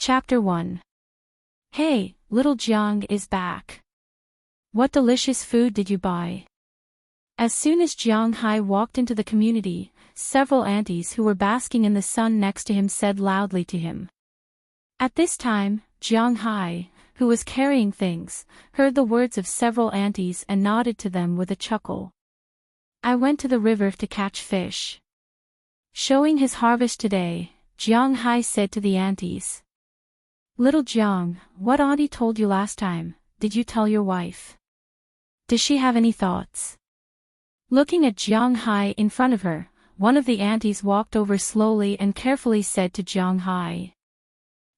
Chapter 1. Hey, little Jiang is back. What delicious food did you buy? As soon as Jiang Hai walked into the community, several aunties who were basking in the sun next to him said loudly to him. At this time, Jiang Hai, who was carrying things, heard the words of several aunties and nodded to them with a chuckle. I went to the river to catch fish. Showing his harvest today, Jiang Hai said to the aunties. Little Jiang, what auntie told you last time, did you tell your wife? Does she have any thoughts? Looking at Jiang Hai in front of her, one of the aunties walked over slowly and carefully said to Jiang Hai.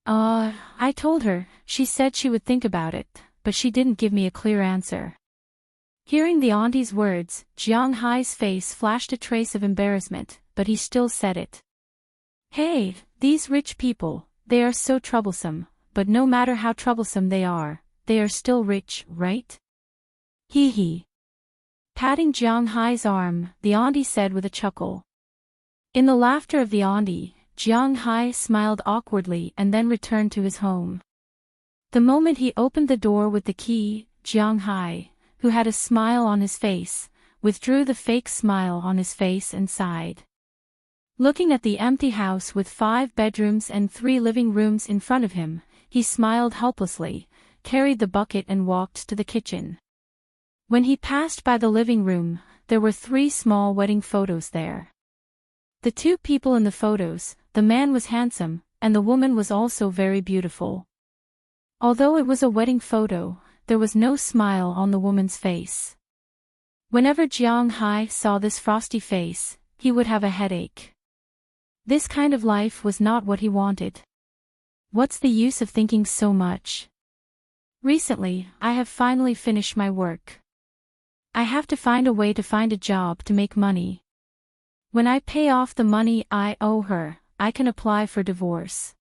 I told her, she said she would think about it, but she didn't give me a clear answer. Hearing the auntie's words, Jiang Hai's face flashed a trace of embarrassment, but he still said it. Hey, these rich people, they are so troublesome, but no matter how troublesome they are still rich, right? Hee hee. Patting Jiang Hai's arm, the auntie said with a chuckle. In the laughter of the auntie, Jiang Hai smiled awkwardly and then returned to his home. The moment he opened the door with the key, Jiang Hai, who had a smile on his face, withdrew the fake smile on his face and sighed. Looking at the empty house with 5 bedrooms and 3 living rooms in front of him, he smiled helplessly, carried the bucket and walked to the kitchen. When he passed by the living room, there were 3 small wedding photos there. The 2 people in the photos, the man was handsome, and the woman was also very beautiful. Although it was a wedding photo, there was no smile on the woman's face. Whenever Jiang Hai saw this frosty face, he would have a headache. This kind of life was not what he wanted. What's the use of thinking so much? Recently, I have finally finished my work. I have to find a way to find a job to make money. When I pay off the money I owe her, I can apply for divorce.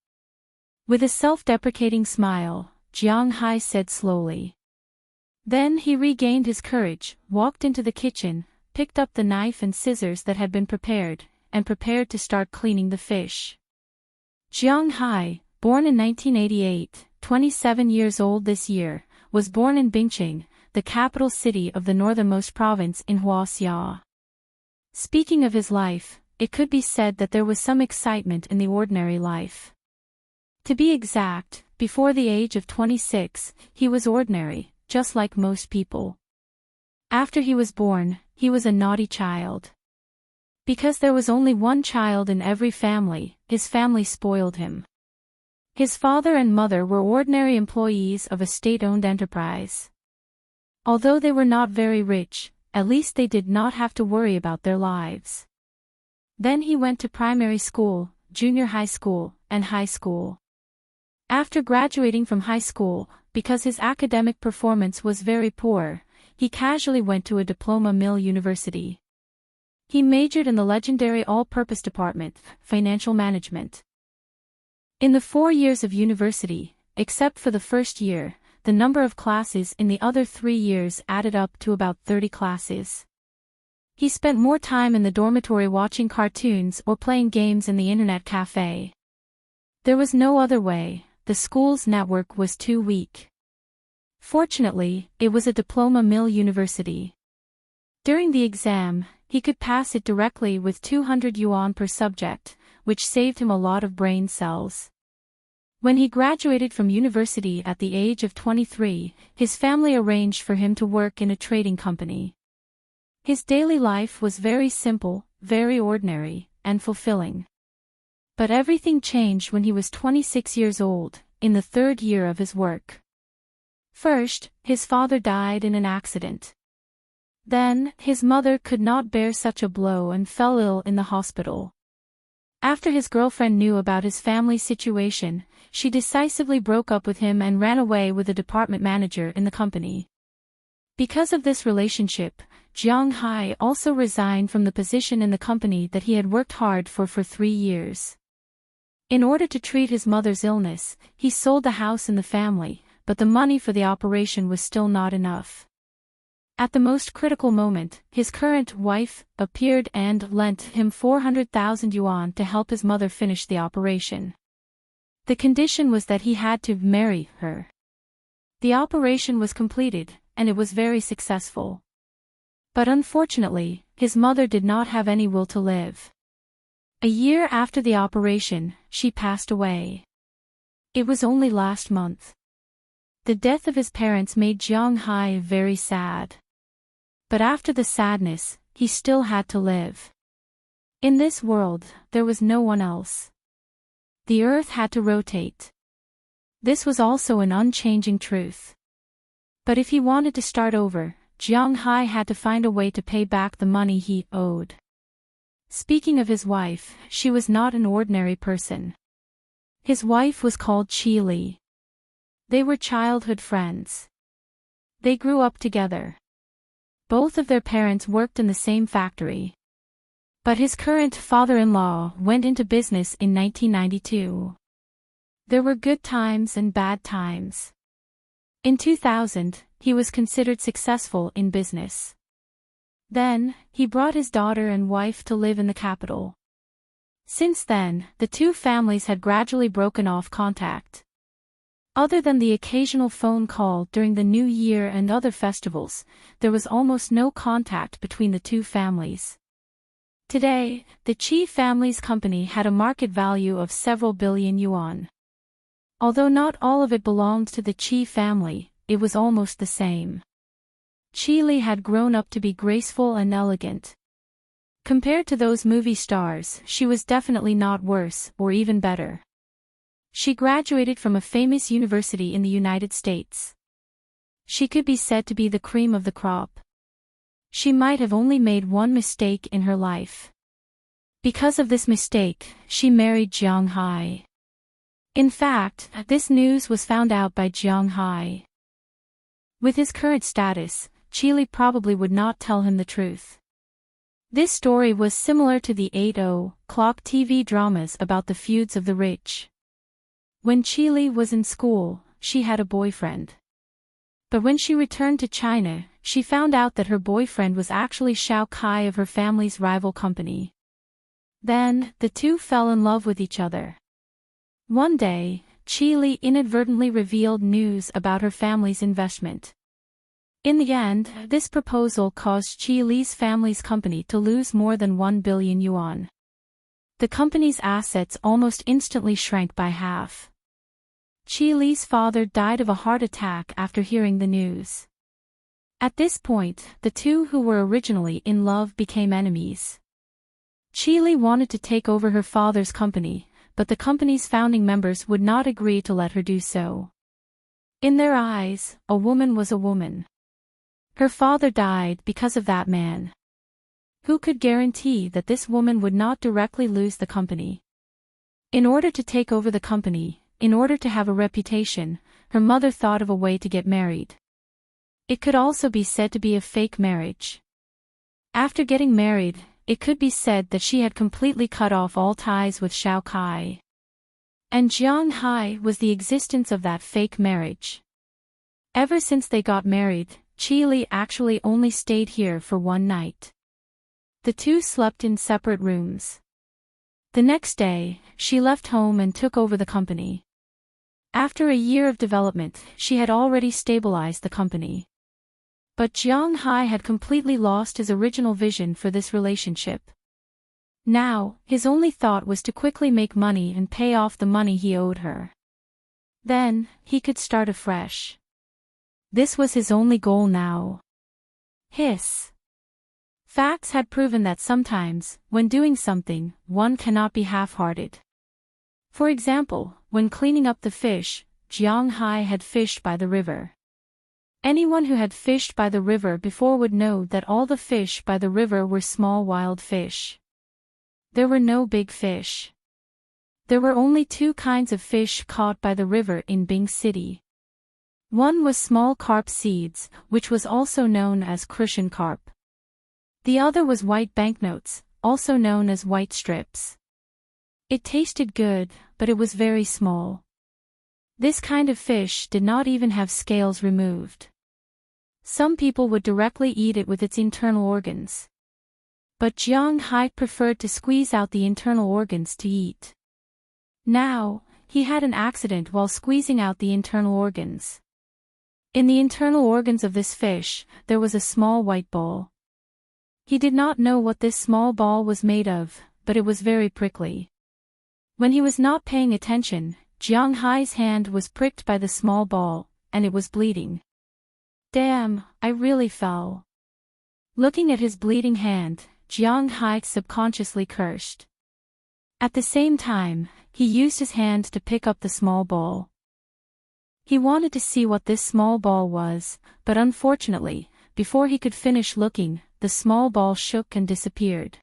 With a self-deprecating smile, Jiang Hai said slowly. Then he regained his courage, walked into the kitchen, picked up the knife and scissors that had been prepared, and prepared to start cleaning the fish. Jiang Hai, born in 1988, 27 years old this year, was born in Bingqing, the capital city of the northernmost province in Huaxia. Speaking of his life, it could be said that there was some excitement in the ordinary life. To be exact, before the age of 26, he was ordinary, just like most people. After he was born, he was a naughty child. Because there was only one child in every family, his family spoiled him. His father and mother were ordinary employees of a state-owned enterprise. Although they were not very rich, at least they did not have to worry about their lives. Then he went to primary school, junior high school, and high school. After graduating from high school, because his academic performance was very poor, he casually went to a diploma mill university. He majored in the legendary all-purpose department, financial management. In the 4 years of university, except for the first year, the number of classes in the other 3 years added up to about 30 classes. He spent more time in the dormitory watching cartoons or playing games in the internet cafe. There was no other way, the school's network was too weak. Fortunately, it was a diploma mill university. During the exam, he could pass it directly with 200 yuan per subject, which saved him a lot of brain cells. When he graduated from university at the age of 23, his family arranged for him to work in a trading company. His daily life was very simple, very ordinary, and fulfilling. But everything changed when he was 26 years old, in the 3rd year of his work. First, his father died in an accident. Then, his mother could not bear such a blow and fell ill in the hospital. After his girlfriend knew about his family situation, she decisively broke up with him and ran away with a department manager in the company. Because of this relationship, Jiang Hai also resigned from the position in the company that he had worked hard for 3 years. In order to treat his mother's illness, he sold the house in the family, but the money for the operation was still not enough. At the most critical moment, his current wife appeared and lent him 400,000 yuan to help his mother finish the operation. The condition was that he had to marry her. The operation was completed, and it was very successful. But unfortunately, his mother did not have any will to live. A year after the operation, she passed away. It was only last month. The death of his parents made Jiang Hai very sad. But after the sadness, he still had to live. In this world, there was no one else. The earth had to rotate. This was also an unchanging truth. But if he wanted to start over, Jiang Hai had to find a way to pay back the money he owed. Speaking of his wife, she was not an ordinary person. His wife was called Qi Li. They were childhood friends. They grew up together. Both of their parents worked in the same factory. But his current father-in-law went into business in 1992. There were good times and bad times. In 2000, he was considered successful in business. Then, he brought his daughter and wife to live in the capital. Since then, the two families had gradually broken off contact. Other than the occasional phone call during the New Year and other festivals, there was almost no contact between the two families. Today, the Qi family's company had a market value of several billion yuan. Although not all of it belonged to the Qi family, it was almost the same. Qi Li had grown up to be graceful and elegant. Compared to those movie stars, she was definitely not worse, or even better. She graduated from a famous university in the United States. She could be said to be the cream of the crop. She might have only made one mistake in her life. Because of this mistake, she married Jiang Hai. In fact, this news was found out by Jiang Hai. With his current status, Qi Li probably would not tell him the truth. This story was similar to the 8 o'clock TV dramas about the feuds of the rich. When Qi Li was in school, she had a boyfriend. But when she returned to China, she found out that her boyfriend was actually Shao Kai of her family's rival company. Then, the two fell in love with each other. One day, Qi Li inadvertently revealed news about her family's investment. In the end, this proposal caused Qi Li's family's company to lose more than 1 billion yuan. The company's assets almost instantly shrank by half. Qi Li's father died of a heart attack after hearing the news. At this point, the two who were originally in love became enemies. Qi Li wanted to take over her father's company, but the company's founding members would not agree to let her do so. In their eyes, a woman was a woman. Her father died because of that man. Who could guarantee that this woman would not directly lose the company? In order to take over the company, in order to have a reputation, her mother thought of a way to get married. It could also be said to be a fake marriage. After getting married, it could be said that she had completely cut off all ties with Shao Kai. And Jiang Hai was the existence of that fake marriage. Ever since they got married, Qi Li actually only stayed here for one night. The two slept in separate rooms. The next day, she left home and took over the company. After a year of development, she had already stabilized the company. But Jiang Hai had completely lost his original vision for this relationship. Now, his only thought was to quickly make money and pay off the money he owed her. Then, he could start afresh. This was his only goal now. Hiss. Facts had proven that sometimes, when doing something, one cannot be half-hearted. For example, when cleaning up the fish, Jiang Hai had fished by the river. Anyone who had fished by the river before would know that all the fish by the river were small wild fish. There were no big fish. There were only two kinds of fish caught by the river in Bing City. One was small carp seeds, which was also known as crucian carp. The other was white banknotes, also known as white strips. It tasted good, but it was very small. This kind of fish did not even have scales removed. Some people would directly eat it with its internal organs. But Jiang Hai preferred to squeeze out the internal organs to eat. Now, he had an accident while squeezing out the internal organs. In the internal organs of this fish, there was a small white ball. He did not know what this small ball was made of, but it was very prickly. When he was not paying attention, Jiang Hai's hand was pricked by the small ball, and it was bleeding. Damn, I really fell. Looking at his bleeding hand, Jiang Hai subconsciously cursed. At the same time, he used his hand to pick up the small ball. He wanted to see what this small ball was, but unfortunately, before he could finish looking, the small ball shook and disappeared.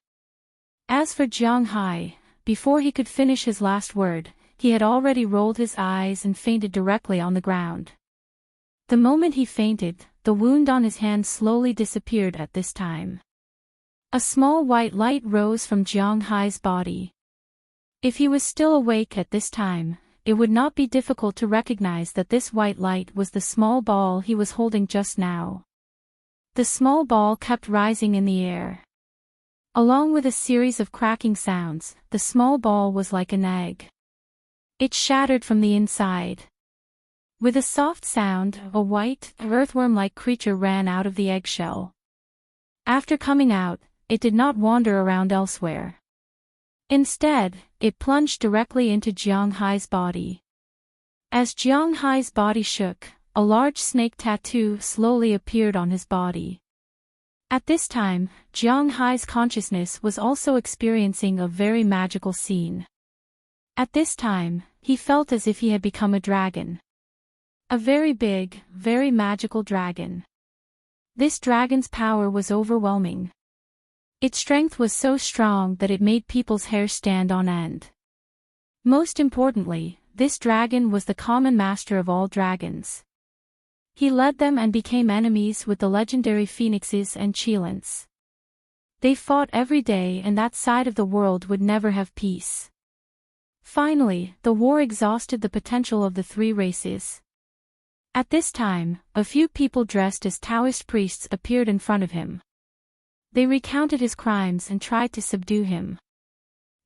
As for Jiang Hai, before he could finish his last word, he had already rolled his eyes and fainted directly on the ground. The moment he fainted, the wound on his hand slowly disappeared at this time. A small white light rose from Jiang Hai's body. If he was still awake at this time, it would not be difficult to recognize that this white light was the small ball he was holding just now. The small ball kept rising in the air. Along with a series of cracking sounds, the small ball was like an egg. It shattered from the inside. With a soft sound, a white, earthworm-like creature ran out of the eggshell. After coming out, it did not wander around elsewhere. Instead, it plunged directly into Jiang Hai's body. As Jiang Hai's body shook, a large snake tattoo slowly appeared on his body. At this time, Jiang Hai's consciousness was also experiencing a very magical scene. At this time, he felt as if he had become a dragon. A very big, very magical dragon. This dragon's power was overwhelming. Its strength was so strong that it made people's hair stand on end. Most importantly, this dragon was the common master of all dragons. He led them and became enemies with the legendary phoenixes and Qilins. They fought every day and that side of the world would never have peace. Finally, the war exhausted the potential of the three races. At this time, a few people dressed as Taoist priests appeared in front of him. They recounted his crimes and tried to subdue him.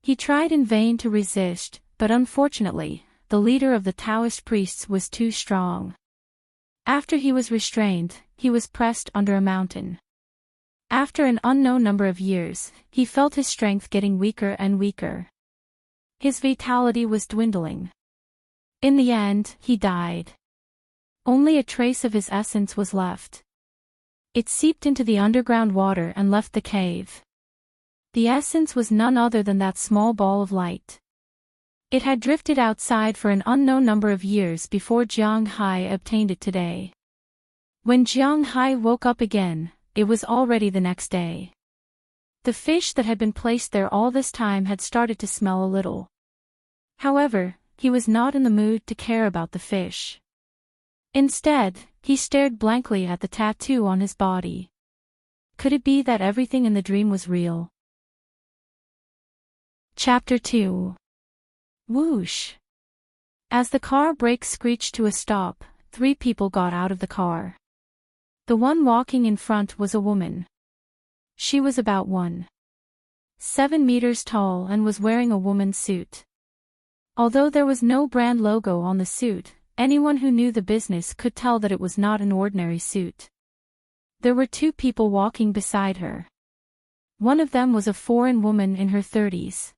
He tried in vain to resist, but unfortunately, the leader of the Taoist priests was too strong. After he was restrained, he was pressed under a mountain. After an unknown number of years, he felt his strength getting weaker and weaker. His vitality was dwindling. In the end, he died. Only a trace of his essence was left. It seeped into the underground water and left the cave. The essence was none other than that small ball of light. It had drifted outside for an unknown number of years before Jiang Hai obtained it today. When Jiang Hai woke up again, it was already the next day. The fish that had been placed there all this time had started to smell a little. However, he was not in the mood to care about the fish. Instead, he stared blankly at the tattoo on his body. Could it be that everything in the dream was real? Chapter 2. Whoosh! As the car brakes screeched to a stop, 3 people got out of the car. The one walking in front was a woman. She was about 1.7 meters tall and was wearing a woman's suit. Although there was no brand logo on the suit, anyone who knew the business could tell that it was not an ordinary suit. There were 2 people walking beside her. One of them was a foreign woman in her 30s.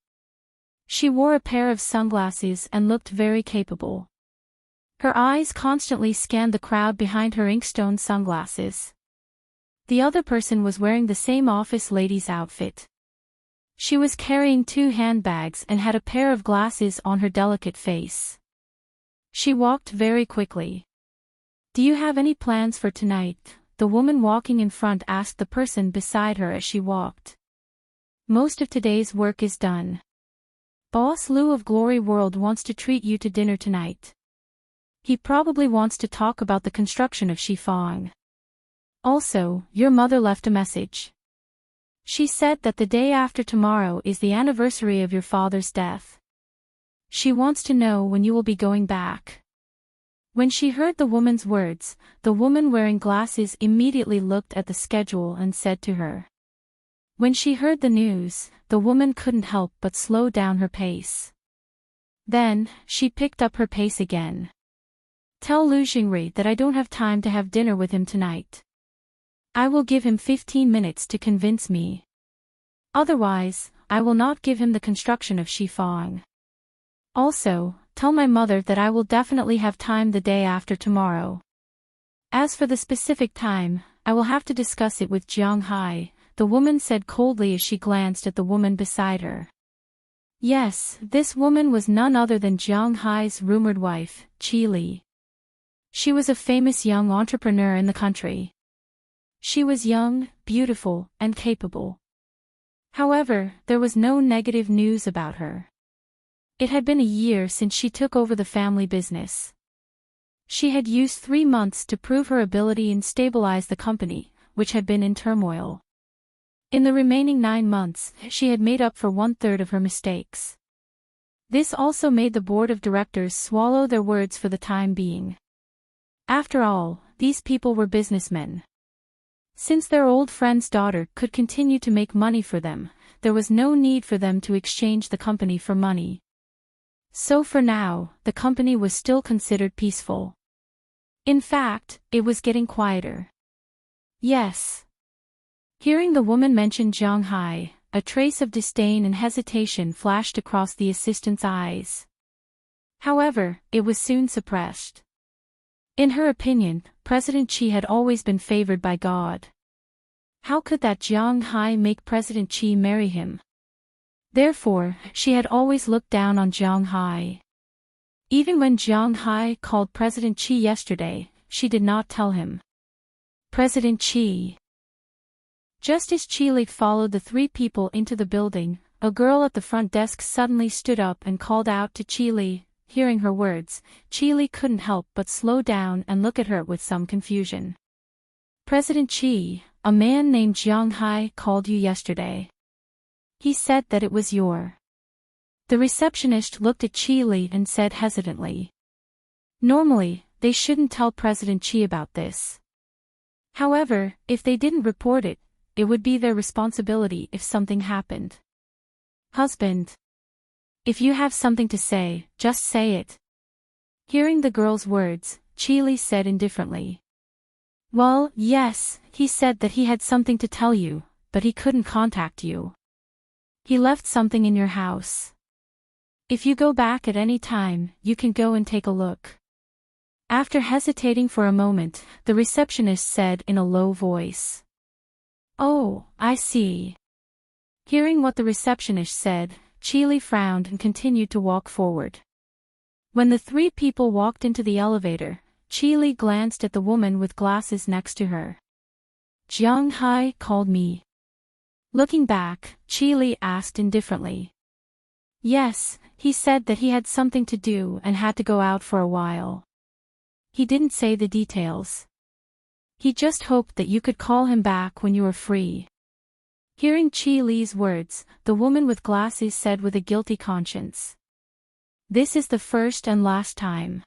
She wore a pair of sunglasses and looked very capable. Her eyes constantly scanned the crowd behind her inkstone sunglasses. The other person was wearing the same office lady's outfit. She was carrying 2 handbags and had a pair of glasses on her delicate face. She walked very quickly. "Do you have any plans for tonight?" the woman walking in front asked the person beside her as she walked. "Most of today's work is done. Boss Lou of Glory World wants to treat you to dinner tonight. He probably wants to talk about the construction of Shifang. Also, your mother left a message. She said that the day after tomorrow is the anniversary of your father's death. She wants to know when you will be going back." When she heard the woman's words, the woman wearing glasses immediately looked at the schedule and said to her. When she heard the news, the woman couldn't help but slow down her pace. Then, she picked up her pace again. Tell Lu Xingri that I don't have time to have dinner with him tonight. I will give him 15 minutes to convince me. Otherwise, I will not give him the construction of Shifang. Also, tell my mother that I will definitely have time the day after tomorrow. As for the specific time, I will have to discuss it with Jiang Hai, the woman said coldly as she glanced at the woman beside her. Yes, this woman was none other than Jiang Hai's rumored wife, Qi Li. She was a famous young entrepreneur in the country. She was young, beautiful, and capable. However, there was no negative news about her. It had been a year since she took over the family business. She had used 3 months to prove her ability and stabilize the company, which had been in turmoil. In the remaining 9 months, she had made up for 1/3 of her mistakes. This also made the board of directors swallow their words for the time being. After all, these people were businessmen. Since their old friend's daughter could continue to make money for them, there was no need for them to exchange the company for money. So for now, the company was still considered peaceful. In fact, it was getting quieter. Yes. Hearing the woman mention Jiang Hai, a trace of disdain and hesitation flashed across the assistant's eyes. However, it was soon suppressed. In her opinion, President Qi had always been favored by God. How could that Jiang Hai make President Qi marry him? Therefore, she had always looked down on Jiang Hai. Even when Jiang Hai called President Qi yesterday, she did not tell him. President Qi. Just as Qi Li followed the 3 people into the building, a girl at the front desk suddenly stood up and called out to Qi Li. Hearing her words, Qi Li couldn't help but slow down and look at her with some confusion. President Qi, a man named Jiang Hai called you yesterday. He said that it was your. The receptionist looked at Qi Li and said hesitantly. Normally, they shouldn't tell President Qi about this. However, if they didn't report it, it would be their responsibility if something happened. Husband. If you have something to say, just say it. Hearing the girl's words, Qi Li said indifferently. Well, yes, he said that he had something to tell you, but he couldn't contact you. He left something in your house. If you go back at any time, you can go and take a look. After hesitating for a moment, the receptionist said in a low voice. Oh, I see. Hearing what the receptionist said, Qi Li frowned and continued to walk forward. When the 3 people walked into the elevator, Qi Li glanced at the woman with glasses next to her. Jiang Hai called me. Looking back, Qi Li asked indifferently. Yes, he said that he had something to do and had to go out for a while. He didn't say the details. He just hoped that you could call him back when you were free. Hearing Qi Li's words, the woman with glasses said with a guilty conscience. This is the first and last time.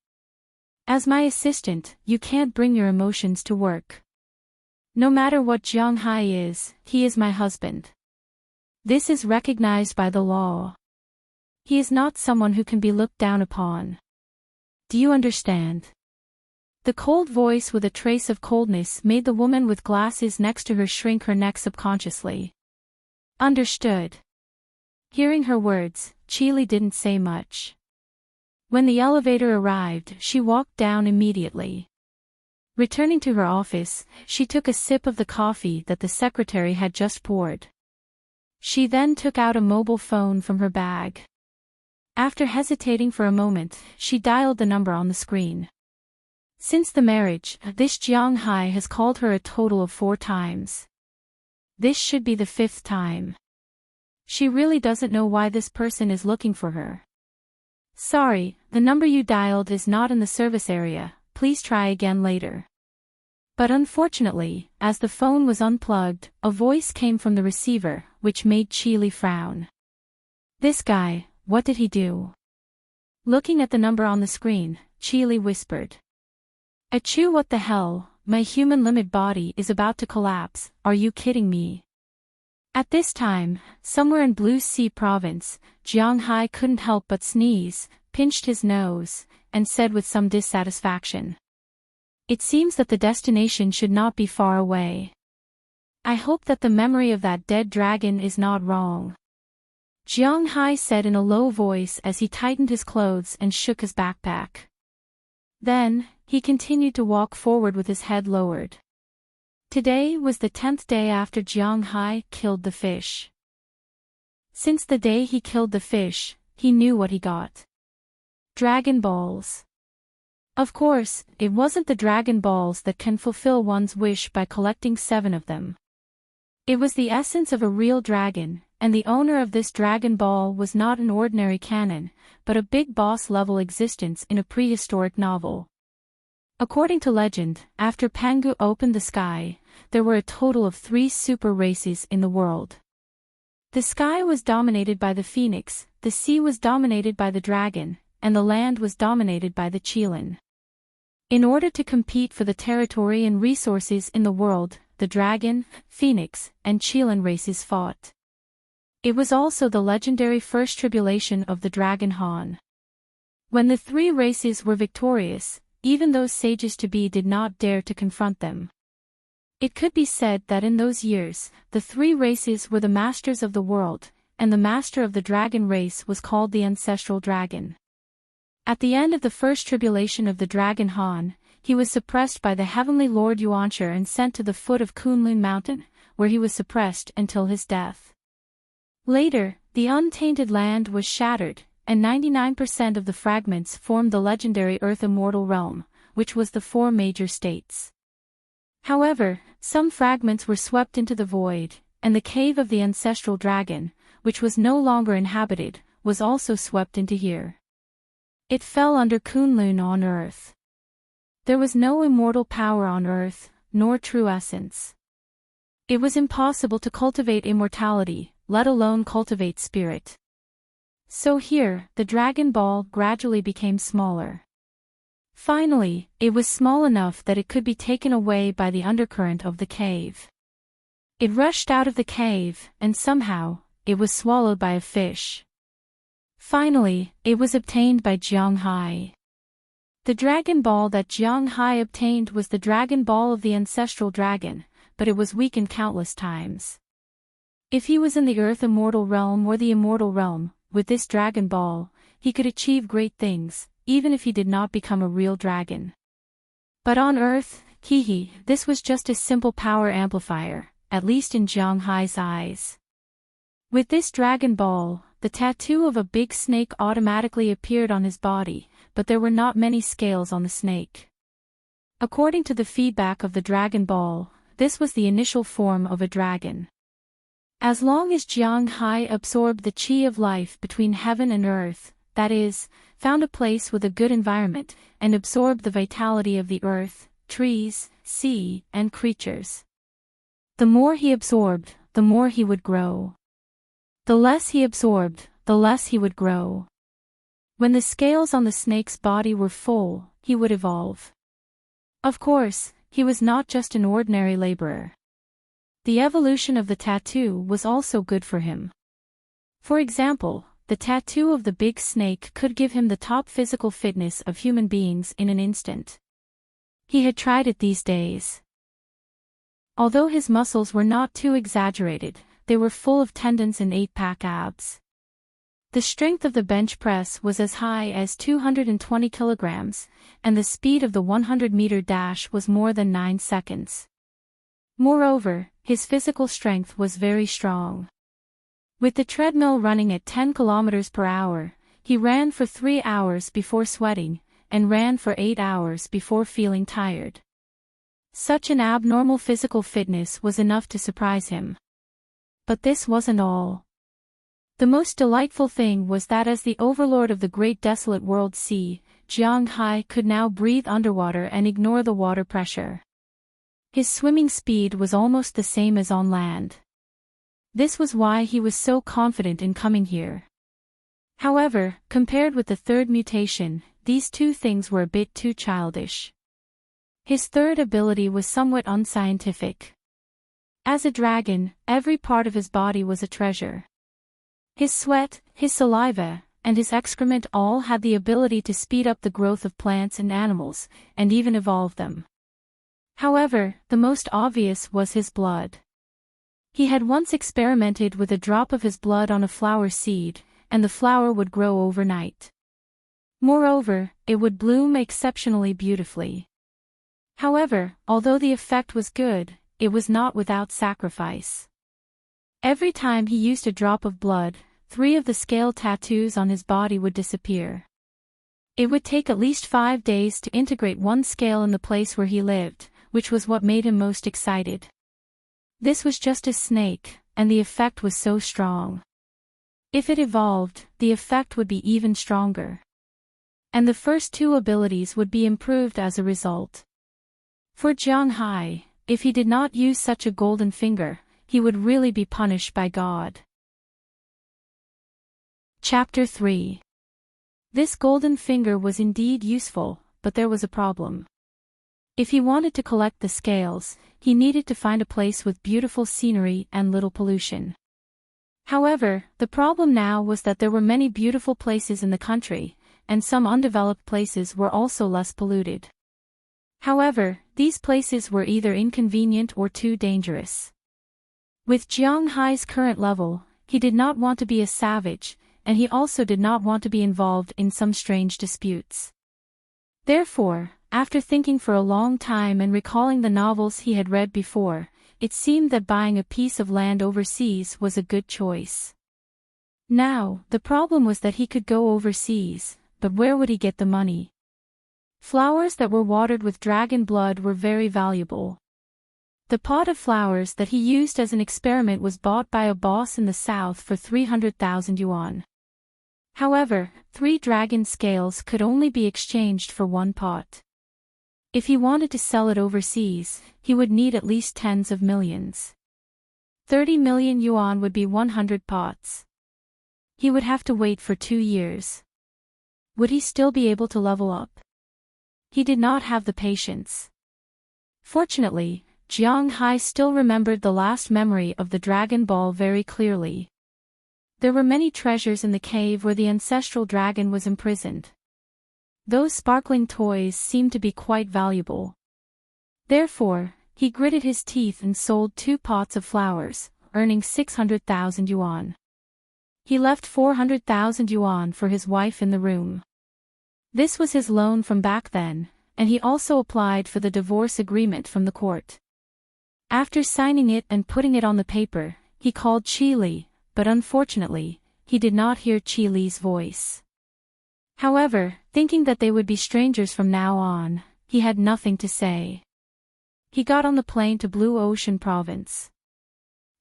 As my assistant, you can't bring your emotions to work. No matter what Jiang Hai is, he is my husband. This is recognized by the law. He is not someone who can be looked down upon. Do you understand? The cold voice with a trace of coldness made the woman with glasses next to her shrink her neck subconsciously. Understood. Hearing her words, Qi Li didn't say much. When the elevator arrived, she walked down immediately. Returning to her office, she took a sip of the coffee that the secretary had just poured. She then took out a mobile phone from her bag. After hesitating for a moment, she dialed the number on the screen. Since the marriage, this Jiang Hai has called her a total of 4 times. This should be the 5th time. She really doesn't know why this person is looking for her. Sorry, the number you dialed is not in the service area, please try again later. But unfortunately, as the phone was unplugged, a voice came from the receiver, which made Qi Li frown. This guy, what did he do? Looking at the number on the screen, Qi Li whispered. Achoo, what the hell, my human limit body is about to collapse, are you kidding me? At this time, somewhere in Blue Sea Province, Jiang Hai couldn't help but sneeze, pinched his nose, and said with some dissatisfaction. It seems that the destination should not be far away. I hope that the memory of that dead dragon is not wrong. Jiang Hai said in a low voice as he tightened his clothes and shook his backpack. Then, he continued to walk forward with his head lowered. Today was the 10th day after Jiang Hai killed the fish. Since the day he killed the fish, he knew what he got. Dragon Balls. Of course, it wasn't the Dragon Balls that can fulfill one's wish by collecting 7 of them. It was the essence of a real dragon, and the owner of this Dragon Ball was not an ordinary canon, but a big boss-level existence in a prehistoric novel. According to legend, after Pangu opened the sky, there were a total of 3 super races in the world. The sky was dominated by the phoenix, the sea was dominated by the dragon, and the land was dominated by the Qilin. In order to compete for the territory and resources in the world, the dragon, phoenix, and Qilin races fought. It was also the legendary first tribulation of the Dragon Han. When the 3 races were victorious, even those sages-to-be did not dare to confront them. It could be said that in those years, the 3 races were the masters of the world, and the master of the dragon race was called the ancestral dragon. At the end of the first tribulation of the Dragon Han, he was suppressed by the heavenly Lord Yuanshi and sent to the foot of Kunlun Mountain, where he was suppressed until his death. Later, the untainted land was shattered, and 99% of the fragments formed the legendary Earth Immortal Realm, which was the 4 major states. However, some fragments were swept into the void, and the cave of the ancestral dragon, which was no longer inhabited, was also swept into here. It fell under Kunlun on Earth. There was no immortal power on Earth, nor true essence. It was impossible to cultivate immortality, let alone cultivate spirit. So here, the Dragon Ball gradually became smaller. Finally, it was small enough that it could be taken away by the undercurrent of the cave. It rushed out of the cave, and somehow, it was swallowed by a fish. Finally, it was obtained by Jiang Hai. The Dragon Ball that Jiang Hai obtained was the Dragon Ball of the ancestral dragon, but it was weakened countless times. If he was in the Earth Immortal Realm or the Immortal Realm, with this Dragon Ball, he could achieve great things, even if he did not become a real dragon. But on Earth, this was just a simple power amplifier, at least in Jiang Hai's eyes. With this Dragon Ball, the tattoo of a big snake automatically appeared on his body, but there were not many scales on the snake. According to the feedback of the Dragon Ball, this was the initial form of a dragon. As long as Jiang Hai absorbed the qi of life between heaven and earth, that is, found a place with a good environment, and absorbed the vitality of the earth, trees, sea, and creatures. The more he absorbed, the more he would grow. The less he absorbed, the less he would grow. When the scales on the snake's body were full, he would evolve. Of course, he was not just an ordinary laborer. The evolution of the tattoo was also good for him. For example, the tattoo of the big snake could give him the top physical fitness of human beings in an instant. He had tried it these days. Although his muscles were not too exaggerated, they were full of tendons and 8-pack abs. The strength of the bench press was as high as 220 kilograms, and the speed of the 100-meter dash was more than 9 seconds. Moreover, his physical strength was very strong. With the treadmill running at 10 kilometers per hour, he ran for 3 hours before sweating, and ran for 8 hours before feeling tired. Such an abnormal physical fitness was enough to surprise him. But this wasn't all. The most delightful thing was that as the overlord of the great desolate world sea, Jiang Hai could now breathe underwater and ignore the water pressure. His swimming speed was almost the same as on land. This was why he was so confident in coming here. However, compared with the third mutation, these 2 things were a bit too childish. His third ability was somewhat unscientific. As a dragon, every part of his body was a treasure. His sweat, his saliva, and his excrement all had the ability to speed up the growth of plants and animals, and even evolve them. However, the most obvious was his blood. He had once experimented with a drop of his blood on a flower seed, and the flower would grow overnight. Moreover, it would bloom exceptionally beautifully. However, although the effect was good, it was not without sacrifice. Every time he used a drop of blood, 3 of the scale tattoos on his body would disappear. It would take at least 5 days to integrate one scale in the place where he lived, which was what made him most excited. This was just a snake, and the effect was so strong. If it evolved, the effect would be even stronger. And the first 2 abilities would be improved as a result. For Jiang Hai, if he did not use such a golden finger, he would really be punished by God. Chapter 3. This golden finger was indeed useful, but there was a problem. If he wanted to collect the scales, he needed to find a place with beautiful scenery and little pollution. However, the problem now was that there were many beautiful places in the country, and some undeveloped places were also less polluted. However, these places were either inconvenient or too dangerous. With Jiang Hai's current level, he did not want to be a savage, and he also did not want to be involved in some strange disputes. Therefore, after thinking for a long time and recalling the novels he had read before, it seemed that buying a piece of land overseas was a good choice. Now, the problem was that he could go overseas, but where would he get the money? Flowers that were watered with dragon blood were very valuable. The pot of flowers that he used as an experiment was bought by a boss in the south for 300,000 yuan. However, 3 dragon scales could only be exchanged for 1 pot. If he wanted to sell it overseas, he would need at least tens of millions. 30 million yuan would be 100 pots. He would have to wait for 2 years. Would he still be able to level up? He did not have the patience. Fortunately, Jiang Hai still remembered the last memory of the Dragon Ball very clearly. There were many treasures in the cave where the ancestral dragon was imprisoned. Those sparkling toys seemed to be quite valuable. Therefore, he gritted his teeth and sold 2 pots of flowers, earning 600,000 yuan. He left 400,000 yuan for his wife in the room. This was his loan from back then, and he also applied for the divorce agreement from the court. After signing it and putting it on the paper, he called Qi Li, but unfortunately, he did not hear Qi Li's voice. However, thinking that they would be strangers from now on, he had nothing to say. He got on the plane to Blue Ocean Province.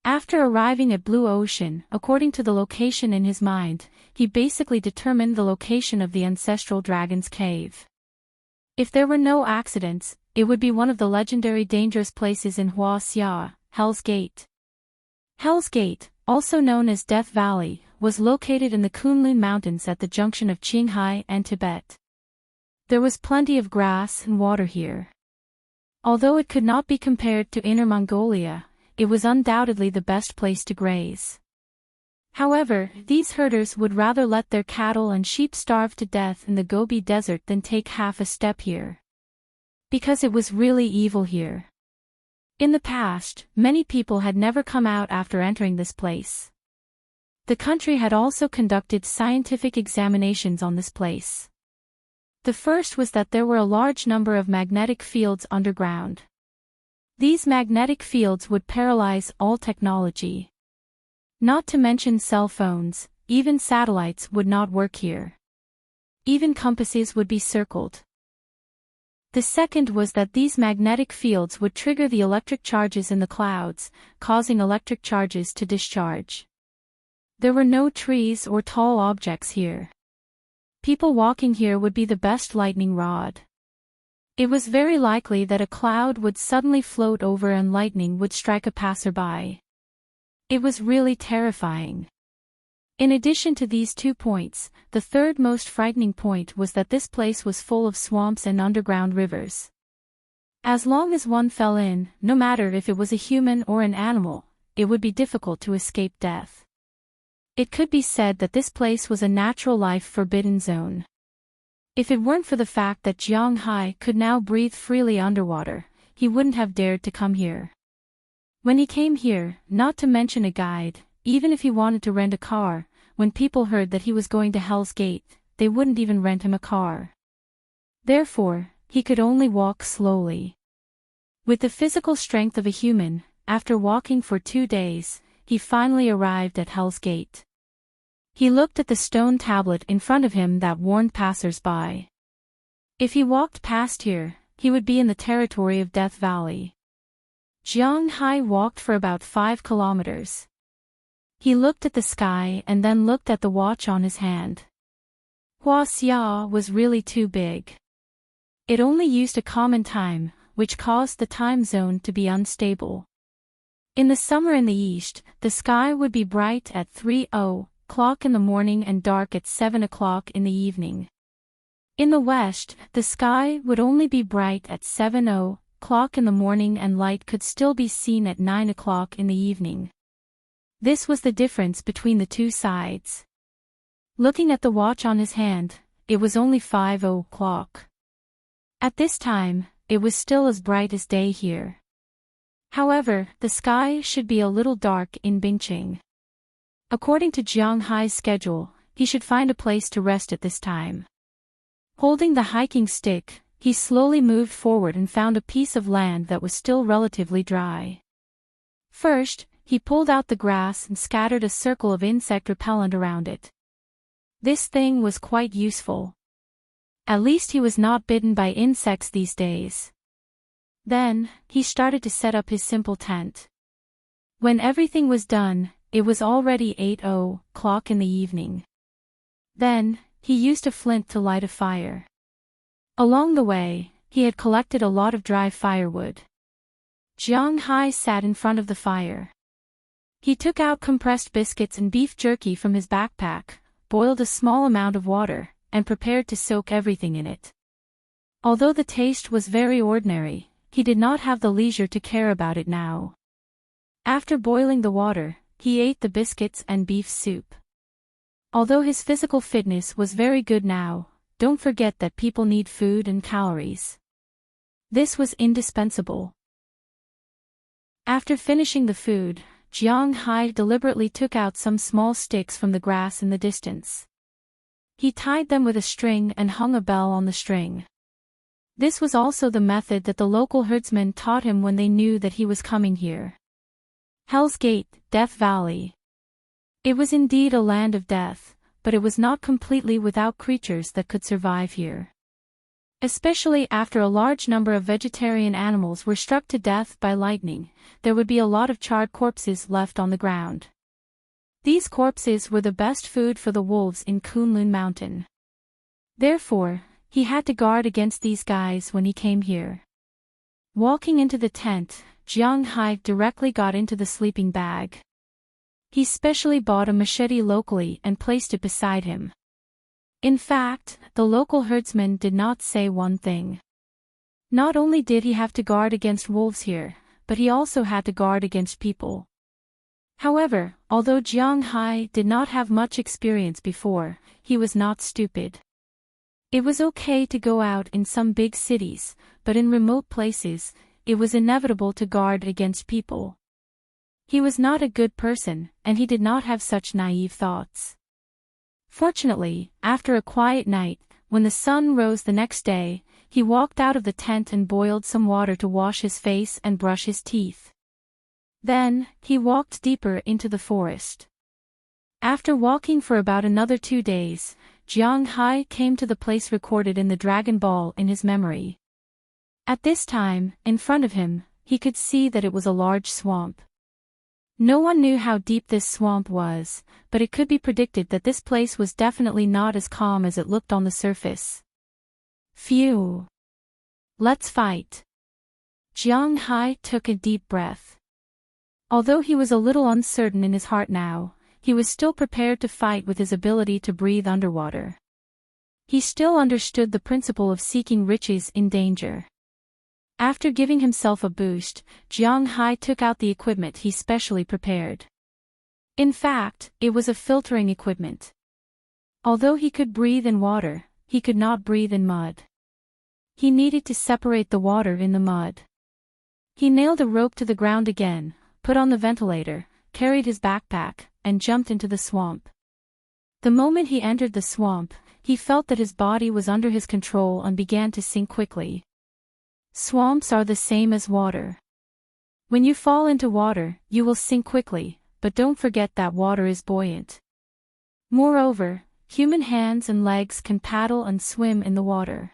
After arriving at Blue Ocean, according to the location in his mind, he basically determined the location of the ancestral dragon's cave. If there were no accidents, it would be one of the legendary dangerous places in Huaxia, Hell's Gate. Hell's Gate, also known as Death Valley, was located in the Kunlun Mountains at the junction of Qinghai and Tibet. There was plenty of grass and water here. Although it could not be compared to Inner Mongolia, it was undoubtedly the best place to graze. However, these herders would rather let their cattle and sheep starve to death in the Gobi Desert than take half a step here. Because it was really evil here. In the past, many people had never come out after entering this place. The country had also conducted scientific examinations on this place. The first was that there were a large number of magnetic fields underground. These magnetic fields would paralyze all technology. Not to mention cell phones, even satellites would not work here. Even compasses would be circled. The second was that these magnetic fields would trigger the electric charges in the clouds, causing electric charges to discharge. There were no trees or tall objects here. People walking here would be the best lightning rod. It was very likely that a cloud would suddenly float over and lightning would strike a passerby. It was really terrifying. In addition to these 2 points, the third most frightening point was that this place was full of swamps and underground rivers. As long as one fell in, no matter if it was a human or an animal, it would be difficult to escape death. It could be said that this place was a natural life forbidden zone. If it weren't for the fact that Jiang Hai could now breathe freely underwater, he wouldn't have dared to come here. When he came here, not to mention a guide, even if he wanted to rent a car, when people heard that he was going to Hell's Gate, they wouldn't even rent him a car. Therefore, he could only walk slowly. With the physical strength of a human, after walking for 2 days, he finally arrived at Hell's Gate. He looked at the stone tablet in front of him that warned passers-by. If he walked past here, he would be in the territory of Death Valley. Jiang Hai walked for about 5 kilometers. He looked at the sky and then looked at the watch on his hand. Hua Xia was really too big. It only used a common time, which caused the time zone to be unstable. In the summer in the east, the sky would be bright at 3:00 in the morning and dark at 7:00 in the evening. In the west, the sky would only be bright at 7:00 in the morning and light could still be seen at 9:00 in the evening. This was the difference between the two sides. Looking at the watch on his hand, it was only 5:00. At this time, it was still as bright as day here. However, the sky should be a little dark in Bingqing. According to Jiang Hai's schedule, he should find a place to rest at this time. Holding the hiking stick, he slowly moved forward and found a piece of land that was still relatively dry. First, he pulled out the grass and scattered a circle of insect repellent around it. This thing was quite useful. At least he was not bitten by insects these days. Then, he started to set up his simple tent. When everything was done, it was already 8:00 in the evening. Then, he used a flint to light a fire. Along the way, he had collected a lot of dry firewood. Jiang Hai sat in front of the fire. He took out compressed biscuits and beef jerky from his backpack, boiled a small amount of water, and prepared to soak everything in it. Although the taste was very ordinary, he did not have the leisure to care about it now. After boiling the water, he ate the biscuits and beef soup. Although his physical fitness was very good now, don't forget that people need food and calories. This was indispensable. After finishing the food, Jiang Hai deliberately took out some small sticks from the grass in the distance. He tied them with a string and hung a bell on the string. This was also the method that the local herdsmen taught him when they knew that he was coming here. Hell's Gate, Death Valley. It was indeed a land of death, but it was not completely without creatures that could survive here. Especially after a large number of vegetarian animals were struck to death by lightning, there would be a lot of charred corpses left on the ground. These corpses were the best food for the wolves in Kunlun Mountain. Therefore, he had to guard against these guys when he came here. Walking into the tent, Jiang Hai directly got into the sleeping bag. He specially bought a machete locally and placed it beside him. In fact, the local herdsman did not say one thing. Not only did he have to guard against wolves here, but he also had to guard against people. However, although Jiang Hai did not have much experience before, he was not stupid. It was okay to go out in some big cities, but in remote places, it was inevitable to guard against people. He was not a good person, and he did not have such naive thoughts. Fortunately, after a quiet night, when the sun rose the next day, he walked out of the tent and boiled some water to wash his face and brush his teeth. Then, he walked deeper into the forest. After walking for about another 2 days, Jiang Hai came to the place recorded in the Dragon Ball in his memory. At this time, in front of him, he could see that it was a large swamp. No one knew how deep this swamp was, but it could be predicted that this place was definitely not as calm as it looked on the surface. Phew! Let's fight. Jiang Hai took a deep breath. Although he was a little uncertain in his heart now, he was still prepared to fight with his ability to breathe underwater. He still understood the principle of seeking riches in danger. After giving himself a boost, Jiang Hai took out the equipment he specially prepared. In fact, it was a filtering equipment. Although he could breathe in water, he could not breathe in mud. He needed to separate the water in the mud. He nailed a rope to the ground again, put on the ventilator, carried his backpack, and jumped into the swamp. The moment he entered the swamp, he felt that his body was under his control and began to sink quickly. Swamps are the same as water. When you fall into water, you will sink quickly, but don't forget that water is buoyant. Moreover, human hands and legs can paddle and swim in the water.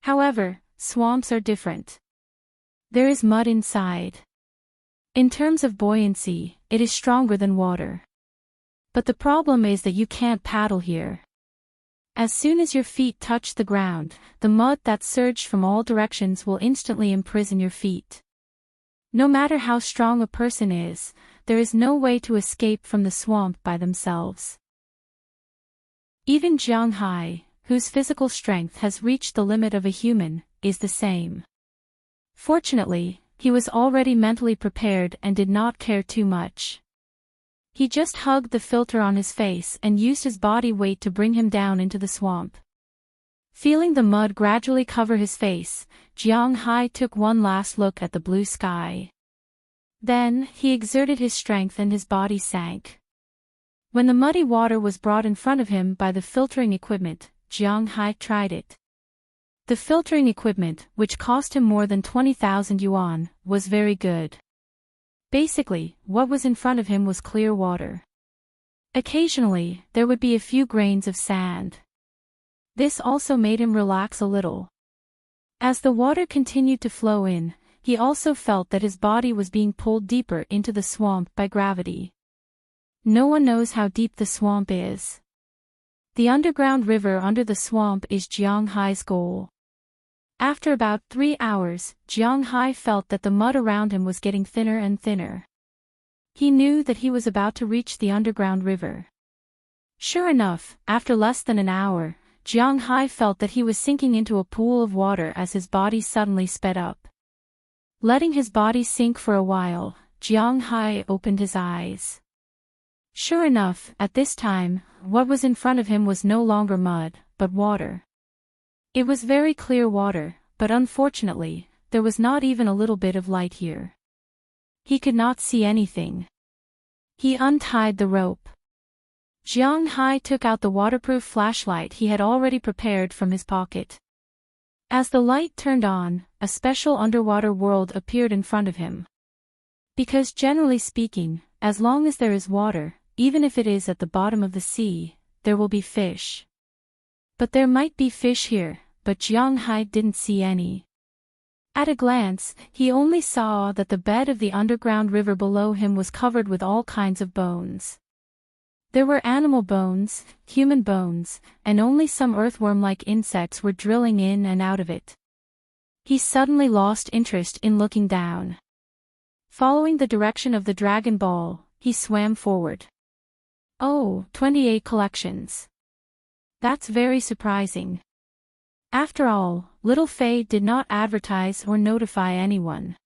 However, swamps are different. There is mud inside. In terms of buoyancy, it is stronger than water. But the problem is that you can't paddle here. As soon as your feet touch the ground, the mud that surged from all directions will instantly imprison your feet. No matter how strong a person is, there is no way to escape from the swamp by themselves. Even Jiang Hai, whose physical strength has reached the limit of a human, is the same. Fortunately, he was already mentally prepared and did not care too much. He just hugged the filter on his face and used his body weight to bring him down into the swamp. Feeling the mud gradually cover his face, Jiang Hai took one last look at the blue sky. Then, he exerted his strength and his body sank. When the muddy water was brought in front of him by the filtering equipment, Jiang Hai tried it. The filtering equipment, which cost him more than 20,000 yuan, was very good. Basically, what was in front of him was clear water. Occasionally, there would be a few grains of sand. This also made him relax a little. As the water continued to flow in, he also felt that his body was being pulled deeper into the swamp by gravity. No one knows how deep the swamp is. The underground river under the swamp is Jiang Hai's goal. After about 3 hours, Jiang Hai felt that the mud around him was getting thinner and thinner. He knew that he was about to reach the underground river. Sure enough, after less than an hour, Jiang Hai felt that he was sinking into a pool of water as his body suddenly sped up. Letting his body sink for a while, Jiang Hai opened his eyes. Sure enough, at this time, what was in front of him was no longer mud, but water. It was very clear water, but unfortunately, there was not even a little bit of light here. He could not see anything. He untied the rope. Jiang Hai took out the waterproof flashlight he had already prepared from his pocket. As the light turned on, a special underwater world appeared in front of him. Because generally speaking, as long as there is water, even if it is at the bottom of the sea, there will be fish. But there might be fish here, but Jiang Hai didn't see any. At a glance, he only saw that the bed of the underground river below him was covered with all kinds of bones. There were animal bones, human bones, and only some earthworm-like insects were drilling in and out of it. He suddenly lost interest in looking down. Following the direction of the Dragon Ball, he swam forward. Oh, 28 collections. That's very surprising. After all, little Fei did not advertise or notify anyone.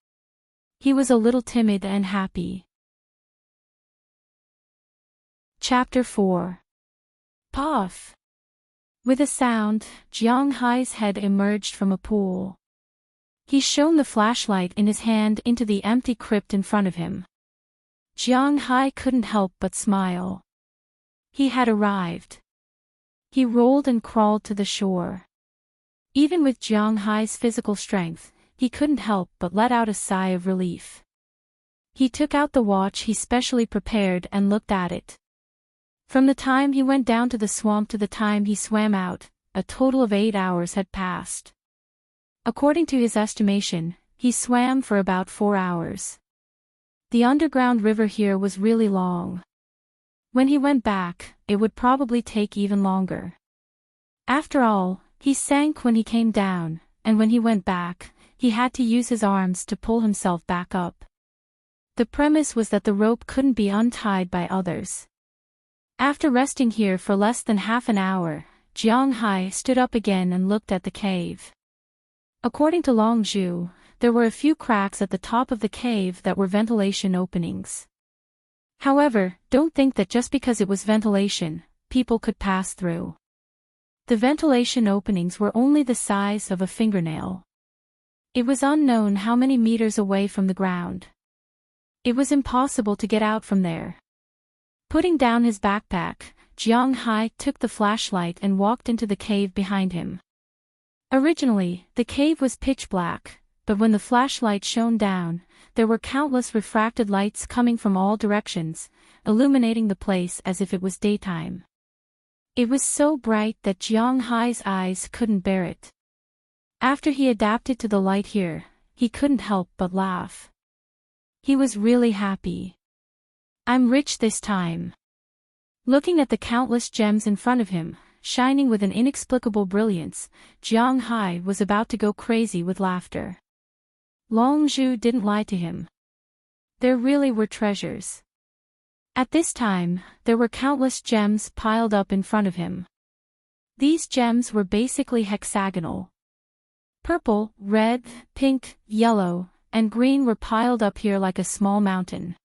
He was a little timid and happy. Chapter 4. Puff. With a sound, Jiang Hai's head emerged from a pool. He shone the flashlight in his hand into the empty crypt in front of him. Jiang Hai couldn't help but smile. He had arrived. He rolled and crawled to the shore. Even with Jiang Hai's physical strength, he couldn't help but let out a sigh of relief. He took out the watch he specially prepared and looked at it. From the time he went down to the swamp to the time he swam out, a total of 8 hours had passed. According to his estimation, he swam for about 4 hours. The underground river here was really long. When he went back, it would probably take even longer. After all, he sank when he came down, and when he went back, he had to use his arms to pull himself back up. The premise was that the rope couldn't be untied by others. After resting here for less than half an hour, Jiang Hai stood up again and looked at the cave. According to Long Zhu, there were a few cracks at the top of the cave that were ventilation openings. However, don't think that just because it was ventilation, people could pass through. The ventilation openings were only the size of a fingernail. It was unknown how many meters away from the ground. It was impossible to get out from there. Putting down his backpack, Jiang Hai took the flashlight and walked into the cave behind him. Originally, the cave was pitch black, but when the flashlight shone down, there were countless refracted lights coming from all directions, illuminating the place as if it was daytime. It was so bright that Jiang Hai's eyes couldn't bear it. After he adapted to the light here, he couldn't help but laugh. He was really happy. I'm rich this time. Looking at the countless gems in front of him, shining with an inexplicable brilliance, Jiang Hai was about to go crazy with laughter. Long Zhu didn't lie to him. There really were treasures. At this time, there were countless gems piled up in front of him. These gems were basically hexagonal. Purple, red, pink, yellow, and green were piled up here like a small mountain.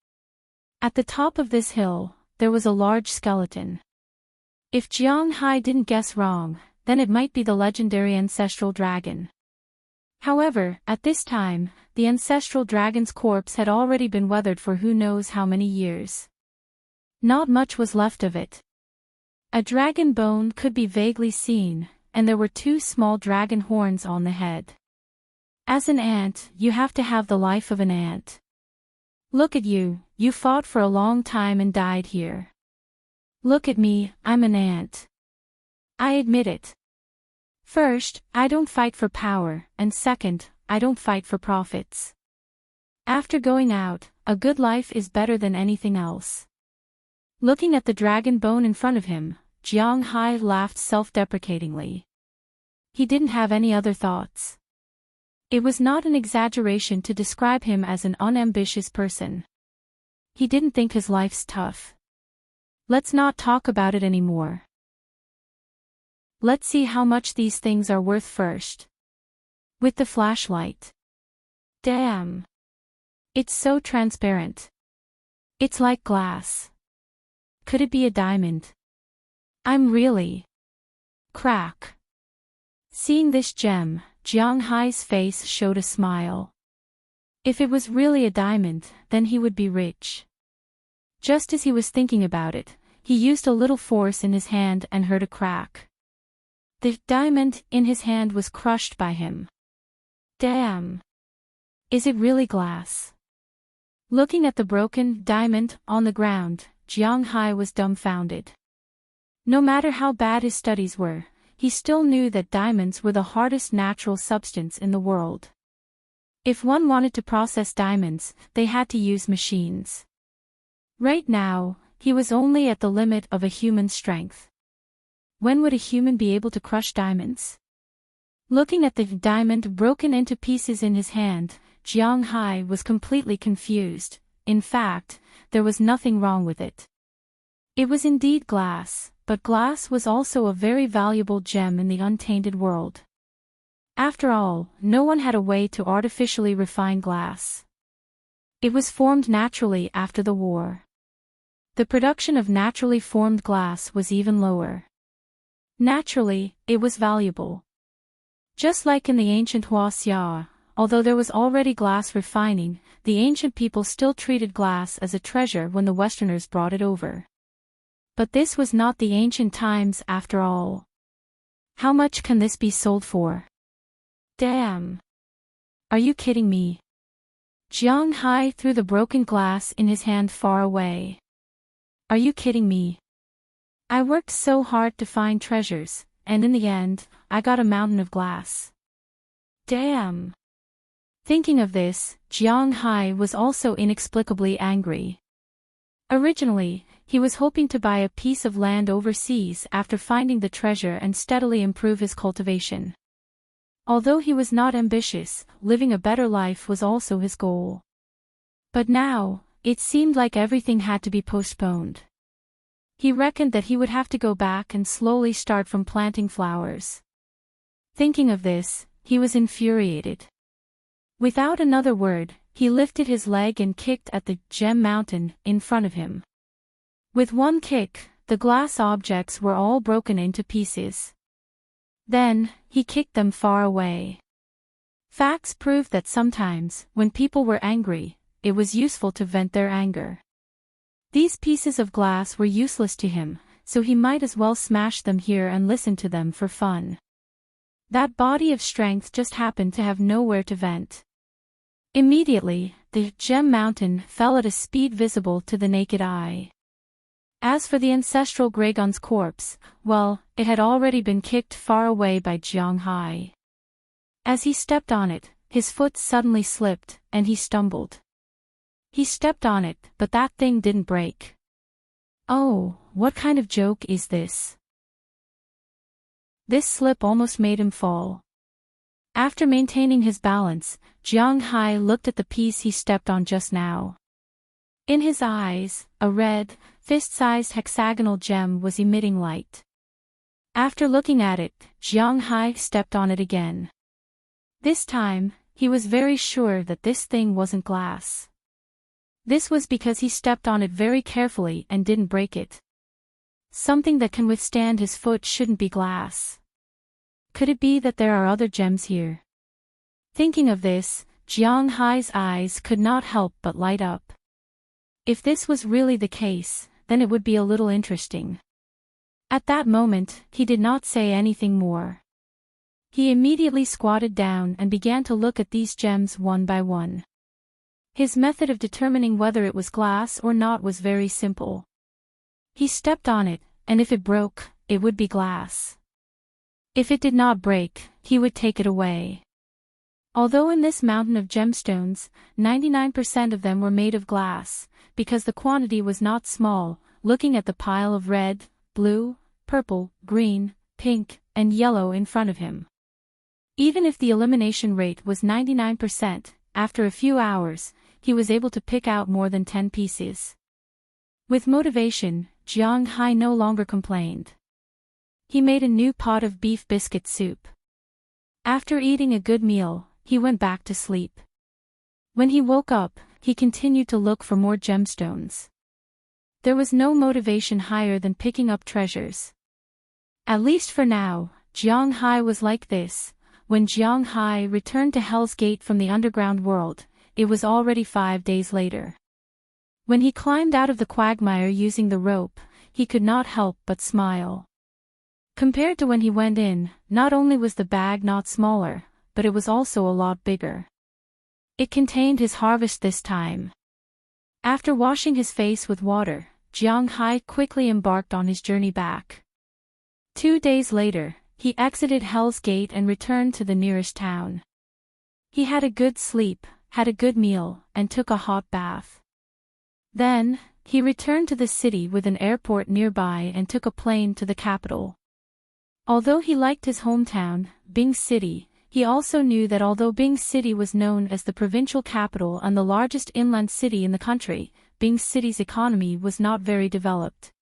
At the top of this hill, there was a large skeleton. If Jiang Hai didn't guess wrong, then it might be the legendary ancestral dragon. However, at this time, the ancestral dragon's corpse had already been weathered for who knows how many years. Not much was left of it. A dragon bone could be vaguely seen, and there were 2 small dragon horns on the head. As an ant, you have to have the life of an ant. Look at you, you fought for a long time and died here. Look at me, I'm an ant. I admit it. First, I don't fight for power, and second, I don't fight for profits. After going out, a good life is better than anything else. Looking at the dragon bone in front of him, Jiang Hai laughed self-deprecatingly. He didn't have any other thoughts. It was not an exaggeration to describe him as an unambitious person. He didn't think his life's tough. Let's not talk about it anymore. Let's see how much these things are worth first. With the flashlight. Damn. It's so transparent. It's like glass. Could it be a diamond? I'm really... Crack. Seeing this gem, Jiang Hai's face showed a smile. If it was really a diamond, then he would be rich. Just as he was thinking about it, he used a little force in his hand and heard a crack. The diamond in his hand was crushed by him. Damn. Is it really glass? Looking at the broken diamond on the ground, Jiang Hai was dumbfounded. No matter how bad his studies were, he still knew that diamonds were the hardest natural substance in the world. If one wanted to process diamonds, they had to use machines. Right now, he was only at the limit of a human's strength. When would a human be able to crush diamonds? Looking at the diamond broken into pieces in his hand, Jiang Hai was completely confused. In fact, there was nothing wrong with it. It was indeed glass, but glass was also a very valuable gem in the untainted world. After all, no one had a way to artificially refine glass. It was formed naturally after the war. The production of naturally formed glass was even lower. Naturally, it was valuable. Just like in the ancient Huaxia, although there was already glass refining, the ancient people still treated glass as a treasure when the Westerners brought it over. But this was not the ancient times after all. How much can this be sold for? Damn. Are you kidding me? Jiang Hai threw the broken glass in his hand far away. Are you kidding me? I worked so hard to find treasures, and in the end, I got a mountain of glass. Damn. Thinking of this, Jiang Hai was also inexplicably angry. Originally, he was hoping to buy a piece of land overseas after finding the treasure and steadily improve his cultivation. Although he was not ambitious, living a better life was also his goal. But now, it seemed like everything had to be postponed. He reckoned that he would have to go back and slowly start from planting flowers. Thinking of this, he was infuriated. Without another word, he lifted his leg and kicked at the gem mountain in front of him. With one kick, the glass objects were all broken into pieces. Then, he kicked them far away. Facts proved that sometimes, when people were angry, it was useful to vent their anger. These pieces of glass were useless to him, so he might as well smash them here and listen to them for fun. That body of strength just happened to have nowhere to vent. Immediately, the gem mountain fell at a speed visible to the naked eye. As for the ancestral Gragon's corpse, well, it had already been kicked far away by Jiang Hai. As he stepped on it, his foot suddenly slipped, and he stumbled. He stepped on it, but that thing didn't break. Oh, what kind of joke is this? This slip almost made him fall. After maintaining his balance, Jiang Hai looked at the piece he stepped on just now. In his eyes, a red, fist-sized hexagonal gem was emitting light. After looking at it, Jiang Hai stepped on it again. This time, he was very sure that this thing wasn't glass. This was because he stepped on it very carefully and didn't break it. Something that can withstand his foot shouldn't be glass. Could it be that there are other gems here? Thinking of this, Jiang Hai's eyes could not help but light up. If this was really the case, then it would be a little interesting. At that moment, he did not say anything more. He immediately squatted down and began to look at these gems one by one. His method of determining whether it was glass or not was very simple. He stepped on it, and if it broke, it would be glass. If it did not break, he would take it away. Although in this mountain of gemstones, 99% of them were made of glass, because the quantity was not small, looking at the pile of red, blue, purple, green, pink, and yellow in front of him. Even if the elimination rate was 99%, after a few hours, he was able to pick out more than 10 pieces. With motivation, Jiang Hai no longer complained. He made a new pot of beef biscuit soup. After eating a good meal, he went back to sleep. When he woke up, he continued to look for more gemstones. There was no motivation higher than picking up treasures. At least for now, Jiang Hai was like this. When Jiang Hai returned to Hell's Gate from the underground world, it was already 5 days later. When he climbed out of the quagmire using the rope, he could not help but smile. Compared to when he went in, not only was the bag not smaller, but it was also a lot bigger. It contained his harvest this time. After washing his face with water, Jiang Hai quickly embarked on his journey back. 2 days later, he exited Hell's Gate and returned to the nearest town. He had a good sleep, had a good meal, and took a hot bath. Then, he returned to the city with an airport nearby and took a plane to the capital. Although he liked his hometown, Bing City, he also knew that although Bing City was known as the provincial capital and the largest inland city in the country, Bing City's economy was not very developed.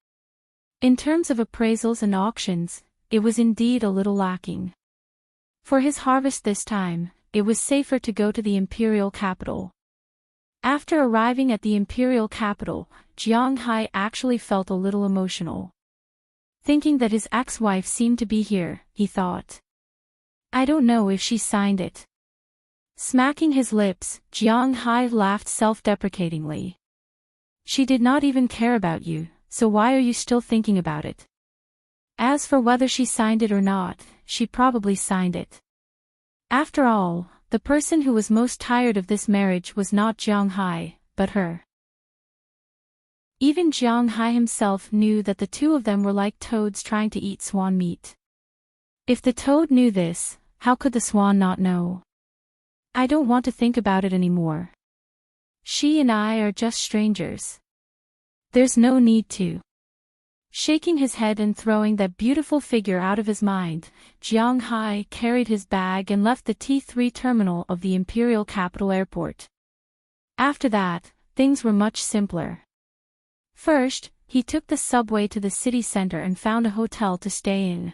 In terms of appraisals and auctions, it was indeed a little lacking. For his harvest this time, it was safer to go to the imperial capital. After arriving at the imperial capital, Jiang Hai actually felt a little emotional. Thinking that his ex-wife seemed to be here, he thought. I don't know if she signed it. Smacking his lips, Jiang Hai laughed self-deprecatingly. She did not even care about you, so why are you still thinking about it? As for whether she signed it or not, she probably signed it. After all, the person who was most tired of this marriage was not Jiang Hai, but her. Even Jiang Hai himself knew that the two of them were like toads trying to eat swan meat. If the toad knew this, how could the swan not know? I don't want to think about it anymore. She and I are just strangers. There's no need to. Shaking his head and throwing that beautiful figure out of his mind, Jiang Hai carried his bag and left the T3 terminal of the Imperial Capital Airport. After that, things were much simpler. First, he took the subway to the city center and found a hotel to stay in.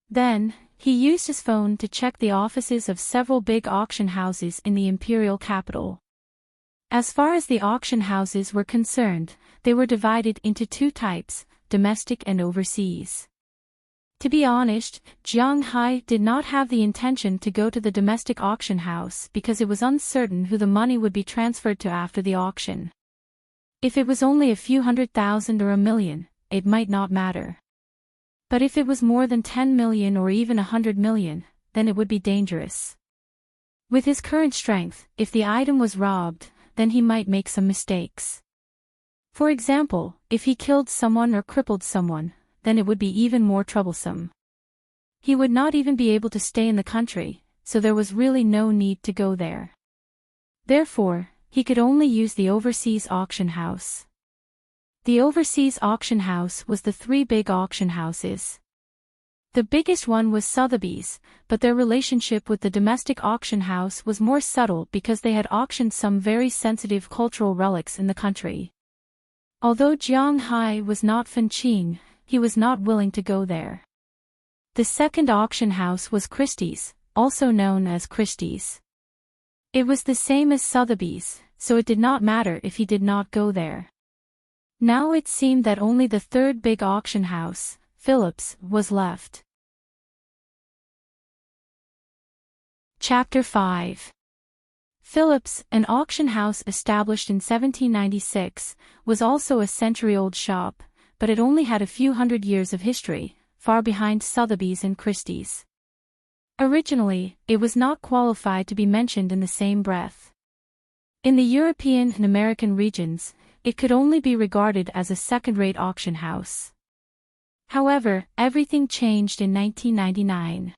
Then, he used his phone to check the offices of several big auction houses in the imperial capital. As far as the auction houses were concerned, they were divided into two types, domestic and overseas. To be honest, Jiang Hai did not have the intention to go to the domestic auction house because it was uncertain who the money would be transferred to after the auction. If it was only a few 100,000 or 1 million, it might not matter. But if it was more than 10 million or even 100 million, then it would be dangerous. With his current strength, if the item was robbed, then he might make some mistakes. For example, if he killed someone or crippled someone, then it would be even more troublesome. He would not even be able to stay in the country, so there was really no need to go there. Therefore, he could only use the overseas auction house. The overseas auction house was the three big auction houses. The biggest one was Sotheby's, but their relationship with the domestic auction house was more subtle because they had auctioned some very sensitive cultural relics in the country. Although Jiang Hai was not Fanqing, he was not willing to go there. The second auction house was Christie's, also known as Christie's. It was the same as Sotheby's, so it did not matter if he did not go there. Now it seemed that only the third big auction house, Phillips, was left. Chapter 5. Phillips, an auction house established in 1796, was also a century-old shop, but it only had a few hundred years of history, far behind Sotheby's and Christie's. Originally, it was not qualified to be mentioned in the same breath. In the European and American regions, it could only be regarded as a second-rate auction house. However, everything changed in 1999.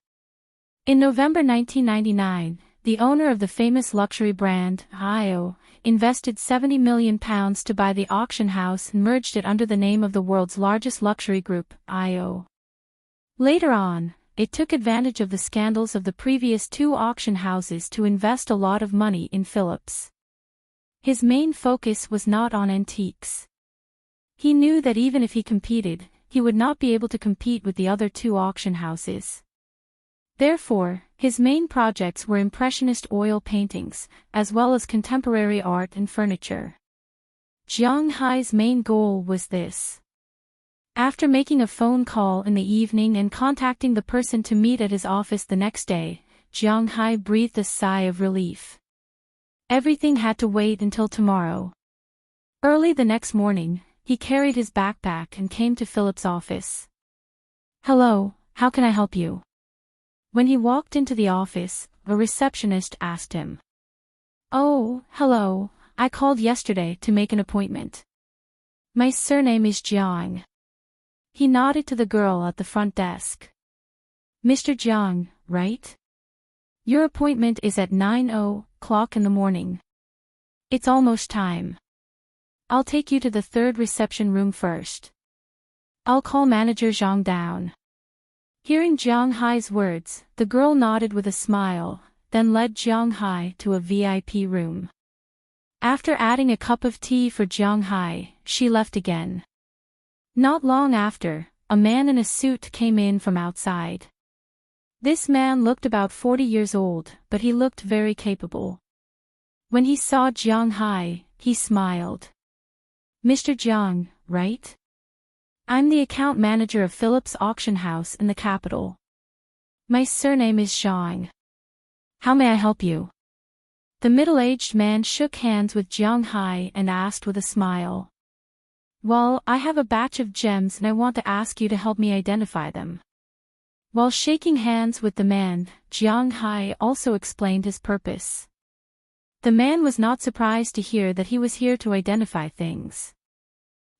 In November 1999, the owner of the famous luxury brand, IO, invested £70 million to buy the auction house and merged it under the name of the world's largest luxury group, IO. Later on, it took advantage of the scandals of the previous two auction houses to invest a lot of money in Phillips. His main focus was not on antiques. He knew that even if he competed, he would not be able to compete with the other two auction houses. Therefore, his main projects were impressionist oil paintings, as well as contemporary art and furniture. Jiang Hai's main goal was this. After making a phone call in the evening and contacting the person to meet at his office the next day, Jiang Hai breathed a sigh of relief. Everything had to wait until tomorrow. Early the next morning, he carried his backpack and came to Philip's office. "Hello, how can I help you?" When he walked into the office, a receptionist asked him. "Oh, hello, I called yesterday to make an appointment. My surname is Jiang." He nodded to the girl at the front desk. "Mr. Jiang, right? Your appointment is at 9:00 in the morning. It's almost time. I'll take you to the third reception room first. I'll call Manager Zhang down." Hearing Jiang Hai's words, the girl nodded with a smile, then led Jiang Hai to a VIP room. After adding a cup of tea for Jiang Hai, she left again. Not long after, a man in a suit came in from outside. This man looked about 40 years old, but he looked very capable. When he saw Jiang Hai, he smiled. "Mr. Jiang, right? I'm the account manager of Phillips Auction House in the capital. My surname is Zhang. How may I help you?" The middle-aged man shook hands with Jiang Hai and asked with a smile. "Well, I have a batch of gems and I want to ask you to help me identify them." While shaking hands with the man, Jiang Hai also explained his purpose. The man was not surprised to hear that he was here to identify things.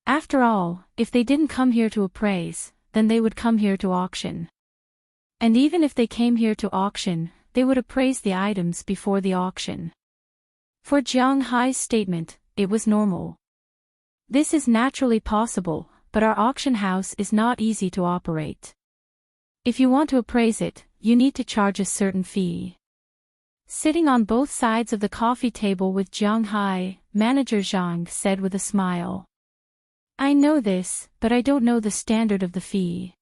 After all, if they didn't come here to appraise, then they would come here to auction. And even if they came here to auction, they would appraise the items before the auction. For Jiang Hai's statement, it was normal. This is naturally possible, but our auction house is not easy to operate. If you want to appraise it, you need to charge a certain fee. Sitting on both sides of the coffee table with Jiang Hai, Manager Zhang said with a smile. "I know this, but I don't know the standard of the fee."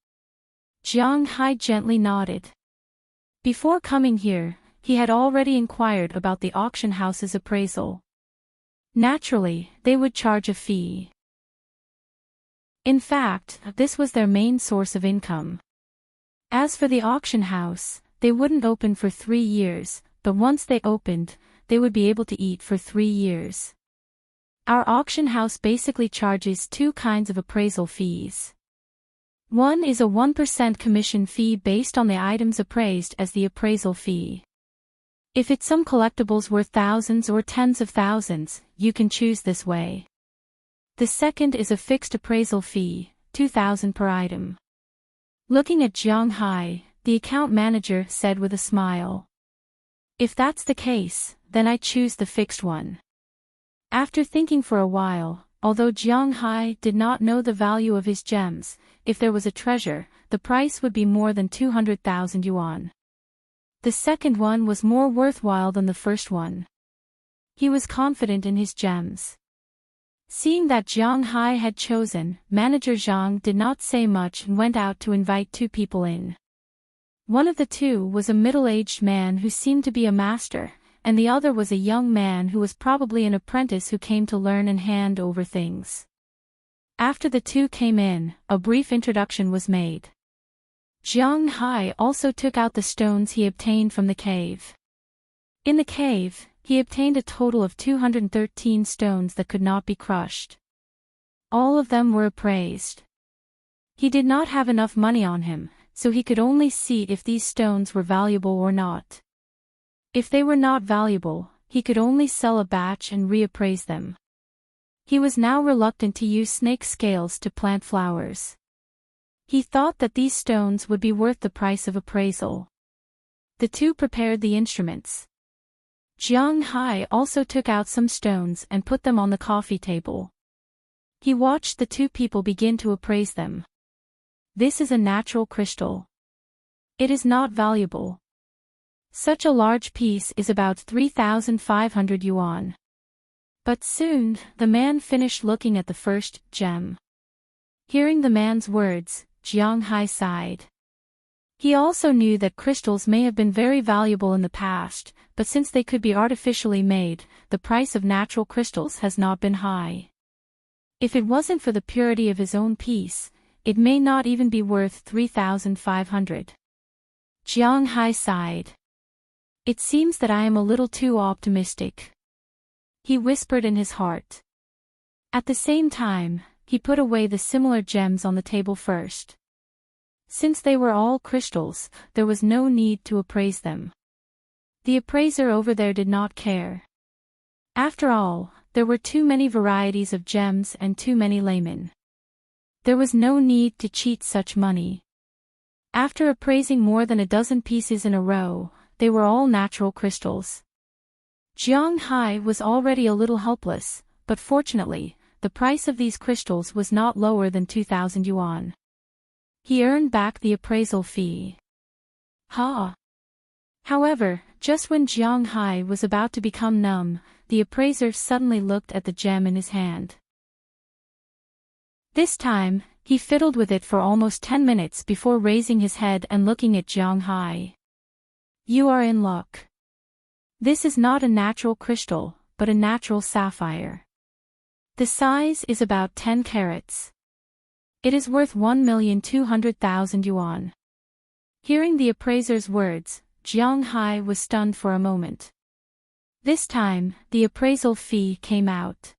Jiang Hai gently nodded. Before coming here, he had already inquired about the auction house's appraisal. Naturally, they would charge a fee. In fact, this was their main source of income. As for the auction house, they wouldn't open for 3 years, but once they opened, they would be able to eat for 3 years. Our auction house basically charges 2 kinds of appraisal fees. One is a 1% commission fee based on the items appraised as the appraisal fee. If it's some collectibles worth thousands or tens of thousands, you can choose this way. The second is a fixed appraisal fee, 2,000 per item. Looking at Jiang Hai, the account manager said with a smile. If that's the case, then I choose the fixed one. After thinking for a while, although Jiang Hai did not know the value of his gems, if there was a treasure, the price would be more than 200,000 yuan. The second one was more worthwhile than the first one. He was confident in his gems. Seeing that Jiang Hai had chosen, Manager Zhang did not say much and went out to invite 2 people in. One of the 2 was a middle-aged man who seemed to be a master, and the other was a young man who was probably an apprentice who came to learn and hand over things. After the 2 came in, a brief introduction was made. Jiang Hai also took out the stones he obtained from the cave. In the cave, he obtained a total of 213 stones that could not be crushed. All of them were appraised. He did not have enough money on him, so he could only see if these stones were valuable or not. If they were not valuable, he could only sell a batch and reappraise them. He was now reluctant to use snake scales to plant flowers. He thought that these stones would be worth the price of appraisal. The 2 prepared the instruments. Jiang Hai also took out some stones and put them on the coffee table. He watched the 2 people begin to appraise them. This is a natural crystal. It is not valuable. Such a large piece is about 3,500 yuan. But soon, the man finished looking at the first gem. Hearing the man's words, Jiang Hai sighed. He also knew that crystals may have been very valuable in the past, but since they could be artificially made, the price of natural crystals has not been high. If it wasn't for the purity of his own piece, it may not even be worth 3,500. Jiang Hai sighed. It seems that I am a little too optimistic. He whispered in his heart. At the same time, he put away the similar gems on the table first. Since they were all crystals, there was no need to appraise them. The appraiser over there did not care. After all, there were too many varieties of gems and too many laymen. There was no need to cheat such money. After appraising more than a dozen pieces in a row, they were all natural crystals. Jiang Hai was already a little helpless, but fortunately, the price of these crystals was not lower than 2,000 yuan. He earned back the appraisal fee. However, just when Jiang Hai was about to become numb, the appraiser suddenly looked at the gem in his hand. This time, he fiddled with it for almost 10 minutes before raising his head and looking at Jiang Hai. You are in luck. This is not a natural crystal, but a natural sapphire. The size is about 10 carats. It is worth 1,200,000 yuan. Hearing the appraiser's words, Jiang Hai was stunned for a moment. This time, the appraisal fee came out.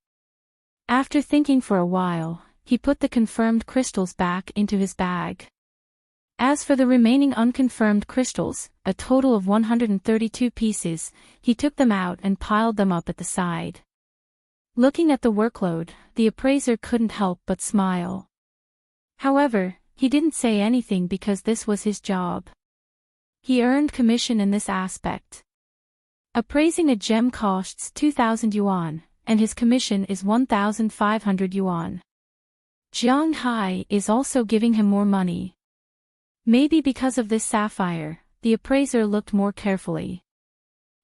After thinking for a while, he put the confirmed crystals back into his bag. As for the remaining unconfirmed crystals, a total of 132 pieces, he took them out and piled them up at the side. Looking at the workload, the appraiser couldn't help but smile. However, he didn't say anything because this was his job. He earned commission in this aspect. Appraising a gem costs 2,000 yuan, and his commission is 1,500 yuan. Jiang Hai is also giving him more money. Maybe because of this sapphire, the appraiser looked more carefully.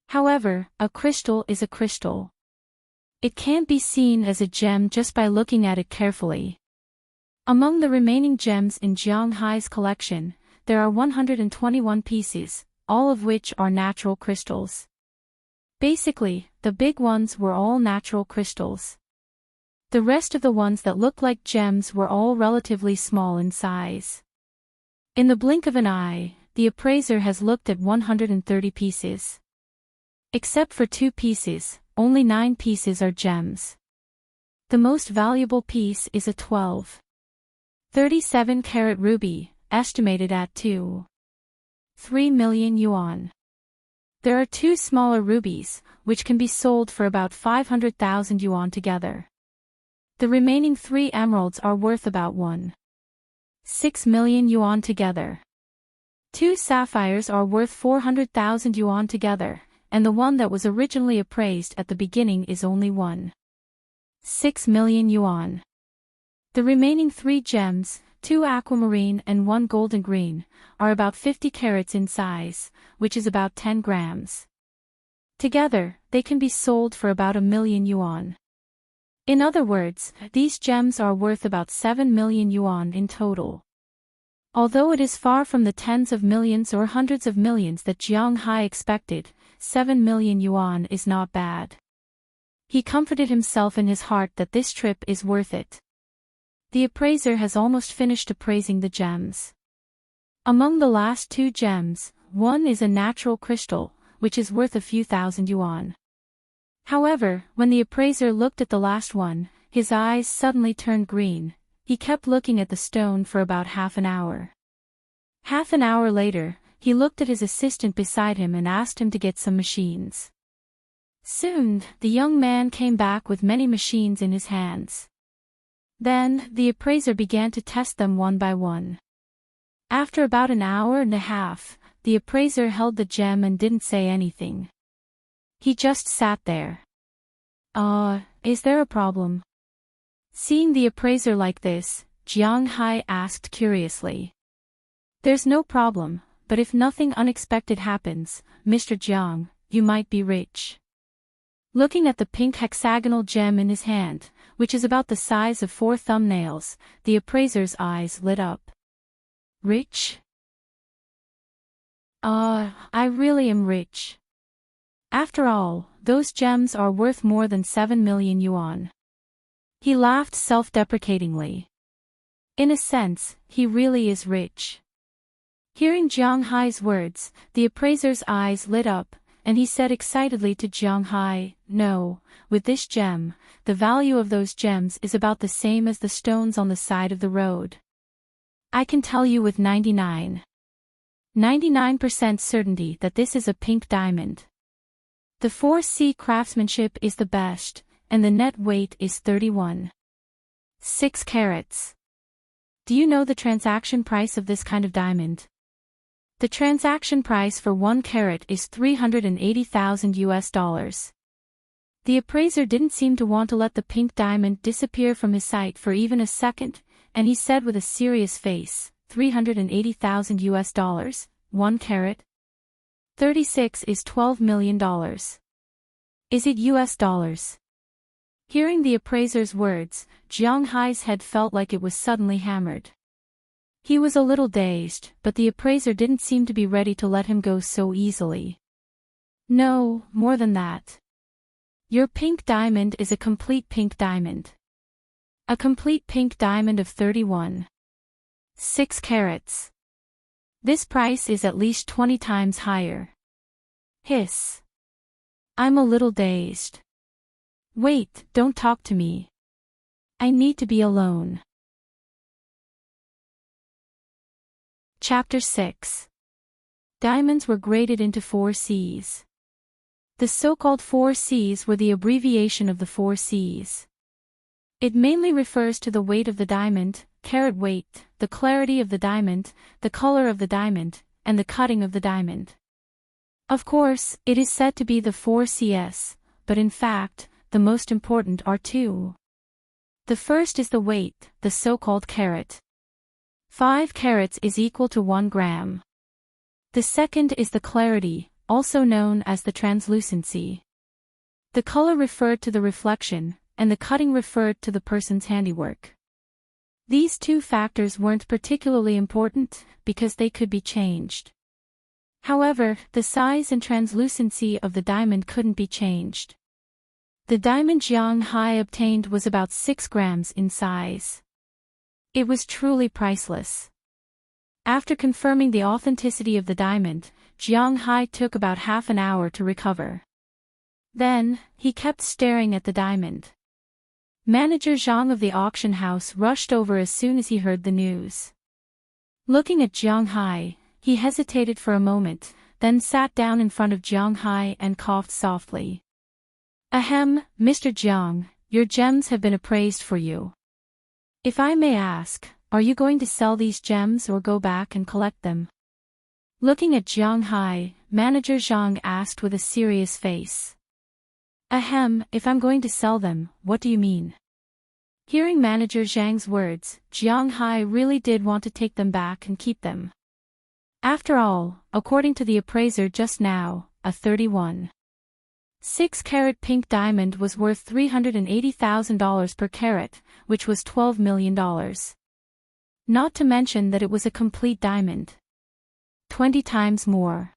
However, a crystal is a crystal. It can't be seen as a gem just by looking at it carefully. Among the remaining gems in Jiang Hai's collection, there are 121 pieces, all of which are natural crystals. Basically, the big ones were all natural crystals. The rest of the ones that looked like gems were all relatively small in size. In the blink of an eye, the appraiser has looked at 130 pieces. Except for 2 pieces, only 9 pieces are gems. The most valuable piece is a 37-carat ruby, estimated at 2.3 million yuan. There are 2 smaller rubies, which can be sold for about 500,000 yuan together. The remaining 3 emeralds are worth about 1.6 million yuan together. 2 sapphires are worth 400,000 yuan together, and the one that was originally appraised at the beginning is only 1.6 million yuan. The remaining 3 gems, 2 aquamarine and 1 golden green, are about 50 carats in size, which is about 10 grams. Together, they can be sold for about 1 million yuan. In other words, these gems are worth about 7 million yuan in total. Although it is far from the tens of millions or hundreds of millions that Jiang Hai expected, 7 million yuan is not bad. He comforted himself in his heart that this trip is worth it. The appraiser has almost finished appraising the gems. Among the last 2 gems, one is a natural crystal, which is worth a few thousand yuan. However, when the appraiser looked at the last one, his eyes suddenly turned green. He kept looking at the stone for about half an hour. Half an hour later, he looked at his assistant beside him and asked him to get some machines. Soon, the young man came back with many machines in his hands. Then, the appraiser began to test them one by one. After about an hour and a half, the appraiser held the gem and didn't say anything. He just sat there. Is there a problem? Seeing the appraiser like this, Jiang Hai asked curiously. There's no problem, but if nothing unexpected happens, Mr. Jiang, you might be rich. Looking at the pink hexagonal gem in his hand, which is about the size of 4 thumbnails, the appraiser's eyes lit up. Rich? I really am rich. After all, those gems are worth more than 7 million yuan. He laughed self-deprecatingly. In a sense, he really is rich. Hearing Jiang Hai's words, the appraiser's eyes lit up, and he said excitedly to Jiang Hai, "No, with this gem, the value of those gems is about the same as the stones on the side of the road. I can tell you with 99% certainty that this is a pink diamond. The 4C craftsmanship is the best, and the net weight is 31.6 carats. Do you know the transaction price of this kind of diamond? The transaction price for 1 carat is $380,000. The appraiser didn't seem to want to let the pink diamond disappear from his sight for even a second, and he said with a serious face, $380,000, 1 carat? 36 is $12 million. Is it US dollars? Hearing the appraiser's words, Jiang Hai's head felt like it was suddenly hammered. He was a little dazed, but the appraiser didn't seem to be ready to let him go so easily. No, more than that. Your pink diamond is a complete pink diamond. A complete pink diamond of 31.6 carats. This price is at least 20 times higher. Hiss. I'm a little dazed. Wait, don't talk to me. I need to be alone. Chapter 6. Diamonds were graded into 4 Cs. The so-called 4 Cs were the abbreviation of the 4 Cs. It mainly refers to the weight of the diamond, carat weight, the clarity of the diamond, the color of the diamond, and the cutting of the diamond. Of course, it is said to be the 4 Cs, but in fact, the most important are 2. The first is the weight, the so-called carat. 5 carats is equal to 1 gram. The second is the clarity, also known as the translucency. The color referred to the reflection, and the cutting referred to the person's handiwork. These 2 factors weren't particularly important, because they could be changed. However, the size and translucency of the diamond couldn't be changed. The diamond Jiang Hai obtained was about 6 grams in size. It was truly priceless. After confirming the authenticity of the diamond, Jiang Hai took about half an hour to recover. Then, he kept staring at the diamond. Manager Zhang of the auction house rushed over as soon as he heard the news. Looking at Jiang Hai, he hesitated for a moment, then sat down in front of Jiang Hai and coughed softly. Ahem, Mr. Jiang, your gems have been appraised for you. If I may ask, are you going to sell these gems or go back and collect them? Looking at Jiang Hai, Manager Zhang asked with a serious face. Ahem, if I'm going to sell them, what do you mean? Hearing Manager Zhang's words, Jiang Hai really did want to take them back and keep them. After all, according to the appraiser just now, a 31.6-carat pink diamond was worth $380,000 per carat, which was $12 million. Not to mention that it was a complete diamond. 20 times more.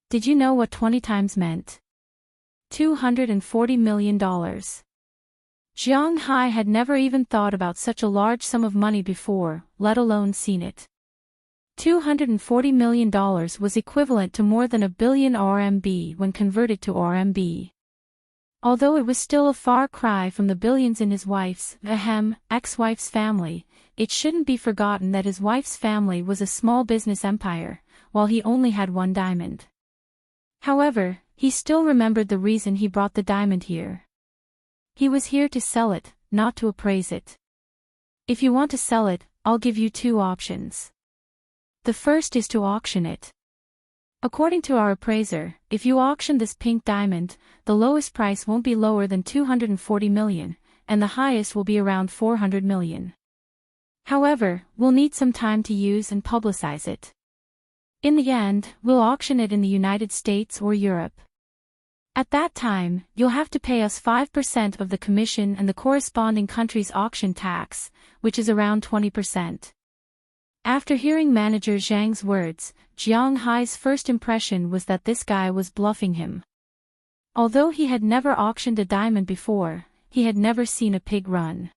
Did you know what 20 times meant? $240 million. Jiang Hai had never even thought about such a large sum of money before, let alone seen it. $240 million was equivalent to more than 1 billion RMB when converted to RMB. Although it was still a far cry from the billions in his ex-wife's family, it shouldn't be forgotten that his wife's family was a small business empire, while he only had one diamond. However, he still remembered the reason he brought the diamond here. He was here to sell it, not to appraise it. If you want to sell it, I'll give you 2 options. The first is to auction it. According to our appraiser, if you auction this pink diamond, the lowest price won't be lower than 240 million, and the highest will be around 400 million. However, we'll need some time to use and publicize it. In the end, we'll auction it in the United States or Europe. At that time, you'll have to pay us 5% of the commission and the corresponding country's auction tax, which is around 20%. After hearing Manager Zhang's words, Jiang Hai's first impression was that this guy was bluffing him. Although he had never auctioned a diamond before, he had never seen a pig run.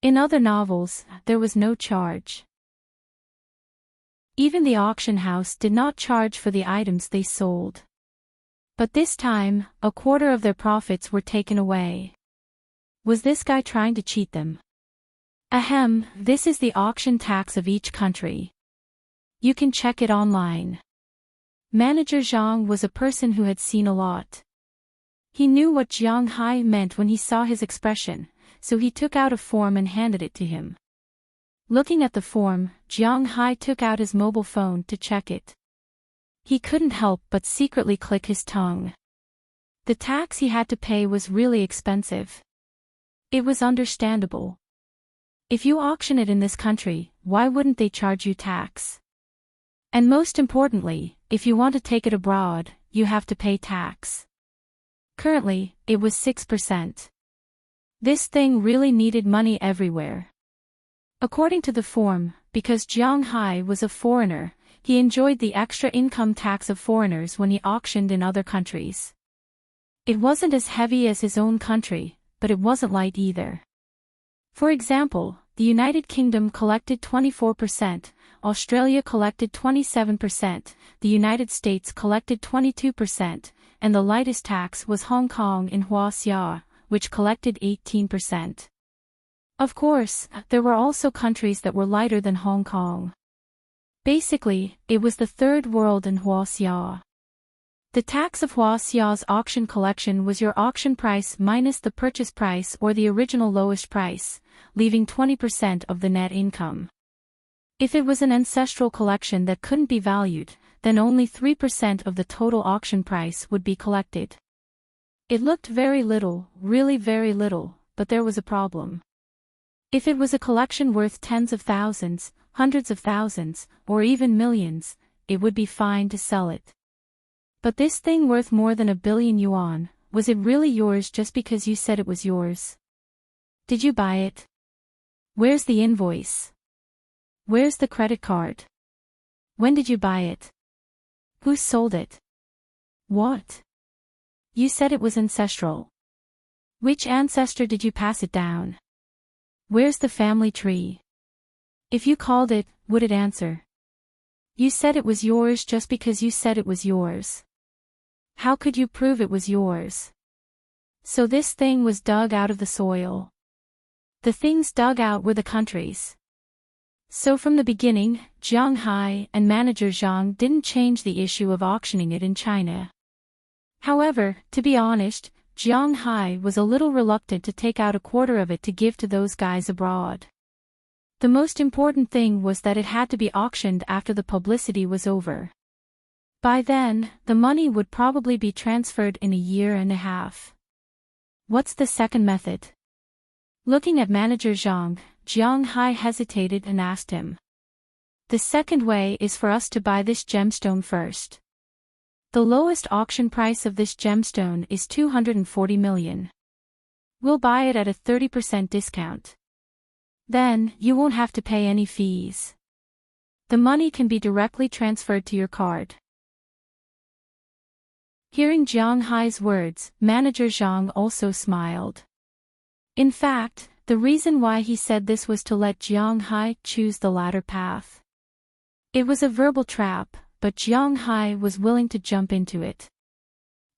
In other novels, there was no charge. Even the auction house did not charge for the items they sold. But this time, a quarter of their profits were taken away. Was this guy trying to cheat them? Ahem, this is the auction tax of each country. You can check it online. Manager Zhang was a person who had seen a lot. He knew what Jiang Hai meant when he saw his expression, so he took out a form and handed it to him. Looking at the form, Jiang Hai took out his mobile phone to check it. He couldn't help but secretly click his tongue. The tax he had to pay was really expensive. It was understandable. If you auction it in this country, why wouldn't they charge you tax? And most importantly, if you want to take it abroad, you have to pay tax. Currently, it was 6%. This thing really needed money everywhere. According to the form, because Jiang Hai was a foreigner, he enjoyed the extra income tax of foreigners when he auctioned in other countries. It wasn't as heavy as his own country, but it wasn't light either. For example, the United Kingdom collected 24%, Australia collected 27%, the United States collected 22%, and the lightest tax was Hong Kong in Huaxia, which collected 18%. Of course, there were also countries that were lighter than Hong Kong. Basically, it was the third world in Huaxia. The tax of Huaxia's auction collection was your auction price minus the purchase price or the original lowest price, leaving 20% of the net income. If it was an ancestral collection that couldn't be valued, then only 3% of the total auction price would be collected. It looked very little, really very little, but there was a problem. If it was a collection worth tens of thousands, hundreds of thousands, or even millions, it would be fine to sell it. But this thing worth more than 1 billion yuan, was it really yours just because you said it was yours? Did you buy it? Where's the invoice? Where's the credit card? When did you buy it? Who sold it? What? You said it was ancestral. Which ancestor did you pass it down? Where's the family tree? If you called it, would it answer? You said it was yours just because you said it was yours. How could you prove it was yours? So this thing was dug out of the soil. The things dug out were the countries. So from the beginning, Jiang Hai and manager Zhang didn't change the issue of auctioning it in China. However, to be honest, Jiang Hai was a little reluctant to take out a quarter of it to give to those guys abroad. The most important thing was that it had to be auctioned after the publicity was over. By then, the money would probably be transferred in a year and a half. What's the second method? Looking at manager Zhang, Jiang Hai hesitated and asked him. The second way is for us to buy this gemstone first. The lowest auction price of this gemstone is 240 million. We'll buy it at a 30% discount. Then, you won't have to pay any fees. The money can be directly transferred to your card. Hearing Jiang Hai's words, manager Zhang also smiled. In fact, the reason why he said this was to let Jiang Hai choose the latter path. It was a verbal trap, but Jiang Hai was willing to jump into it.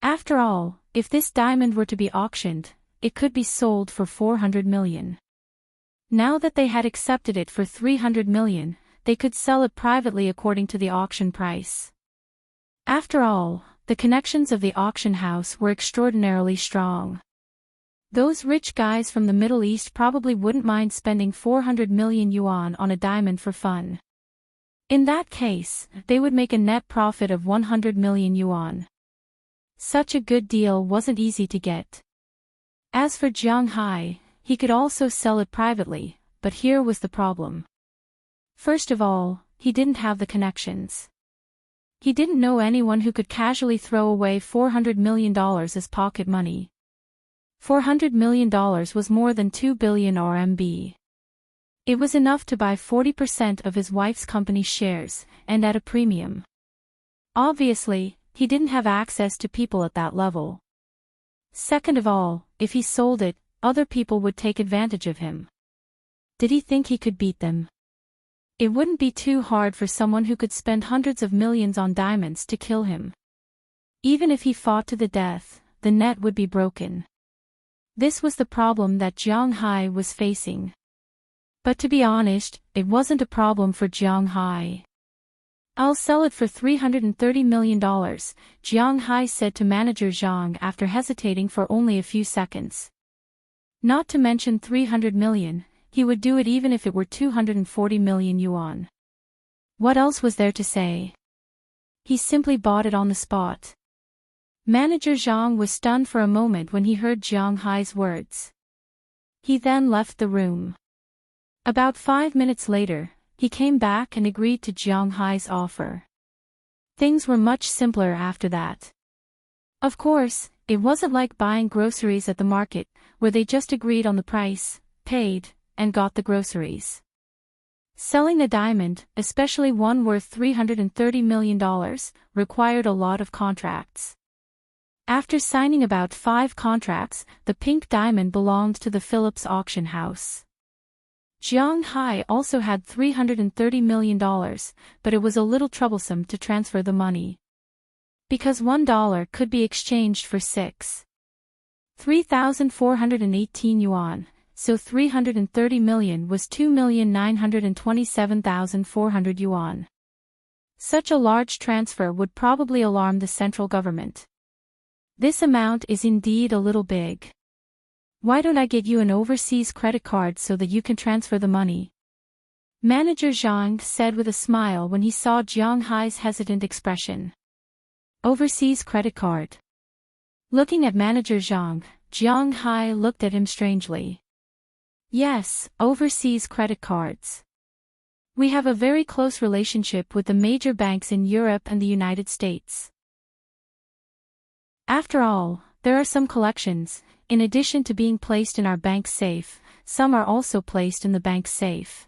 After all, if this diamond were to be auctioned, it could be sold for 400 million. Now that they had accepted it for 300 million, they could sell it privately according to the auction price. After all, the connections of the auction house were extraordinarily strong. Those rich guys from the Middle East probably wouldn't mind spending 400 million yuan on a diamond for fun. In that case, they would make a net profit of 100 million yuan. Such a good deal wasn't easy to get. As for Jiang Hai, he could also sell it privately, but here was the problem. First of all, he didn't have the connections. He didn't know anyone who could casually throw away $400 million as pocket money. $400 million was more than 2 billion RMB. It was enough to buy 40% of his wife's company shares, and at a premium. Obviously, he didn't have access to people at that level. Second of all, if he sold it, other people would take advantage of him. Did he think he could beat them? It wouldn't be too hard for someone who could spend hundreds of millions on diamonds to kill him. Even if he fought to the death, the net would be broken. This was the problem that Jiang Hai was facing. But to be honest, it wasn't a problem for Jiang Hai. I'll sell it for $330 million, Jiang Hai said to manager Zhang after hesitating for only a few seconds. Not to mention 300 million, he would do it even if it were 240 million yuan. What else was there to say? He simply bought it on the spot. Manager Zhang was stunned for a moment when he heard Jiang Hai's words. He then left the room. About 5 minutes later, he came back and agreed to Jiang Hai's offer. Things were much simpler after that. Of course, it wasn't like buying groceries at the market, where they just agreed on the price, paid, and got the groceries. Selling a diamond, especially one worth $330 million, required a lot of contracts. After signing about 5 contracts, the pink diamond belonged to the Phillips auction house. Jiang Hai also had $330 million, but it was a little troublesome to transfer the money. Because $1 could be exchanged for 3,418 yuan, so 330 million was 2,927,400 yuan. Such a large transfer would probably alarm the central government. This amount is indeed a little big. Why don't I get you an overseas credit card so that you can transfer the money? Manager Zhang said with a smile when he saw Jiang Hai's hesitant expression. Overseas credit card. Looking at manager Zhang, Jiang Hai looked at him strangely. Yes, overseas credit cards. We have a very close relationship with the major banks in Europe and the United States. After all, there are some collections, in addition to being placed in our bank safe, some are also placed in the bank safe.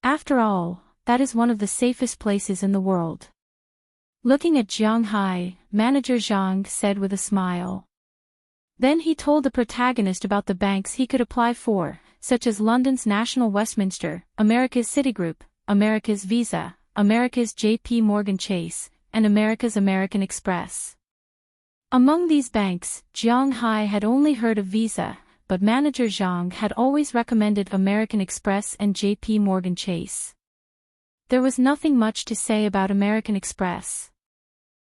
After all, that is one of the safest places in the world. Looking at Jiang Hai, manager Zhang said with a smile. Then he told the protagonist about the banks he could apply for, such as London's National Westminster, America's Citigroup, America's Visa, America's JP Morgan Chase, and America's American Express. Among these banks, Jiang Hai had only heard of Visa, but manager Zhang had always recommended American Express and JP Morgan Chase. There was nothing much to say about American Express.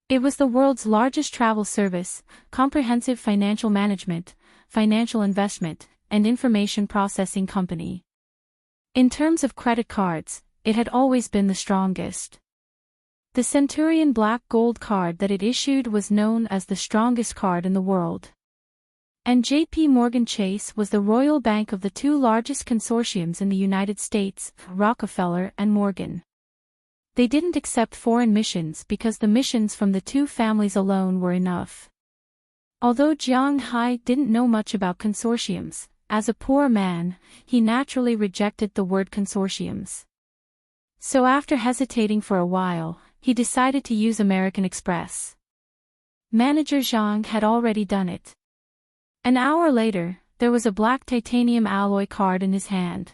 It was the world's largest travel service, comprehensive financial management, financial investment, and information processing company. In terms of credit cards, it had always been the strongest. The Centurion Black Gold card that it issued was known as the strongest card in the world. And JP Morgan Chase was the royal bank of the two largest consortiums in the United States, Rockefeller and Morgan. They didn't accept foreign missions because the missions from the two families alone were enough. Although Jiang Hai didn't know much about consortiums, as a poor man, he naturally rejected the word consortiums. So after hesitating for a while, he decided to use American Express. Manager Zhang had already done it. An hour later, there was a black titanium alloy card in his hand.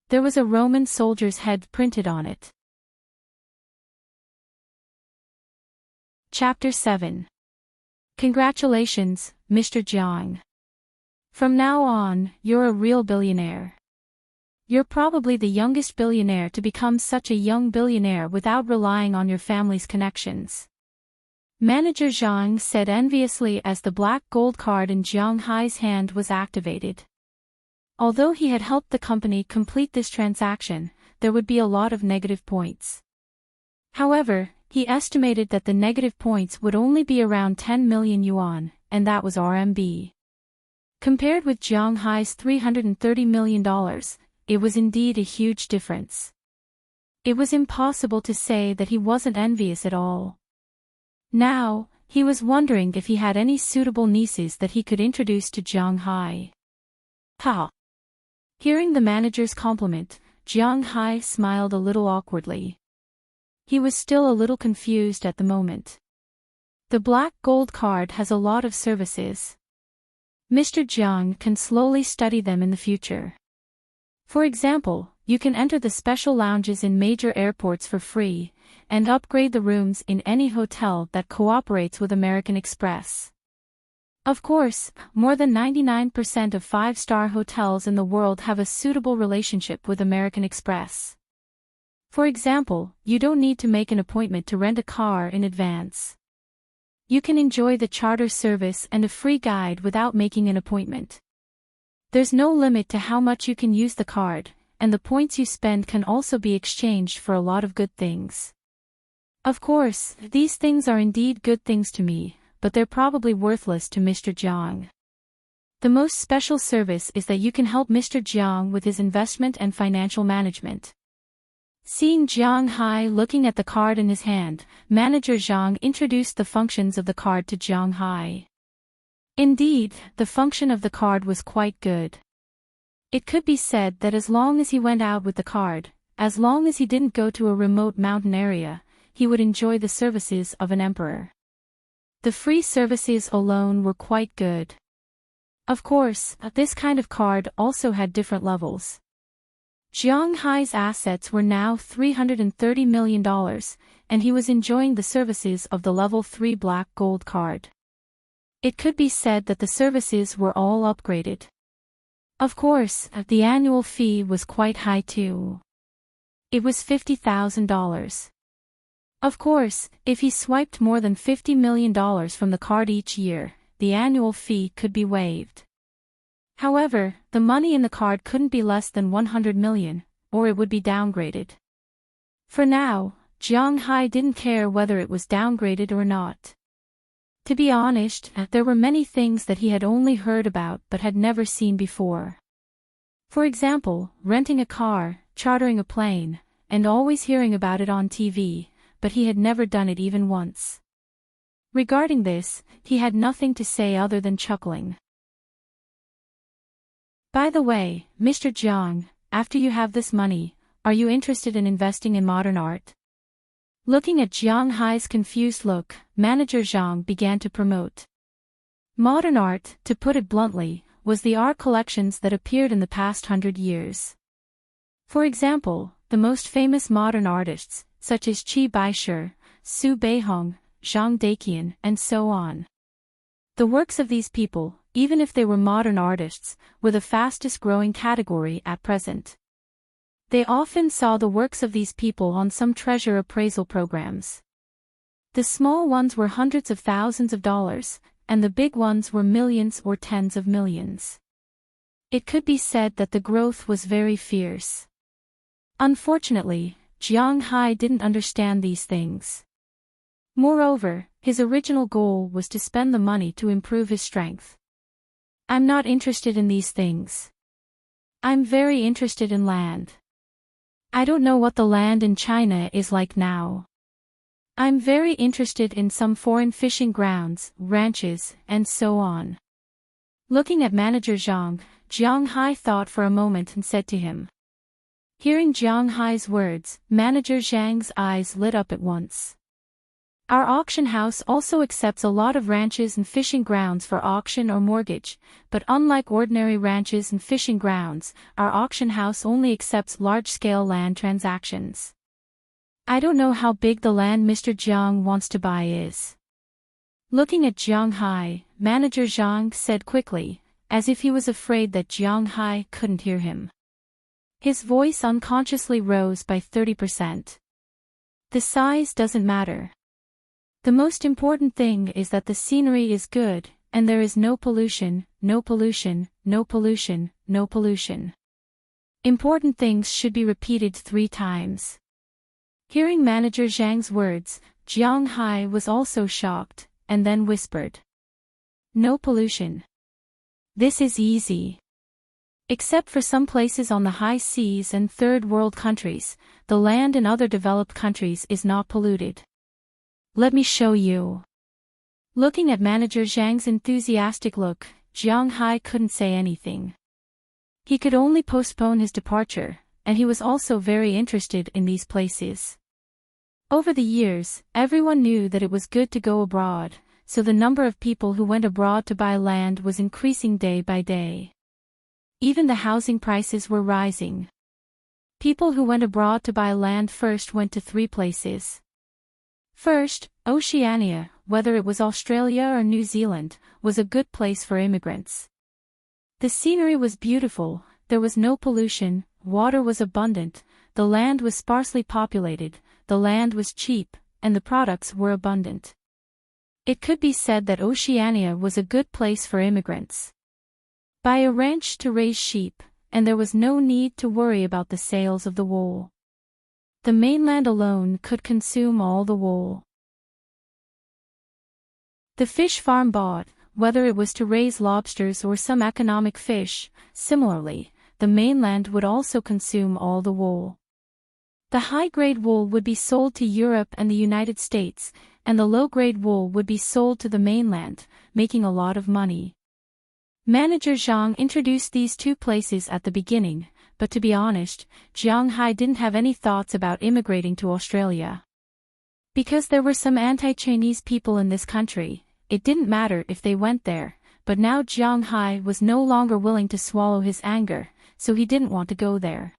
There was a Roman soldier's head printed on it. Chapter 7. Congratulations, Mr. Jiang. From now on, you're a real billionaire. You're probably the youngest billionaire to become such a young billionaire without relying on your family's connections. Manager Zhang said enviously as the black gold card in Jiang Hai's hand was activated. Although he had helped the company complete this transaction, there would be a lot of negative points. However, he estimated that the negative points would only be around 10 million yuan, and that was RMB. Compared with Jiang Hai's $330 million, it was indeed a huge difference. It was impossible to say that he wasn't envious at all. Now, he was wondering if he had any suitable nieces that he could introduce to Jiang Hai. Ha! Hearing the manager's compliment, Jiang Hai smiled a little awkwardly. He was still a little confused at the moment. The black gold card has a lot of services. Mr. Jiang can slowly study them in the future. For example, you can enter the special lounges in major airports for free, and upgrade the rooms in any hotel that cooperates with American Express. Of course, more than 99% of 5-star hotels in the world have a suitable relationship with American Express. For example, you don't need to make an appointment to rent a car in advance. You can enjoy the charter service and a free guide without making an appointment. There's no limit to how much you can use the card, and the points you spend can also be exchanged for a lot of good things. Of course, these things are indeed good things to me, but they're probably worthless to Mr. Jiang. The most special service is that you can help Mr. Jiang with his investment and financial management. Seeing Jiang Hai looking at the card in his hand, Manager Zhang introduced the functions of the card to Jiang Hai. Indeed, the function of the card was quite good. It could be said that as long as he went out with the card, as long as he didn't go to a remote mountain area, he would enjoy the services of an emperor. The free services alone were quite good. Of course, this kind of card also had different levels. Jiang Hai's assets were now $330 million, and he was enjoying the services of the level 3 black gold card. It could be said that the services were all upgraded. Of course, the annual fee was quite high too. It was $50,000. Of course, if he swiped more than $50 million from the card each year, the annual fee could be waived. However, the money in the card couldn't be less than 100 million, or it would be downgraded. For now, Jiang Hai didn't care whether it was downgraded or not. To be honest, there were many things that he had only heard about but had never seen before. For example, renting a car, chartering a plane, and always hearing about it on TV, but he had never done it even once. Regarding this, he had nothing to say other than chuckling. By the way, Mr. Jiang, after you have this money, are you interested in investing in modern art? Looking at Jiang Hai's confused look, Manager Zhang began to promote. Modern art, to put it bluntly, was the art collections that appeared in the past 100 years. For example, the most famous modern artists, such as Qi Baishi, Su Beihong, Zhang Daqian, and so on. The works of these people, even if they were modern artists, were the fastest growing category at present. They often saw the works of these people on some treasure appraisal programs. The small ones were hundreds of thousands of dollars, and the big ones were millions or tens of millions. It could be said that the growth was very fierce. Unfortunately, Jiang Hai didn't understand these things. Moreover, his original goal was to spend the money to improve his strength. I'm not interested in these things. I'm very interested in land. I don't know what the land in China is like now. I'm very interested in some foreign fishing grounds, ranches, and so on. Looking at Manager Zhang, Jiang Hai thought for a moment and said to him. Hearing Jiang Hai's words, Manager Zhang's eyes lit up at once. Our auction house also accepts a lot of ranches and fishing grounds for auction or mortgage, but unlike ordinary ranches and fishing grounds, our auction house only accepts large-scale land transactions. I don't know how big the land Mr. Jiang wants to buy is. Looking at Jiang Hai, Manager Zhang said quickly, as if he was afraid that Jiang Hai couldn't hear him. His voice unconsciously rose by 30%. The size doesn't matter. The most important thing is that the scenery is good, and there is no pollution, no pollution, no pollution, no pollution. Important things should be repeated 3 times. Hearing Manager Zhang's words, Jiang Hai was also shocked, and then whispered. No pollution. This is easy. Except for some places on the high seas and third world countries, the land in other developed countries is not polluted. Let me show you. Looking at Manager Zhang's enthusiastic look, Jiang Hai couldn't say anything. He could only postpone his departure, and he was also very interested in these places. Over the years, everyone knew that it was good to go abroad, so the number of people who went abroad to buy land was increasing day by day. Even the housing prices were rising. People who went abroad to buy land first went to 3 places. First, Oceania, whether it was Australia or New Zealand, was a good place for immigrants. The scenery was beautiful, there was no pollution, water was abundant, the land was sparsely populated, the land was cheap, and the products were abundant. It could be said that Oceania was a good place for immigrants. Buy a ranch to raise sheep, and there was no need to worry about the sales of the wool. The mainland alone could consume all the wool. The fish farm bought, whether it was to raise lobsters or some economic fish, similarly, the mainland would also consume all the wool. The high-grade wool would be sold to Europe and the United States, and the low-grade wool would be sold to the mainland, making a lot of money. Manager Zhang introduced these 2 places at the beginning, but to be honest, Jiang Hai didn't have any thoughts about immigrating to Australia. Because there were some anti-Chinese people in this country, it didn't matter if they went there, but now Jiang Hai was no longer willing to swallow his anger, so he didn't want to go there.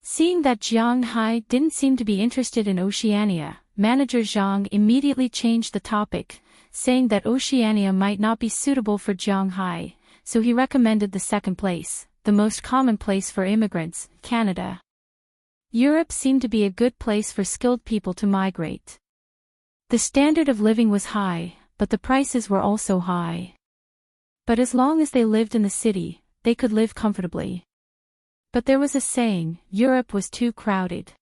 Seeing that Jiang Hai didn't seem to be interested in Oceania, Manager Zhang immediately changed the topic, saying that Oceania might not be suitable for Jiang Hai, so he recommended the second place, the most common place for immigrants, Canada. Europe seemed to be a good place for skilled people to migrate. The standard of living was high, but the prices were also high. But as long as they lived in the city, they could live comfortably. But there was a saying, Europe was too crowded.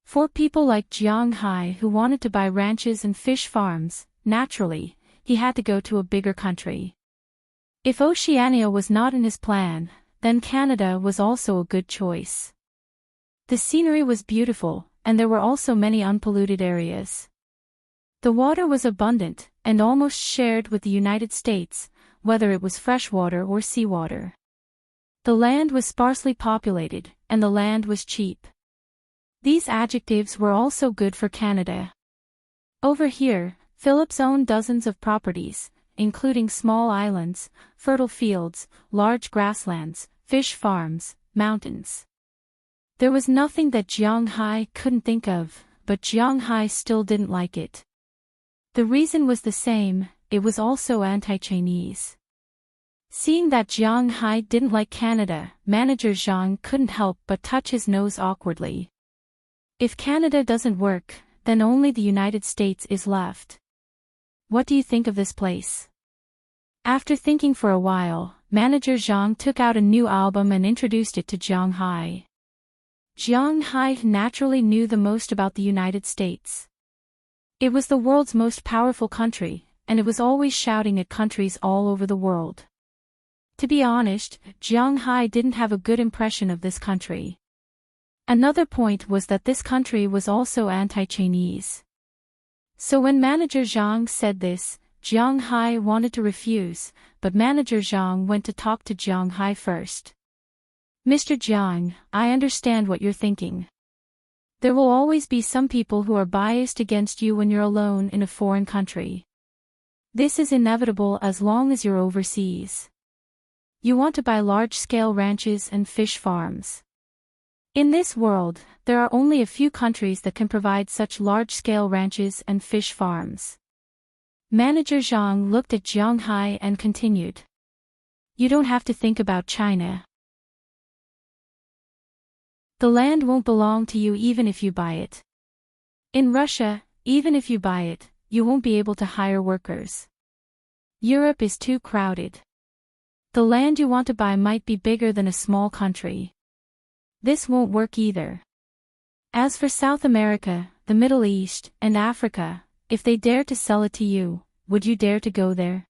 For people like Jiang Hai who wanted to buy ranches and fish farms, naturally, he had to go to a bigger country. If Oceania was not in his plan, then Canada was also a good choice. The scenery was beautiful, and there were also many unpolluted areas. The water was abundant, and almost shared with the United States, whether it was freshwater or seawater. The land was sparsely populated, and the land was cheap. These adjectives were also good for Canada. Over here, Phillips owned dozens of properties, including small islands, fertile fields, large grasslands, fish farms, mountains. There was nothing that Jiang Hai couldn't think of, but Jiang Hai still didn't like it. The reason was the same, it was also anti-Chinese. Seeing that Jiang Hai didn't like Canada, Manager Zhang couldn't help but touch his nose awkwardly. If Canada doesn't work, then only the United States is left. What do you think of this place? After thinking for a while, Manager Zhang took out a new album and introduced it to Jiang Hai. Jiang Hai naturally knew the most about the United States. It was the world's most powerful country, and it was always shouting at countries all over the world. To be honest, Jiang Hai didn't have a good impression of this country. Another point was that this country was also anti-Chinese. So when Manager Zhang said this, Jiang Hai wanted to refuse, but Manager Zhang went to talk to Jiang Hai first. Mr. Jiang, I understand what you're thinking. There will always be some people who are biased against you when you're alone in a foreign country. This is inevitable as long as you're overseas. You want to buy large-scale ranches and fish farms. In this world, there are only a few countries that can provide such large-scale ranches and fish farms. Manager Zhang looked at Jiang Hai and continued. You don't have to think about China. The land won't belong to you even if you buy it. In Russia, even if you buy it, you won't be able to hire workers. Europe is too crowded. The land you want to buy might be bigger than a small country. This won't work either. As for South America, the Middle East, and Africa, if they dare to sell it to you, would you dare to go there?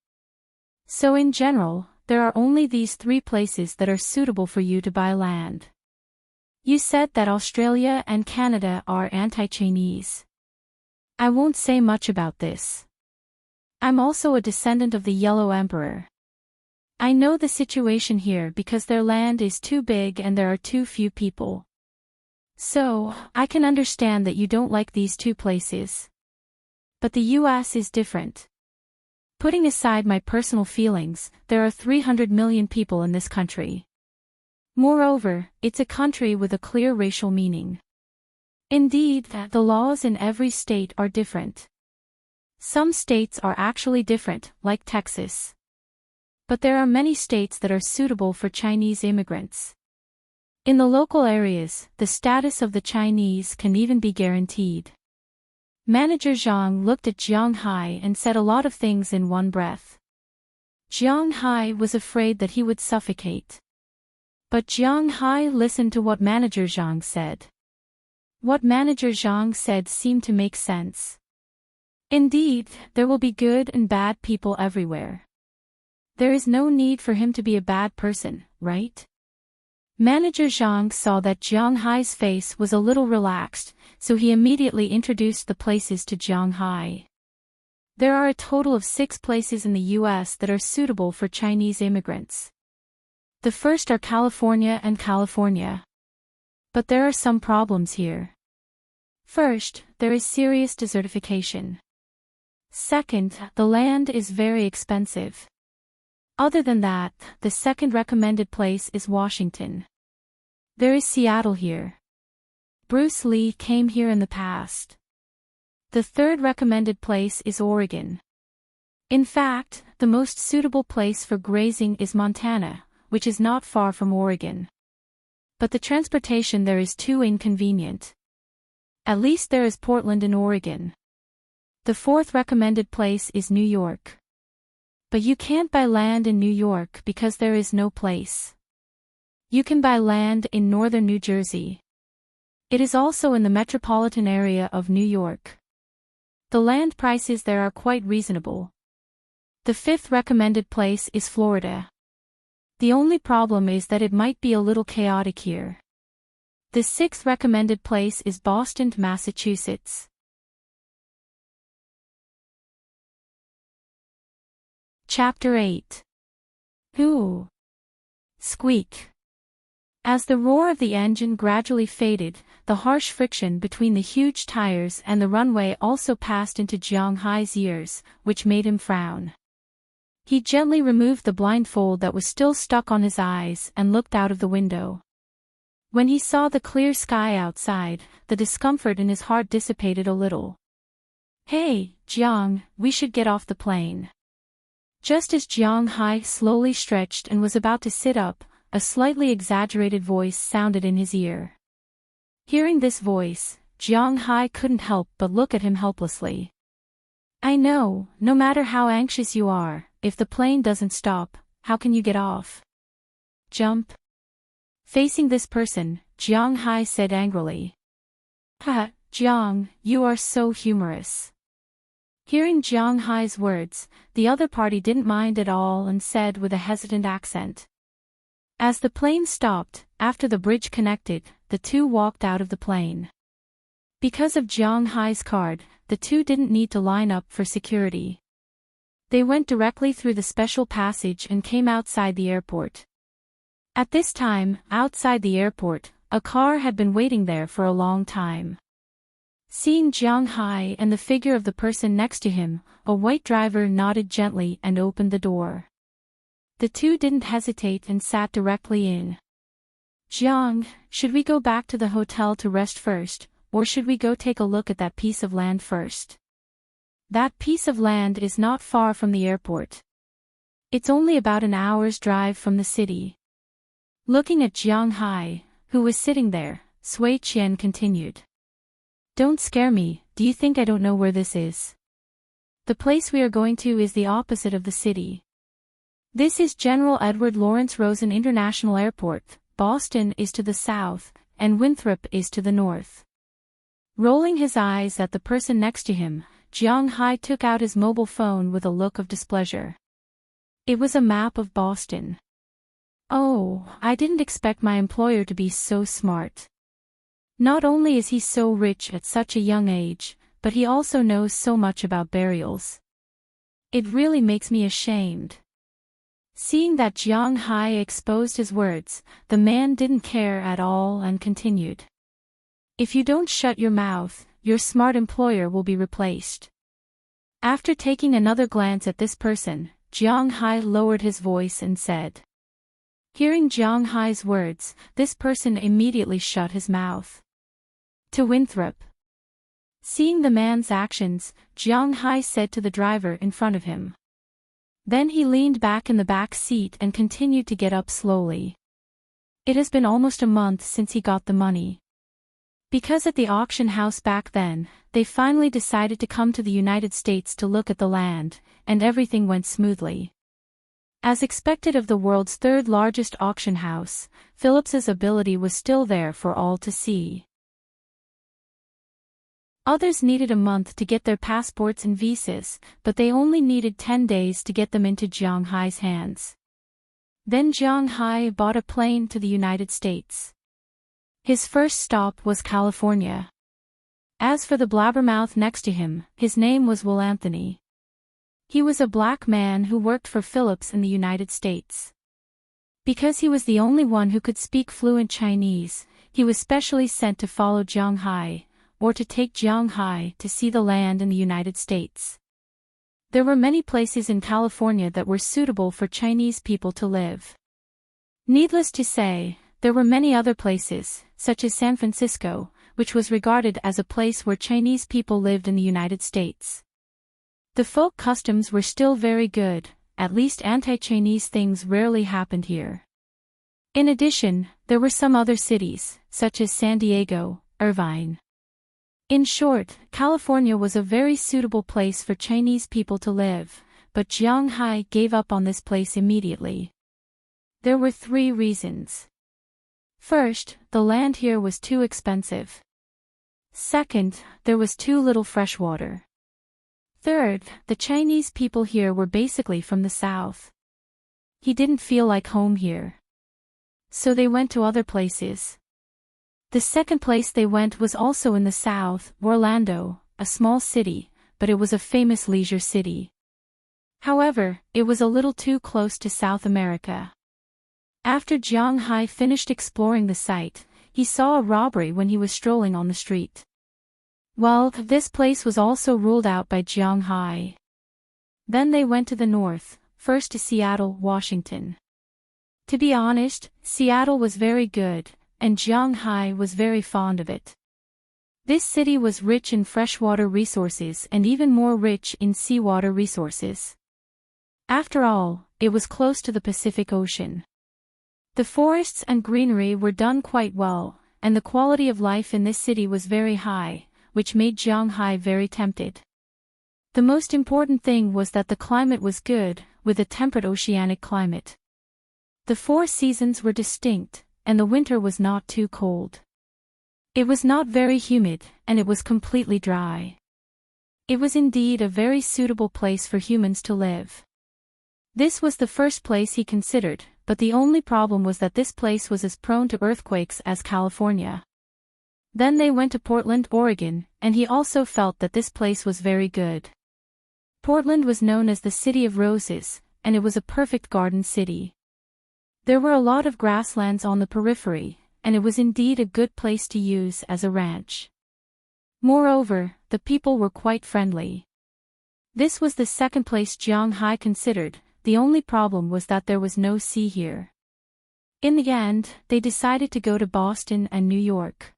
So in general, there are only these three places that are suitable for you to buy land. You said that Australia and Canada are anti-Chinese. I won't say much about this. I'm also a descendant of the Yellow Emperor. I know the situation here because their land is too big and there are too few people. So, I can understand that you don't like these two places. But the US is different. Putting aside my personal feelings, there are 300 million people in this country. Moreover, it's a country with a clear racial meaning. Indeed, the laws in every state are different. Some states are actually different, like Texas. But there are many states that are suitable for Chinese immigrants. In the local areas, the status of the Chinese can even be guaranteed. Manager Zhang looked at Jiang Hai and said a lot of things in one breath. Jiang Hai was afraid that he would suffocate. But Jiang Hai listened to what Manager Zhang said. What Manager Zhang said seemed to make sense. Indeed, there will be good and bad people everywhere. There is no need for him to be a bad person, right? Manager Zhang saw that Jiang Hai's face was a little relaxed, so he immediately introduced the places to Jiang Hai. There are a total of 6 places in the US that are suitable for Chinese immigrants. The first are California and California. But there are some problems here. First, there is serious desertification. Second, the land is very expensive. Other than that, the second recommended place is Washington. There is Seattle here. Bruce Lee came here in the past. The third recommended place is Oregon. In fact, the most suitable place for grazing is Montana, which is not far from Oregon. But the transportation there is too inconvenient. At least there is Portland in Oregon. The fourth recommended place is New York. But you can't buy land in New York because there is no place. You can buy land in northern New Jersey. It is also in the metropolitan area of New York. The land prices there are quite reasonable. The fifth recommended place is Florida. The only problem is that it might be a little chaotic here. The sixth recommended place is Boston, Massachusetts. Chapter 8. Ooh. Squeak. As the roar of the engine gradually faded, the harsh friction between the huge tires and the runway also passed into Jiang Hai's ears, which made him frown. He gently removed the blindfold that was still stuck on his eyes and looked out of the window. When he saw the clear sky outside, the discomfort in his heart dissipated a little. "Hey, Jiang, we should get off the plane." Just as Jiang Hai slowly stretched and was about to sit up, a slightly exaggerated voice sounded in his ear. Hearing this voice, Jiang Hai couldn't help but look at him helplessly. "I know, no matter how anxious you are, if the plane doesn't stop, how can you get off? Jump." Facing this person, Jiang Hai said angrily. "Ha, Jiang, you are so humorous." Hearing Jiang Hai's words, the other party didn't mind at all and said with a hesitant accent. As the plane stopped, after the bridge connected, the two walked out of the plane. Because of Jiang Hai's card, the two didn't need to line up for security. They went directly through the special passage and came outside the airport. At this time, outside the airport, a car had been waiting there for a long time. Seeing Jiang Hai and the figure of the person next to him, a white driver nodded gently and opened the door. The two didn't hesitate and sat directly in. "Jiang, should we go back to the hotel to rest first, or should we go take a look at that piece of land first?" "That piece of land is not far from the airport. It's only about an hour's drive from the city." Looking at Jiang Hai, who was sitting there, Sui Qian continued. "Don't scare me, do you think I don't know where this is? The place we are going to is the opposite of the city. This is General Edward Lawrence Rosen International Airport, Boston is to the south, and Winthrop is to the north." Rolling his eyes at the person next to him, Jiang Hai took out his mobile phone with a look of displeasure. It was a map of Boston. "Oh, I didn't expect my employer to be so smart. Not only is he so rich at such a young age, but he also knows so much about burials. It really makes me ashamed." Seeing that Jiang Hai exposed his words, the man didn't care at all and continued. "If you don't shut your mouth, your smart employer will be replaced." After taking another glance at this person, Jiang Hai lowered his voice and said. Hearing Jiang Hai's words, this person immediately shut his mouth. "To Winthrop." Seeing the man's actions, Jiang Hai said to the driver in front of him. Then he leaned back in the back seat and continued to get up slowly. It has been almost a month since he got the money. Because at the auction house back then, they finally decided to come to the United States to look at the land, and everything went smoothly. As expected of the world's third largest auction house, Phillips's ability was still there for all to see. Others needed a month to get their passports and visas, but they only needed 10 days to get them into Jiang Hai's hands. Then Jiang Hai bought a plane to the United States. His first stop was California. As for the blabbermouth next to him, his name was Will Anthony. He was a black man who worked for Phillips in the United States. Because he was the only one who could speak fluent Chinese, he was specially sent to follow Jiang Hai, or to take Jiang Hai to see the land in the United States. There were many places in California that were suitable for Chinese people to live. Needless to say, there were many other places, such as San Francisco, which was regarded as a place where Chinese people lived in the United States. The folk customs were still very good, at least anti-Chinese things rarely happened here. In addition, there were some other cities, such as San Diego, Irvine. In short, California was a very suitable place for Chinese people to live, but Jiang Hai gave up on this place immediately. There were 3 reasons. First, the land here was too expensive. Second, there was too little fresh water. Third, the Chinese people here were basically from the south. He didn't feel like home here. So they went to other places. The second place they went was also in the south, Orlando, a small city, but it was a famous leisure city. However, it was a little too close to South America. After Jiang Hai finished exploring the site, he saw a robbery when he was strolling on the street. Well, this place was also ruled out by Jiang Hai. Then they went to the north, first to Seattle, Washington. To be honest, Seattle was very good, and Jiang Hai was very fond of it. This city was rich in freshwater resources and even more rich in seawater resources. After all, it was close to the Pacific Ocean. The forests and greenery were done quite well, and the quality of life in this city was very high, which made Jiang Hai very tempted. The most important thing was that the climate was good, with a temperate oceanic climate. The 4 seasons were distinct, and the winter was not too cold. It was not very humid, and it was completely dry. It was indeed a very suitable place for humans to live. This was the first place he considered, but the only problem was that this place was as prone to earthquakes as California. Then they went to Portland, Oregon, and he also felt that this place was very good. Portland was known as the City of Roses, and it was a perfect garden city. There were a lot of grasslands on the periphery, and it was indeed a good place to use as a ranch. Moreover, the people were quite friendly. This was the second place Jiang Hai considered. The only problem was that there was no sea here. In the end, they decided to go to Boston and New York.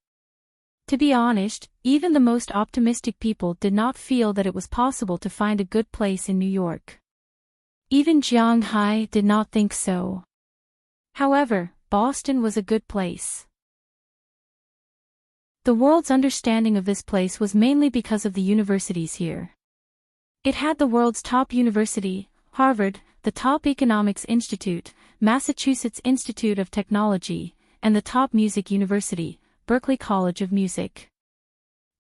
To be honest, even the most optimistic people did not feel that it was possible to find a good place in New York. Even Jiang Hai did not think so. However, Boston was a good place. The world's understanding of this place was mainly because of the universities here. It had the world's top university, Harvard, the top economics institute, Massachusetts Institute of Technology, and the top music university, Berklee College of Music.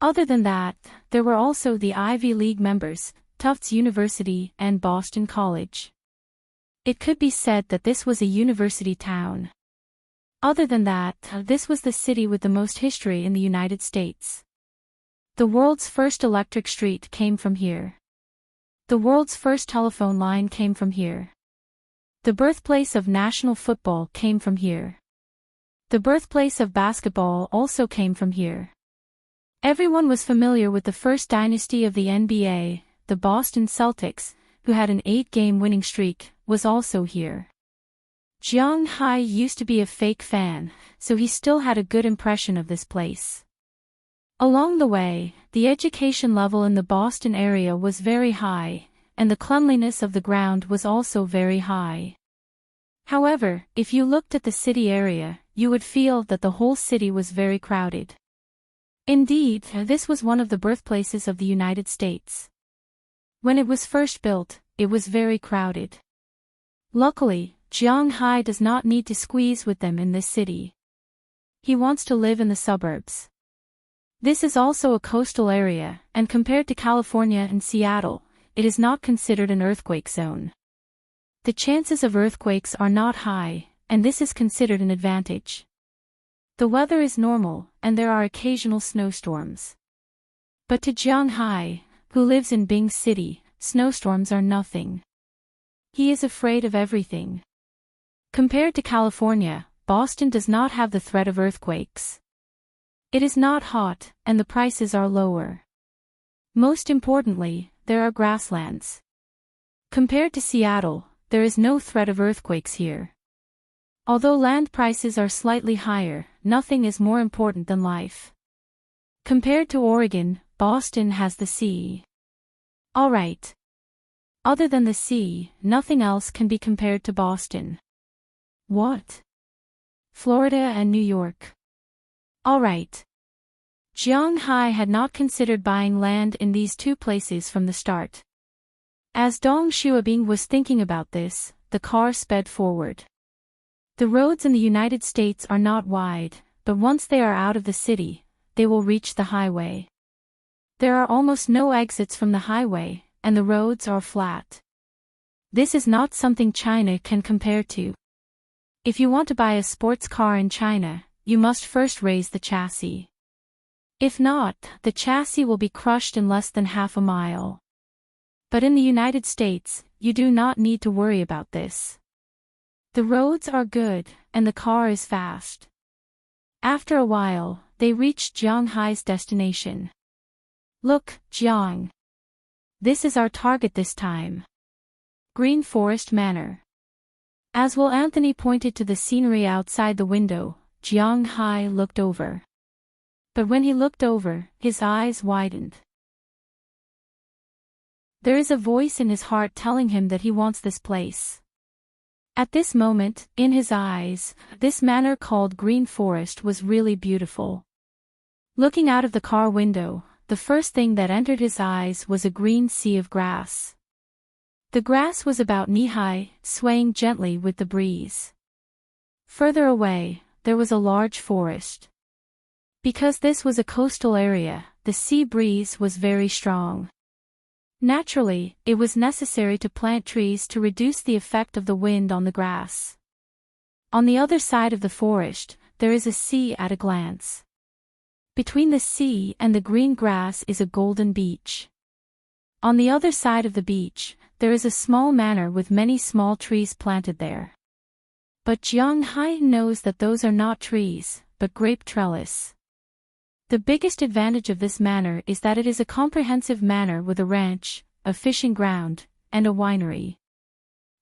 Other than that, there were also the Ivy League members, Tufts University and Boston College. It could be said that this was a university town. Other than that, this was the city with the most history in the United States. The world's first electric street came from here. The world's first telephone line came from here. The birthplace of national football came from here. The birthplace of basketball also came from here. Everyone was familiar with the first dynasty of the NBA, the Boston Celtics, who had an 8-game winning streak, was also here. Jiang Hai used to be a fake fan, so he still had a good impression of this place. Along the way, the education level in the Boston area was very high, and the cleanliness of the ground was also very high. However, if you looked at the city area, you would feel that the whole city was very crowded. Indeed, this was one of the birthplaces of the United States. When it was first built, it was very crowded. Luckily, Jiang Hai does not need to squeeze with them in this city. He wants to live in the suburbs. This is also a coastal area, and compared to California and Seattle, it is not considered an earthquake zone. The chances of earthquakes are not high, and this is considered an advantage. The weather is normal, and there are occasional snowstorms. But to Jiang Hai, who lives in Bing City, snowstorms are nothing. He is afraid of everything. Compared to California, Boston does not have the threat of earthquakes. It is not hot, and the prices are lower. Most importantly, there are grasslands. Compared to Seattle, there is no threat of earthquakes here. Although land prices are slightly higher, nothing is more important than life. Compared to Oregon, Boston has the sea. Alright. Other than the sea, nothing else can be compared to Boston. What? Florida and New York. Alright. Jiang Hai had not considered buying land in these two places from the start. As Dong Xuabing was thinking about this, the car sped forward. The roads in the United States are not wide, but once they are out of the city, they will reach the highway. There are almost no exits from the highway, and the roads are flat. This is not something China can compare to. If you want to buy a sports car in China, you must first raise the chassis. If not, the chassis will be crushed in less than half a mile. But in the United States, you do not need to worry about this. The roads are good, and the car is fast. After a while, they reached Jiang Hai's destination. Look, Jiang. This is our target this time. Green Forest Manor. As Will Anthony pointed to the scenery outside the window, Jiang Hai looked over. But when he looked over, his eyes widened. There is a voice in his heart telling him that he wants this place. At this moment, in his eyes, this manor called Green Forest was really beautiful. Looking out of the car window, the first thing that entered his eyes was a green sea of grass. The grass was about knee-high, swaying gently with the breeze. Further away, there was a large forest. Because this was a coastal area, the sea breeze was very strong. Naturally, it was necessary to plant trees to reduce the effect of the wind on the grass. On the other side of the forest, there is a sea at a glance. Between the sea and the green grass is a golden beach. On the other side of the beach, there is a small manor with many small trees planted there. But Jiang Hai knows that those are not trees, but grape trellis. The biggest advantage of this manor is that it is a comprehensive manor with a ranch, a fishing ground, and a winery.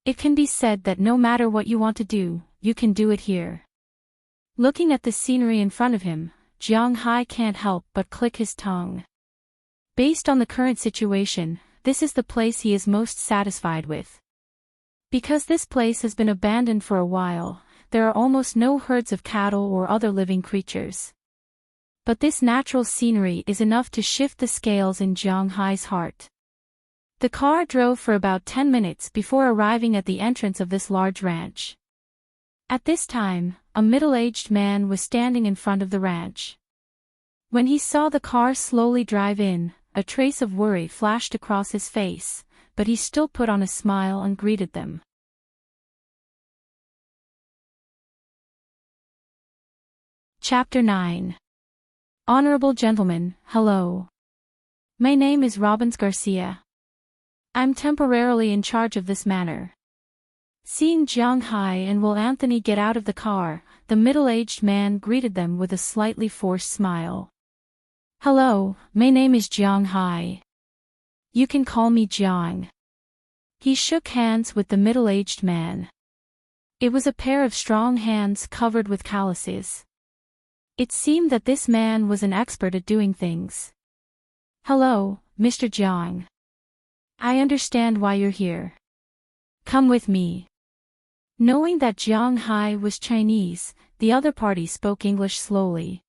It can be said that no matter what you want to do, you can do it here. Looking at the scenery in front of him, Jiang Hai can't help but click his tongue. Based on the current situation, this is the place he is most satisfied with. Because this place has been abandoned for a while, there are almost no herds of cattle or other living creatures. But this natural scenery is enough to shift the scales in Jiang Hai's heart. The car drove for about 10 minutes before arriving at the entrance of this large ranch. At this time, a middle-aged man was standing in front of the ranch. When he saw the car slowly drive in, a trace of worry flashed across his face, but he still put on a smile and greeted them. Chapter 9. Honorable gentlemen, hello. My name is Robbins Garcia. I'm temporarily in charge of this manor. Seeing Jiang Hai and Will Anthony get out of the car, the middle-aged man greeted them with a slightly forced smile. Hello, my name is Jiang Hai. You can call me Jiang. He shook hands with the middle-aged man. It was a pair of strong hands covered with calluses. It seemed that this man was an expert at doing things. Hello, Mr. Jiang. I understand why you're here. Come with me. Knowing that Jiang Hai was Chinese, the other party spoke English slowly.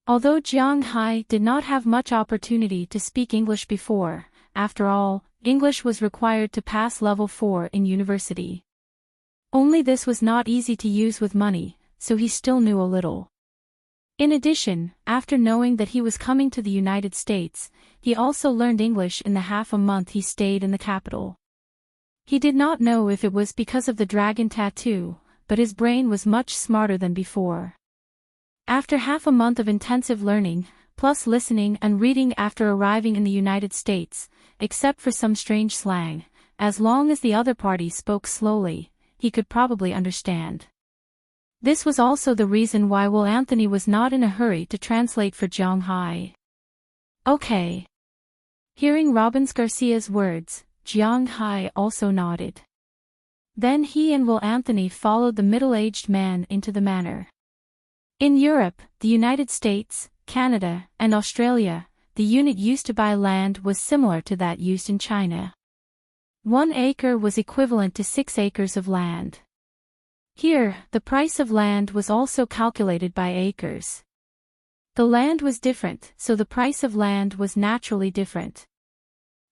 Although Jiang Hai did not have much opportunity to speak English before, after all, English was required to pass level 4 in university. Only this was not easy to use with money, so he still knew a little. In addition, after knowing that he was coming to the United States, he also learned English in the half a month he stayed in the capital. He did not know if it was because of the dragon tattoo, but his brain was much smarter than before. After half a month of intensive learning, plus listening and reading after arriving in the United States, except for some strange slang, as long as the other party spoke slowly, he could probably understand. This was also the reason why Will Anthony was not in a hurry to translate for Jiang Hai. Okay. Hearing Robbins Garcia's words, Jiang Hai also nodded. Then he and Will Anthony followed the middle-aged man into the manor. In Europe, the United States, Canada, and Australia, the unit used to buy land was similar to that used in China. 1 acre was equivalent to 6 acres of land. Here, the price of land was also calculated by acres. The land was different, so the price of land was naturally different.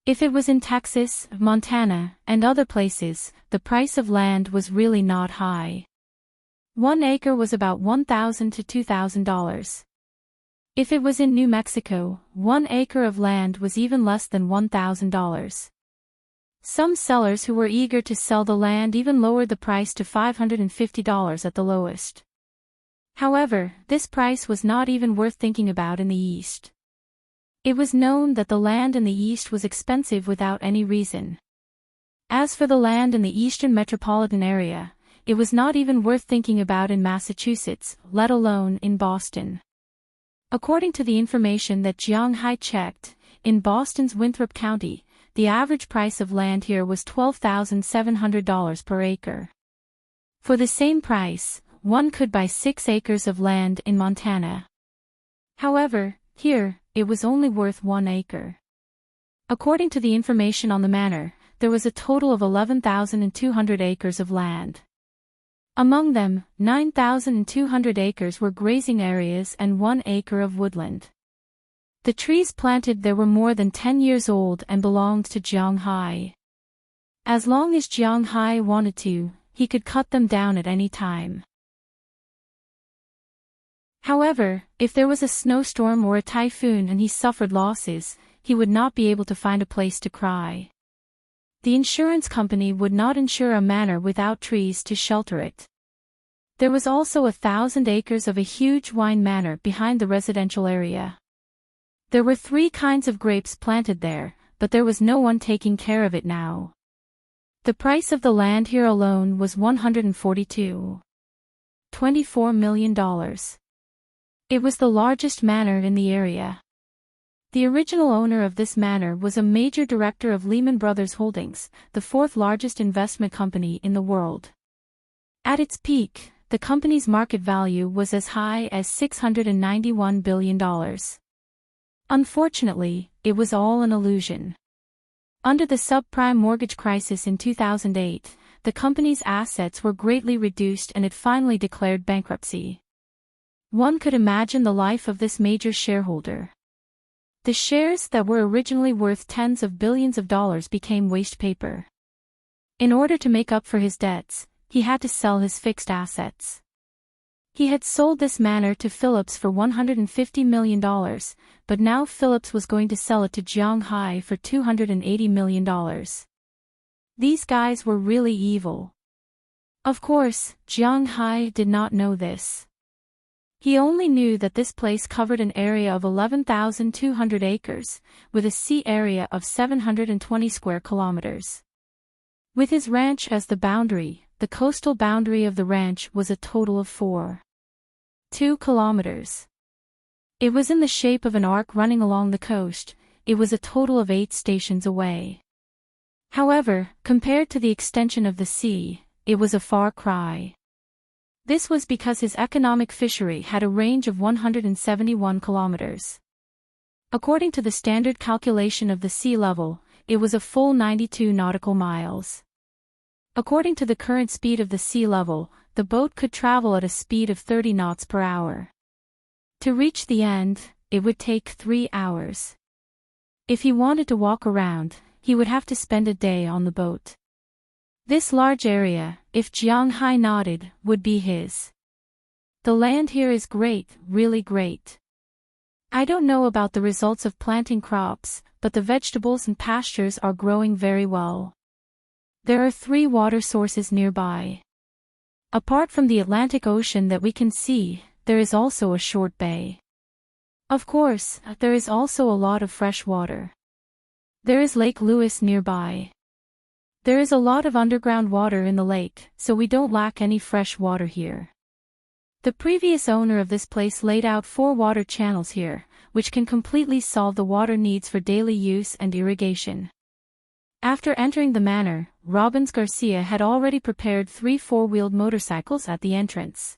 If it was in Texas, Montana, and other places, the price of land was really not high. 1 acre was about $1,000 to $2,000. If it was in New Mexico, 1 acre of land was even less than $1,000. Some sellers who were eager to sell the land even lowered the price to $550 at the lowest. However, this price was not even worth thinking about in the East. It was known that the land in the East was expensive without any reason. As for the land in the eastern metropolitan area, it was not even worth thinking about in Massachusetts, let alone in Boston. According to the information that Jiang Hai checked, in Boston's Winthrop County, the average price of land here was $12,700 per acre. For the same price, one could buy 6 acres of land in Montana. However, here, it was only worth 1 acre. According to the information on the manor, there was a total of 11,200 acres of land. Among them, 9,200 acres were grazing areas and 1 acre of woodland. The trees planted there were more than 10 years old and belonged to Jiang Hai. As long as Jiang Hai wanted to, he could cut them down at any time. However, if there was a snowstorm or a typhoon and he suffered losses, he would not be able to find a place to cry. The insurance company would not insure a manor without trees to shelter it. There was also 1,000 acres of a huge wine manor behind the residential area. There were 3 kinds of grapes planted there, but there was no one taking care of it now. The price of the land here alone was $142.24 million. It was the largest manor in the area. The original owner of this manor was a major director of Lehman Brothers Holdings, the 4th largest investment company in the world. At its peak, the company's market value was as high as $691 billion. Unfortunately, it was all an illusion. Under the subprime mortgage crisis in 2008, the company's assets were greatly reduced and it finally declared bankruptcy. One could imagine the life of this major shareholder. The shares that were originally worth tens of billions of dollars became waste paper. In order to make up for his debts, he had to sell his fixed assets. He had sold this manor to Phillips for $150 million, but now Phillips was going to sell it to Jiang Hai for $280 million. These guys were really evil. Of course, Jiang Hai did not know this. He only knew that this place covered an area of 11,200 acres, with a sea area of 720 square kilometers. With his ranch as the boundary, the coastal boundary of the ranch was a total of 4.2 kilometers. It was in the shape of an arc running along the coast. It was a total of 8 stations away. However, compared to the extension of the sea, it was a far cry. This was because his economic fishery had a range of 171 kilometers. According to the standard calculation of the sea level, it was a full 92 nautical miles. According to the current speed of the sea level, the boat could travel at a speed of 30 knots per hour. To reach the end, it would take 3 hours. If he wanted to walk around, he would have to spend a day on the boat. This large area, if Jiang Hai nodded, would be his. The land here is great, really great. I don't know about the results of planting crops, but the vegetables and pastures are growing very well. There are 3 water sources nearby. Apart from the Atlantic Ocean that we can see, there is also a short bay. Of course, there is also a lot of fresh water. There is Lake Lewis nearby. There is a lot of underground water in the lake, so we don't lack any fresh water here. The previous owner of this place laid out 4 water channels here, which can completely solve the water needs for daily use and irrigation. After entering the manor, Robbins Garcia had already prepared 3 4-wheeled motorcycles at the entrance.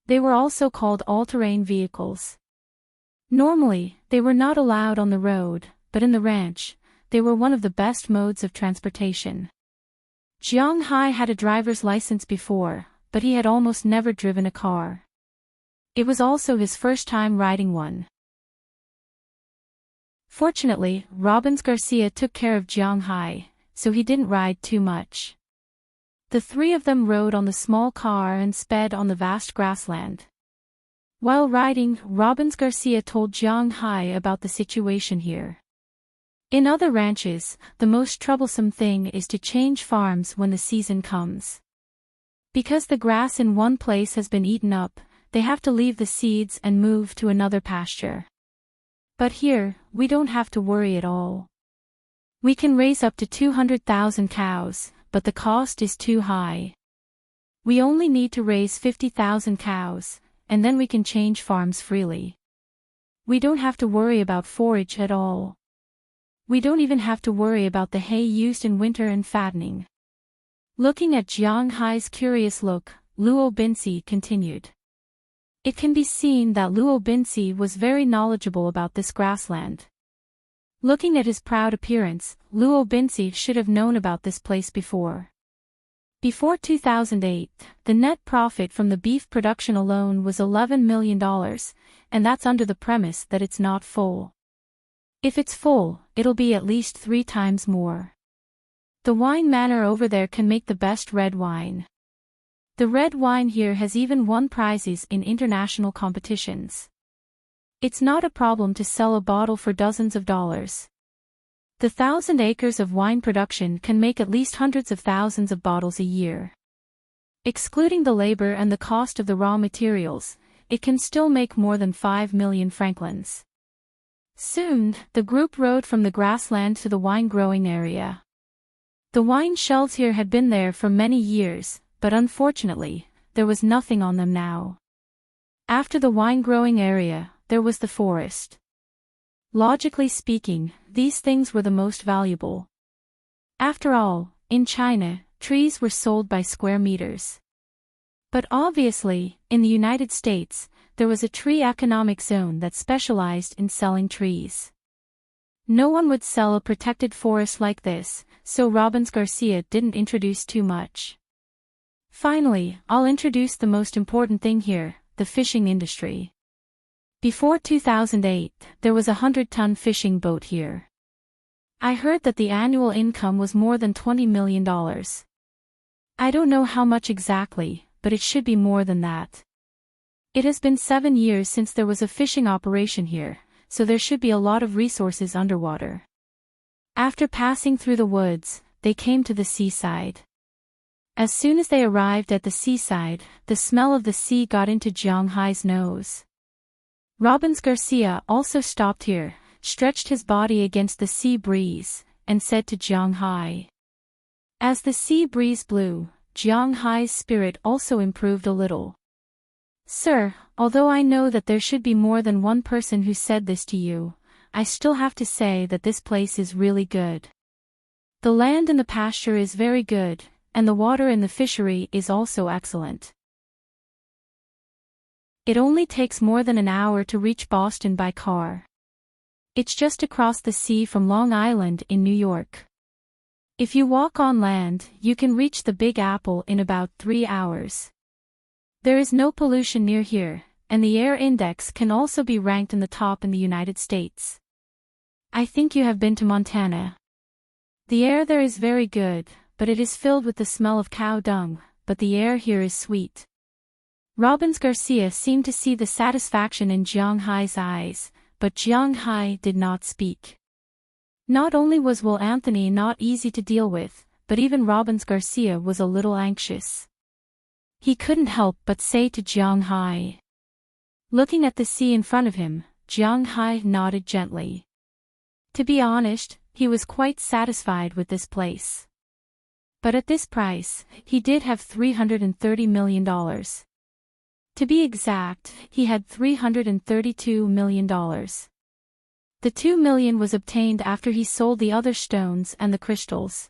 They were also called all-terrain vehicles. Normally, they were not allowed on the road, but in the ranch, they were one of the best modes of transportation. Jiang Hai had a driver's license before, but he had almost never driven a car. It was also his first time riding one. Fortunately, Robbins Garcia took care of Jiang Hai, so he didn't ride too much. The 3 of them rode on the small car and sped on the vast grassland. While riding, Robbins Garcia told Jiang Hai about the situation here. In other ranches, the most troublesome thing is to change farms when the season comes. Because the grass in one place has been eaten up, they have to leave the seeds and move to another pasture. But here, we don't have to worry at all. We can raise up to 200,000 cows, but the cost is too high. We only need to raise 50,000 cows, and then we can change farms freely. We don't have to worry about forage at all. We don't even have to worry about the hay used in winter and fattening. Looking at Jiang Hai's curious look, Luo Binsi continued. It can be seen that Luo Binsi was very knowledgeable about this grassland. Looking at his proud appearance, Luo Binsi should have known about this place before. Before 2008, the net profit from the beef production alone was $11 million, and that's under the premise that it's not full. If it's full, it'll be at least 3 times more. The wine manor over there can make the best red wine. The red wine here has even won prizes in international competitions. It's not a problem to sell a bottle for dozens of dollars. The 1,000 acres of wine production can make at least hundreds of thousands of bottles a year. Excluding the labor and the cost of the raw materials, it can still make more than 5 million francs. Soon, the group rode from the grassland to the wine-growing area. The wine shelves here had been there for many years, but unfortunately, there was nothing on them now. After the wine-growing area, there was the forest. Logically speaking, these things were the most valuable. After all, in China, trees were sold by square meters. But obviously, in the United States, there was a tree economic zone that specialized in selling trees. No one would sell a protected forest like this, so Robbins Garcia didn't introduce too much. Finally, I'll introduce the most important thing here, the fishing industry. Before 2008, there was a 100-ton fishing boat here. I heard that the annual income was more than $20 million. I don't know how much exactly, but it should be more than that. It has been 7 years since there was a fishing operation here, so there should be a lot of resources underwater. After passing through the woods, they came to the seaside. As soon as they arrived at the seaside, the smell of the sea got into Jiang Hai's nose. Robbins Garcia also stopped here, stretched his body against the sea breeze, and said to Jiang Hai. As the sea breeze blew, Jiang Hai's spirit also improved a little. Sir, although I know that there should be more than one person who said this to you, I still have to say that this place is really good. The land in the pasture is very good, and the water in the fishery is also excellent. It only takes more than an hour to reach Boston by car. It's just across the sea from Long Island in New York. If you walk on land, you can reach the Big Apple in about 3 hours. There is no pollution near here, and the air index can also be ranked in the top in the United States. I think you have been to Montana. The air there is very good, but it is filled with the smell of cow dung, but the air here is sweet. Robbins Garcia seemed to see the satisfaction in Jiang Hai's eyes, but Jiang Hai did not speak. Not only was Will Anthony not easy to deal with, but even Robbins Garcia was a little anxious. He couldn't help but say to Jiang Hai. Looking at the sea in front of him, Jiang Hai nodded gently. To be honest, he was quite satisfied with this place. But at this price, he did have $330 million. To be exact, he had $332 million. The $2 million was obtained after he sold the other stones and the crystals.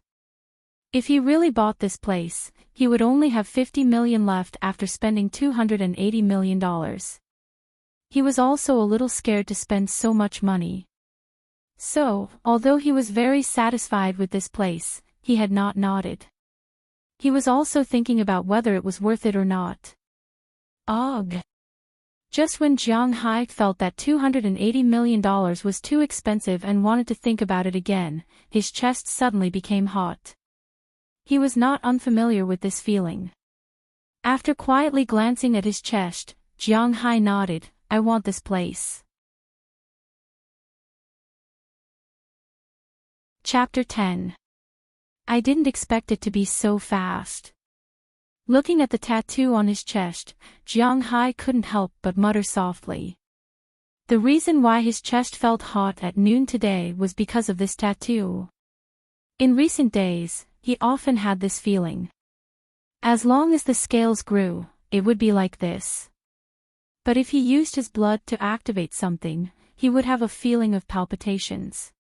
If he really bought this place, he would only have $50 million left after spending $280 million. He was also a little scared to spend so much money. So, although he was very satisfied with this place, he had not nodded. He was also thinking about whether it was worth it or not. Ugh! Just when Jiang Hai felt that $280 million was too expensive and wanted to think about it again, his chest suddenly became hot. He was not unfamiliar with this feeling. After quietly glancing at his chest, Jiang Hai nodded, I want this place. Chapter 10. I didn't expect it to be so fast. Looking at the tattoo on his chest, Jiang Hai couldn't help but mutter softly. The reason why his chest felt hot at noon today was because of this tattoo. In recent days, he often had this feeling. As long as the scales grew, it would be like this. But if he used his blood to activate something, he would have a feeling of palpitations.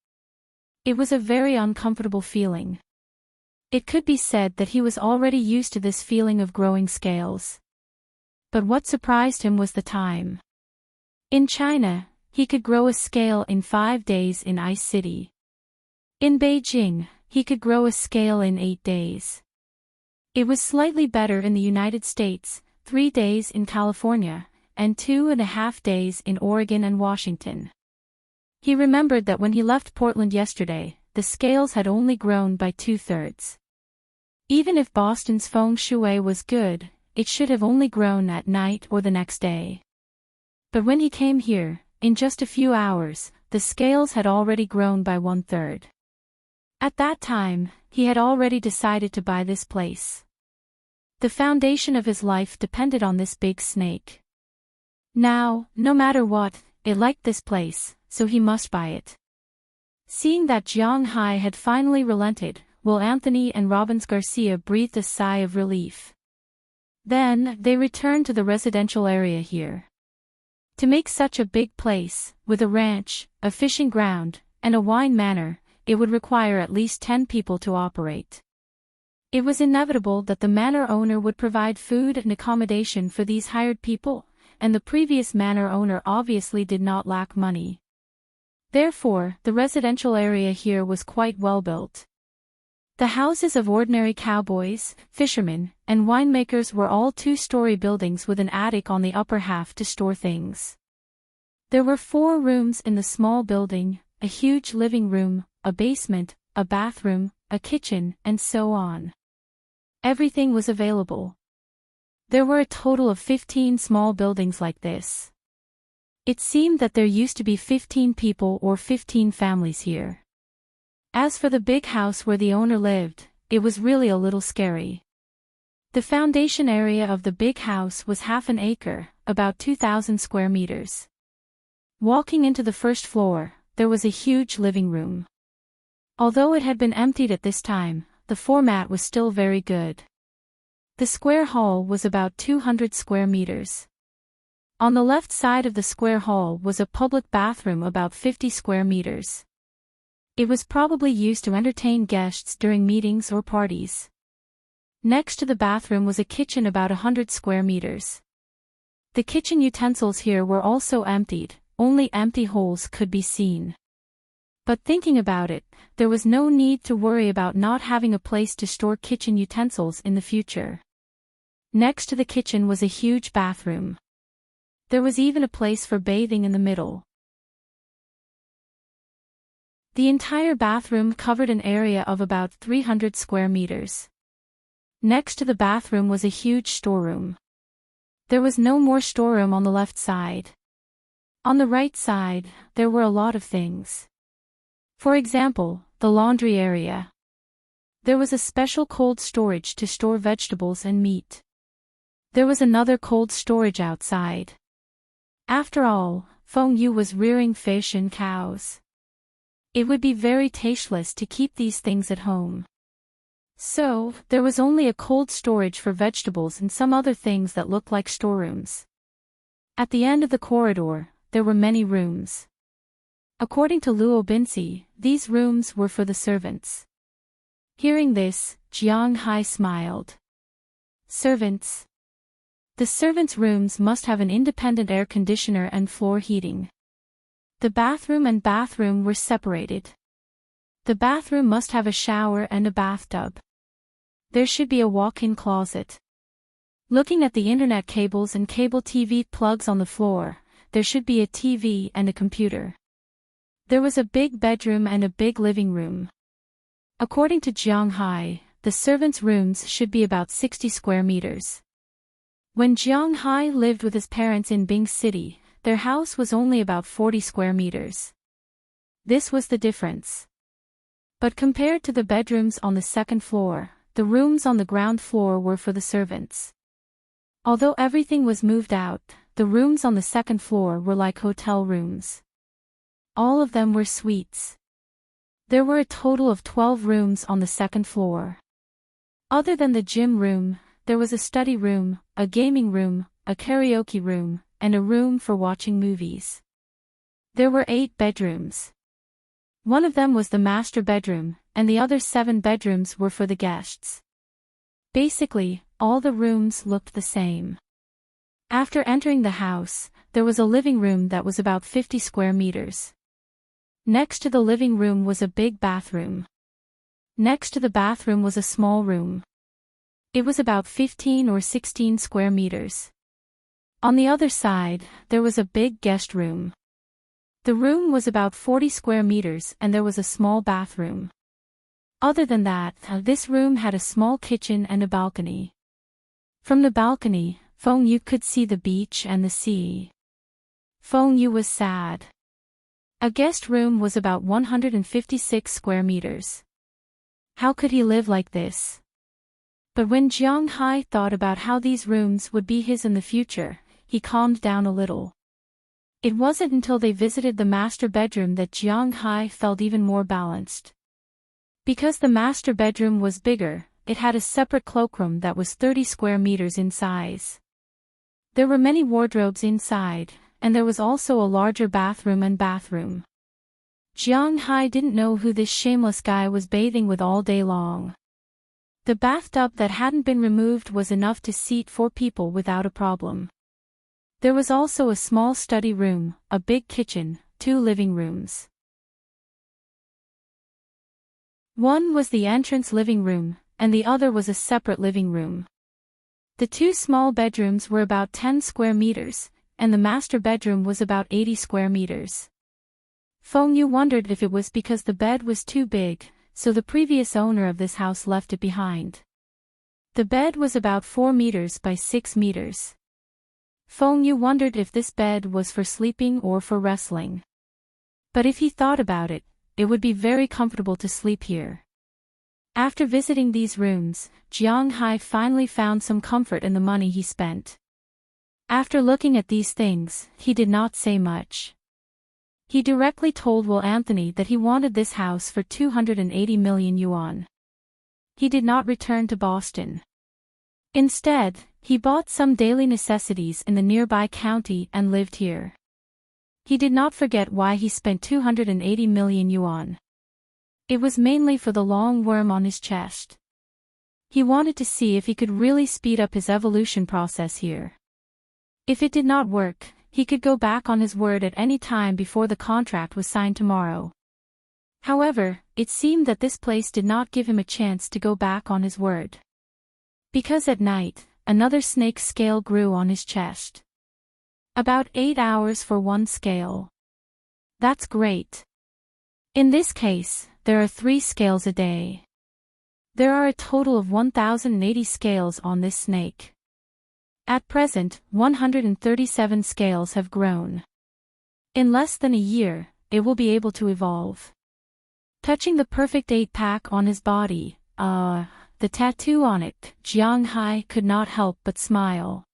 It was a very uncomfortable feeling. It could be said that he was already used to this feeling of growing scales. But what surprised him was the time. In China, he could grow a scale in 5 days in Ice City. In Beijing, he could grow a scale in 8 days. It was slightly better in the United States, 3 days in California, and 2.5 days in Oregon and Washington. He remembered that when he left Portland yesterday, the scales had only grown by 2/3. Even if Boston's feng shui was good, it should have only grown at night or the next day. But when he came here, in just a few hours, the scales had already grown by 1/3. At that time, he had already decided to buy this place. The foundation of his life depended on this big snake. Now, no matter what, it liked this place, so he must buy it. Seeing that Jiang Hai had finally relented, Will Anthony and Robbins Garcia breathed a sigh of relief. Then, they returned to the residential area here. To make such a big place, with a ranch, a fishing ground, and a wine manor, it would require at least 10 people to operate. It was inevitable that the manor owner would provide food and accommodation for these hired people, and the previous manor owner obviously did not lack money. Therefore, the residential area here was quite well built. The houses of ordinary cowboys, fishermen, and winemakers were all 2-story buildings with an attic on the upper half to store things. There were 4 rooms in the small building, a huge living room, a basement, a bathroom, a kitchen, and so on. Everything was available. There were a total of 15 small buildings like this. It seemed that there used to be 15 people or 15 families here. As for the big house where the owner lived, it was really a little scary. The foundation area of the big house was half an acre, about 2,000 square meters. Walking into the first floor, there was a huge living room. Although it had been emptied at this time, the format was still very good. The square hall was about 200 square meters. On the left side of the square hall was a public bathroom about 50 square meters. It was probably used to entertain guests during meetings or parties. Next to the bathroom was a kitchen about 100 square meters. The kitchen utensils here were also emptied, only empty holes could be seen. But thinking about it, there was no need to worry about not having a place to store kitchen utensils in the future. Next to the kitchen was a huge bathroom. There was even a place for bathing in the middle. The entire bathroom covered an area of about 300 square meters. Next to the bathroom was a huge storeroom. There was no more storeroom on the left side. On the right side, there were a lot of things. For example, the laundry area. There was a special cold storage to store vegetables and meat. There was another cold storage outside. After all, Feng Yu was rearing fish and cows. It would be very tasteless to keep these things at home. So, there was only a cold storage for vegetables and some other things that looked like storerooms. At the end of the corridor, there were many rooms. According to Luo Binci, these rooms were for the servants. Hearing this, Jiang Hai smiled. Servants. The servants' rooms must have an independent air conditioner and floor heating. The bathroom and bathroom were separated. The bathroom must have a shower and a bathtub. There should be a walk-in closet. Looking at the internet cables and cable TV plugs on the floor, there should be a TV and a computer. There was a big bedroom and a big living room. According to Jiang Hai, the servants' rooms should be about 60 square meters. When Jiang Hai lived with his parents in Bing City, their house was only about 40 square meters. This was the difference. But compared to the bedrooms on the second floor, the rooms on the ground floor were for the servants. Although everything was moved out, the rooms on the second floor were like hotel rooms. All of them were suites. There were a total of 12 rooms on the second floor. Other than the gym room, there was a study room, a gaming room, a karaoke room, and a room for watching movies. There were 8 bedrooms. One of them was the master bedroom, and the other 7 bedrooms were for the guests. Basically, all the rooms looked the same. After entering the house, there was a living room that was about 50 square meters. Next to the living room was a big bathroom. Next to the bathroom was a small room. It was about 15 or 16 square meters. On the other side, there was a big guest room. The room was about 40 square meters and there was a small bathroom. Other than that, this room had a small kitchen and a balcony. From the balcony, Feng Yu could see the beach and the sea. Feng Yu was sad. A guest room was about 156 square meters. How could he live like this? But when Jiang Hai thought about how these rooms would be his in the future, he calmed down a little. It wasn't until they visited the master bedroom that Jiang Hai felt even more balanced. Because the master bedroom was bigger, it had a separate cloakroom that was 30 square meters in size. There were many wardrobes inside, and there was also a larger bathroom. Jiang Hai didn't know who this shameless guy was bathing with all day long. The bathtub that hadn't been removed was enough to seat 4 people without a problem. There was also a small study room, a big kitchen, 2 living rooms. One was the entrance living room, and the other was a separate living room. The 2 small bedrooms were about 10 square meters, and the master bedroom was about 80 square meters. Feng Yu wondered if it was because the bed was too big, so the previous owner of this house left it behind. The bed was about 4 meters by 6 meters. Feng Yu wondered if this bed was for sleeping or for wrestling. But if he thought about it, it would be very comfortable to sleep here. After visiting these rooms, Jiang Hai finally found some comfort in the money he spent. After looking at these things, he did not say much. He directly told Will Anthony that he wanted this house for 280 million yuan. He did not return to Boston. Instead, he bought some daily necessities in the nearby county and lived here. He did not forget why he spent 280 million yuan. It was mainly for the long worm on his chest. He wanted to see if he could really speed up his evolution process here. If it did not work, he could go back on his word at any time before the contract was signed tomorrow. However, it seemed that this place did not give him a chance to go back on his word. Because at night, another snake scale grew on his chest. About 8 hours for one scale. That's great. In this case, there are 3 scales a day. There are a total of 1,080 scales on this snake. At present, 137 scales have grown. In less than a year, it will be able to evolve. Touching the perfect 8-pack on his body, the tattoo on it, Jiang Hai could not help but smile.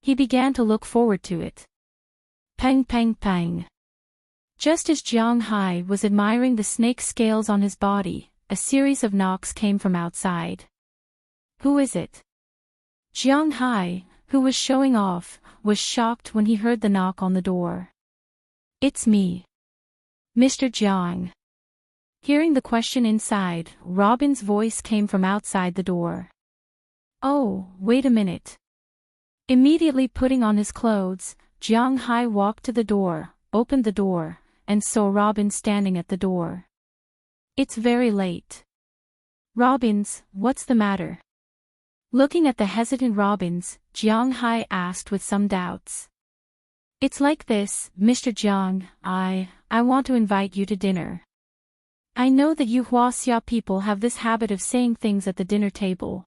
He began to look forward to it. Pang pang pang. Just as Jiang Hai was admiring the snake scales on his body, a series of knocks came from outside. Who is it? Jiang Hai, who was showing off, was shocked when he heard the knock on the door. It's me. Mr. Jiang. Hearing the question inside, Robin's voice came from outside the door. Oh, wait a minute. Immediately putting on his clothes, Jiang Hai walked to the door, opened the door, and saw Robin standing at the door. It's very late. Robins, what's the matter? Looking at the hesitant Robins, Jiang Hai asked with some doubts. It's like this, Mr. Jiang, I want to invite you to dinner. I know that you Huaxia people have this habit of saying things at the dinner table.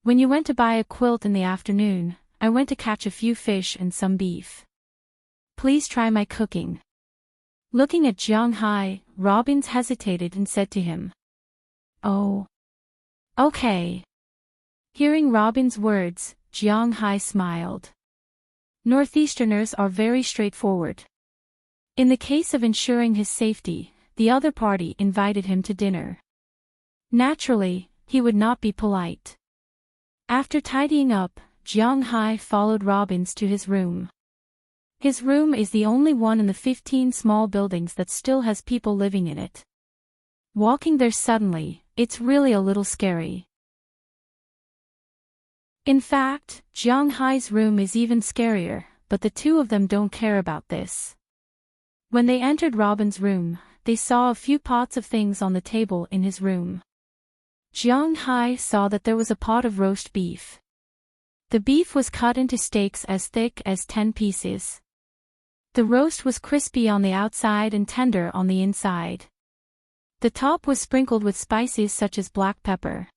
When you went to buy a quilt in the afternoon, I went to catch a few fish and some beef. Please try my cooking. Looking at Jiang Hai, Robins hesitated and said to him. Oh. Okay. Hearing Robin's words, Jiang Hai smiled. Northeasterners are very straightforward. In the case of ensuring his safety, the other party invited him to dinner. Naturally, he would not be polite. After tidying up, Jiang Hai followed Robins to his room. His room is the only one in the 15 small buildings that still has people living in it. Walking there suddenly, it's really a little scary. In fact, Jiang Hai's room is even scarier, but the two of them don't care about this. When they entered Robin's room, they saw a few pots of things on the table in his room. Jiang Hai saw that there was a pot of roast beef. The beef was cut into steaks as thick as 10 pieces. The roast was crispy on the outside and tender on the inside. The top was sprinkled with spices such as black pepper.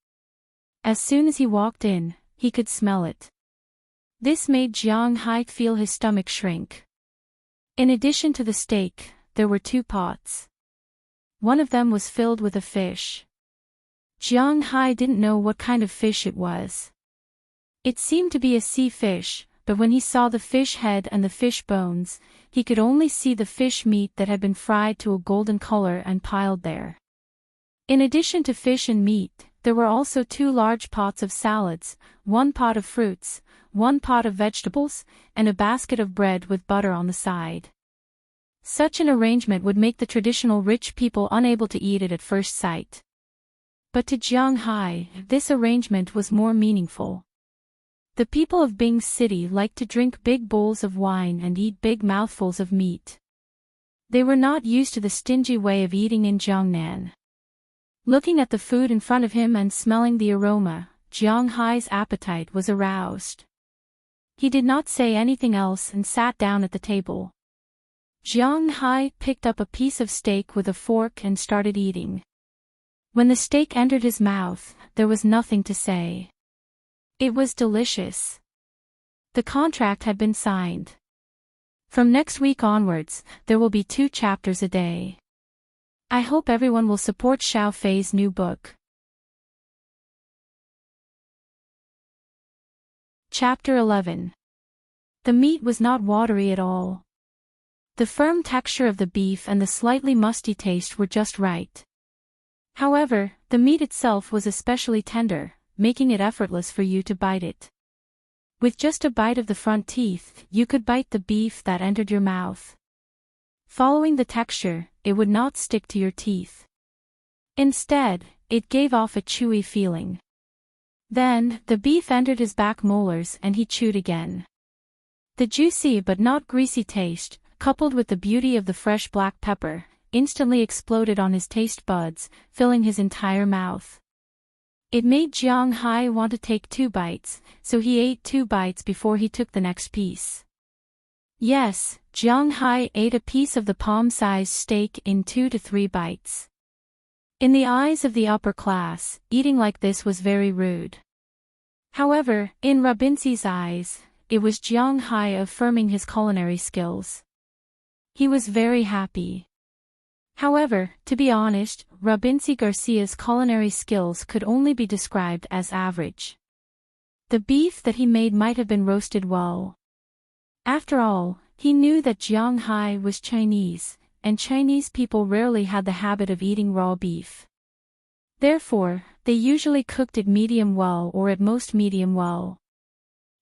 As soon as he walked in, he could smell it. This made Jiang Hai feel his stomach shrink. In addition to the steak, there were 2 pots. One of them was filled with a fish. Jiang Hai didn't know what kind of fish it was. It seemed to be a sea fish, but when he saw the fish head and the fish bones, he could only see the fish meat that had been fried to a golden color and piled there. In addition to fish and meat, there were also 2 large pots of salads, 1 pot of fruits, 1 pot of vegetables, and a basket of bread with butter on the side. Such an arrangement would make the traditional rich people unable to eat it at first sight. But to Jiang Hai, this arrangement was more meaningful. The people of Bing City liked to drink big bowls of wine and eat big mouthfuls of meat. They were not used to the stingy way of eating in Jiangnan. Looking at the food in front of him and smelling the aroma, Jiang Hai's appetite was aroused. He did not say anything else and sat down at the table. Jiang Hai picked up a piece of steak with a fork and started eating. When the steak entered his mouth, there was nothing to say. It was delicious. The contract had been signed. From next week onwards, there will be 2 chapters a day. I hope everyone will support Xiao Fei's new book. Chapter 11. The meat was not watery at all. The firm texture of the beef and the slightly musty taste were just right. However, the meat itself was especially tender, making it effortless for you to bite it. With just a bite of the front teeth, you could bite the beef that entered your mouth. Following the texture, it would not stick to your teeth. Instead, it gave off a chewy feeling. Then, the beef entered his back molars and he chewed again. The juicy but not greasy taste, coupled with the beauty of the fresh black pepper, instantly exploded on his taste buds, filling his entire mouth. It made Jiang Hai want to take 2 bites, so he ate 2 bites before he took the next piece. Yes, Jiang Hai ate a piece of the palm-sized steak in 2 to 3 bites. In the eyes of the upper class, eating like this was very rude. However, in Robinsi's eyes, it was Jiang Hai affirming his culinary skills. He was very happy. However, to be honest, Robinsi Garcia's culinary skills could only be described as average. The beef that he made might have been roasted well. After all, he knew that Jiang Hai was Chinese, and Chinese people rarely had the habit of eating raw beef. Therefore, they usually cooked it medium well or at most medium well.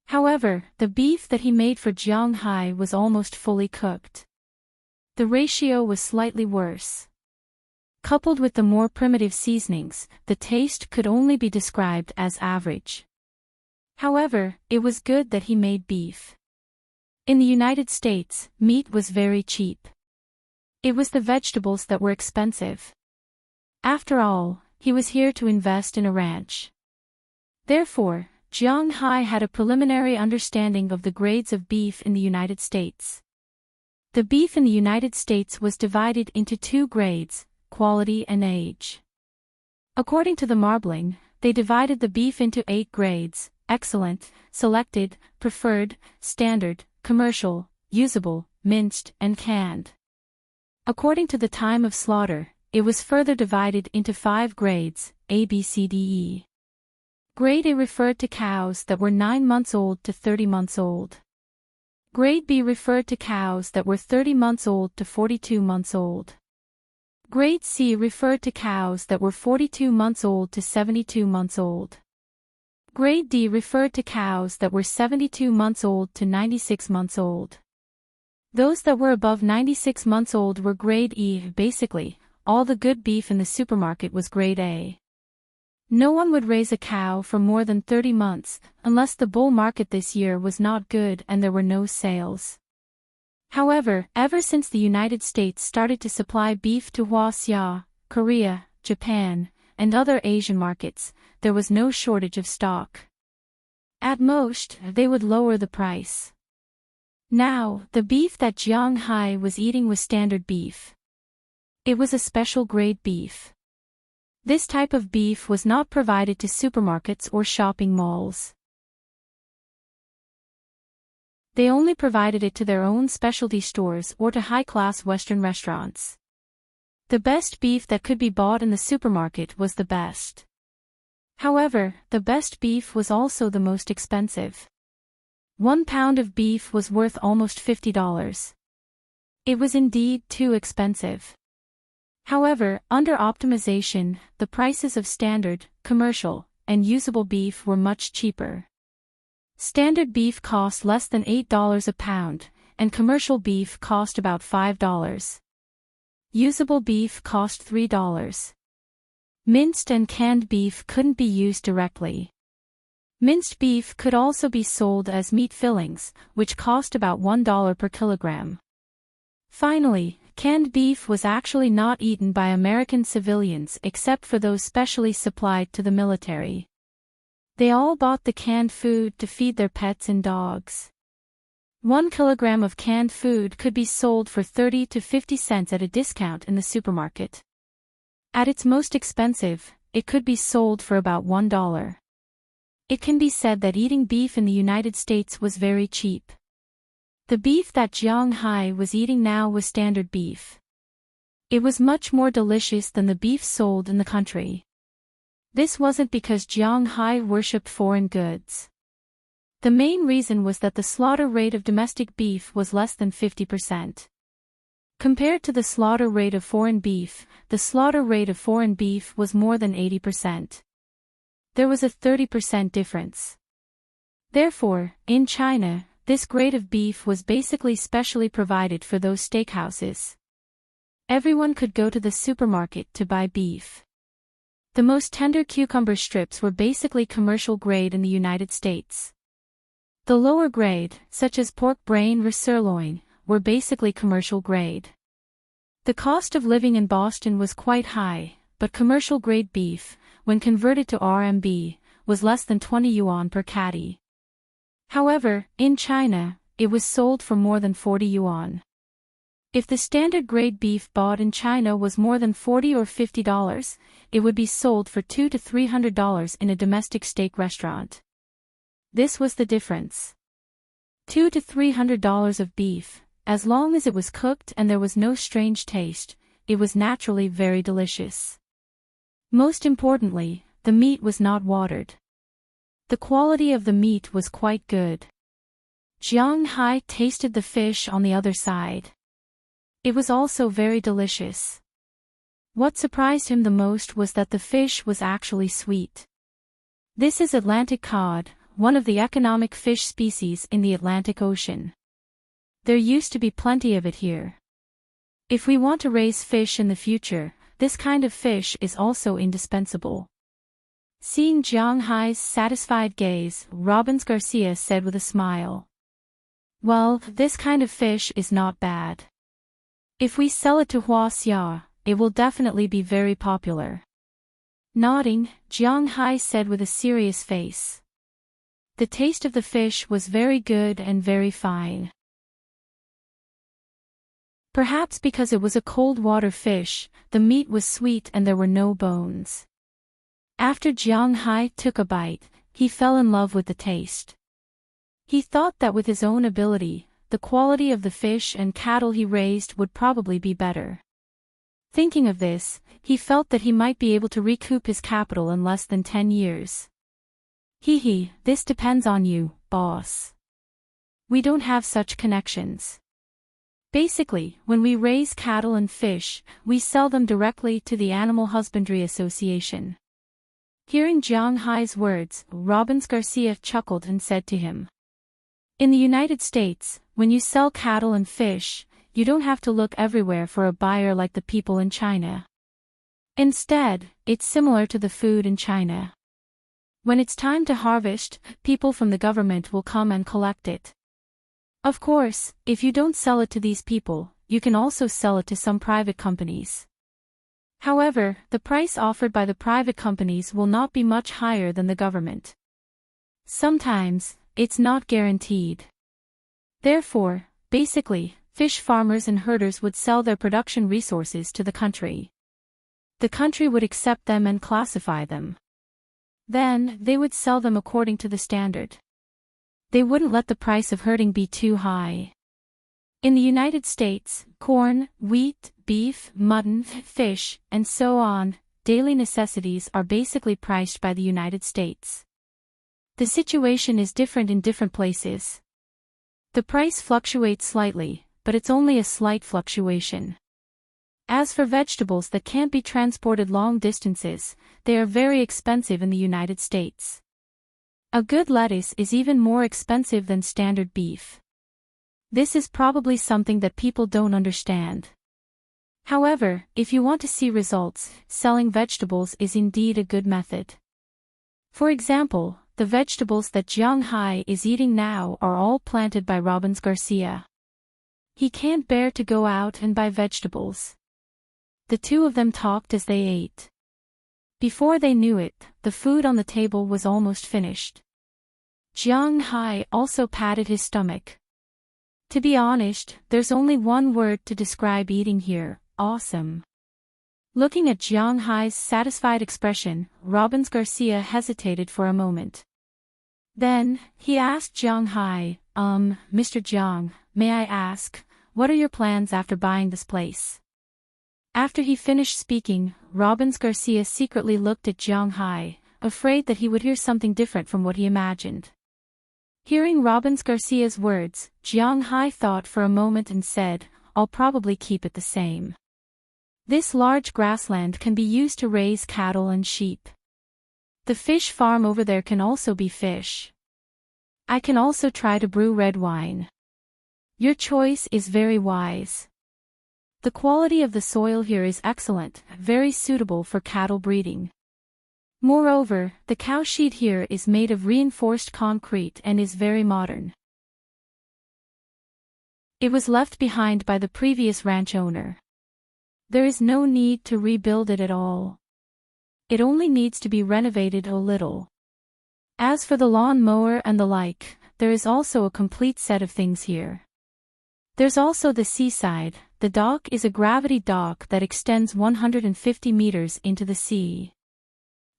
However, the beef that he made for Jiang Hai was almost fully cooked. The ratio was slightly worse. Coupled with the more primitive seasonings, the taste could only be described as average. However, it was good that he made beef. In the United States, meat was very cheap. It was the vegetables that were expensive. After all, he was here to invest in a ranch. Therefore, Jiang Hai had a preliminary understanding of the grades of beef in the United States. The beef in the United States was divided into 2 grades, quality and age. According to the marbling, they divided the beef into 8 grades: excellent, selected, preferred, standard, commercial, usable, minced, and canned. According to the time of slaughter, it was further divided into 5 grades, A, B, C, D, E. Grade A referred to cows that were 9 months old to 30 months old. Grade B referred to cows that were 30 months old to 42 months old. Grade C referred to cows that were 42 months old to 72 months old. Grade D referred to cows that were 72 months old to 96 months old. Those that were above 96 months old were grade E. Basically, all the good beef in the supermarket was grade A. No one would raise a cow for more than 30 months, unless the bull market this year was not good and there were no sales. However, ever since the United States started to supply beef to Asia, Korea, Japan, and other Asian markets, there was no shortage of stock. At most, they would lower the price. Now, the beef that Jiang Hai was eating was standard beef. It was a special grade beef. This type of beef was not provided to supermarkets or shopping malls. They only provided it to their own specialty stores or to high-class Western restaurants. The best beef that could be bought in the supermarket was the best. However, the best beef was also the most expensive. 1 pound of beef was worth almost $50. It was indeed too expensive. However, under optimization, the prices of standard, commercial, and usable beef were much cheaper. Standard beef cost less than $8 a pound, and commercial beef cost about $5. Usable beef cost $3. Minced and canned beef couldn't be used directly. Minced beef could also be sold as meat fillings, which cost about $1 per kilogram. Finally, canned beef was actually not eaten by American civilians except for those specially supplied to the military. They all bought the canned food to feed their pets and dogs. 1 kilogram of canned food could be sold for 30 to 50 cents at a discount in the supermarket. At its most expensive, it could be sold for about $1. It can be said that eating beef in the United States was very cheap. The beef that Jiang Hai was eating now was standard beef. It was much more delicious than the beef sold in the country. This wasn't because Jiang Hai worshipped foreign goods. The main reason was that the slaughter rate of domestic beef was less than 50%. Compared to the slaughter rate of foreign beef, the slaughter rate of foreign beef was more than 80%. There was a 30% difference. Therefore, in China, this grade of beef was basically specially provided for those steakhouses. Everyone could go to the supermarket to buy beef. The most tender cucumber strips were basically commercial grade in the United States. The lower grade, such as pork brain or sirloin, were basically commercial grade. The cost of living in Boston was quite high, but commercial grade beef, when converted to RMB, was less than 20 yuan per catty. However, in China, it was sold for more than 40 yuan. If the standard grade beef bought in China was more than $40 or $50, it would be sold for $200 to $300 in a domestic steak restaurant. This was the difference. $200 to $300 of beef, as long as it was cooked and there was no strange taste, it was naturally very delicious. Most importantly, the meat was not watered. The quality of the meat was quite good. Jiang Hai tasted the fish on the other side. It was also very delicious. What surprised him the most was that the fish was actually sweet. This is Atlantic cod, one of the economic fish species in the Atlantic Ocean. There used to be plenty of it here. If we want to raise fish in the future, this kind of fish is also indispensable. Seeing Jiang Hai's satisfied gaze, Robbins Garcia said with a smile, "Well, this kind of fish is not bad. If we sell it to Asia, it will definitely be very popular." Nodding, Jiang Hai said with a serious face, "The taste of the fish was very good and very fine. Perhaps because it was a cold water fish, the meat was sweet and there were no bones." After Jiang Hai took a bite, he fell in love with the taste. He thought that with his own ability, the quality of the fish and cattle he raised would probably be better. Thinking of this, he felt that he might be able to recoup his capital in less than 10 years. This depends on you, boss. We don't have such connections. Basically, when we raise cattle and fish, we sell them directly to the Animal Husbandry Association." Hearing Jiang Hai's words, Robbins Garcia chuckled and said to him, "In the United States, When you sell cattle and fish, you don't have to look everywhere for a buyer like the people in China. Instead, it's similar to the food in China. When it's time to harvest, people from the government will come and collect it. Of course, if you don't sell it to these people, you can also sell it to some private companies. However, the price offered by the private companies will not be much higher than the government. Sometimes, it's not guaranteed. Therefore, basically, fish farmers and herders would sell their production resources to the country. The country would accept them and classify them. Then, they would sell them according to the standard. They wouldn't let the price of herding be too high. In the United States, corn, wheat, beef, mutton, fish, and so on, daily necessities are basically priced by the United States. The situation is different in different places. The price fluctuates slightly, but it's only a slight fluctuation. As for vegetables that can't be transported long distances, they are very expensive in the United States. A good lettuce is even more expensive than standard beef. This is probably something that people don't understand. However, if you want to see results, selling vegetables is indeed a good method. For example, the vegetables that Jiang Hai is eating now are all planted by Robbins Garcia. He can't bear to go out and buy vegetables. The two of them talked as they ate. Before they knew it, the food on the table was almost finished. Jiang Hai also patted his stomach. To be honest, there's only one word to describe eating here: awesome. Looking at Jiang Hai's satisfied expression, Robbins Garcia hesitated for a moment. Then, he asked Jiang Hai, Mr. Jiang, may I ask, what are your plans after buying this place? After he finished speaking, Robbins Garcia secretly looked at Jiang Hai, afraid that he would hear something different from what he imagined. Hearing Robbins Garcia's words, Jiang Hai thought for a moment and said, I'll probably keep it the same. This large grassland can be used to raise cattle and sheep. The fish farm over there can also be fish. I can also try to brew red wine. Your choice is very wise. The quality of the soil here is excellent, very suitable for cattle breeding. Moreover, the cow shed here is made of reinforced concrete and is very modern. It was left behind by the previous ranch owner. There is no need to rebuild it at all. It only needs to be renovated a little. As for the lawn mower and the like, there is also a complete set of things here. There's also the seaside. The dock is a gravity dock that extends 150 meters into the sea.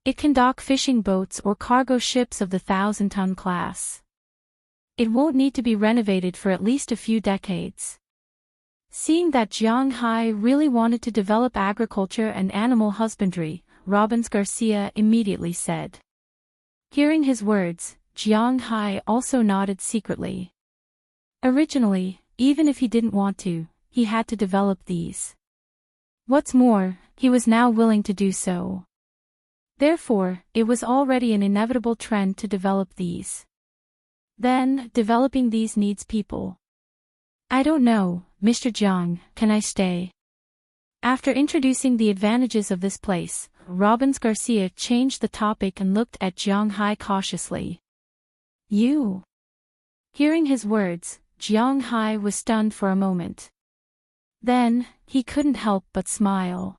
It can dock fishing boats or cargo ships of the 1,000-ton class. It won't need to be renovated for at least a few decades. Seeing that Jiang Hai really wanted to develop agriculture and animal husbandry, Robbins Garcia immediately said. Hearing his words, Jiang Hai also nodded secretly. Originally, even if he didn't want to, he had to develop these. What's more, he was now willing to do so. Therefore, it was already an inevitable trend to develop these. Then, developing these needs people. I don't know, Mr. Jiang, can I stay? After introducing the advantages of this place, Robbins Garcia changed the topic and looked at Jiang Hai cautiously. You? Hearing his words, Jiang Hai was stunned for a moment. Then, he couldn't help but smile.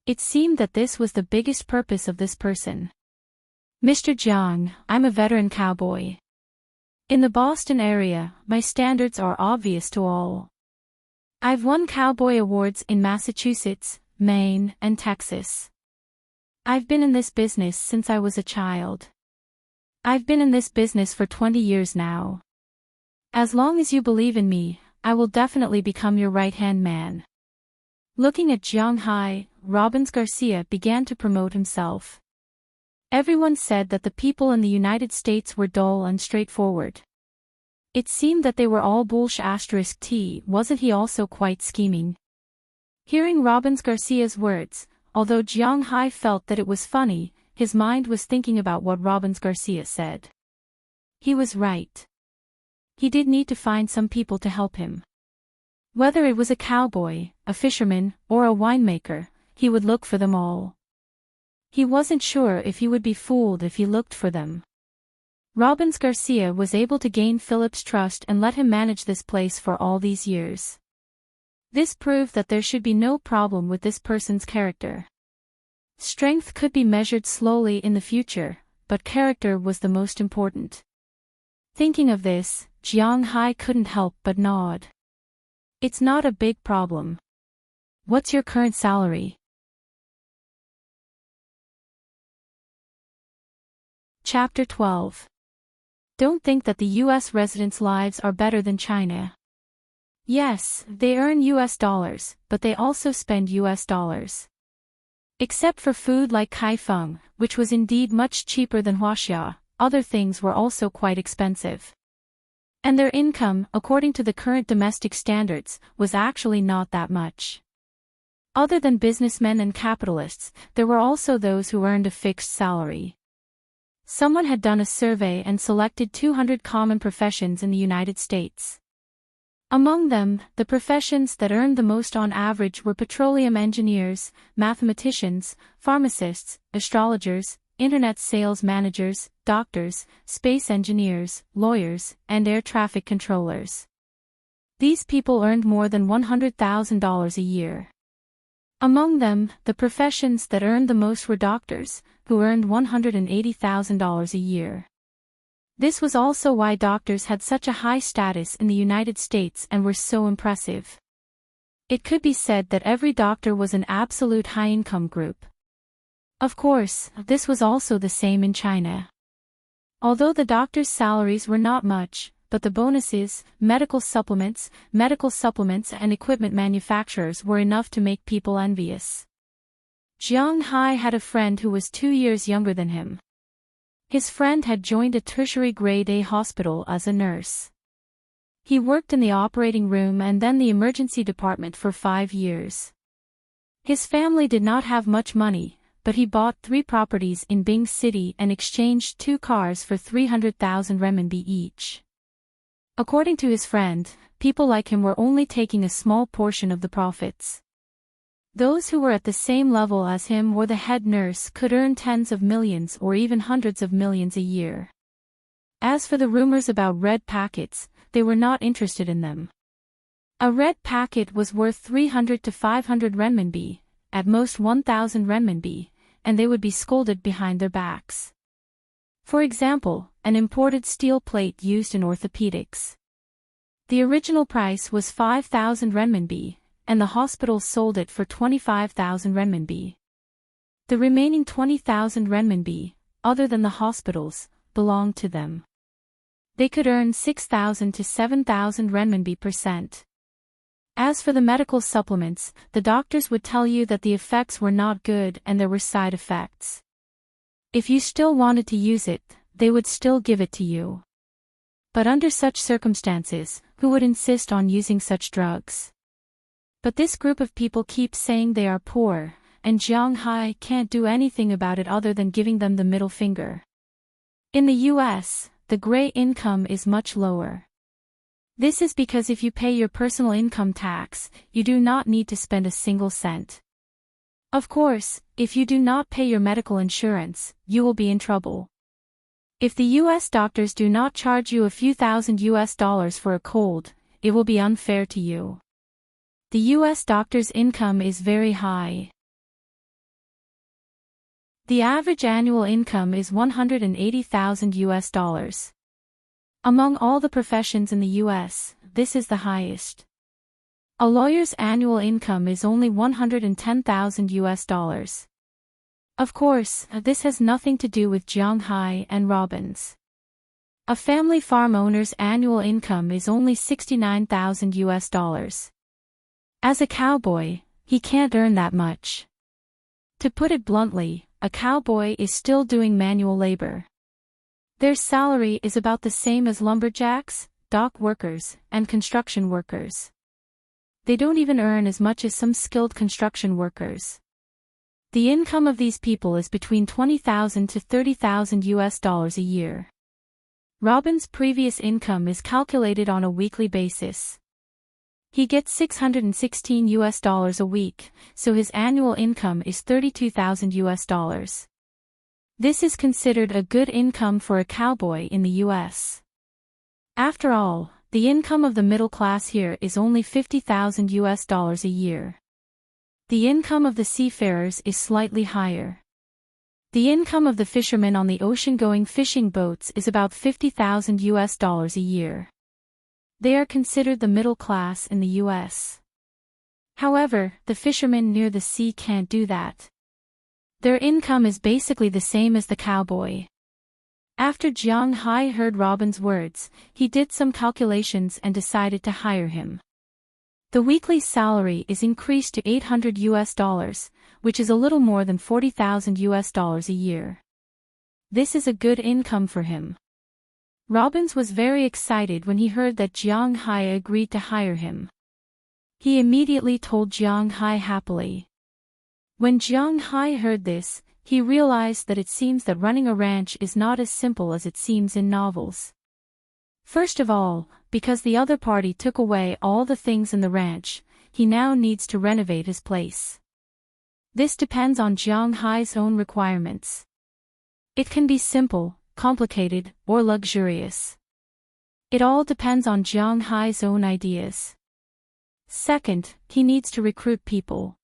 It seemed that this was the biggest purpose of this person. Mr. Jiang, I'm a veteran cowboy. In the Boston area, my standards are obvious to all. I've won cowboy awards in Massachusetts, Maine, and Texas. I've been in this business since I was a child. I've been in this business for 20 years now. As long as you believe in me, I will definitely become your right-hand man. Looking at Jiang Hai, Robbins Garcia began to promote himself. Everyone said that the people in the United States were dull and straightforward. It seemed that they were all bullsh*t, wasn't he also quite scheming? Hearing Robbins Garcia's words, although Jiang Hai felt that it was funny, his mind was thinking about what Robbins Garcia said. He was right. he did need to find some people to help him. Whether it was a cowboy, a fisherman, or a winemaker, he would look for them all. He wasn't sure if he would be fooled if he looked for them. Robbins Garcia was able to gain Philip's trust and let him manage this place for all these years. This proved that there should be no problem with this person's character. Strength could be measured slowly in the future, but character was the most important. Thinking of this, Jiang Hai couldn't help but nod. It's not a big problem. What's your current salary? Chapter 12. Don't think that the US residents' lives are better than China. Yes, they earn US dollars, but they also spend US dollars. Except for food like kaifeng, which was indeed much cheaper than huaxia, other things were also quite expensive. And their income, according to the current domestic standards, was actually not that much. Other than businessmen and capitalists, there were also those who earned a fixed salary. Someone had done a survey and selected 200 common professions in the United States. Among them, the professions that earned the most on average were petroleum engineers, mathematicians, pharmacists, astrologers, internet sales managers, doctors, space engineers, lawyers, and air traffic controllers. These people earned more than $100,000 a year. Among them, the professions that earned the most were doctors, who earned $180,000 a year. This was also why doctors had such a high status in the United States and were so impressive. It could be said that every doctor was an absolute high-income group. Of course, this was also the same in China. Although the doctors' salaries were not much, but the bonuses, medical supplements and equipment manufacturers were enough to make people envious. Jiang Hai had a friend who was 2 years younger than him. His friend had joined a tertiary grade A hospital as a nurse. He worked in the operating room and then the emergency department for 5 years. His family did not have much money, but he bought 3 properties in Bing City and exchanged 2 cars for 300,000 renminbi each. According to his friend, people like him were only taking a small portion of the profits. Those who were at the same level as him or the head nurse could earn tens of millions or even hundreds of millions a year. As for the rumors about red packets, they were not interested in them. A red packet was worth 300 to 500 renminbi, at most 1,000 renminbi, and they would be scolded behind their backs. For example, an imported steel plate used in orthopedics. The original price was 5,000 renminbi, and the hospital sold it for 25,000 renminbi. The remaining 20,000 renminbi, other than the hospitals, belonged to them. They could earn 6,000 to 7,000 renminbi per cent. As for the medical supplements, the doctors would tell you that the effects were not good and there were side effects. If you still wanted to use it, they would still give it to you. But under such circumstances, who would insist on using such drugs? But this group of people keeps saying they are poor, and Jiang Hai can't do anything about it other than giving them the middle finger. In the US, the gray income is much lower. This is because if you pay your personal income tax, you do not need to spend a single cent. Of course, if you do not pay your medical insurance, you will be in trouble. If the US doctors do not charge you a few thousand US dollars for a cold, it will be unfair to you. The US doctor's income is very high. The average annual income is 180,000 US dollars. Among all the professions in the US, this is the highest. A lawyer's annual income is only 110,000 US dollars. Of course, this has nothing to do with Jiang Hai and Robbins. A family farm owner's annual income is only 69,000 US dollars. As a cowboy, he can't earn that much. To put it bluntly, a cowboy is still doing manual labor. Their salary is about the same as lumberjacks, dock workers, and construction workers. They don't even earn as much as some skilled construction workers. The income of these people is between 20,000 to 30,000 US dollars a year. Robin's previous income is calculated on a weekly basis. He gets $616 a week, so his annual income is $32,000. This is considered a good income for a cowboy in the US. After all, the income of the middle class here is only $50,000 a year. The income of the seafarers is slightly higher. The income of the fishermen on the ocean-going fishing boats is about $50,000 a year. They are considered the middle class in the US. However, the fishermen near the sea can't do that. Their income is basically the same as the cowboy. After Jiang Hai heard Robin's words, he did some calculations and decided to hire him. The weekly salary is increased to $800, which is a little more than $40,000 a year. This is a good income for him. Robin was very excited when he heard that Jiang Hai agreed to hire him. He immediately told Jiang Hai happily. When Jiang Hai heard this, he realized that it seems that running a ranch is not as simple as it seems in novels. First of all, because the other party took away all the things in the ranch, he now needs to renovate his place. This depends on Jiang Hai's own requirements. It can be simple, complicated, or luxurious. It all depends on Jiang Hai's own ideas. Second, he needs to recruit people.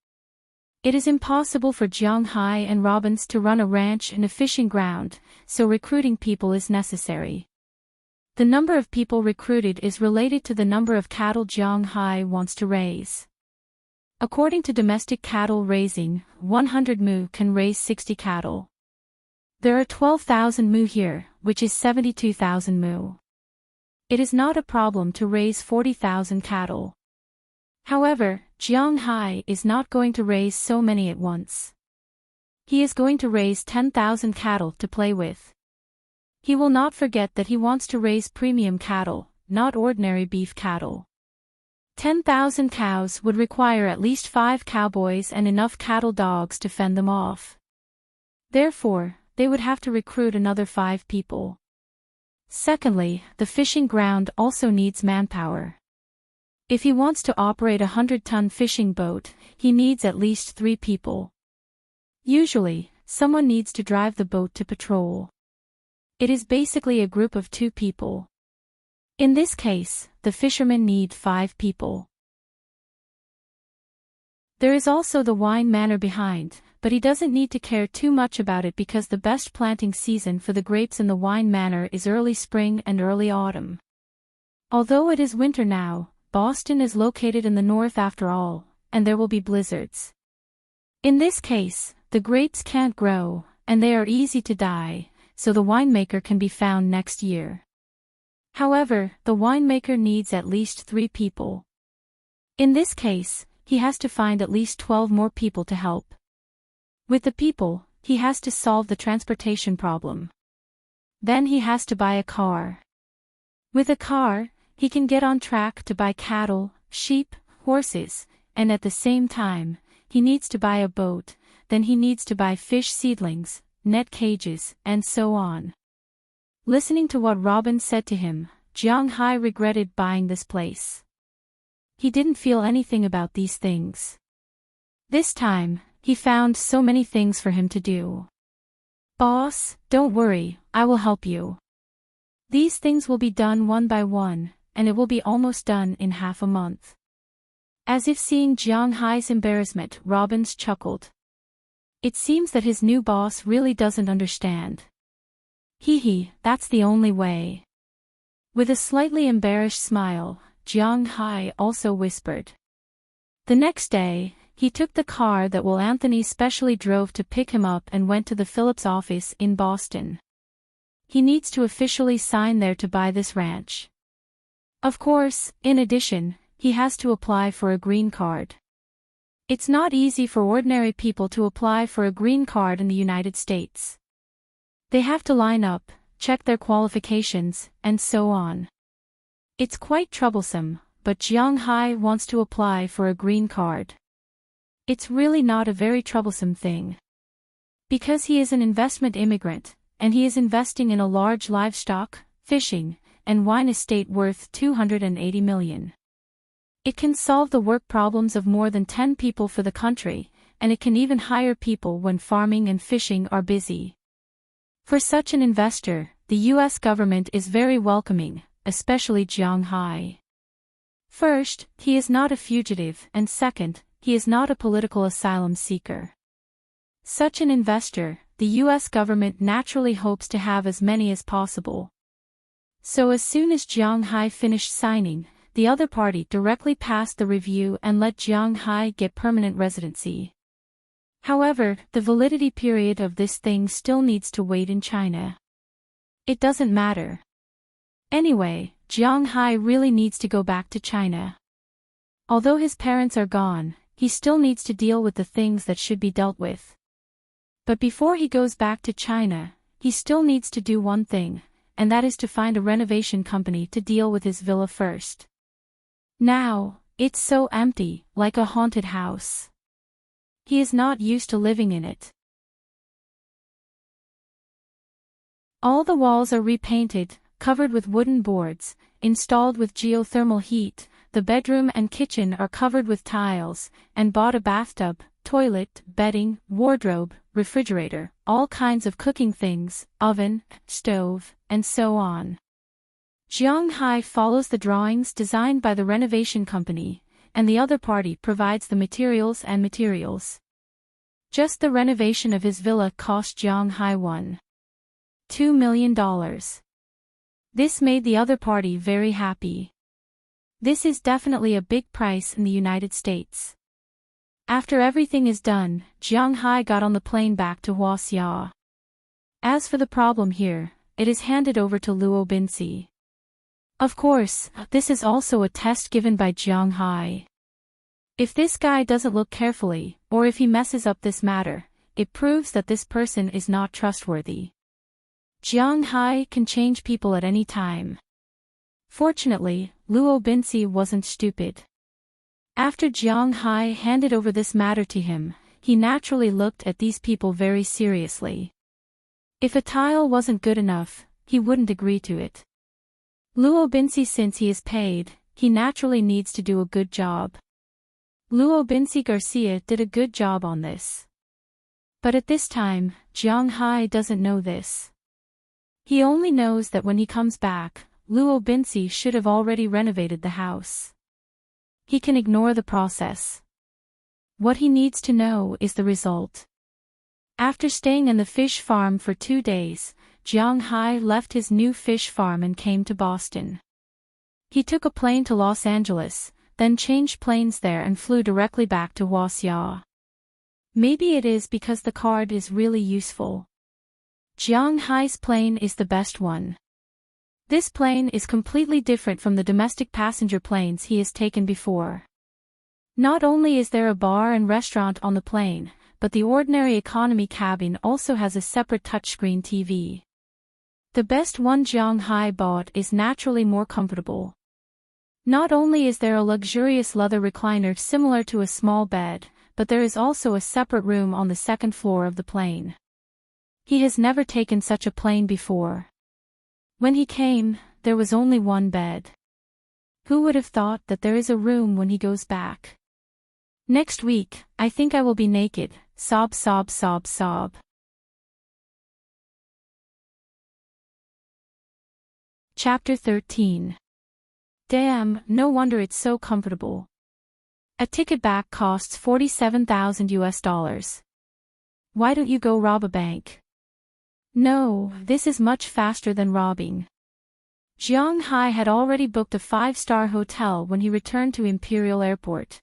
It is impossible for Jiang Hai and Robins to run a ranch and a fishing ground, so recruiting people is necessary. The number of people recruited is related to the number of cattle Jiang Hai wants to raise. According to domestic cattle raising, 100 mu can raise 60 cattle. There are 12,000 mu here, which is 72,000 mu. It is not a problem to raise 40,000 cattle. However, Jiang Hai is not going to raise so many at once. He is going to raise 10,000 cattle to play with. He will not forget that he wants to raise premium cattle, not ordinary beef cattle. 10,000 cows would require at least 5 cowboys and enough cattle dogs to fend them off. Therefore, they would have to recruit another 5 people. Secondly, the fishing ground also needs manpower. If he wants to operate a 100-ton fishing boat, he needs at least 3 people. Usually, someone needs to drive the boat to patrol. It is basically a group of 2 people. In this case, the fishermen need 5 people. There is also the wine manor behind, but he doesn't need to care too much about it because the best planting season for the grapes in the wine manor is early spring and early autumn. Although it is winter now, Boston is located in the north after all, and there will be blizzards. In this case, the grapes can't grow, and they are easy to die, so the winemaker can be found next year. However, the winemaker needs at least 3 people. In this case, he has to find at least 12 more people to help. With the people, he has to solve the transportation problem. Then he has to buy a car. With a car, he can get on track to buy cattle, sheep, horses, and at the same time, he needs to buy a boat, then he needs to buy fish seedlings, net cages, and so on. Listening to what Robin said to him, Jiang Hai regretted buying this place. He didn't feel anything about these things. This time, he found so many things for him to do. Boss, don't worry, I will help you. These things will be done one by one, and it will be almost done in half a month. As if seeing Jiang Hai's embarrassment, Robin chuckled. It seems that his new boss really doesn't understand. Hee, that's the only way. With a slightly embarrassed smile, Jiang Hai also whispered. The next day, he took the car that Will Anthony specially drove to pick him up and went to the Phillips office in Boston. He needs to officially sign there to buy this ranch. Of course, in addition, he has to apply for a green card. It's not easy for ordinary people to apply for a green card in the United States. They have to line up, check their qualifications, and so on. It's quite troublesome, but Jiang Hai wants to apply for a green card. It's really not a very troublesome thing. Because he is an investment immigrant, and he is investing in a large livestock, fishing, and wine estate worth $280 million. It can solve the work problems of more than 10 people for the country, and it can even hire people when farming and fishing are busy. For such an investor, the U.S. government is very welcoming, especially Jiang Hai. First, he is not a fugitive, and second, he is not a political asylum seeker. Such an investor, the U.S. government naturally hopes to have as many as possible. So as soon as Jiang Hai finished signing, the other party directly passed the review and let Jiang Hai get permanent residency. However, the validity period of this thing still needs to wait in China. It doesn't matter. Anyway, Jiang Hai really needs to go back to China. Although his parents are gone, he still needs to deal with the things that should be dealt with. But before he goes back to China, he still needs to do one thing, and that is to find a renovation company to deal with his villa first. Now, it's so empty, like a haunted house. He is not used to living in it. All the walls are repainted, covered with wooden boards, installed with geothermal heat, the bedroom and kitchen are covered with tiles, and bought a bathtub, toilet, bedding, wardrobe, refrigerator, all kinds of cooking things, oven, stove, and so on. Jiang Hai follows the drawings designed by the renovation company, and the other party provides the materials and materials. Just the renovation of his villa cost Jiang Hai $1.2 million. This made the other party very happy. This is definitely a big price in the United States. After everything is done, Jiang Hai got on the plane back to Huaxia. As for the problem here, it is handed over to Luo Binci. Of course, this is also a test given by Jiang Hai. If this guy doesn't look carefully, or if he messes up this matter, it proves that this person is not trustworthy. Jiang Hai can change people at any time. Fortunately, Luo Binci wasn't stupid. After Jiang Hai handed over this matter to him, he naturally looked at these people very seriously. If a tile wasn't good enough, he wouldn't agree to it. Luo Binci, since he is paid, he naturally needs to do a good job. Luo Binci Garcia did a good job on this. But at this time, Jiang Hai doesn't know this. He only knows that when he comes back, Luo Binci should have already renovated the house. He can ignore the process. What he needs to know is the result. After staying in the fish farm for 2 days, Jiang Hai left his new fish farm and came to Boston. He took a plane to Los Angeles, then changed planes there and flew directly back to Huaxia. Maybe it is because the card is really useful. Jiang Hai's plane is the best one. This plane is completely different from the domestic passenger planes he has taken before. Not only is there a bar and restaurant on the plane, but the ordinary economy cabin also has a separate touchscreen TV. The best one Jiang Hai bought is naturally more comfortable. Not only is there a luxurious leather recliner similar to a small bed, but there is also a separate room on the second floor of the plane. He has never taken such a plane before. When he came, there was only one bed. Who would have thought that there is a room when he goes back? Next week, I think I will be naked, sob sob sob sob. Chapter 13. Damn, no wonder it's so comfortable. A ticket back costs $47,000. Why don't you go rob a bank? No, this is much faster than robbing. Jiang Hai had already booked a 5-star hotel when he returned to Imperial Airport.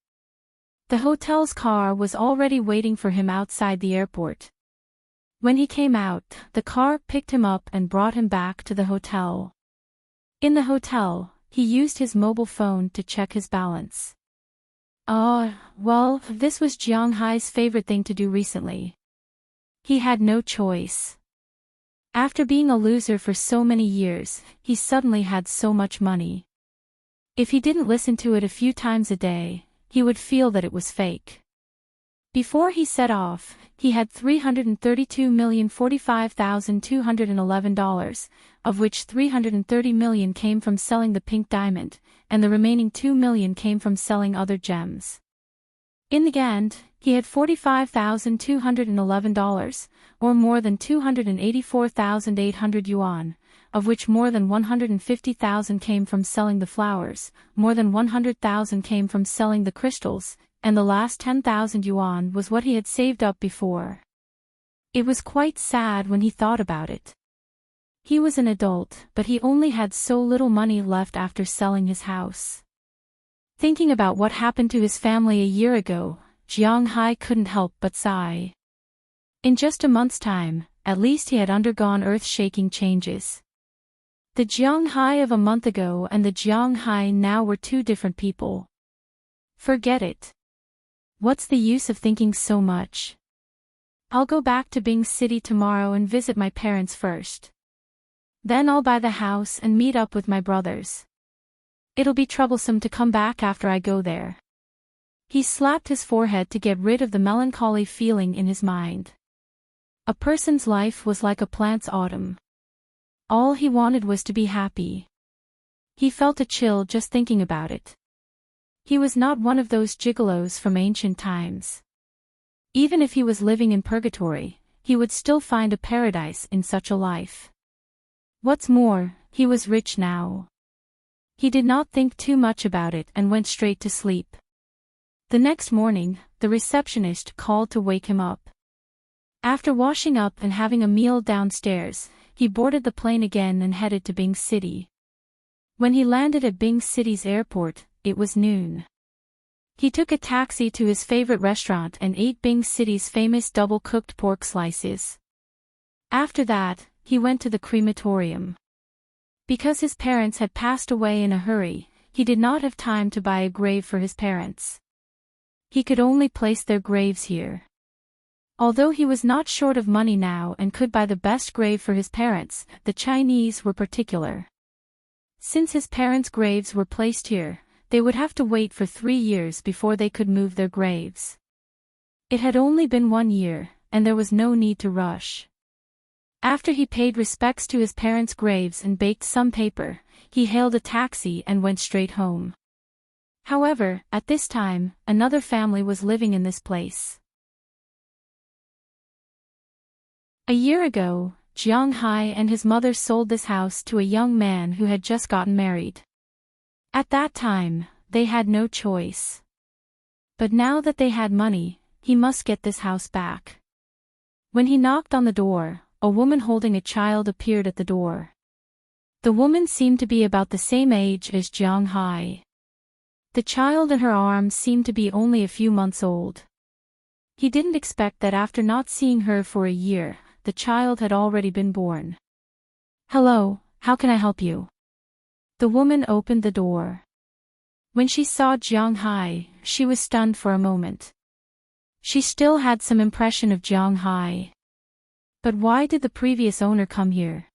The hotel's car was already waiting for him outside the airport. When he came out, the car picked him up and brought him back to the hotel. In the hotel, he used his mobile phone to check his balance. Well, this was Jiang Hai's favorite thing to do recently. He had no choice. After being a loser for so many years, he suddenly had so much money. If he didn't listen to it a few times a day, he would feel that it was fake. Before he set off, he had $332,045,211, of which $330 million came from selling the pink diamond, and the remaining $2 million came from selling other gems. In the end, he had $45,211, or more than 284,800 yuan, of which more than 150,000 came from selling the flowers, more than 100,000 came from selling the crystals, and the last 10,000 yuan was what he had saved up before. It was quite sad when he thought about it. He was an adult, but he only had so little money left after selling his house. Thinking about what happened to his family a year ago, Jiang Hai couldn't help but sigh. In just a month's time, at least he had undergone earth-shaking changes. The Jiang Hai of a month ago and the Jiang Hai now were two different people. Forget it. What's the use of thinking so much? I'll go back to Bing City tomorrow and visit my parents first. Then I'll buy the house and meet up with my brothers. It'll be troublesome to come back after I go there. He slapped his forehead to get rid of the melancholy feeling in his mind. A person's life was like a plant's autumn. All he wanted was to be happy. He felt a chill just thinking about it. He was not one of those gigolos from ancient times. Even if he was living in purgatory, he would still find a paradise in such a life. What's more, he was rich now. He did not think too much about it and went straight to sleep. The next morning, the receptionist called to wake him up. After washing up and having a meal downstairs, he boarded the plane again and headed to Bing City. When he landed at Bing City's airport, it was noon. He took a taxi to his favorite restaurant and ate Bing City's famous double-cooked pork slices. After that, he went to the crematorium. Because his parents had passed away in a hurry, he did not have time to buy a grave for his parents. He could only place their graves here. Although he was not short of money now and could buy the best grave for his parents, the Chinese were particular. Since his parents' graves were placed here, they would have to wait for 3 years before they could move their graves. It had only been 1 year, and there was no need to rush. After he paid respects to his parents' graves and baked some paper, he hailed a taxi and went straight home. However, at this time, another family was living in this place. A year ago, Jiang Hai and his mother sold this house to a young man who had just gotten married. At that time, they had no choice. But now that they had money, he must get this house back. When he knocked on the door, a woman holding a child appeared at the door. The woman seemed to be about the same age as Jiang Hai. The child in her arms seemed to be only a few months old. He didn't expect that after not seeing her for a year, the child had already been born. "Hello, how can I help you?" The woman opened the door. When she saw Jiang Hai, she was stunned for a moment. She still had some impression of Jiang Hai. But why did the previous owner come here?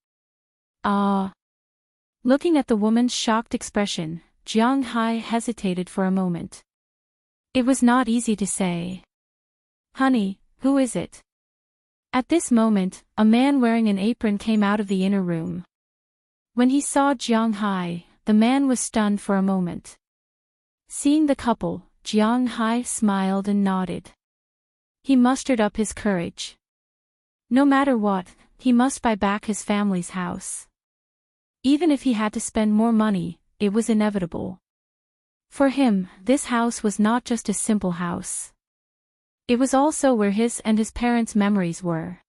Looking at the woman's shocked expression, Jiang Hai hesitated for a moment. It was not easy to say. "Honey, who is it?" At this moment, a man wearing an apron came out of the inner room. When he saw Jiang Hai, the man was stunned for a moment. Seeing the couple, Jiang Hai smiled and nodded. He mustered up his courage. No matter what, he must buy back his family's house. Even if he had to spend more money, it was inevitable. For him, this house was not just a simple house. It was also where his and his parents' memories were.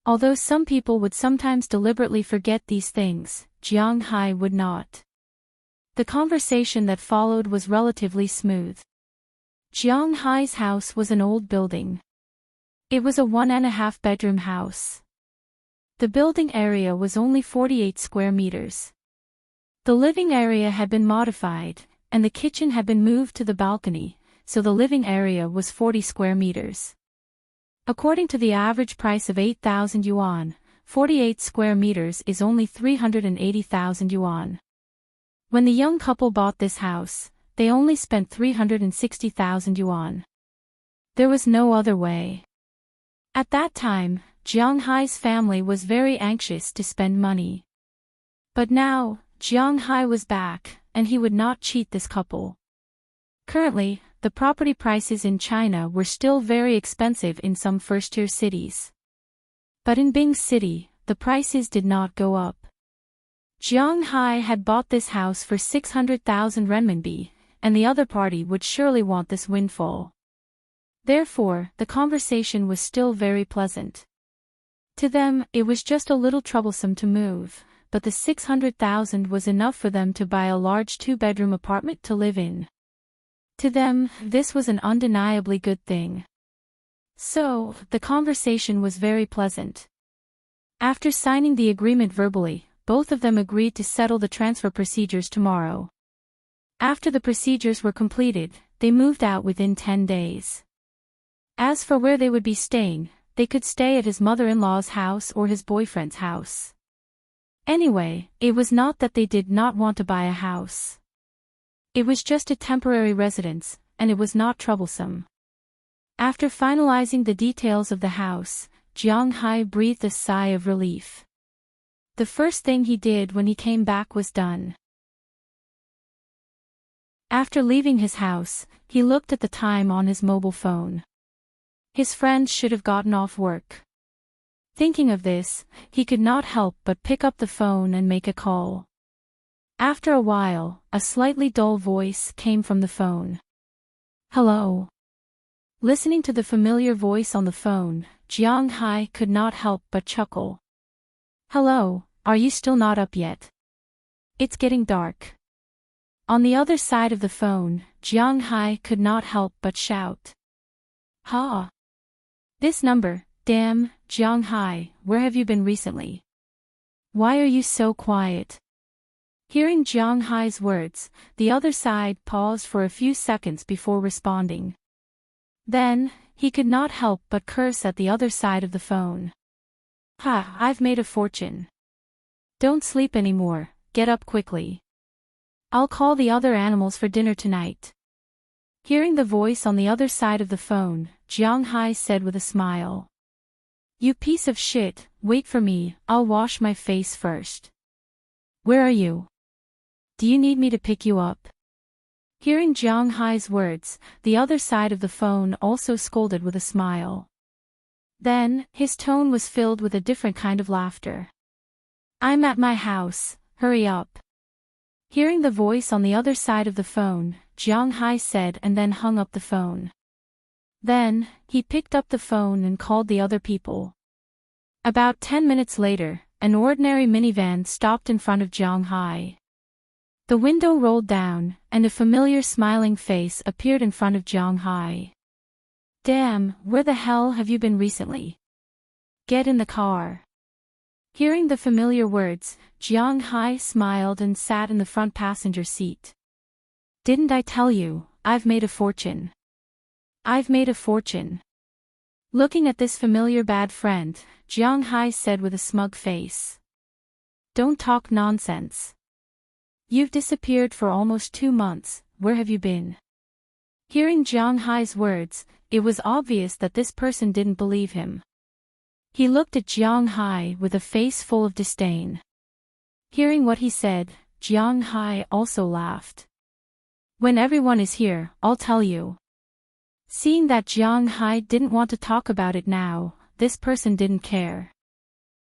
Although some people would sometimes deliberately forget these things, Jiang Hai would not. The conversation that followed was relatively smooth. Jiang Hai's house was an old building. It was a 1.5 bedroom house. The building area was only 48 square meters. The living area had been modified, and the kitchen had been moved to the balcony, so the living area was 40 square meters. According to the average price of 8,000 yuan, 48 square meters is only 380,000 yuan. When the young couple bought this house, they only spent 360,000 yuan. There was no other way. At that time, Jiang Hai's family was very anxious to spend money. But now, Jiang Hai was back, and he would not cheat this couple. Currently, the property prices in China were still very expensive in some first-tier cities. But in Bing City, the prices did not go up. Jiang Hai had bought this house for 600,000 renminbi, and the other party would surely want this windfall. Therefore, the conversation was still very pleasant. To them, it was just a little troublesome to move, but the 600,000 was enough for them to buy a large 2-bedroom apartment to live in. To them, this was an undeniably good thing. So, the conversation was very pleasant. After signing the agreement verbally, both of them agreed to settle the transfer procedures tomorrow. After the procedures were completed, they moved out within 10 days. As for where they would be staying, they could stay at his mother-in-law's house or his boyfriend's house. Anyway, it was not that they did not want to buy a house. It was just a temporary residence, and it was not troublesome. After finalizing the details of the house, Jiang Hai breathed a sigh of relief. The first thing he did when he came back was done. After leaving his house, he looked at the time on his mobile phone. His friend should have gotten off work. Thinking of this, he could not help but pick up the phone and make a call. After a while, a slightly dull voice came from the phone. Hello. Listening to the familiar voice on the phone, Jiang Hai could not help but chuckle. Hello, are you still not up yet? It's getting dark. On the other side of the phone, Jiang Hai could not help but shout. Ha! This number, damn, Jiang Hai, where have you been recently? Why are you so quiet? Hearing Jiang Hai's words, the other side paused for a few seconds before responding. Then, he could not help but curse at the other side of the phone. Ha, I've made a fortune. Don't sleep anymore, get up quickly. I'll call the other animals for dinner tonight. Hearing the voice on the other side of the phone, Jiang Hai said with a smile. You piece of shit, wait for me, I'll wash my face first. Where are you? Do you need me to pick you up? Hearing Jiang Hai's words, the other side of the phone also scolded with a smile. Then, his tone was filled with a different kind of laughter. I'm at my house, hurry up. Hearing the voice on the other side of the phone, Jiang Hai said and then hung up the phone. Then, he picked up the phone and called the other people. About 10 minutes later, an ordinary minivan stopped in front of Jiang Hai. The window rolled down, and a familiar smiling face appeared in front of Jiang Hai. Damn, where the hell have you been recently? Get in the car. Hearing the familiar words, Jiang Hai smiled and sat in the front passenger seat. Didn't I tell you, I've made a fortune. I've made a fortune. Looking at this familiar bad friend, Jiang Hai said with a smug face. Don't talk nonsense. You've disappeared for almost 2 months, where have you been? Hearing Jiang Hai's words, it was obvious that this person didn't believe him. He looked at Jiang Hai with a face full of disdain. Hearing what he said, Jiang Hai also laughed. When everyone is here, I'll tell you. Seeing that Jiang Hai didn't want to talk about it now, this person didn't care.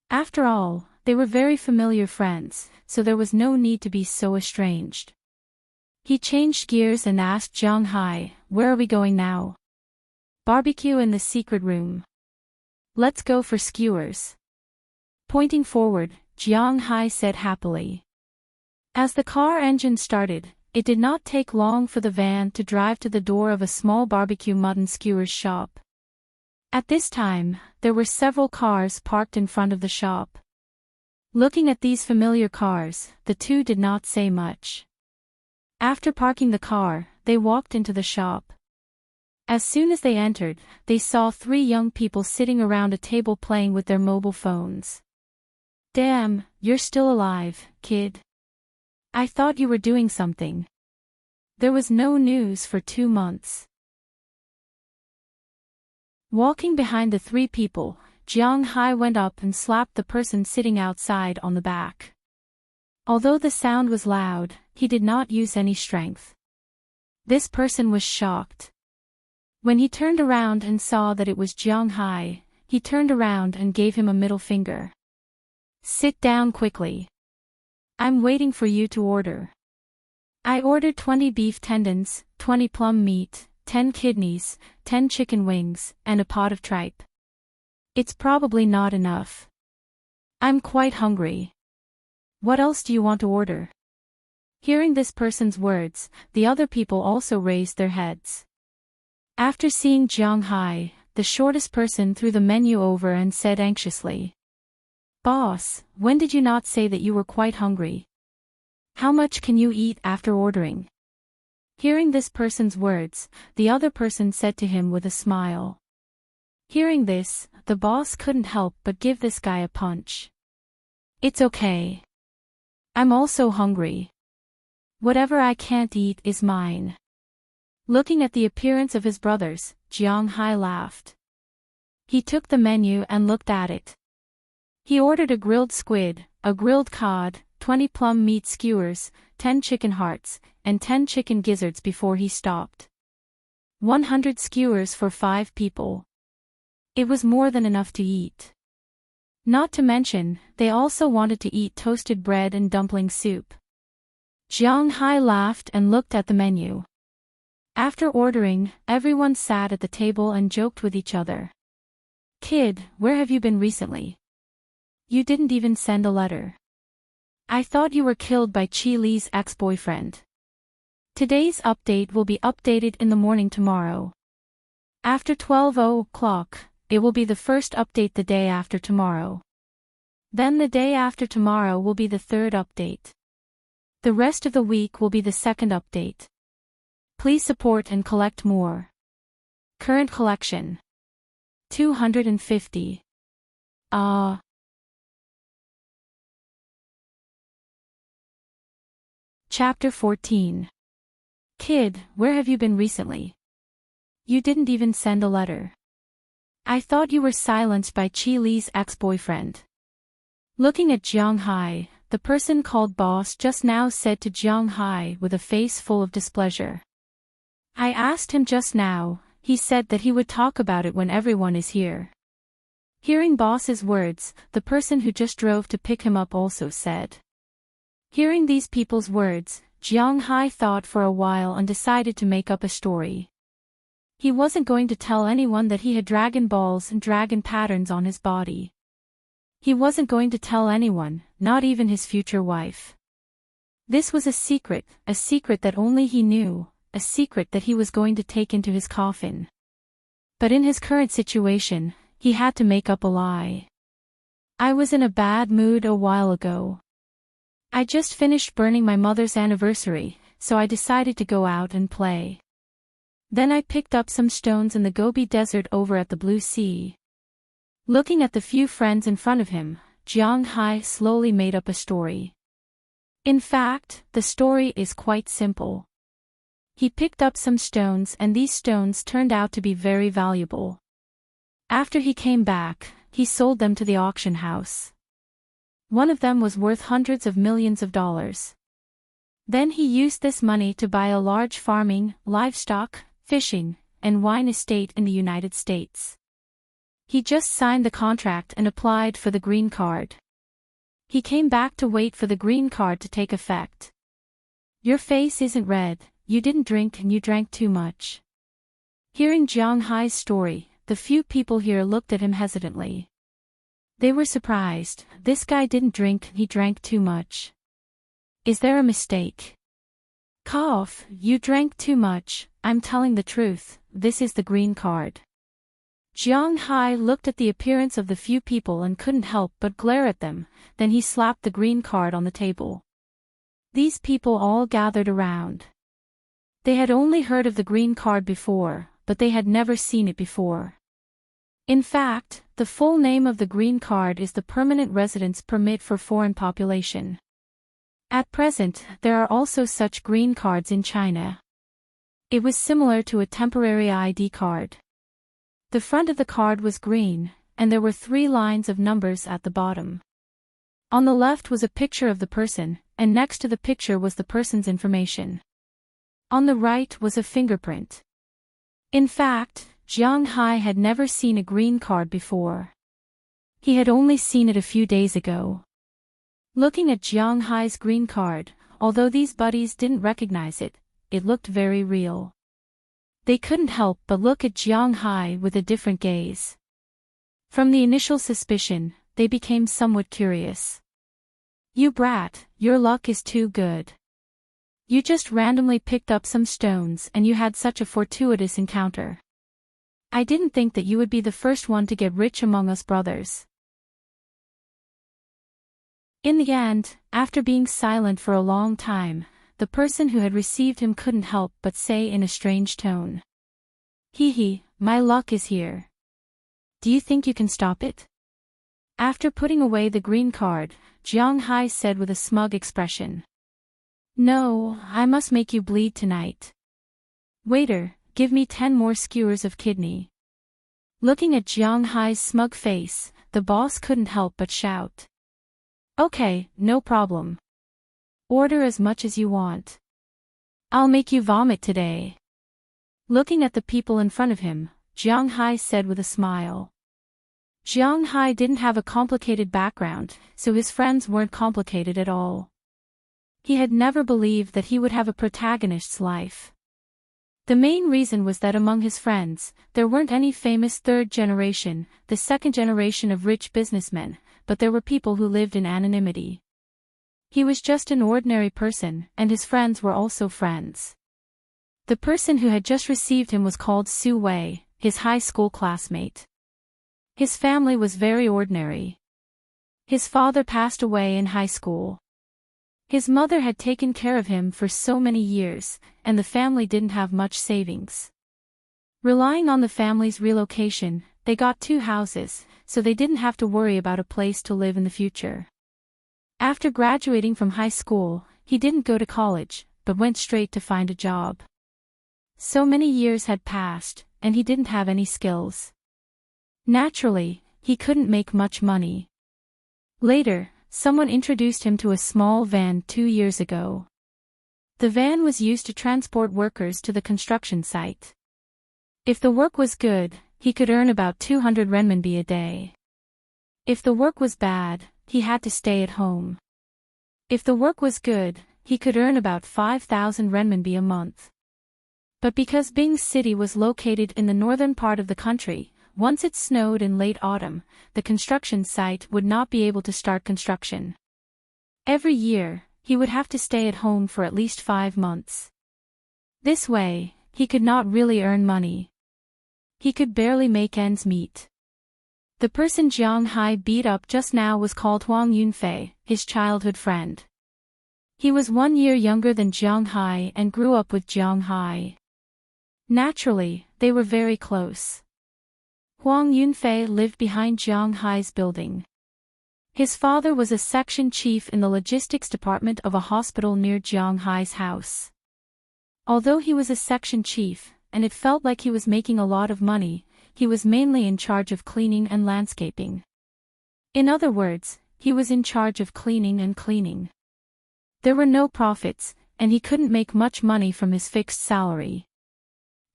After all, they were very familiar friends, so there was no need to be so estranged. He changed gears and asked Jiang Hai, where are we going now? Barbecue in the secret room. Let's go for skewers. Pointing forward, Jiang Hai said happily. As the car engine started, it did not take long for the van to drive to the door of a small barbecue mutton skewers shop. At this time, there were several cars parked in front of the shop. Looking at these familiar cars, the two did not say much. After parking the car, they walked into the shop. As soon as they entered, they saw 3 young people sitting around a table playing with their mobile phones. Damn, you're still alive, kid. I thought you were doing something. There was no news for 2 months. Walking behind the three people, Jiang Hai went up and slapped the person sitting outside on the back. Although the sound was loud, he did not use any strength. This person was shocked. When he turned around and saw that it was Jiang Hai, he turned around and gave him a middle finger. Sit down quickly. I'm waiting for you to order. I ordered 20 beef tendons, 20 plum meat, 10 kidneys, 10 chicken wings, and a pot of tripe. It's probably not enough. I'm quite hungry. What else do you want to order? Hearing this person's words, the other people also raised their heads. After seeing Jiang Hai, the shortest person threw the menu over and said anxiously, "Boss, when did you not say that you were quite hungry? How much can you eat after ordering?" Hearing this person's words, the other person said to him with a smile. Hearing this, the boss couldn't help but give this guy a punch. It's okay. I'm also hungry. Whatever I can't eat is mine. Looking at the appearance of his brothers, Jiang Hai laughed. He took the menu and looked at it. He ordered a grilled squid, a grilled cod, 20 plum meat skewers, 10 chicken hearts, and 10 chicken gizzards before he stopped. 100 skewers for 5 people. It was more than enough to eat. Not to mention, they also wanted to eat toasted bread and dumpling soup. Jiang Hai laughed and looked at the menu. After ordering, everyone sat at the table and joked with each other. Kid, where have you been recently? You didn't even send a letter. I thought you were killed by Chi Li's ex-boyfriend. Today's update will be updated in the morning tomorrow. After 12 o'clock, it will be the first update the day after tomorrow. Then the day after tomorrow will be the third update. The rest of the week will be the second update. Please support and collect more. Current collection. 250. Chapter 14. Kid, where have you been recently? You didn't even send a letter. I thought you were silenced by Chi Li's ex-boyfriend. Looking at Jiang Hai, the person called boss just now said to Jiang Hai with a face full of displeasure. I asked him just now, he said that he would talk about it when everyone is here. Hearing boss's words, the person who just drove to pick him up also said. Hearing these people's words, Jiang Hai thought for a while and decided to make up a story. He wasn't going to tell anyone that he had dragon balls and dragon patterns on his body. He wasn't going to tell anyone, not even his future wife. This was a secret that only he knew, a secret that he was going to take into his coffin. But in his current situation, he had to make up a lie. I was in a bad mood a while ago. I just finished burning my mother's anniversary, so I decided to go out and play. Then I picked up some stones in the Gobi Desert over at the Blue Sea. Looking at the few friends in front of him, Jiang Hai slowly made up a story. In fact, the story is quite simple. He picked up some stones and these stones turned out to be very valuable. After he came back, he sold them to the auction house. One of them was worth hundreds of millions of dollars. Then he used this money to buy a large farming, livestock, fishing, and wine estate in the United States. He just signed the contract and applied for the green card. He came back to wait for the green card to take effect. Your face isn't red, you didn't drink and you drank too much. Hearing Jiang Hai's story, the few people here looked at him hesitantly. They were surprised, this guy didn't drink, he drank too much. Is there a mistake? Cough, you drank too much, I'm telling the truth, this is the green card. Jiang Hai looked at the appearance of the few people and couldn't help but glare at them, then he slapped the green card on the table. These people all gathered around. They had only heard of the green card before, but they had never seen it before. In fact, the full name of the green card is the Permanent Residence Permit for Foreign Population. At present, there are also such green cards in China. It was similar to a temporary ID card. The front of the card was green, and there were 3 lines of numbers at the bottom. On the left was a picture of the person, and next to the picture was the person's information. On the right was a fingerprint. In fact, Jiang Hai had never seen a green card before. He had only seen it a few days ago. Looking at Jiang Hai's green card, although these buddies didn't recognize it, it looked very real. They couldn't help but look at Jiang Hai with a different gaze. From the initial suspicion, they became somewhat curious. "You brat, your luck is too good. You just randomly picked up some stones and you had such a fortuitous encounter. I didn't think that you would be the first one to get rich among us brothers." In the end, after being silent for a long time, the person who had received him couldn't help but say in a strange tone, "Hee hee, my luck is here. Do you think you can stop it?" After putting away the green card, Jiang Hai said with a smug expression, "No, I must make you bleed tonight. Waiter, give me 10 more skewers of kidney." Looking at Jiang Hai's smug face, the boss couldn't help but shout, "Okay, no problem. Order as much as you want. I'll make you vomit today." Looking at the people in front of him, Jiang Hai said with a smile. Jiang Hai didn't have a complicated background, so his friends weren't complicated at all. He had never believed that he would have a protagonist's life. The main reason was that among his friends, there weren't any famous third generation, the second generation of rich businessmen, but there were people who lived in anonymity. He was just an ordinary person, and his friends were also friends. The person who had just received him was called Su Wei, his high school classmate. His family was very ordinary. His father passed away in high school. His mother had taken care of him for so many years, and the family didn't have much savings. Relying on the family's relocation, they got 2 houses, so they didn't have to worry about a place to live in the future. After graduating from high school, he didn't go to college, but went straight to find a job. So many years had passed, and he didn't have any skills. Naturally, he couldn't make much money. Later, someone introduced him to a small van 2 years ago. The van was used to transport workers to the construction site. If the work was good, he could earn about 200 renminbi a day. If the work was bad, he had to stay at home. If the work was good, he could earn about 5,000 renminbi a month. But because Bing City was located in the northern part of the country, once it snowed in late autumn, the construction site would not be able to start construction. Every year, he would have to stay at home for at least 5 months. This way, he could not really earn money. He could barely make ends meet. The person Jiang Hai beat up just now was called Huang Yunfei, his childhood friend. He was 1 year younger than Jiang Hai and grew up with Jiang Hai. Naturally, they were very close. Huang Yunfei lived behind Jiang Hai's building. His father was a section chief in the logistics department of a hospital near Jiang Hai's house. Although he was a section chief, and it felt like he was making a lot of money, he was mainly in charge of cleaning and landscaping. In other words, he was in charge of cleaning and cleaning. There were no profits, and he couldn't make much money from his fixed salary.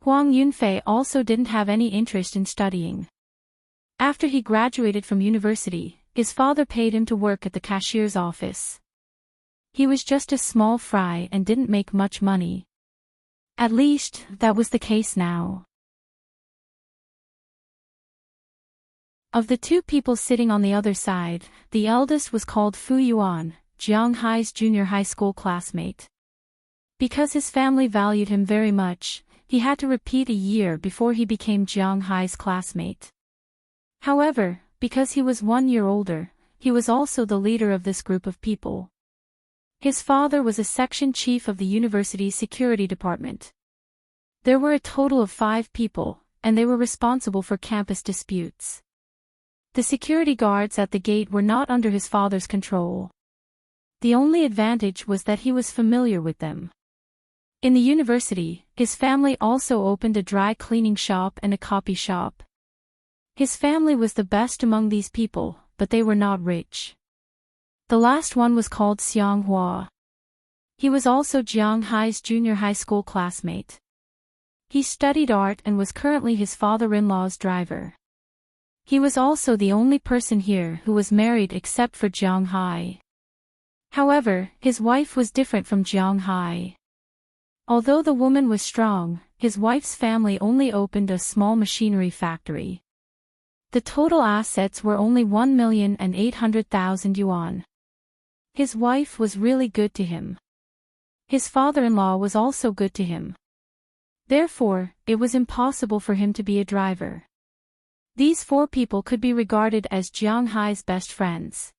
Huang Yunfei also didn't have any interest in studying. After he graduated from university, his father paid him to work at the cashier's office. He was just a small fry and didn't make much money. At least, that was the case now. Of the 2 people sitting on the other side, the eldest was called Fu Yuan, Jiang Hai's junior high school classmate. Because his family valued him very much, he had to repeat a year before he became Jiang Hai's classmate. However, because he was 1 year older, he was also the leader of this group of people. His father was a section chief of the university's security department. There were a total of 5 people, and they were responsible for campus disputes. The security guards at the gate were not under his father's control. The only advantage was that he was familiar with them. In the university, his family also opened a dry cleaning shop and a copy shop. His family was the best among these people, but they were not rich. The last one was called Xiang Hua. He was also Jiang Hai's junior high school classmate. He studied art and was currently his father-in-law's driver. He was also the only person here who was married except for Jiang Hai. However, his wife was different from Jiang Hai. Although the woman was strong, his wife's family only opened a small machinery factory. The total assets were only 1,800,000 yuan. His wife was really good to him. His father-in-law was also good to him. Therefore, it was impossible for him to be a driver. These 4 people could be regarded as Jiang Hai's best friends.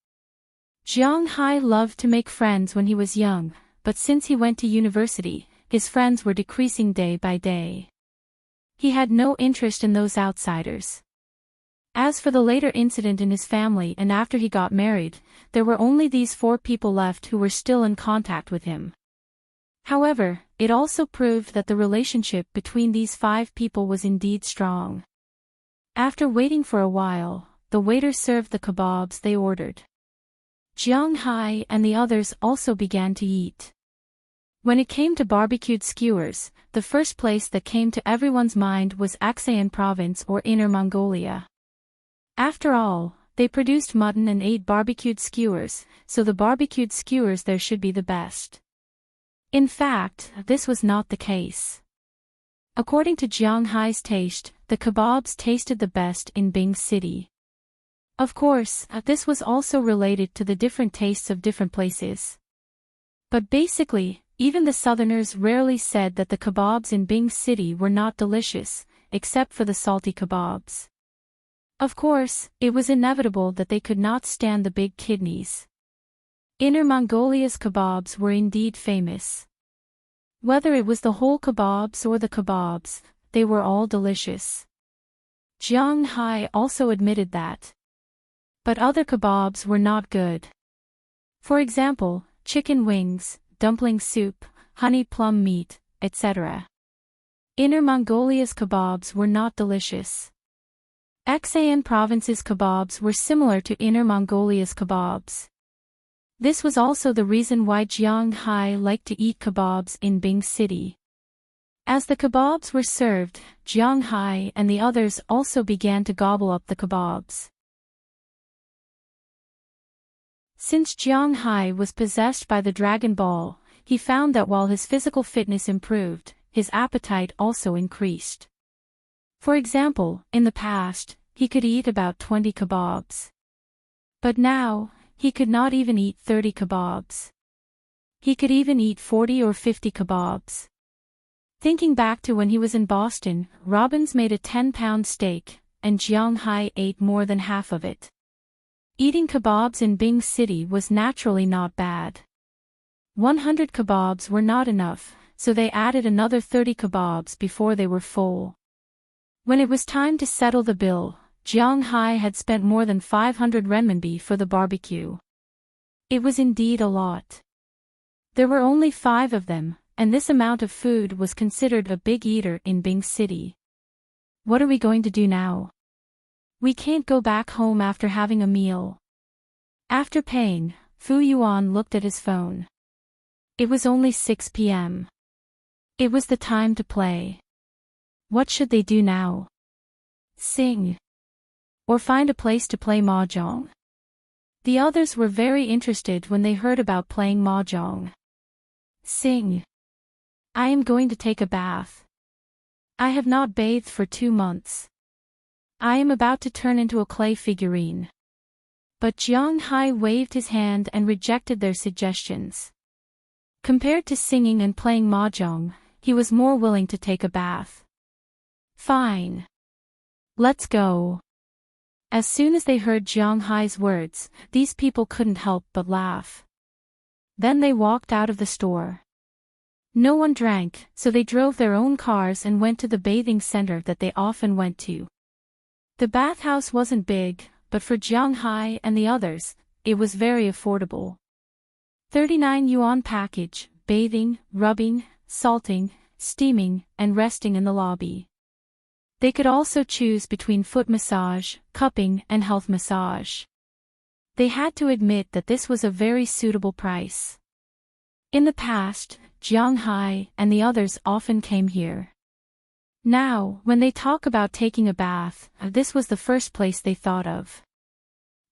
Jiang Hai loved to make friends when he was young, but since he went to university, his friends were decreasing day by day. He had no interest in those outsiders. As for the later incident in his family and after he got married, there were only these 4 people left who were still in contact with him. However, it also proved that the relationship between these 5 people was indeed strong. After waiting for a while, the waiter served the kebabs they ordered. Jiang Hai and the others also began to eat. When it came to barbecued skewers, the first place that came to everyone's mind was Aksayan Province or Inner Mongolia. After all, they produced mutton and ate barbecued skewers, so the barbecued skewers there should be the best. In fact, this was not the case. According to Jiang Hai's taste, the kebabs tasted the best in Bing City. Of course, this was also related to the different tastes of different places. But basically, even the southerners rarely said that the kebabs in Bing City were not delicious, except for the salty kebabs. Of course, it was inevitable that they could not stand the big kidneys. Inner Mongolia's kebabs were indeed famous. Whether it was the whole kebabs or the kebabs, they were all delicious. Jiang Hai also admitted that. But other kebabs were not good. For example, chicken wings, dumpling soup, honey plum meat, etc. Inner Mongolia's kebabs were not delicious. Aksayan Province's kebabs were similar to Inner Mongolia's kebabs. This was also the reason why Jiang Hai liked to eat kebabs in Bing City. As the kebabs were served, Jiang Hai and the others also began to gobble up the kebabs. Since Jiang Hai was possessed by the Dragon Ball, he found that while his physical fitness improved, his appetite also increased. For example, in the past, he could eat about 20 kebabs. But now, he could not even eat 30 kebabs. He could even eat 40 or 50 kebabs. Thinking back to when he was in Boston, Robbins made a 10-pound steak, and Jiang Hai ate more than half of it. Eating kebabs in Bing City was naturally not bad. 100 kebabs were not enough, so they added another 30 kebabs before they were full. When it was time to settle the bill, Jiang Hai had spent more than 500 renminbi for the barbecue. It was indeed a lot. There were only 5 of them, and this amount of food was considered a big eater in Bing City. What are we going to do now? We can't go back home after having a meal. After paying, Fu Yuan looked at his phone. It was only 6 p.m. It was the time to play. What should they do now? Sing. Or find a place to play mahjong? The others were very interested when they heard about playing mahjong. Sing. I am going to take a bath. I have not bathed for 2 months. I am about to turn into a clay figurine. But Jiang Hai waved his hand and rejected their suggestions. Compared to singing and playing mahjong, he was more willing to take a bath. Fine. Let's go. As soon as they heard Jiang Hai's words, these people couldn't help but laugh. Then they walked out of the store. No one drank, so they drove their own cars and went to the bathing center that they often went to. The bathhouse wasn't big, but for Jiang Hai and the others, it was very affordable. 39 yuan package, bathing, rubbing, salting, steaming, and resting in the lobby. They could also choose between foot massage, cupping, and health massage. They had to admit that this was a very suitable price. In the past, Jiang Hai and the others often came here. Now, when they talk about taking a bath, this was the first place they thought of.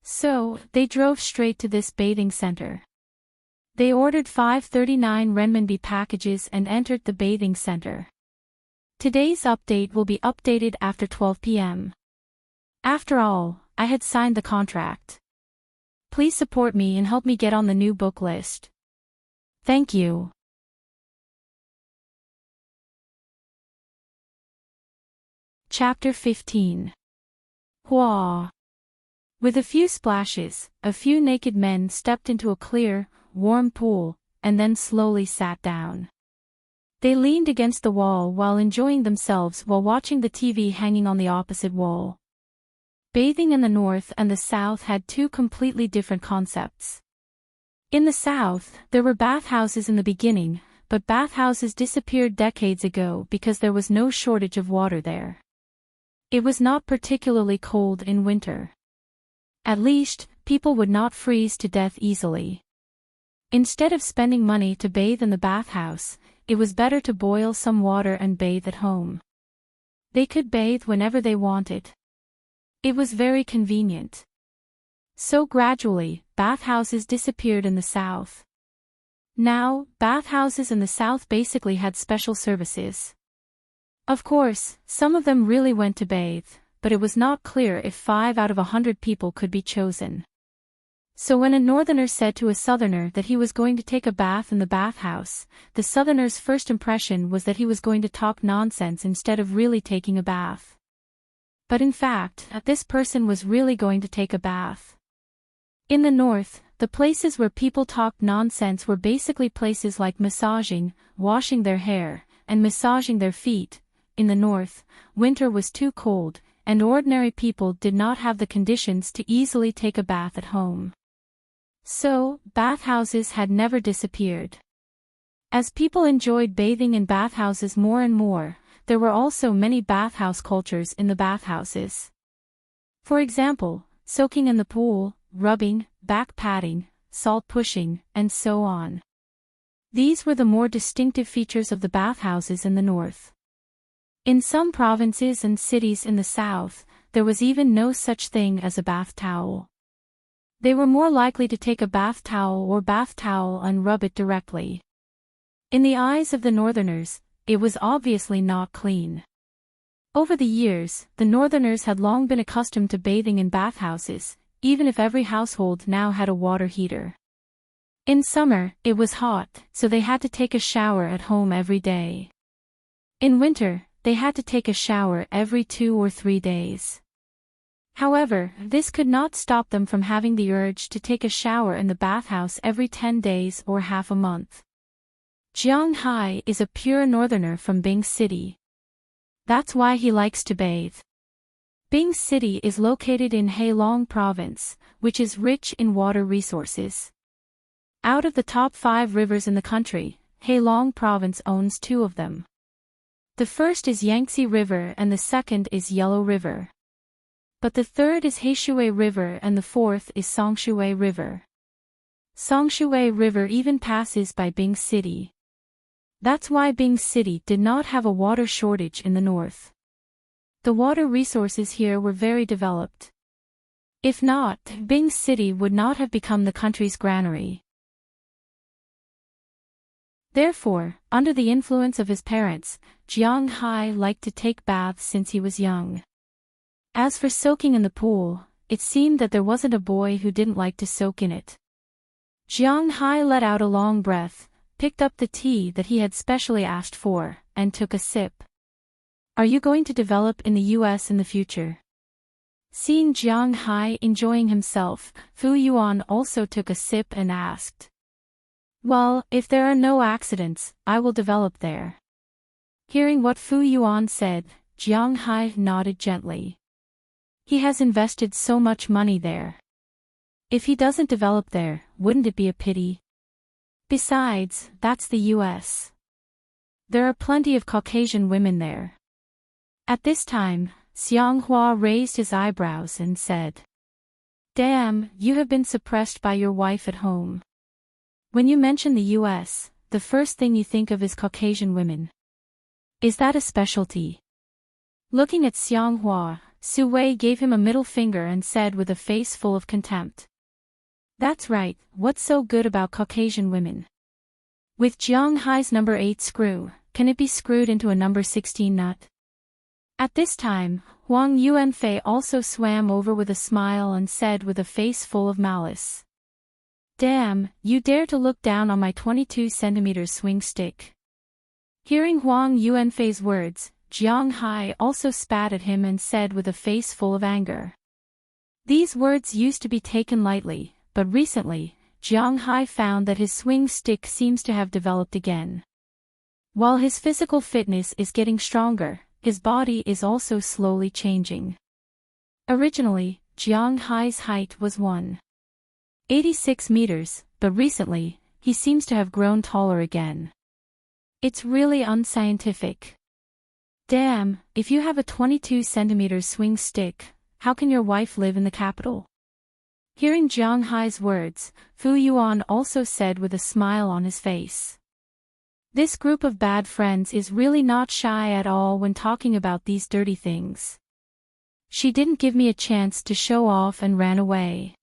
So, they drove straight to this bathing center. They ordered 539 renminbi packages and entered the bathing center. Today's update will be updated after 12 p.m. After all, I had signed the contract. Please support me and help me get on the new book list. Thank you. Chapter 15. Hua. With a few splashes, a few naked men stepped into a clear, warm pool, and then slowly sat down. They leaned against the wall while enjoying themselves while watching the TV hanging on the opposite wall. Bathing in the north and the south had two completely different concepts. In the south, there were bathhouses in the beginning, but bathhouses disappeared decades ago because there was no shortage of water there. It was not particularly cold in winter. At least, people would not freeze to death easily. Instead of spending money to bathe in the bathhouse, it was better to boil some water and bathe at home. They could bathe whenever they wanted. It was very convenient. So gradually, bathhouses disappeared in the south. Now, bathhouses in the south basically had special services. Of course, some of them really went to bathe, but it was not clear if 5 out of 100 people could be chosen. So when a northerner said to a southerner that he was going to take a bath in the bathhouse, the southerner's first impression was that he was going to talk nonsense instead of really taking a bath. But in fact, this person was really going to take a bath. In the north, the places where people talked nonsense were basically places like massaging, washing their hair, and massaging their feet. In the north, winter was too cold, and ordinary people did not have the conditions to easily take a bath at home. So, bathhouses had never disappeared. As people enjoyed bathing in bathhouses more and more, there were also many bathhouse cultures in the bathhouses. For example, soaking in the pool, rubbing, back patting, salt pushing, and so on. These were the more distinctive features of the bathhouses in the north. In some provinces and cities in the south, there was even no such thing as a bath towel. They were more likely to take a bath towel and rub it directly. In the eyes of the northerners, it was obviously not clean. Over the years, the northerners had long been accustomed to bathing in bathhouses, even if every household now had a water heater. In summer, it was hot, so they had to take a shower at home every day. In winter, they had to take a shower every 2 or 3 days. However, this could not stop them from having the urge to take a shower in the bathhouse every 10 days or half a month. Jiang Hai is a pure northerner from Bing City. That's why he likes to bathe. Bing City is located in Heilong Province, which is rich in water resources. Out of the top 5 rivers in the country, Heilong Province owns 2 of them. The first is Yangtze River and the second is Yellow River. But the third is Heishui River and the fourth is Songshui River. Songshui River even passes by Bing City. That's why Bing City did not have a water shortage in the north. The water resources here were very developed. If not, Bing City would not have become the country's granary. Therefore, under the influence of his parents, Jiang Hai liked to take baths since he was young. As for soaking in the pool, it seemed that there wasn't a boy who didn't like to soak in it. Jiang Hai let out a long breath, picked up the tea that he had specially asked for, and took a sip. Are you going to develop in the US in the future? Seeing Jiang Hai enjoying himself, Fu Yuan also took a sip and asked. Well, if there are no accidents, I will develop there. Hearing what Fu Yuan said, Jiang Hai nodded gently. He has invested so much money there. If he doesn't develop there, wouldn't it be a pity? Besides, that's the US. There are plenty of Caucasian women there. At this time, Xianghua raised his eyebrows and said, "Damn, you have been suppressed by your wife at home. When you mention the US, the first thing you think of is Caucasian women. Is that a specialty?" Looking at Xianghua, Su Wei gave him a middle finger and said with a face full of contempt, "That's right, what's so good about Caucasian women? With Jiang Hai's number 8 screw, can it be screwed into a number 16 nut?" At this time, Huang Yuanfei also swam over with a smile and said with a face full of malice, "Damn, you dare to look down on my 22 centimeter swing stick." Hearing Huang Yuanfei's words, Jiang Hai also spat at him and said with a face full of anger. These words used to be taken lightly, but recently, Jiang Hai found that his swing stick seems to have developed again. While his physical fitness is getting stronger, his body is also slowly changing. Originally, Jiang Hai's height was 186 meters, but recently, he seems to have grown taller again. It's really unscientific. Damn, if you have a 22 centimeter swing stick, how can your wife live in the capital? Hearing Jiang Hai's words, Fu Yuan also said with a smile on his face. This group of bad friends is really not shy at all when talking about these dirty things. She didn't give me a chance to show off and ran away.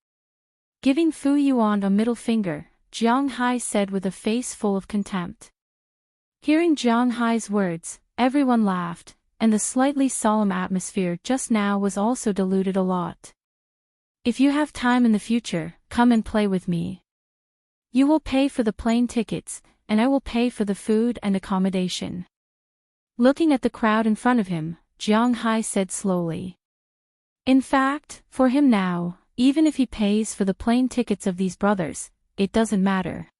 Giving Fu Yuan a middle finger, Jiang Hai said with a face full of contempt. Hearing Jiang Hai's words, everyone laughed, and the slightly solemn atmosphere just now was also diluted a lot. If you have time in the future, come and play with me. You will pay for the plane tickets, and I will pay for the food and accommodation. Looking at the crowd in front of him, Jiang Hai said slowly. In fact, for him now, even if he pays for the plane tickets of these brothers, it doesn't matter.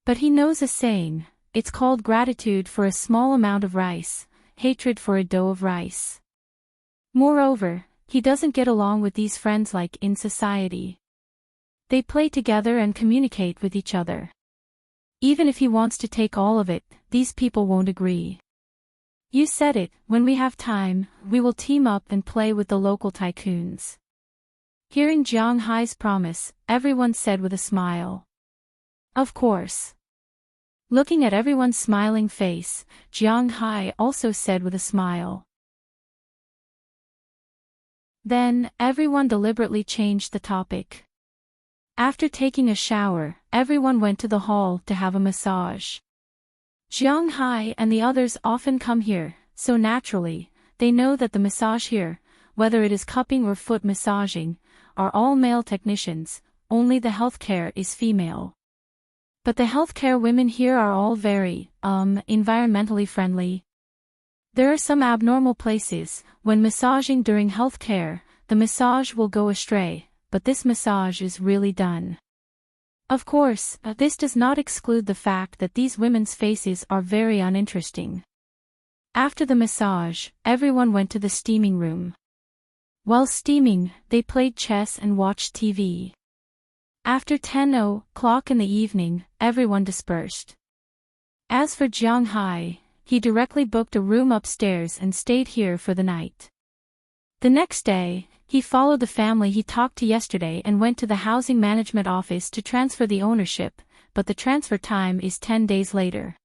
But he knows a saying, it's called gratitude for a small amount of rice, hatred for a dough of rice. Moreover, he doesn't get along with these friends like in society. They play together and communicate with each other. Even if he wants to take all of it, these people won't agree. You said it, when we have time, we will team up and play with the local tycoons. Hearing Jiang Hai's promise, everyone said with a smile. Of course. Looking at everyone's smiling face, Jiang Hai also said with a smile. Then, everyone deliberately changed the topic. After taking a shower, everyone went to the hall to have a massage. Jiang Hai and the others often come here, so naturally, they know that the massage here, whether it is cupping or foot massaging, are all male technicians, only the healthcare is female. But the healthcare women here are all very, environmentally friendly. There are some abnormal places, when massaging during healthcare, the massage will go astray, but this massage is really done. Of course, this does not exclude the fact that these women's faces are very uninteresting. After the massage, everyone went to the steaming room. While steaming, they played chess and watched TV. After 10 o'clock in the evening, everyone dispersed. As for Jiang Hai, he directly booked a room upstairs and stayed here for the night. The next day, he followed the family he talked to yesterday and went to the housing management office to transfer the ownership, but the transfer time is 10 days later.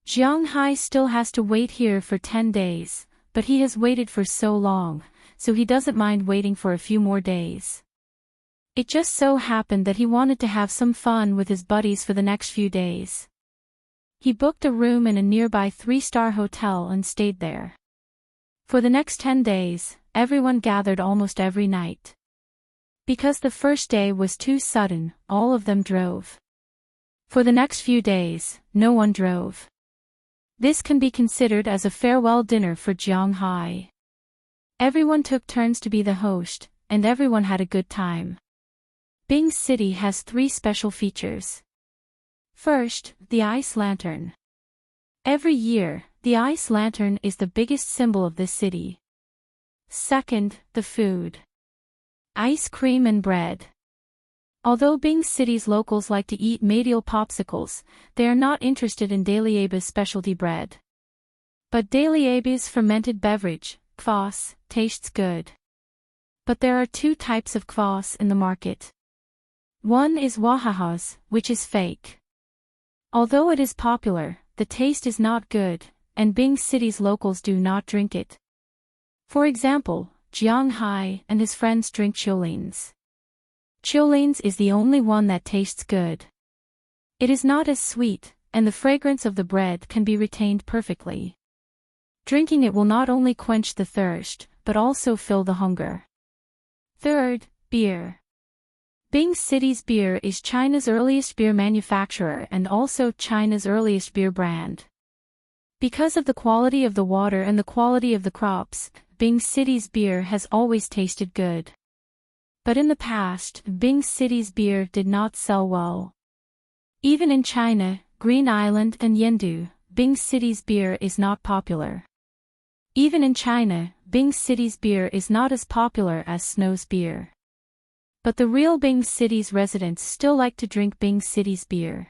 Jiang Hai still has to wait here for 10 days, but he has waited for so long, so he doesn't mind waiting for a few more days. It just so happened that he wanted to have some fun with his buddies for the next few days. He booked a room in a nearby 3-star hotel and stayed there. For the next 10 days, everyone gathered almost every night. Because the first day was too sudden, all of them drove. For the next few days, no one drove. This can be considered as a farewell dinner for Jiang Hai. Everyone took turns to be the host, and everyone had a good time. Bing City has 3 special features. First, the ice lantern. Every year, the ice lantern is the biggest symbol of this city. Second, the food. Ice cream and bread. Although Bing City's locals like to eat Medial popsicles, they are not interested in Dalieba's specialty bread. But Daily Abe's fermented beverage, kvass, tastes good. But there are two types of kvass in the market. One is Wahaha's, which is fake. Although it is popular, the taste is not good, and Bing City's locals do not drink it. For example, Jiang Hai and his friends drink Chiolins. Chiolins is the only one that tastes good. It is not as sweet, and the fragrance of the bread can be retained perfectly. Drinking it will not only quench the thirst, but also fill the hunger. Third, beer. Bing City's beer is China's earliest beer manufacturer and also China's earliest beer brand. Because of the quality of the water and the quality of the crops, Bing City's beer has always tasted good. But in the past, Bing City's beer did not sell well. Even in China, Green Island and Yendu, Bing City's beer is not popular. Even in China, Bing City's beer is not as popular as Snow's beer. But the real Bing City's residents still like to drink Bing City's beer.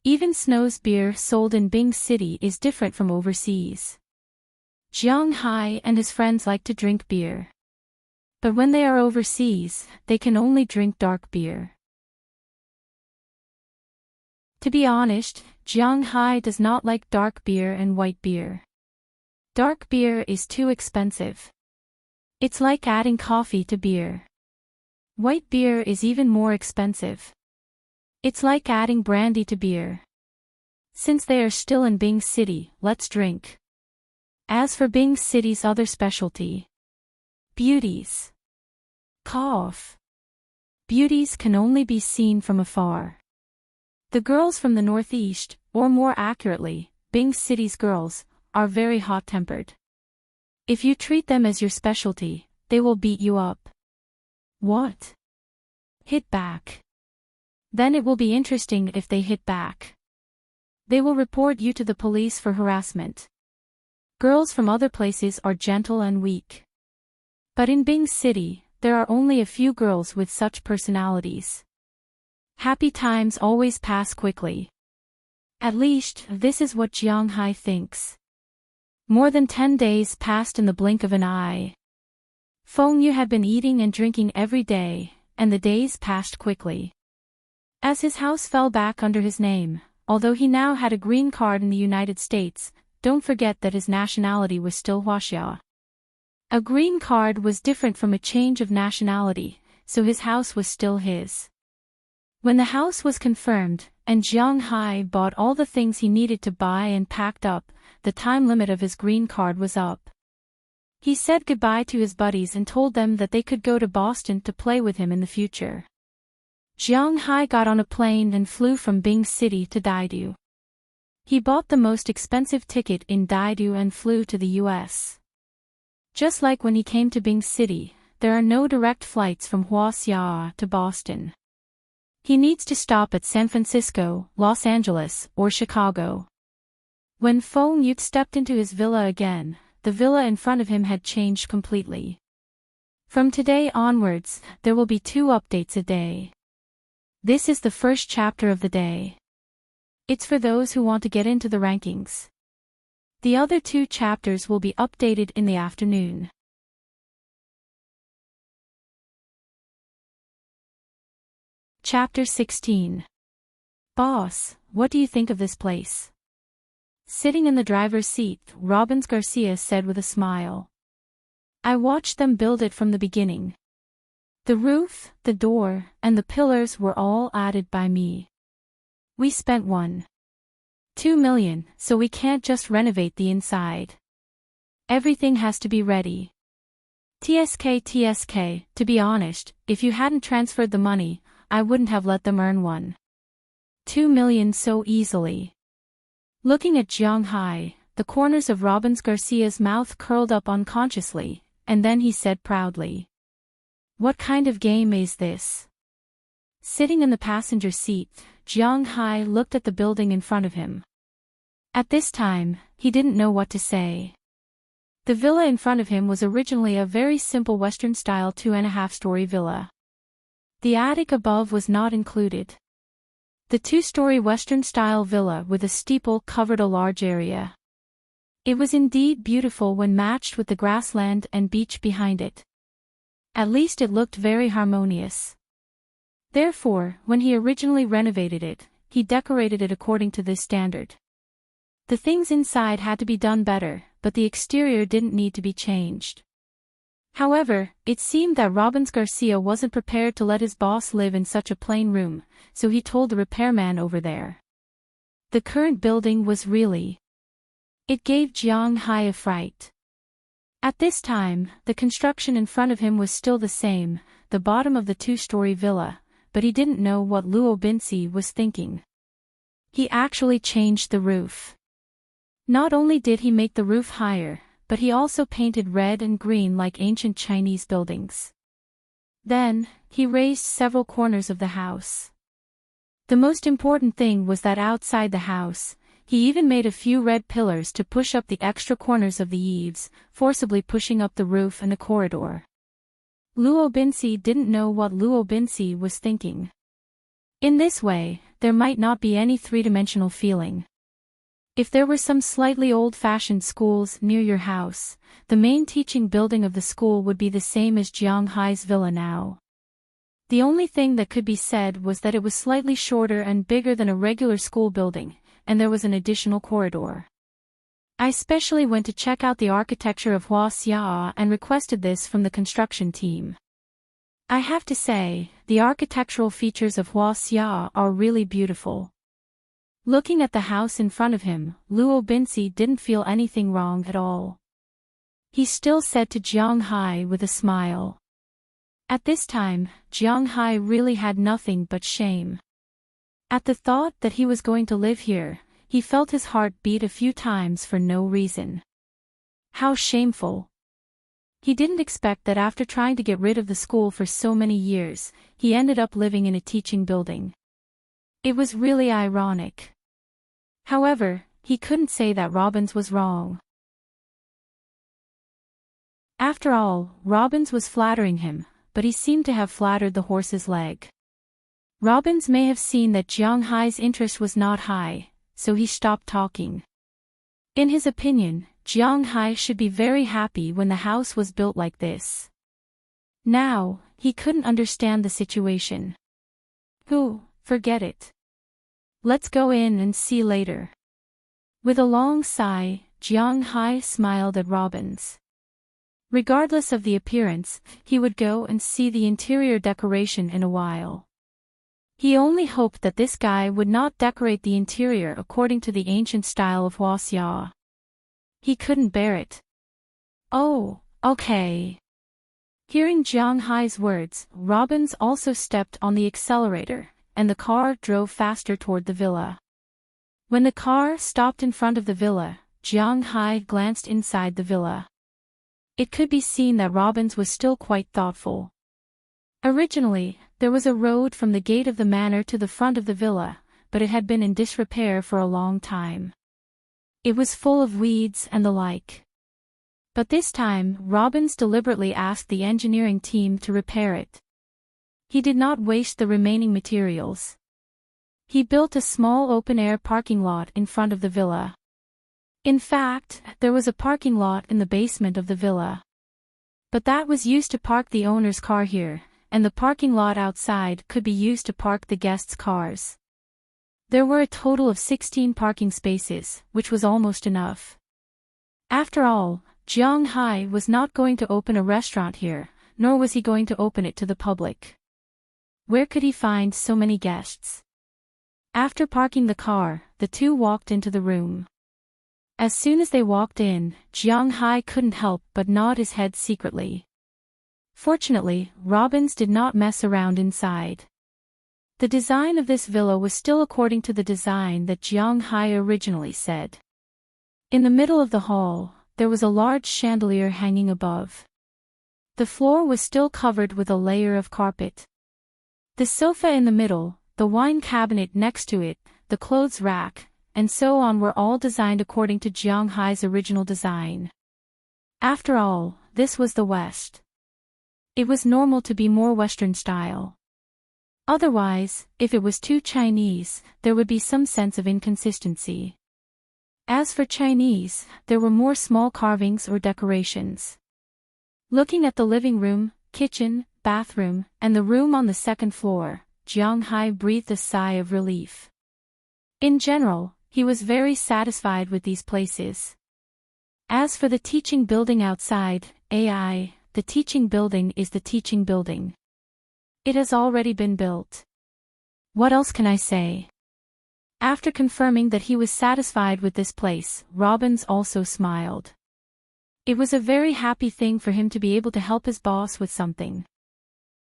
Even Snow's beer sold in Bing City is different from overseas. Jiang Hai and his friends like to drink beer. But when they are overseas, they can only drink dark beer. To be honest, Jiang Hai does not like dark beer and white beer. Dark beer is too expensive. It's like adding coffee to beer. White beer is even more expensive. It's like adding brandy to beer. Since they are still in Bing City, let's drink. As for Bing City's other specialty, beauties. Cough. Beauties can only be seen from afar. The girls from the northeast, or more accurately, Bing City's girls, are very hot-tempered. If you treat them as your specialty, they will beat you up. What? Hit back. Then it will be interesting if they hit back. They will report you to the police for harassment. Girls from other places are gentle and weak. But in Bing City, there are only a few girls with such personalities. Happy times always pass quickly. At least, this is what Jiang Hai thinks. More than 10 days passed in the blink of an eye. Feng Yu had been eating and drinking every day, and the days passed quickly. As his house fell back under his name, although he now had a green card in the United States, don't forget that his nationality was still Huaxia. A green card was different from a change of nationality, so his house was still his. When the house was confirmed, and Jiang Hai bought all the things he needed to buy and packed up, the time limit of his green card was up. He said goodbye to his buddies and told them that they could go to Boston to play with him in the future. Jiang Hai got on a plane and flew from Bing City to Daidu. He bought the most expensive ticket in Daidu and flew to the US. Just like when he came to Bing City, there are no direct flights from Huaxia to Boston. He needs to stop at San Francisco, Los Angeles, or Chicago. When Feng Yu stepped into his villa again, the villa in front of him had changed completely. From today onwards, there will be 2 updates a day. This is the first chapter of the day. It's for those who want to get into the rankings. The other 2 chapters will be updated in the afternoon. Chapter 16. Boss, what do you think of this place? Sitting in the driver's seat, Robbins Garcia said with a smile. I watched them build it from the beginning. The roof, the door, and the pillars were all added by me. We spent $1.2 million, so we can't just renovate the inside. Everything has to be ready. TSK, to be honest, if you hadn't transferred the money, I wouldn't have let them earn $1.2 million so easily. Looking at Jiang Hai, the corners of Robbins Garcia's mouth curled up unconsciously, and then he said proudly. What kind of game is this? Sitting in the passenger seat, Jiang Hai looked at the building in front of him. At this time, he didn't know what to say. The villa in front of him was originally a very simple Western-style 2.5-story villa. The attic above was not included. The 2-story Western-style villa with a steeple covered a large area. It was indeed beautiful when matched with the grassland and beach behind it. At least it looked very harmonious. Therefore, when he originally renovated it, he decorated it according to this standard. The things inside had to be done better, but the exterior didn't need to be changed. However, it seemed that Robbins Garcia wasn't prepared to let his boss live in such a plain room, so he told the repairman over there. The current building was really... It gave Jiang Hai a fright. At this time, the construction in front of him was still the same, the bottom of the two-story villa, but he didn't know what Luo Binci was thinking. He actually changed the roof. Not only did he make the roof higher, but he also painted red and green like ancient Chinese buildings. Then, he raised several corners of the house. The most important thing was that outside the house, he even made a few red pillars to push up the extra corners of the eaves, forcibly pushing up the roof and the corridor. Luo Binci didn't know what Luo Binci was thinking. In this way, there might not be any three-dimensional feeling. If there were some slightly old-fashioned schools near your house, the main teaching building of the school would be the same as Jiang Hai's villa now. The only thing that could be said was that it was slightly shorter and bigger than a regular school building, and there was an additional corridor. I especially went to check out the architecture of Hua Xia and requested this from the construction team. I have to say, the architectural features of Hua Xia are really beautiful. Looking at the house in front of him, Luo Binci didn't feel anything wrong at all. He still said to Jiang Hai with a smile. At this time, Jiang Hai really had nothing but shame. At the thought that he was going to live here, he felt his heart beat a few times for no reason. How shameful. He didn't expect that after trying to get rid of the school for so many years, he ended up living in a teaching building. It was really ironic. However, he couldn't say that Robbins was wrong. After all, Robbins was flattering him, but he seemed to have flattered the horse's leg. Robbins may have seen that Jiang Hai's interest was not high, so he stopped talking. In his opinion, Jiang Hai should be very happy when the house was built like this. Now, he couldn't understand the situation. Forget it. Let's go in and see later. With a long sigh, Jiang Hai smiled at Robbins. Regardless of the appearance, he would go and see the interior decoration in a while. He only hoped that this guy would not decorate the interior according to the ancient style of Hua Xia. He couldn't bear it. Oh, okay. Hearing Jiang Hai's words, Robbins also stepped on the accelerator, and the car drove faster toward the villa. When the car stopped in front of the villa, Jiang Hai glanced inside the villa. It could be seen that Robbins was still quite thoughtful. Originally, there was a road from the gate of the manor to the front of the villa, but it had been in disrepair for a long time. It was full of weeds and the like. But this time, Robbins deliberately asked the engineering team to repair it. He did not waste the remaining materials. He built a small open-air parking lot in front of the villa. In fact, there was a parking lot in the basement of the villa. But that was used to park the owner's car here, and the parking lot outside could be used to park the guests' cars. There were a total of 16 parking spaces, which was almost enough. After all, Jiang Hai was not going to open a restaurant here, nor was he going to open it to the public. Where could he find so many guests? After parking the car, the two walked into the room. As soon as they walked in, Jiang Hai couldn't help but nod his head secretly. Fortunately, Robbins did not mess around inside. The design of this villa was still according to the design that Jiang Hai originally said. In the middle of the hall, there was a large chandelier hanging above. The floor was still covered with a layer of carpet. The sofa in the middle, the wine cabinet next to it, the clothes rack, and so on were all designed according to Jiang Hai's original design. After all, this was the West. It was normal to be more Western style. Otherwise, if it was too Chinese, there would be some sense of inconsistency. As for Chinese, there were more small carvings or decorations. Looking at the living room, kitchen, bathroom, and the room on the second floor, Jiang Hai breathed a sigh of relief. In general, he was very satisfied with these places. As for the teaching building outside, the teaching building is the teaching building. It has already been built. What else can I say? After confirming that he was satisfied with this place, Robbins also smiled. It was a very happy thing for him to be able to help his boss with something.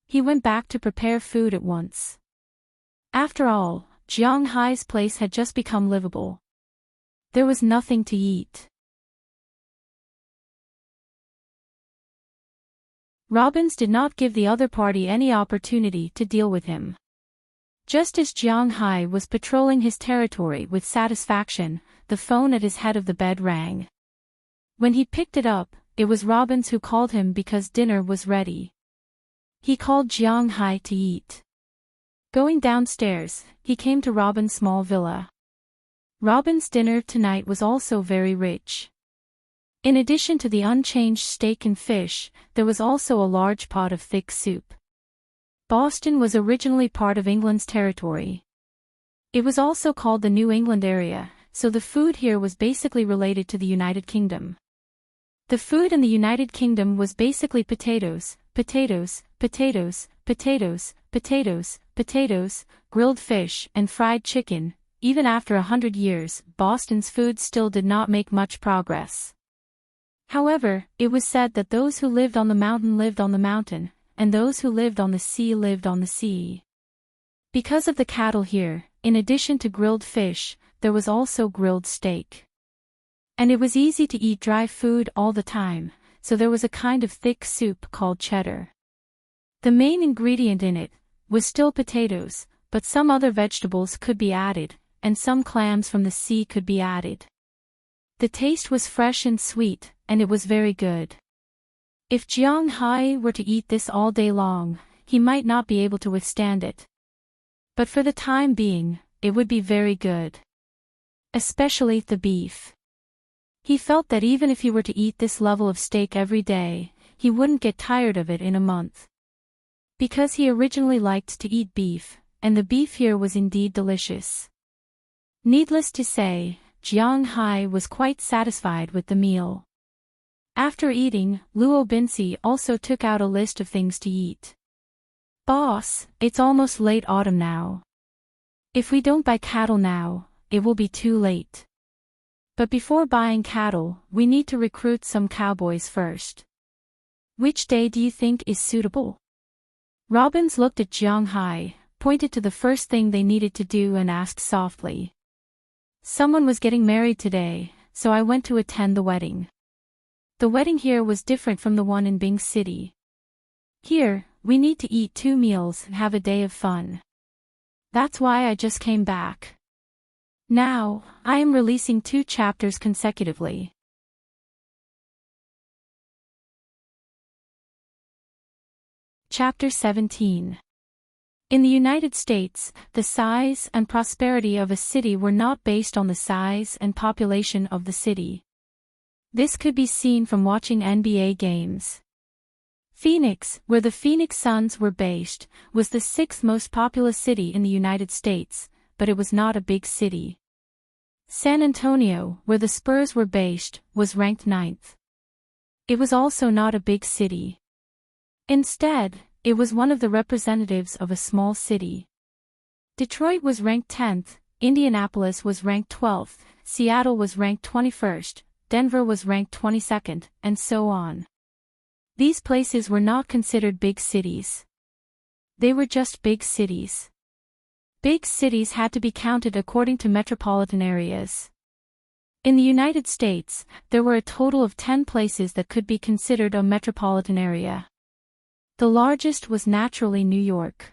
He went back to prepare food at once. After all, Jiang Hai's place had just become livable. There was nothing to eat. Robbins did not give the other party any opportunity to deal with him. Just as Jiang Hai was patrolling his territory with satisfaction, the phone at his head of the bed rang. When he picked it up, it was Robbins who called him because dinner was ready. He called Jiang Hai to eat. Going downstairs, he came to Robin's small villa. Robin's dinner tonight was also very rich. In addition to the unchanged steak and fish, there was also a large pot of thick soup. Boston was originally part of England's territory. It was also called the New England area, so the food here was basically related to the United Kingdom. The food in the United Kingdom was basically potatoes, potatoes, potatoes, potatoes, potatoes, potatoes, grilled fish, and fried chicken. Even after 100 years, Boston's food still did not make much progress. However, it was said that those who lived on the mountain lived on the mountain, and those who lived on the sea lived on the sea. Because of the cattle here, in addition to grilled fish, there was also grilled steak. And it was easy to eat dry food all the time, so there was a kind of thick soup called cheddar. The main ingredient in it was still potatoes, but some other vegetables could be added, and some clams from the sea could be added. The taste was fresh and sweet, and it was very good. If Jiang Hai were to eat this all day long, he might not be able to withstand it. But for the time being, it would be very good. Especially the beef. He felt that even if he were to eat this level of steak every day, he wouldn't get tired of it in a month. Because he originally liked to eat beef, and the beef here was indeed delicious. Needless to say, Jiang Hai was quite satisfied with the meal. After eating, Luo Binci also took out a list of things to eat. Boss, it's almost late autumn now. If we don't buy cattle now, it will be too late. But before buying cattle, we need to recruit some cowboys first. Which day do you think is suitable? Robbins looked at Jiang Hai, pointed to the first thing they needed to do and asked softly. Someone was getting married today, so I went to attend the wedding. The wedding here was different from the one in Bing City. Here, we need to eat 2 meals and have a day of fun. That's why I just came back. Now, I am releasing 2 chapters consecutively. Chapter 17. In the United States, the size and prosperity of a city were not based on the size and population of the city. This could be seen from watching NBA games. Phoenix, where the Phoenix Suns were based, was the 6th most populous city in the United States, but it was not a big city. San Antonio, where the Spurs were based, was ranked 9th. It was also not a big city. Instead, it was one of the representatives of a small city. Detroit was ranked 10th, Indianapolis was ranked 12th, Seattle was ranked 21st, Denver was ranked 22nd, and so on. These places were not considered big cities. They were just big cities. Big cities had to be counted according to metropolitan areas. In the United States, there were a total of 10 places that could be considered a metropolitan area. The largest was naturally New York.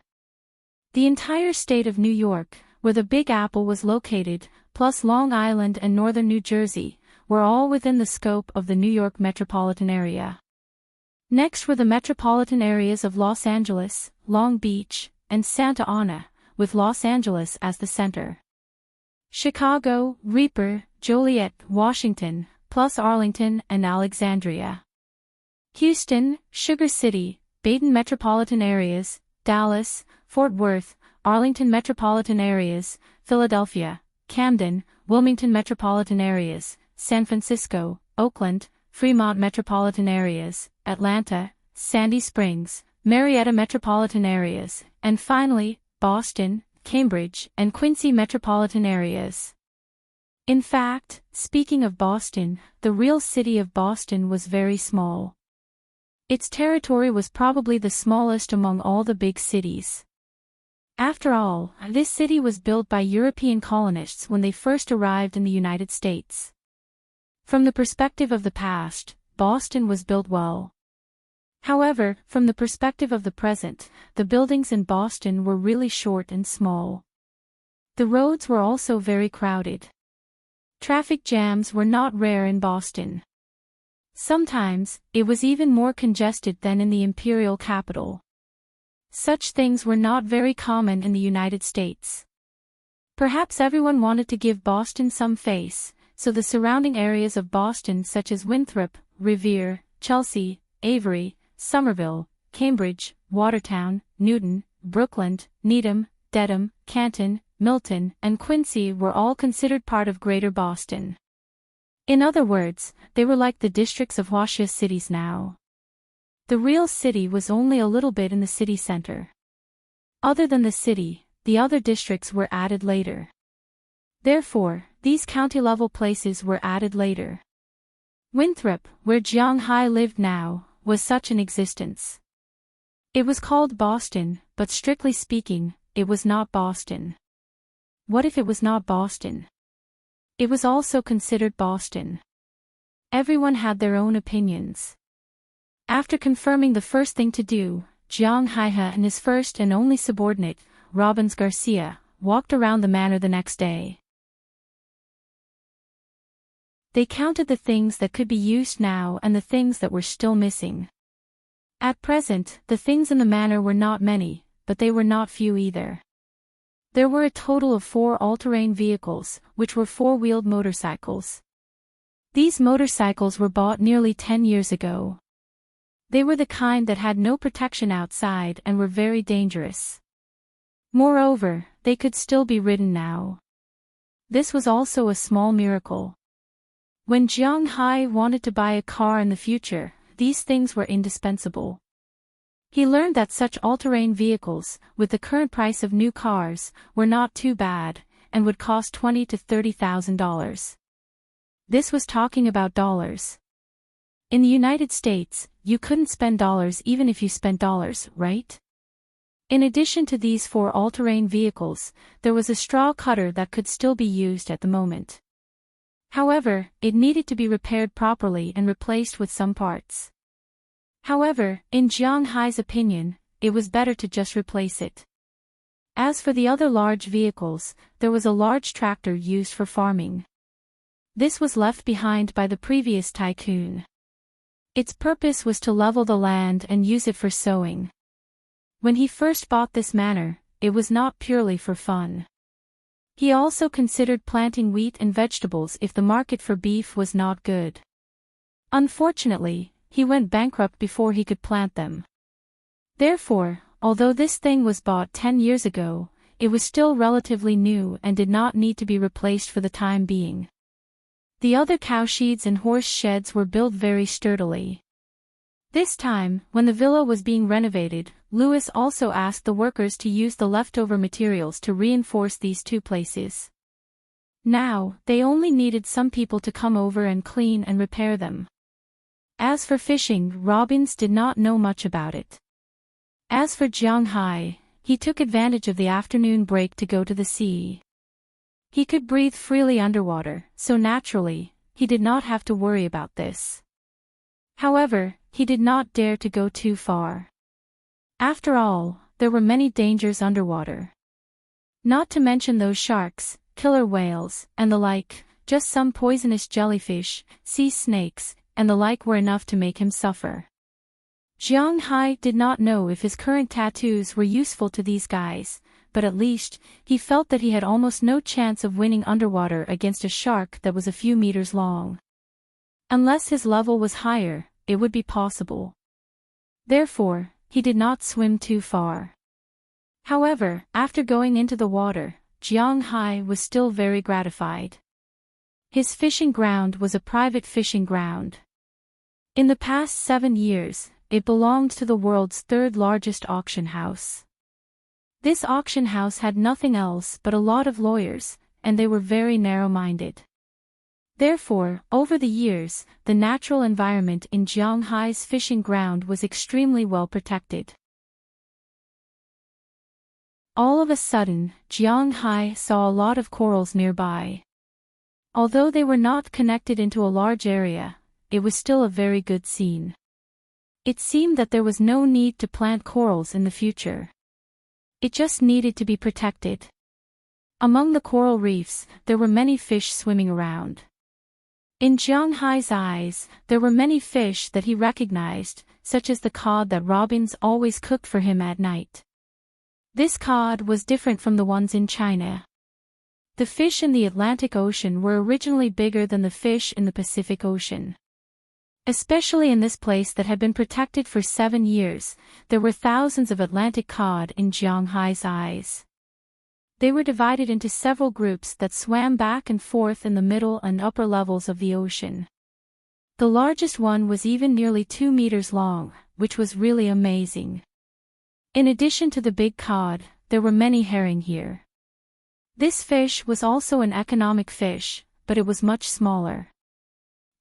The entire state of New York, where the Big Apple was located, plus Long Island and northern New Jersey, were all within the scope of the New York metropolitan area. Next were the metropolitan areas of Los Angeles, Long Beach, and Santa Ana, with Los Angeles as the center. Chicago, Reaper, Joliet, Washington, plus Arlington and Alexandria. Houston, Sugar City, Dayton metropolitan areas, Dallas, Fort Worth, Arlington metropolitan areas, Philadelphia, Camden, Wilmington metropolitan areas, San Francisco, Oakland, Fremont metropolitan areas, Atlanta, Sandy Springs, Marietta metropolitan areas, and finally, Boston, Cambridge, and Quincy metropolitan areas. In fact, speaking of Boston, the real city of Boston was very small. Its territory was probably the smallest among all the big cities. After all, this city was built by European colonists when they first arrived in the United States. From the perspective of the past, Boston was built well. However, from the perspective of the present, the buildings in Boston were really short and small. The roads were also very crowded. Traffic jams were not rare in Boston. Sometimes, it was even more congested than in the imperial capital. Such things were not very common in the United States. Perhaps everyone wanted to give Boston some face, so the surrounding areas of Boston such as Winthrop, Revere, Chelsea, Avery, Somerville, Cambridge, Watertown, Newton, Brookland, Needham, Dedham, Canton, Milton, and Quincy were all considered part of Greater Boston. In other words, they were like the districts of Washoe cities now. The real city was only a little bit in the city center. Other than the city, the other districts were added later. Therefore, these county-level places were added later. Winthrop, where Jiang Hai lived now, was such an existence. It was called Boston, but strictly speaking, it was not Boston. What if it was not Boston? It was also considered Boston. Everyone had their own opinions. After confirming the first thing to do, Jiang Hai and his first and only subordinate, Robbins Garcia, walked around the manor the next day. They counted the things that could be used now and the things that were still missing. At present, the things in the manor were not many, but they were not few either. There were a total of 4 all-terrain vehicles, which were 4-wheeled motorcycles. These motorcycles were bought nearly 10 years ago. They were the kind that had no protection outside and were very dangerous. Moreover, they could still be ridden now. This was also a small miracle. When Jiang Hai wanted to buy a car in the future, these things were indispensable. He learned that such all-terrain vehicles, with the current price of new cars, were not too bad, and would cost $20,000 to $30,000. This was talking about dollars. In the United States, you couldn't spend dollars even if you spent dollars, right? In addition to these 4 all-terrain vehicles, there was a straw cutter that could still be used at the moment. However, it needed to be repaired properly and replaced with some parts. However, in Jiang Hai's opinion, it was better to just replace it. As for the other large vehicles, there was a large tractor used for farming. This was left behind by the previous tycoon. Its purpose was to level the land and use it for sowing. When he first bought this manor, it was not purely for fun. He also considered planting wheat and vegetables if the market for beef was not good. Unfortunately, he went bankrupt before he could plant them. Therefore, although this thing was bought 10 years ago, it was still relatively new and did not need to be replaced for the time being. The other cowsheds and horse sheds were built very sturdily. This time, when the villa was being renovated, Louis also asked the workers to use the leftover materials to reinforce these 2 places. Now, they only needed some people to come over and clean and repair them. As for fishing, Robbins did not know much about it. As for Jiang Hai, he took advantage of the afternoon break to go to the sea. He could breathe freely underwater, so naturally, he did not have to worry about this. However, he did not dare to go too far. After all, there were many dangers underwater. Not to mention those sharks, killer whales, and the like, just some poisonous jellyfish, sea snakes, and the like were enough to make him suffer. Jiang Hai did not know if his current tattoos were useful to these guys, but at least, he felt that he had almost no chance of winning underwater against a shark that was a few meters long. Unless his level was higher, it would be possible. Therefore, he did not swim too far. However, after going into the water, Jiang Hai was still very gratified. His fishing ground was a private fishing ground. In the past 7 years, it belonged to the world's third largest auction house. This auction house had nothing else but a lot of lawyers, and they were very narrow-minded. Therefore, over the years, the natural environment in Jiang Hai's fishing ground was extremely well protected. All of a sudden, Jiang Hai saw a lot of corals nearby. Although they were not connected into a large area, it was still a very good scene. It seemed that there was no need to plant corals in the future. It just needed to be protected. Among the coral reefs, there were many fish swimming around. In Jiang Hai's eyes, there were many fish that he recognized, such as the cod that Robbins always cooked for him at night. This cod was different from the ones in China. The fish in the Atlantic Ocean were originally bigger than the fish in the Pacific Ocean. Especially in this place that had been protected for 7 years, there were thousands of Atlantic cod in Jiang Hai's eyes. They were divided into several groups that swam back and forth in the middle and upper levels of the ocean. The largest one was even nearly 2 meters long, which was really amazing. In addition to the big cod, there were many herring here. This fish was also an economic fish, but it was much smaller.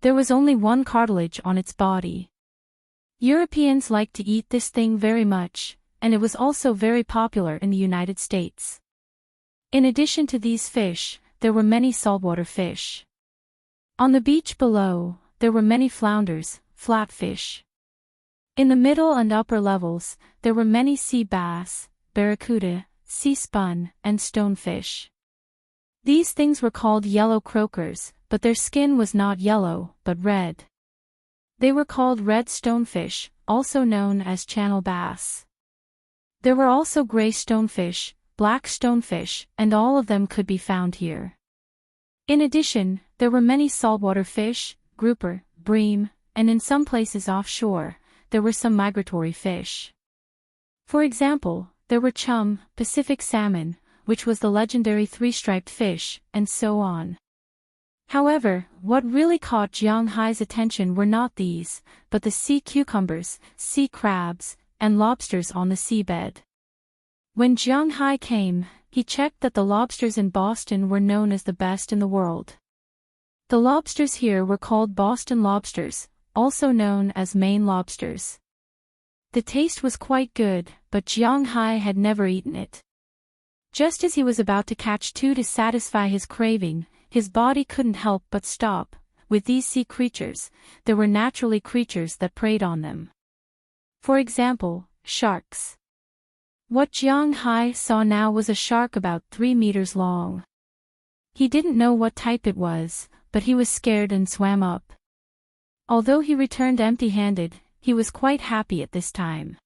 There was only one cartilage on its body. Europeans liked to eat this thing very much, and it was also very popular in the United States. In addition to these fish, there were many saltwater fish. On the beach below, there were many flounders, flatfish. In the middle and upper levels, there were many sea bass, barracuda, sea spun, and stonefish. These things were called yellow croakers, but their skin was not yellow, but red. They were called red stonefish, also known as channel bass. There were also gray stonefish, black stonefish, and all of them could be found here. In addition, there were many saltwater fish, grouper, bream, and in some places offshore, there were some migratory fish. For example, there were chum, Pacific salmon, which was the legendary three-striped fish, and so on. However, what really caught Jiang Hai's attention were not these, but the sea cucumbers, sea crabs, and lobsters on the seabed. When Jiang Hai came, he checked that the lobsters in Boston were known as the best in the world. The lobsters here were called Boston lobsters, also known as Maine lobsters. The taste was quite good, but Jiang Hai had never eaten it. Just as he was about to catch two to satisfy his craving, his body couldn't help but stop. With these sea creatures, there were naturally creatures that preyed on them. For example, sharks. What Jiang Hai saw now was a shark about 3 meters long. He didn't know what type it was, but he was scared and swam up. Although he returned empty-handed, he was quite happy at this time.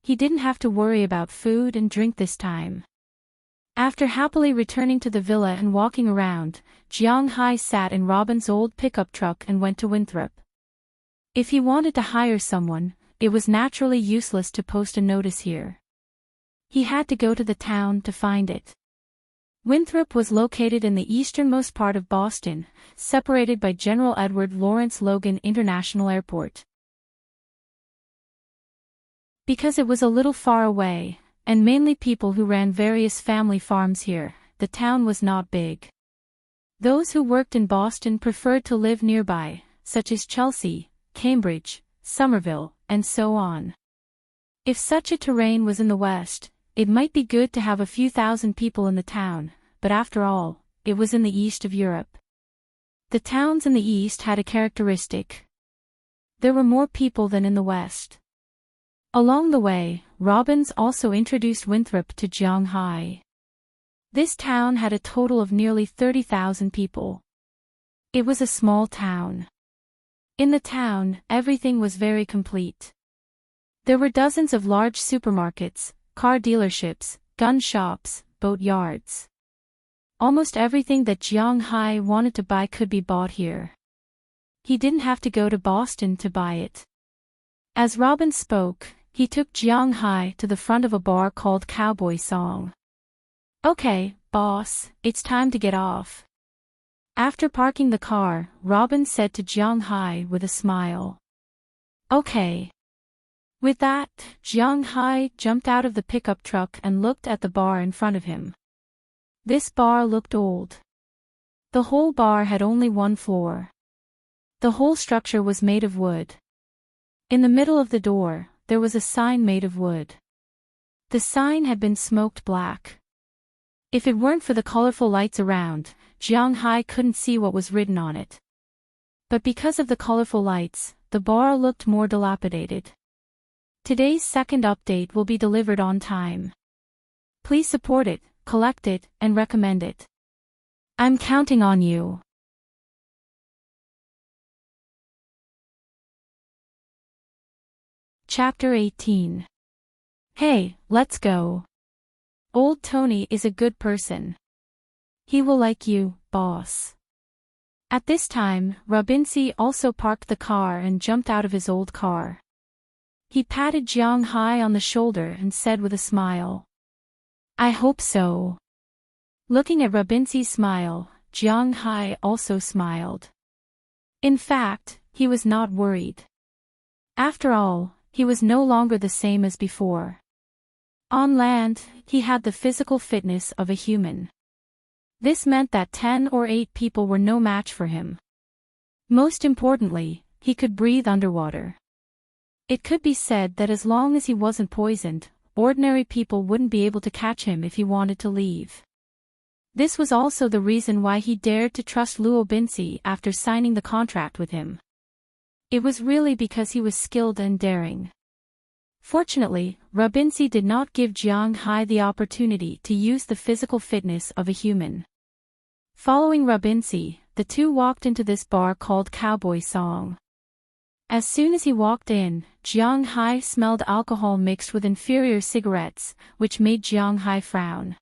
He didn't have to worry about food and drink this time. After happily returning to the villa and walking around, Jiang Hai sat in Robin's old pickup truck and went to Winthrop. If he wanted to hire someone, it was naturally useless to post a notice here. He had to go to the town to find it. Winthrop was located in the easternmost part of Boston, separated by General Edward Lawrence Logan International Airport. Because it was a little far away, and mainly people who ran various family farms here, the town was not big. Those who worked in Boston preferred to live nearby, such as Chelsea, Cambridge, Somerville, and so on. If such a terrain was in the West, it might be good to have a few thousand people in the town, but after all, it was in the east of Europe. The towns in the east had a characteristic. There were more people than in the West. Along the way, Robbins also introduced Winthrop to Jiang Hai. This town had a total of nearly 30,000 people. It was a small town. In the town, everything was very complete. There were dozens of large supermarkets, car dealerships, gun shops, boat yards. Almost everything that Jiang Hai wanted to buy could be bought here. He didn't have to go to Boston to buy it. As Robin spoke, he took Jiang Hai to the front of a bar called Cowboy Song. "Okay, boss, it's time to get off." After parking the car, Robin said to Jiang Hai with a smile. "Okay." With that, Jiang Hai jumped out of the pickup truck and looked at the bar in front of him. This bar looked old. The whole bar had only one floor. The whole structure was made of wood. In the middle of the door, there was a sign made of wood. The sign had been smoked black. If it weren't for the colorful lights around, Jiang Hai couldn't see what was written on it. But because of the colorful lights, the bar looked more dilapidated. Today's second update will be delivered on time. Please support it, collect it, and recommend it. I'm counting on you. Chapter 18. Hey, let's go. Old Tony is a good person. He will like you, boss. At this time, Robinsi also parked the car and jumped out of his old car. He patted Jiang Hai on the shoulder and said with a smile, "I hope so." Looking at Robinsi's smile, Jiang Hai also smiled. In fact, he was not worried. After all, he was no longer the same as before. On land, he had the physical fitness of a human. This meant that 10 or 8 people were no match for him. Most importantly, he could breathe underwater. It could be said that as long as he wasn't poisoned, ordinary people wouldn't be able to catch him if he wanted to leave. This was also the reason why he dared to trust Luo Binsi after signing the contract with him. It was really because he was skilled and daring. Fortunately, Robinsi did not give Jiang Hai the opportunity to use the physical fitness of a human. Following Robinsi, the two walked into this bar called Cowboy Song. As soon as he walked in, Jiang Hai smelled alcohol mixed with inferior cigarettes, which made Jiang Hai frown.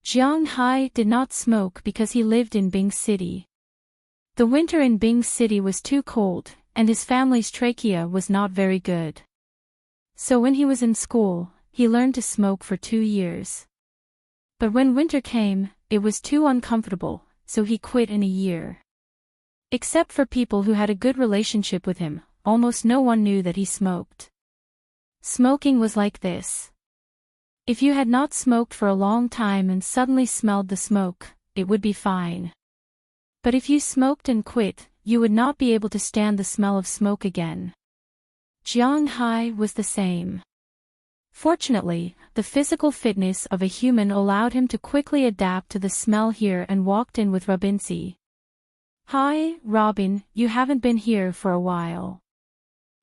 Jiang Hai did not smoke because he lived in Bing City. The winter in Bing City was too cold, and his family's trachea was not very good. So when he was in school, he learned to smoke for 2 years. But when winter came, it was too uncomfortable, so he quit in a year. Except for people who had a good relationship with him, almost no one knew that he smoked. Smoking was like this. If you had not smoked for a long time and suddenly smelled the smoke, it would be fine. But if you smoked and quit, you would not be able to stand the smell of smoke again. Jiang Hai was the same. Fortunately, the physical fitness of a human allowed him to quickly adapt to the smell here and walked in with Robinsi. "Hi, Robin, you haven't been here for a while.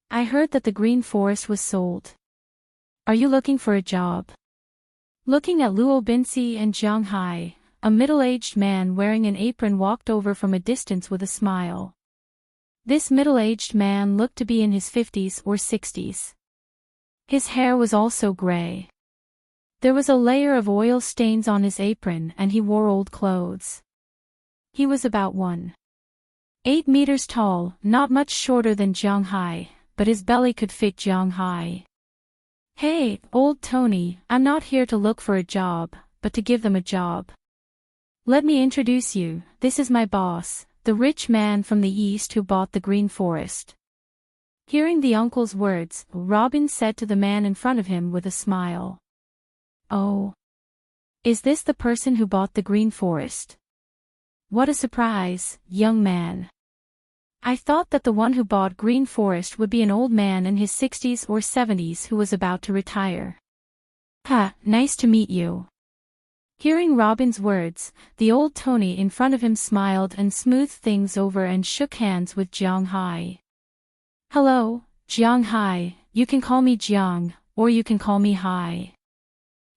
I heard that the Green Forest was sold. Are you looking for a job?" Looking at Luo Binsi and Jiang Hai, a middle-aged man wearing an apron walked over from a distance with a smile. This middle-aged man looked to be in his 50s or 60s. His hair was also gray. There was a layer of oil stains on his apron and he wore old clothes. He was about 1.8 meters tall, not much shorter than Jiang Hai, but his belly could fit Jiang Hai. "Hey, old Tony, I'm not here to look for a job, but to give them a job. Let me introduce you, this is my boss, the rich man from the east who bought the Green Forest." Hearing the uncle's words, Robin said to the man in front of him with a smile, "Oh. Is this the person who bought the Green Forest? What a surprise, young man. I thought that the one who bought Green Forest would be an old man in his 60s or 70s who was about to retire." "Ha, nice to meet you." Hearing Robin's words, the old Tony in front of him smiled and smoothed things over and shook hands with Jiang Hai. "Hello, Jiang Hai, you can call me Jiang, or you can call me Hai."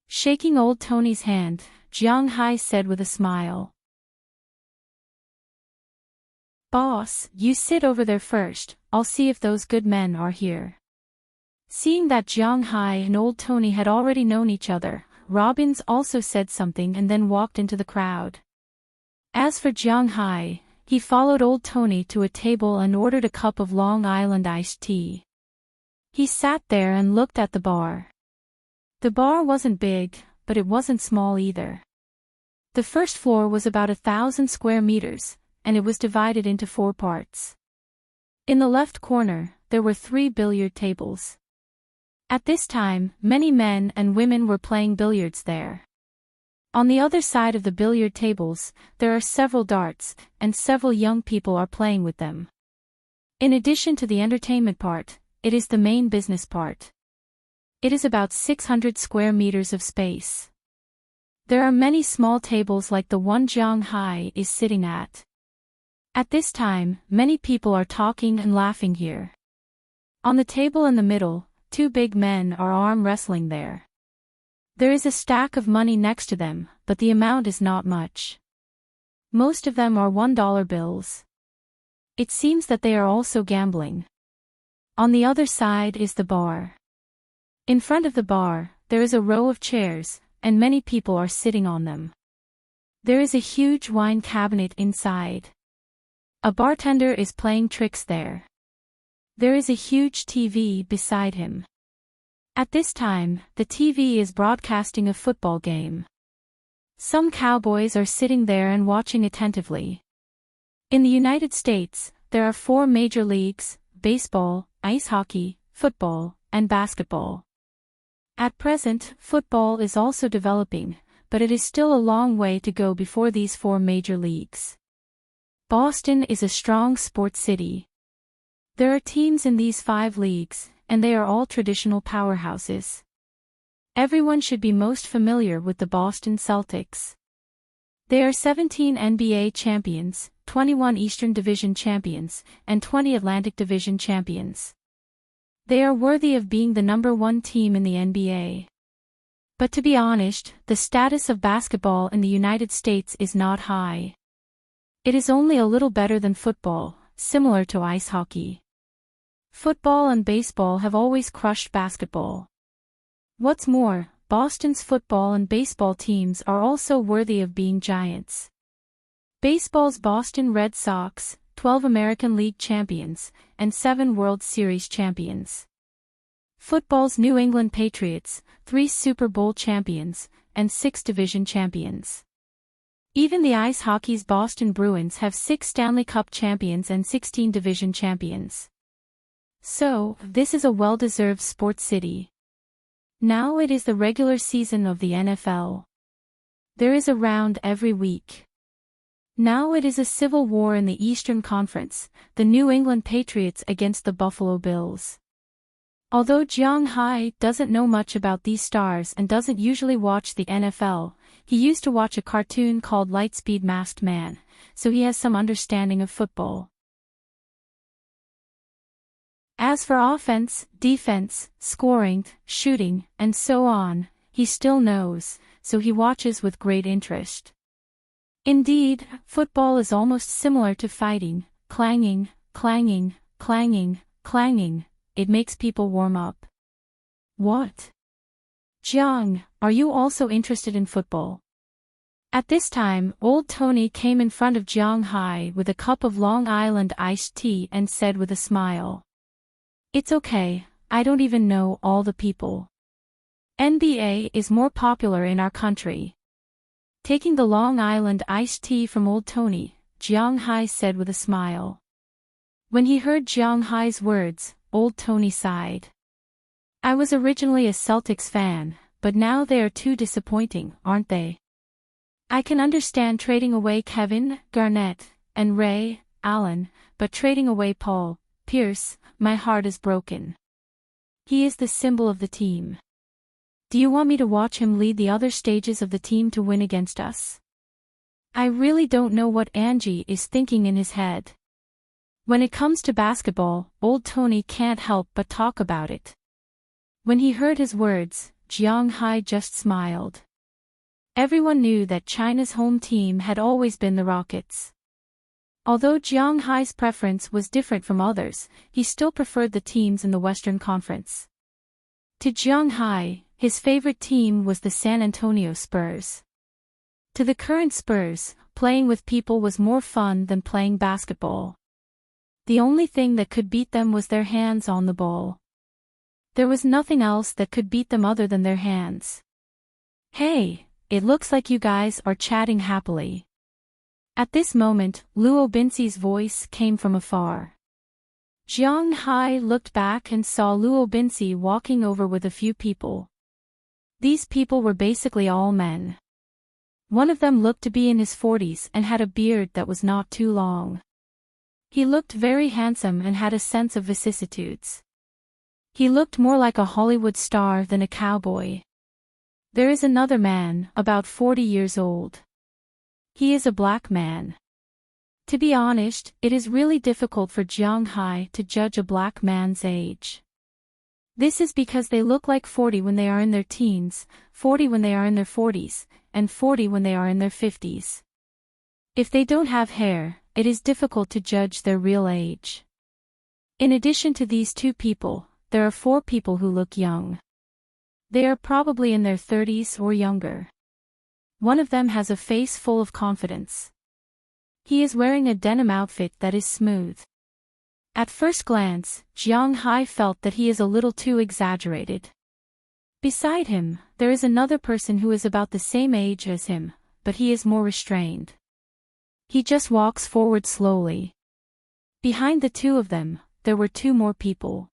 Shaking old Tony's hand, Jiang Hai said with a smile, "Boss, you sit over there first, I'll see if those good men are here." Seeing that Jiang Hai and old Tony had already known each other, Robbins also said something and then walked into the crowd. As for Jiang Hai, he followed Old Tony to a table and ordered a cup of Long Island iced tea. He sat there and looked at the bar. The bar wasn't big, but it wasn't small either. The first floor was about 1,000 square meters, and it was divided into 4 parts. In the left corner, there were 3 billiard tables. At this time, many men and women were playing billiards there. On the other side of the billiard tables, there are several darts, and several young people are playing with them. In addition to the entertainment part, it is the main business part. It is about 600 square meters of space. There are many small tables like the one Jiang Hai is sitting at. At this time, many people are talking and laughing here. On the table in the middle, 2 big men are arm wrestling there. There is a stack of money next to them, but the amount is not much. Most of them are $1 bills. It seems that they are also gambling. On the other side is the bar. In front of the bar, there is a row of chairs, and many people are sitting on them. There is a huge wine cabinet inside. A bartender is playing tricks there. There is a huge TV beside him. At this time, the TV is broadcasting a football game. Some cowboys are sitting there and watching attentively. In the United States, there are 4 major leagues: baseball, ice hockey, football, and basketball. At present, football is also developing, but it is still a long way to go before these 4 major leagues. Boston is a strong sports city. There are teams in these 5 leagues, and they are all traditional powerhouses. Everyone should be most familiar with the Boston Celtics. They are 17 NBA champions, 21 Eastern Division champions, and 20 Atlantic Division champions. They are worthy of being the number 1 team in the NBA. But to be honest, the status of basketball in the United States is not high. It is only a little better than football, similar to ice hockey. Football and baseball have always crushed basketball. What's more, Boston's football and baseball teams are also worthy of being giants. Baseball's Boston Red Sox, 12 American League champions, and 7 World Series champions. Football's New England Patriots, 3 Super Bowl champions, and 6 division champions. Even the ice hockey's Boston Bruins have 6 Stanley Cup champions and 16 division champions. So, this is a well-deserved sports city. Now it is the regular season of the NFL. There is a round every week. Now it is a civil war in the Eastern Conference, the New England Patriots against the Buffalo Bills. Although Jiang Hai doesn't know much about these stars and doesn't usually watch the NFL, he used to watch a cartoon called Lightspeed Masked Man, so he has some understanding of football. As for offense, defense, scoring, shooting, and so on, he still knows, so he watches with great interest. Indeed, football is almost similar to fighting: clanging, clanging, clanging, clanging. It makes people warm up. What? Jiang, are you also interested in football? At this time, Old Tony came in front of Jiang Hai with a cup of Long Island iced tea and said with a smile, "It's okay, I don't even know all the people. NBA is more popular in our country." Taking the Long Island iced tea from Old Tony, Jiang Hai said with a smile. When he heard Jiang Hai's words, Old Tony sighed. "I was originally a Celtics fan, but now they are too disappointing, aren't they? I can understand trading away Kevin Garnett and Ray Allen, but trading away Paul Pierce, my heart is broken. He is the symbol of the team. Do you want me to watch him lead the other stages of the team to win against us? I really don't know what Angie is thinking in his head." When it comes to basketball, Old Tony can't help but talk about it. When he heard his words, Jiang Hai just smiled. Everyone knew that China's home team had always been the Rockets. Although Jiang Hai's preference was different from others, he still preferred the teams in the Western Conference. To Jiang Hai, His favorite team was the San Antonio Spurs. To the current Spurs, playing with people was more fun than playing basketball. The only thing that could beat them was their hands on the ball. There was nothing else that could beat them other than their hands. "Hey, it looks like you guys are chatting happily." At this moment, Luo Binsi's voice came from afar. Jiang Hai looked back and saw Luo Binsi walking over with a few people. These people were basically all men. One of them looked to be in his 40s and had a beard that was not too long. He looked very handsome and had a sense of vicissitudes. He looked more like a Hollywood star than a cowboy. There is another man, about 40 years old. He is a black man. To be honest, it is really difficult for Jiang Hai to judge a black man's age. This is because they look like 40 when they are in their teens, 40 when they are in their 40s, and 40 when they are in their 50s. If they don't have hair, it is difficult to judge their real age. In addition to these two people, there are 4 people who look young. They are probably in their 30s or younger. One of them has a face full of confidence. He is wearing a denim outfit that is smooth. At first glance, Jiang Hai felt that he is a little too exaggerated. Beside him, there is another person who is about the same age as him, but he is more restrained. He just walks forward slowly. Behind the two of them, there were 2 more people.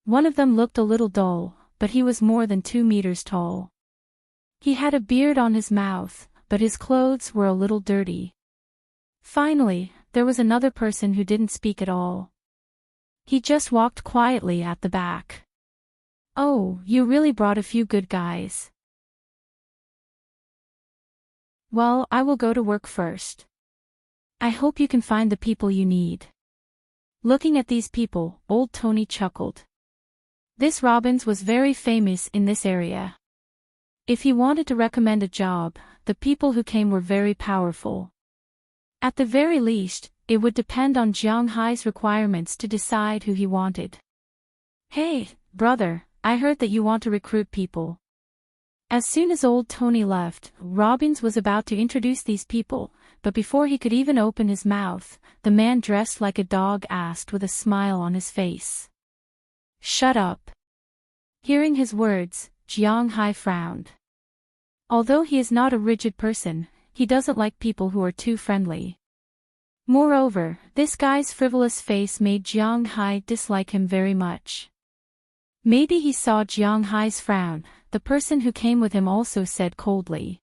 One of them looked a little dull, but he was more than 2 meters tall. He had a beard on his mouth, but his clothes were a little dirty. Finally, there was another person who didn't speak at all. He just walked quietly at the back. "Oh, you really brought a few good guys. Well, I will go to work first. I hope you can find the people you need." Looking at these people, old Tony chuckled. This Robbins was very famous in this area. If he wanted to recommend a job, the people who came were very powerful. At the very least, it would depend on Jiang Hai's requirements to decide who he wanted. "Hey, brother, I heard that you want to recruit people." As soon as old Tony left, Robbins was about to introduce these people, but before he could even open his mouth, the man dressed like a dog asked with a smile on his face. "Shut up." Hearing his words, Jiang Hai frowned. Although he is not a rigid person, he doesn't like people who are too friendly. Moreover, this guy's frivolous face made Jiang Hai dislike him very much. Maybe he saw Jiang Hai's frown. The person who came with him also said coldly.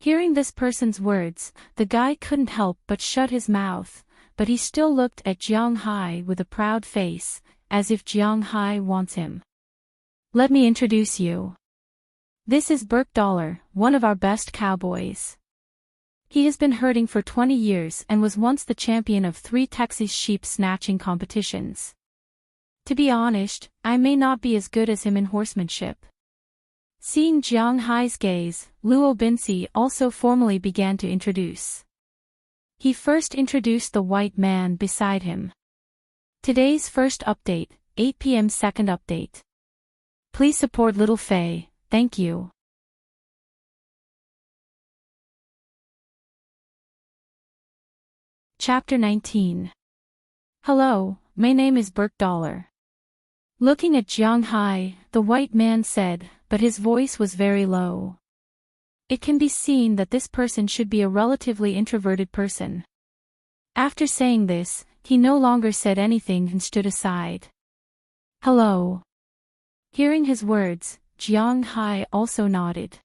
Hearing this person's words, the guy couldn't help but shut his mouth, but he still looked at Jiang Hai with a proud face, as if Jiang Hai wants him. "Let me introduce you. This is Burke Dollar, one of our best cowboys. He has been herding for 20 years and was once the champion of 3 Texas sheep snatching competitions. To be honest, I may not be as good as him in horsemanship." Seeing Jiang Hai's gaze, Luo Binsi also formally began to introduce. He first introduced the white man beside him. "Today's first update, 8 p.m. second update. Please support Little Faye, thank you." Chapter 19. "Hello, my name is Burke Dollar." Looking at Jiang Hai, the white man said, but his voice was very low. It can be seen that this person should be a relatively introverted person. After saying this, he no longer said anything and stood aside. "Hello." Hearing his words, Jiang Hai also nodded.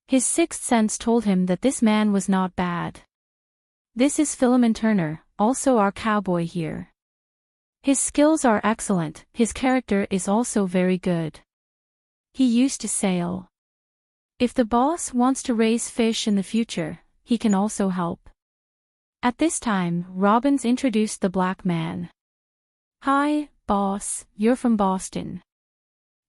His sixth sense told him that this man was not bad. "This is Philemon Turner, also our cowboy here. His skills are excellent, his character is also very good. He used to sail. If the boss wants to raise fish in the future, he can also help." At this time, Robbins introduced the black man. "Hi, boss, you're from Boston.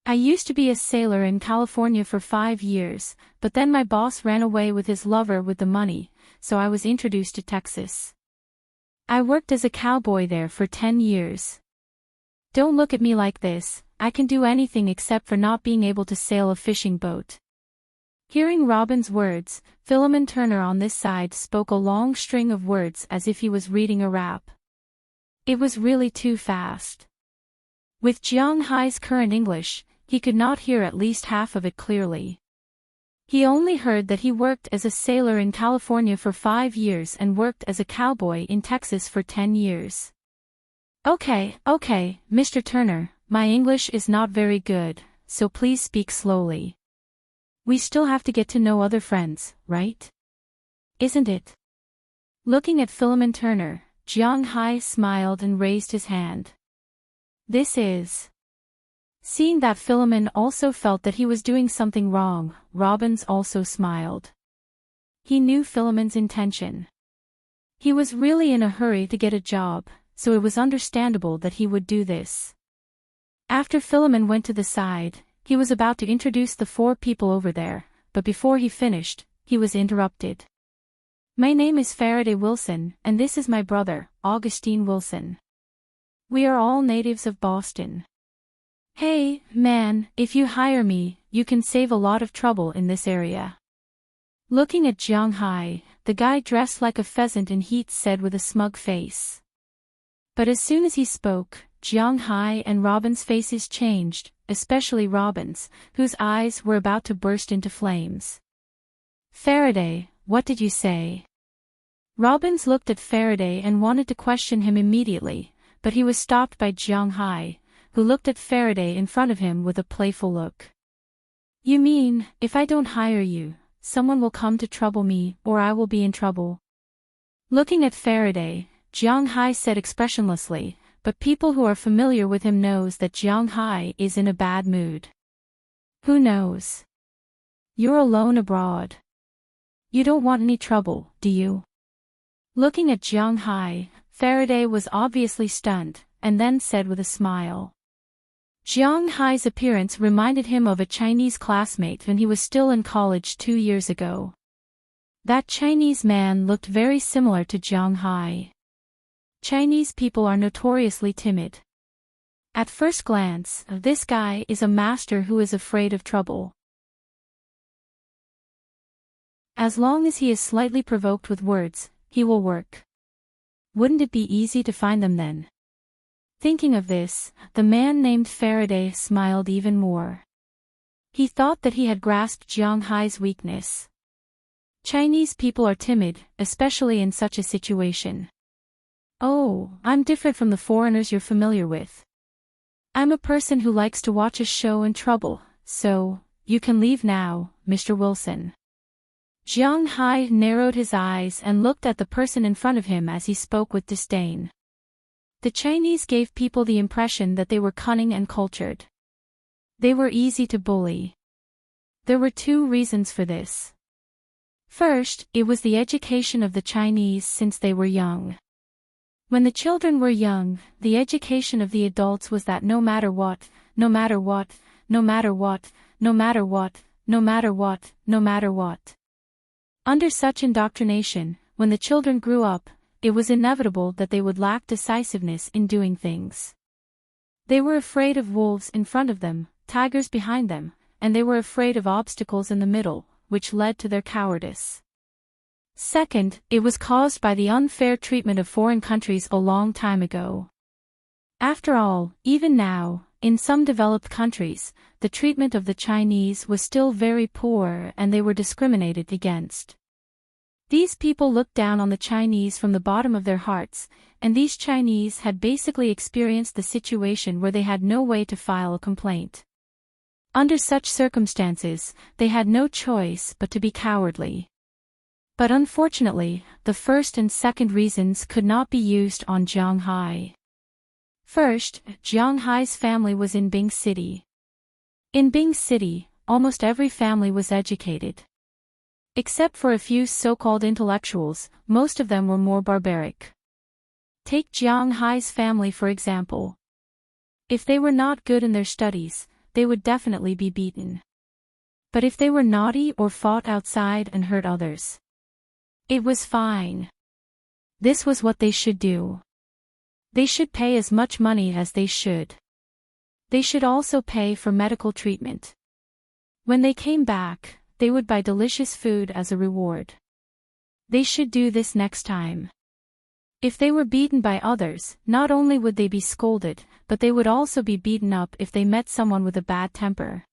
I used to be a sailor in California for 5 years, but then my boss ran away with his lover with the money, so I was introduced to Texas. I worked as a cowboy there for 10 years. Don't look at me like this, I can do anything except for not being able to sail a fishing boat. Hearing Robin's words, Philemon Turner on this side spoke a long string of words as if he was reading a rap. It was really too fast. With Jiang Hai's current English, he could not hear at least half of it clearly. He only heard that he worked as a sailor in California for 5 years and worked as a cowboy in Texas for 10 years. Okay, Mr. Turner, my English is not very good, so please speak slowly. We still have to get to know other friends, right? Isn't it? Looking at Philemon Turner, Jiang Hai smiled and raised his hand. This is... Seeing that Philemon also felt that he was doing something wrong, Robbins also smiled. He knew Philemon's intention. He was really in a hurry to get a job, so it was understandable that he would do this. After Philemon went to the side, he was about to introduce the 4 people over there, but before he finished, he was interrupted. My name is Faraday Wilson, and this is my brother, Augustine Wilson. We are all natives of Boston. Hey, man, if you hire me, you can save a lot of trouble in this area. Looking at Jiang Hai, the guy dressed like a pheasant in heat said with a smug face. But as soon as he spoke, Jiang Hai and Robin's faces changed, especially Robin's, whose eyes were about to burst into flames. Faraday, what did you say? Robbins looked at Faraday and wanted to question him immediately, but he was stopped by Jiang Hai, who looked at Faraday in front of him with a playful look. You mean, if I don't hire you, someone will come to trouble me, or I will be in trouble? Looking at Faraday, Jiang Hai said expressionlessly, but people who are familiar with him knows that Jiang Hai is in a bad mood. Who knows? You're alone abroad. You don't want any trouble, do you? Looking at Jiang Hai, Faraday was obviously stunned, and then said with a smile. Jiang Hai's appearance reminded him of a Chinese classmate when he was still in college 2 years ago. That Chinese man looked very similar to Jiang Hai. Chinese people are notoriously timid. At first glance, this guy is a master who is afraid of trouble. As long as he is slightly provoked with words, he will work. Wouldn't it be easy to find them then? Thinking of this, the man named Faraday smiled even more. He thought that he had grasped Jiang Hai's weakness. Chinese people are timid, especially in such a situation. Oh, I'm different from the foreigners you're familiar with. I'm a person who likes to watch a show in trouble, so, you can leave now, Mr. Wilson. Jiang Hai narrowed his eyes and looked at the person in front of him as he spoke with disdain. The Chinese gave people the impression that they were cunning and cultured. They were easy to bully. There were 2 reasons for this. First, it was the education of the Chinese since they were young. When the children were young, the education of the adults was that no matter what, no matter what, no matter what, no matter what, no matter what, no matter what. Under such indoctrination, when the children grew up, it was inevitable that they would lack decisiveness in doing things. They were afraid of wolves in front of them, tigers behind them, and they were afraid of obstacles in the middle, which led to their cowardice. Second, it was caused by the unfair treatment of foreign countries a long time ago. After all, even now, in some developed countries, the treatment of the Chinese was still very poor and they were discriminated against. These people looked down on the Chinese from the bottom of their hearts, and these Chinese had basically experienced the situation where they had no way to file a complaint. Under such circumstances, they had no choice but to be cowardly. But unfortunately, the first and second reasons could not be used on Jiang Hai. First, Jiang Hai's family was in Bing City. In Bing City, almost every family was educated. Except for a few so-called intellectuals, most of them were more barbaric. Take Jiang Hai's family for example. If they were not good in their studies, they would definitely be beaten. But if they were naughty or fought outside and hurt others, it was fine. This was what they should do. They should pay as much money as they should. They should also pay for medical treatment. When they came back, they would buy delicious food as a reward. They should do this next time. If they were beaten by others, not only would they be scolded, but they would also be beaten up if they met someone with a bad temper.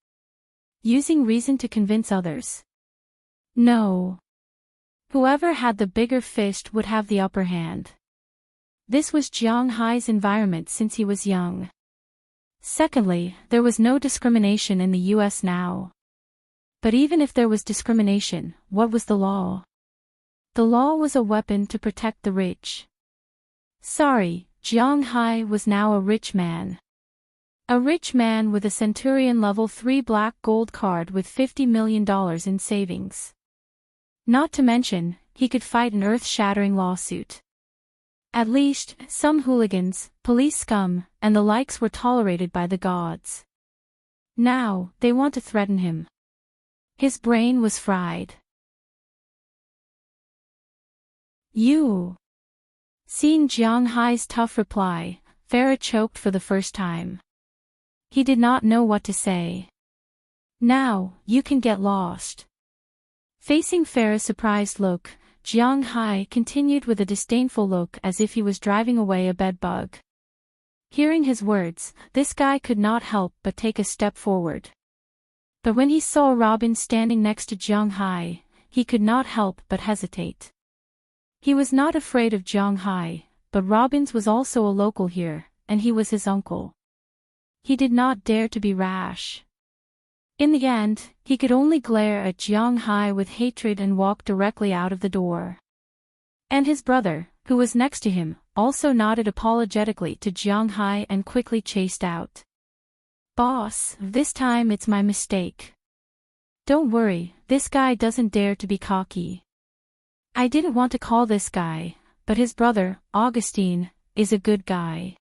Using reason to convince others. No. Whoever had the bigger fist would have the upper hand. This was Jiang Hai's environment since he was young. Secondly, there was no discrimination in the US now. But even if there was discrimination, what was the law? The law was a weapon to protect the rich. Sorry, Jiang Hai was now a rich man. A rich man with a Centurion Level 3 black gold card with $50 million in savings. Not to mention, he could fight an earth-shattering lawsuit. At least, some hooligans, police scum, and the likes were tolerated by the gods. Now, they want to threaten him. His brain was fried. You. Seeing Jiang Hai's tough reply, Farah choked for the first time. He did not know what to say. Now, you can get lost. Facing Farah's surprised look, Jiang Hai continued with a disdainful look as if he was driving away a bedbug. Hearing his words, this guy could not help but take a step forward. But when he saw Robin standing next to Jiang Hai, he could not help but hesitate. He was not afraid of Jiang Hai, but Robbins was also a local here, and he was his uncle. He did not dare to be rash. In the end, he could only glare at Jiang Hai with hatred and walk directly out of the door. And his brother, who was next to him, also nodded apologetically to Jiang Hai and quickly chased out. Boss, this time it's my mistake. Don't worry, this guy doesn't dare to be cocky. I didn't want to call this guy, but his brother, Augustine, is a good guy.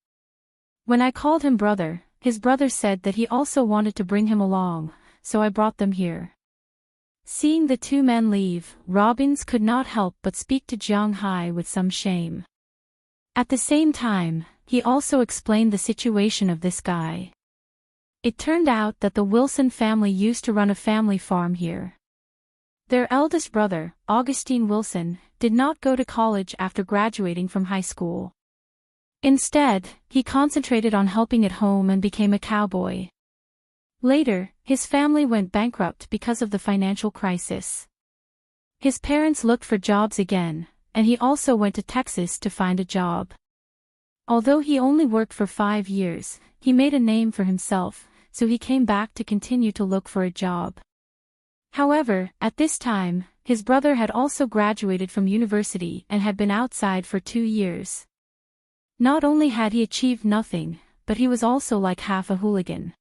When I called him brother, his brother said that he also wanted to bring him along, so I brought them here. Seeing the two men leave, Robbins could not help but speak to Jiang Hai with some shame. At the same time, he also explained the situation of this guy. It turned out that the Wilson family used to run a family farm here. Their eldest brother, Augustine Wilson, did not go to college after graduating from high school. Instead, he concentrated on helping at home and became a cowboy. Later, his family went bankrupt because of the financial crisis. His parents looked for jobs again, and he also went to Texas to find a job. Although he only worked for 5 years, he made a name for himself, so he came back to continue to look for a job. However, at this time, his brother had also graduated from university and had been outside for 2 years. Not only had he achieved nothing, but he was also like half a hooligan.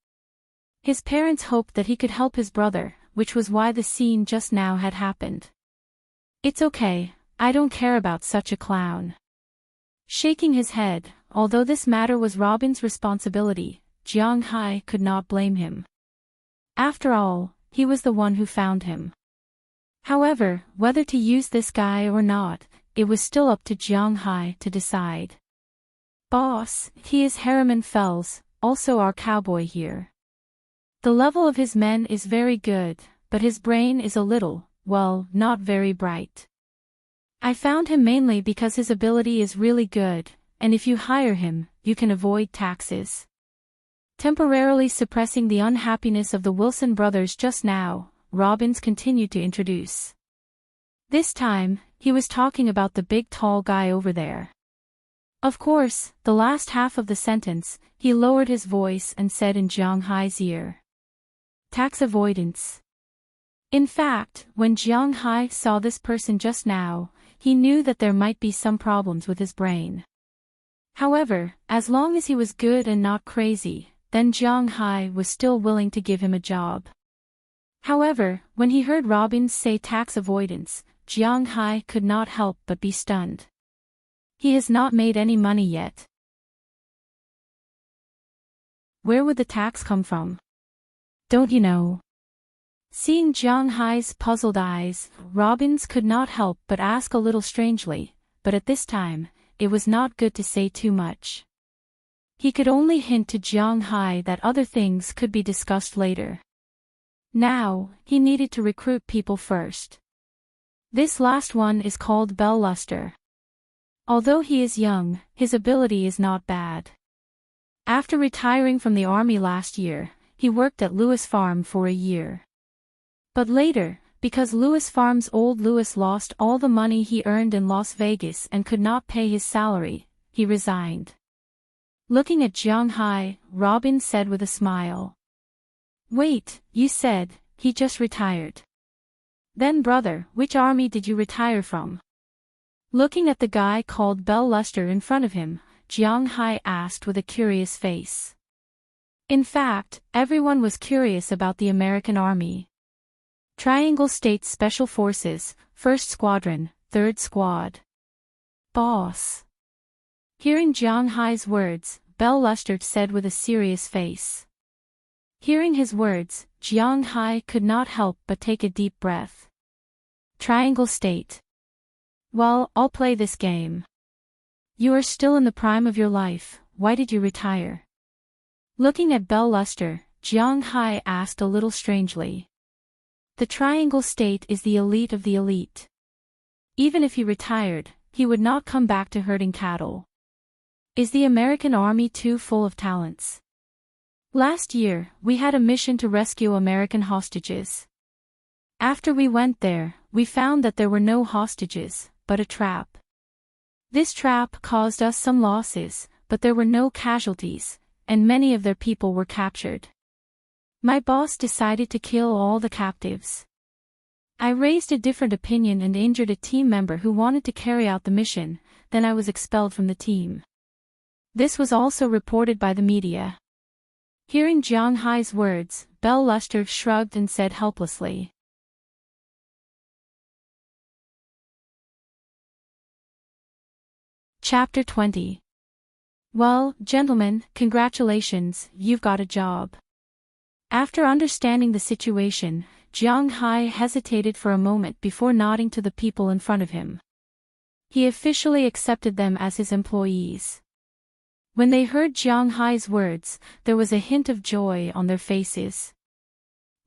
His parents hoped that he could help his brother, which was why the scene just now had happened. It's okay, I don't care about such a clown. Shaking his head, although this matter was Robin's responsibility, Jiang Hai could not blame him. After all, he was the one who found him. However, whether to use this guy or not, it was still up to Jiang Hai to decide. Boss, he is Harriman Fells, also our cowboy here. The level of his men is very good, but his brain is a little, well, not very bright. I found him mainly because his ability is really good, and if you hire him, you can avoid taxes. Temporarily suppressing the unhappiness of the Wilson brothers just now, Robbins continued to introduce. This time, he was talking about the big tall guy over there. Of course, the last half of the sentence, he lowered his voice and said in Jiang Hai's ear. Tax avoidance. In fact, when Jiang Hai saw this person just now, he knew that there might be some problems with his brain. However, as long as he was good and not crazy, then Jiang Hai was still willing to give him a job. However, when he heard Robbins say tax avoidance, Jiang Hai could not help but be stunned. He has not made any money yet. Where would the tax come from? Don't you know? Seeing Jiang Hai's puzzled eyes, Robbins could not help but ask a little strangely, but at this time, it was not good to say too much. He could only hint to Jiang Hai that other things could be discussed later. Now, he needed to recruit people first. This last one is called Bell Luster. Although he is young, his ability is not bad. After retiring from the army last year, he worked at Lewis Farm for a year. But later, because Lewis Farm's old Lewis lost all the money he earned in Las Vegas and could not pay his salary, he resigned. Looking at Jiang Hai, Robin said with a smile. Wait, you said, he just retired. Then brother, which army did you retire from? Looking at the guy called Bell Luster in front of him, Jiang Hai asked with a curious face. In fact, everyone was curious about the American Army. Triangle State Special Forces, 1st Squadron, 3rd Squad. Boss. Hearing Jiang Hai's words, Bell Luster said with a serious face. Hearing his words, Jiang Hai could not help but take a deep breath. Triangle State. Well, I'll play this game. You are still in the prime of your life, why did you retire? Looking at Bell Luster, Jiang Hai asked a little strangely. The Triangle State is the elite of the elite. Even if he retired, he would not come back to herding cattle. Is the American Army too full of talents? Last year, we had a mission to rescue American hostages. After we went there, we found that there were no hostages, but a trap. This trap caused us some losses, but there were no casualties, and many of their people were captured. My boss decided to kill all the captives. I raised a different opinion and injured a team member who wanted to carry out the mission, then I was expelled from the team. This was also reported by the media. Hearing Jiang Hai's words, Bell Luster shrugged and said helplessly. Chapter 20. Well, gentlemen, congratulations, you've got a job. After understanding the situation, Jiang Hai hesitated for a moment before nodding to the people in front of him. He officially accepted them as his employees. When they heard Jiang Hai's words, there was a hint of joy on their faces.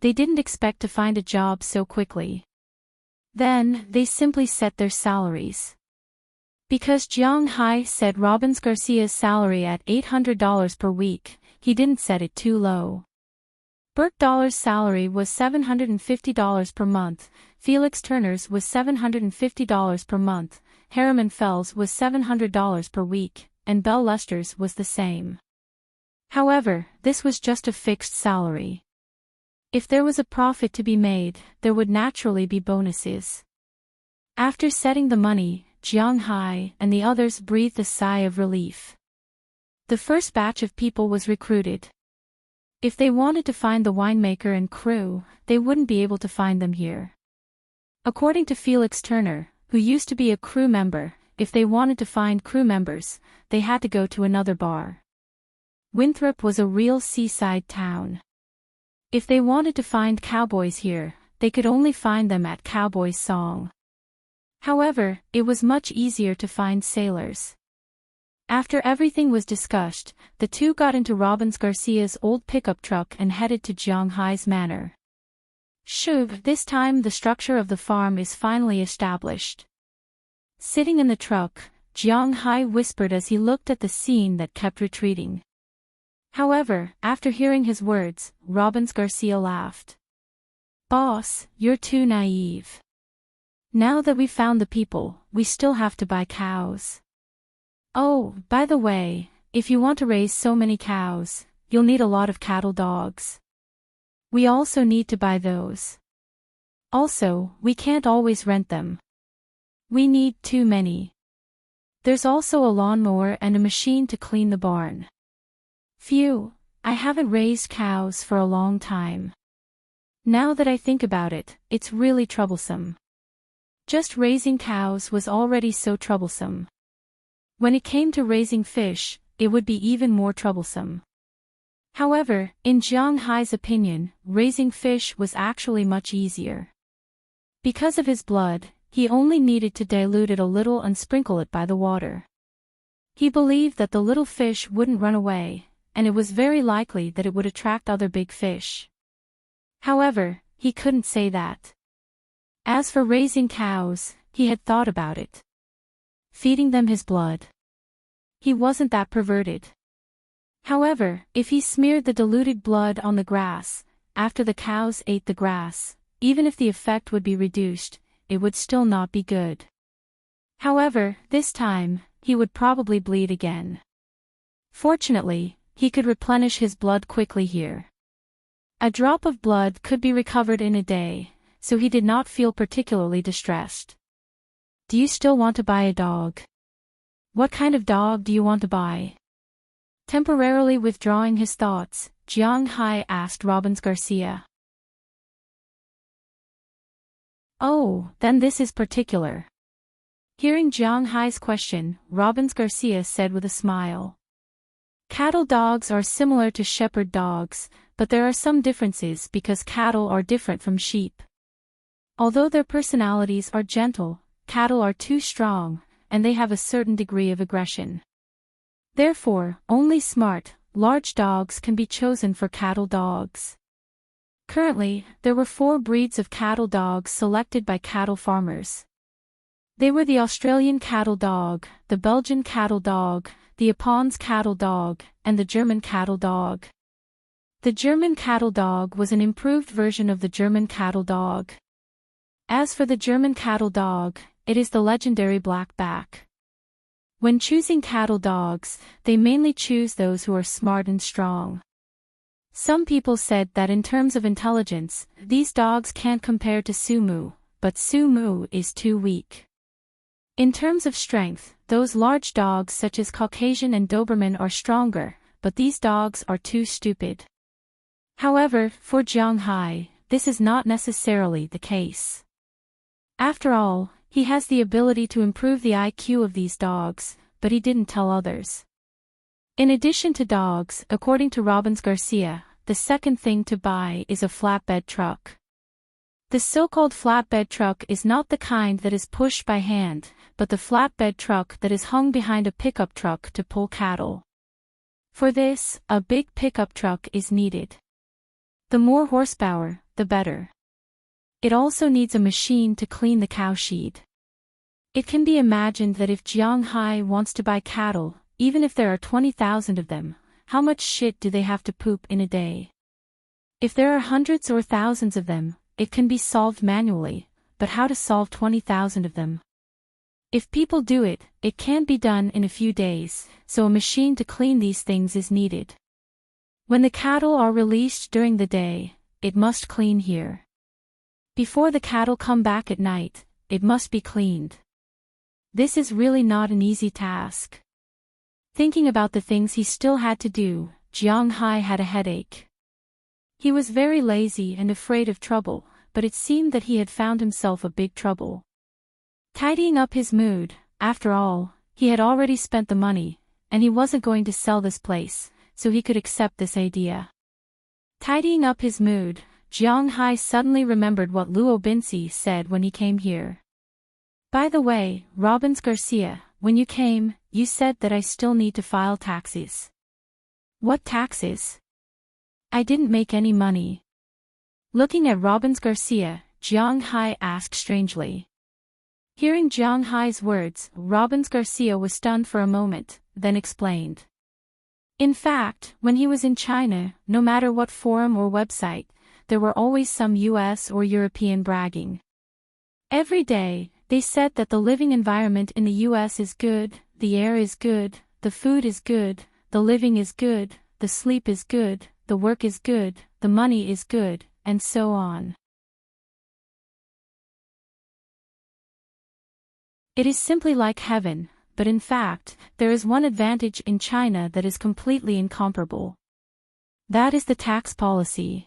They didn't expect to find a job so quickly. Then, they simply set their salaries. Because Jiang Hai set Robbins Garcia's salary at $800 per week, he didn't set it too low. Burke Dollar's salary was $750 per month, Felix Turner's was $750 per month, Harriman Fell's was $700 per week, and Bell Luster's was the same. However, this was just a fixed salary. If there was a profit to be made, there would naturally be bonuses. After setting the money, Jiang Hai and the others breathed a sigh of relief. The first batch of people was recruited. If they wanted to find the winemaker and crew, they wouldn't be able to find them here. According to Felix Turner, who used to be a crew member, if they wanted to find crew members, they had to go to another bar. Winthrop was a real seaside town. If they wanted to find cowboys here, they could only find them at Cowboy's Song. However, it was much easier to find sailors. After everything was discussed, the two got into Robbins Garcia's old pickup truck and headed to Jiang Hai's manor. Shub, this time the structure of the farm is finally established. Sitting in the truck, Jiang Hai whispered as he looked at the scene that kept retreating. However, after hearing his words, Robbins Garcia laughed. Boss, you're too naive. Now that we've found the people, we still have to buy cows. Oh, by the way, if you want to raise so many cows, you'll need a lot of cattle dogs. We also need to buy those. Also, we can't always rent them. We need too many. There's also a lawnmower and a machine to clean the barn. Phew, I haven't raised cows for a long time. Now that I think about it, it's really troublesome. Just raising cows was already so troublesome. When it came to raising fish, it would be even more troublesome. However, in Jiang Hai's opinion, raising fish was actually much easier. Because of his blood, he only needed to dilute it a little and sprinkle it by the water. He believed that the little fish wouldn't run away, and it was very likely that it would attract other big fish. However, he couldn't say that. As for raising cows, he had thought about it. Feeding them his blood. He wasn't that perverted. However, if he smeared the diluted blood on the grass, after the cows ate the grass, even if the effect would be reduced, it would still not be good. However, this time, he would probably bleed again. Fortunately, he could replenish his blood quickly here. A drop of blood could be recovered in a day, so he did not feel particularly distressed. Do you still want to buy a dog? What kind of dog do you want to buy? Temporarily withdrawing his thoughts, Jiang Hai asked Robbins Garcia. Oh, then this is particular. Hearing Jiang Hai's question, Robbins Garcia said with a smile. Cattle dogs are similar to shepherd dogs, but there are some differences because cattle are different from sheep. Although their personalities are gentle, cattle are too strong, and they have a certain degree of aggression. Therefore, only smart, large dogs can be chosen for cattle dogs. Currently, there were 4 breeds of cattle dogs selected by cattle farmers. They were the Australian cattle dog, the Belgian cattle dog, the Japanese cattle dog, and the German cattle dog. The German cattle dog was an improved version of the German cattle dog. As for the German cattle dog, it is the legendary blackback. When choosing cattle dogs, they mainly choose those who are smart and strong. Some people said that in terms of intelligence, these dogs can't compare to Sumu, but Sumu is too weak. In terms of strength, those large dogs such as Caucasian and Doberman are stronger, but these dogs are too stupid. However, for Jiang Hai, this is not necessarily the case. After all, he has the ability to improve the IQ of these dogs, but he didn't tell others. In addition to dogs, according to Robbins Garcia, the second thing to buy is a flatbed truck. The so-called flatbed truck is not the kind that is pushed by hand, but the flatbed truck that is hung behind a pickup truck to pull cattle. For this, a big pickup truck is needed. The more horsepower, the better. It also needs a machine to clean the cow shed. It can be imagined that if Jiang Hai wants to buy cattle, even if there are 20,000 of them, how much shit do they have to poop in a day? If there are hundreds or thousands of them, it can be solved manually, but how to solve 20,000 of them? If people do it, it can't be done in a few days, so a machine to clean these things is needed. When the cattle are released during the day, it must clean here. Before the cattle come back at night, it must be cleaned. This is really not an easy task. Thinking about the things he still had to do, Jiang Hai had a headache. He was very lazy and afraid of trouble, but it seemed that he had found himself a big trouble. Tidying up his mood, after all, he had already spent the money, and he wasn't going to sell this place, so he could accept this idea. Tidying up his mood, Jiang Hai suddenly remembered what Luo Binci said when he came here. By the way, Robbins Garcia, when you came, you said that I still need to file taxes. What taxes? I didn't make any money. Looking at Robbins Garcia, Jiang Hai asked strangely. Hearing Jiang Hai's words, Robbins Garcia was stunned for a moment, then explained. In fact, when he was in China, no matter what forum or website, there were always some US or European bragging. Every day, they said that the living environment in the US is good, the air is good, the food is good, the living is good, the sleep is good, the work is good, the money is good, and so on. It is simply like heaven, but in fact, there is one advantage in China that is completely incomparable. That is the tax policy.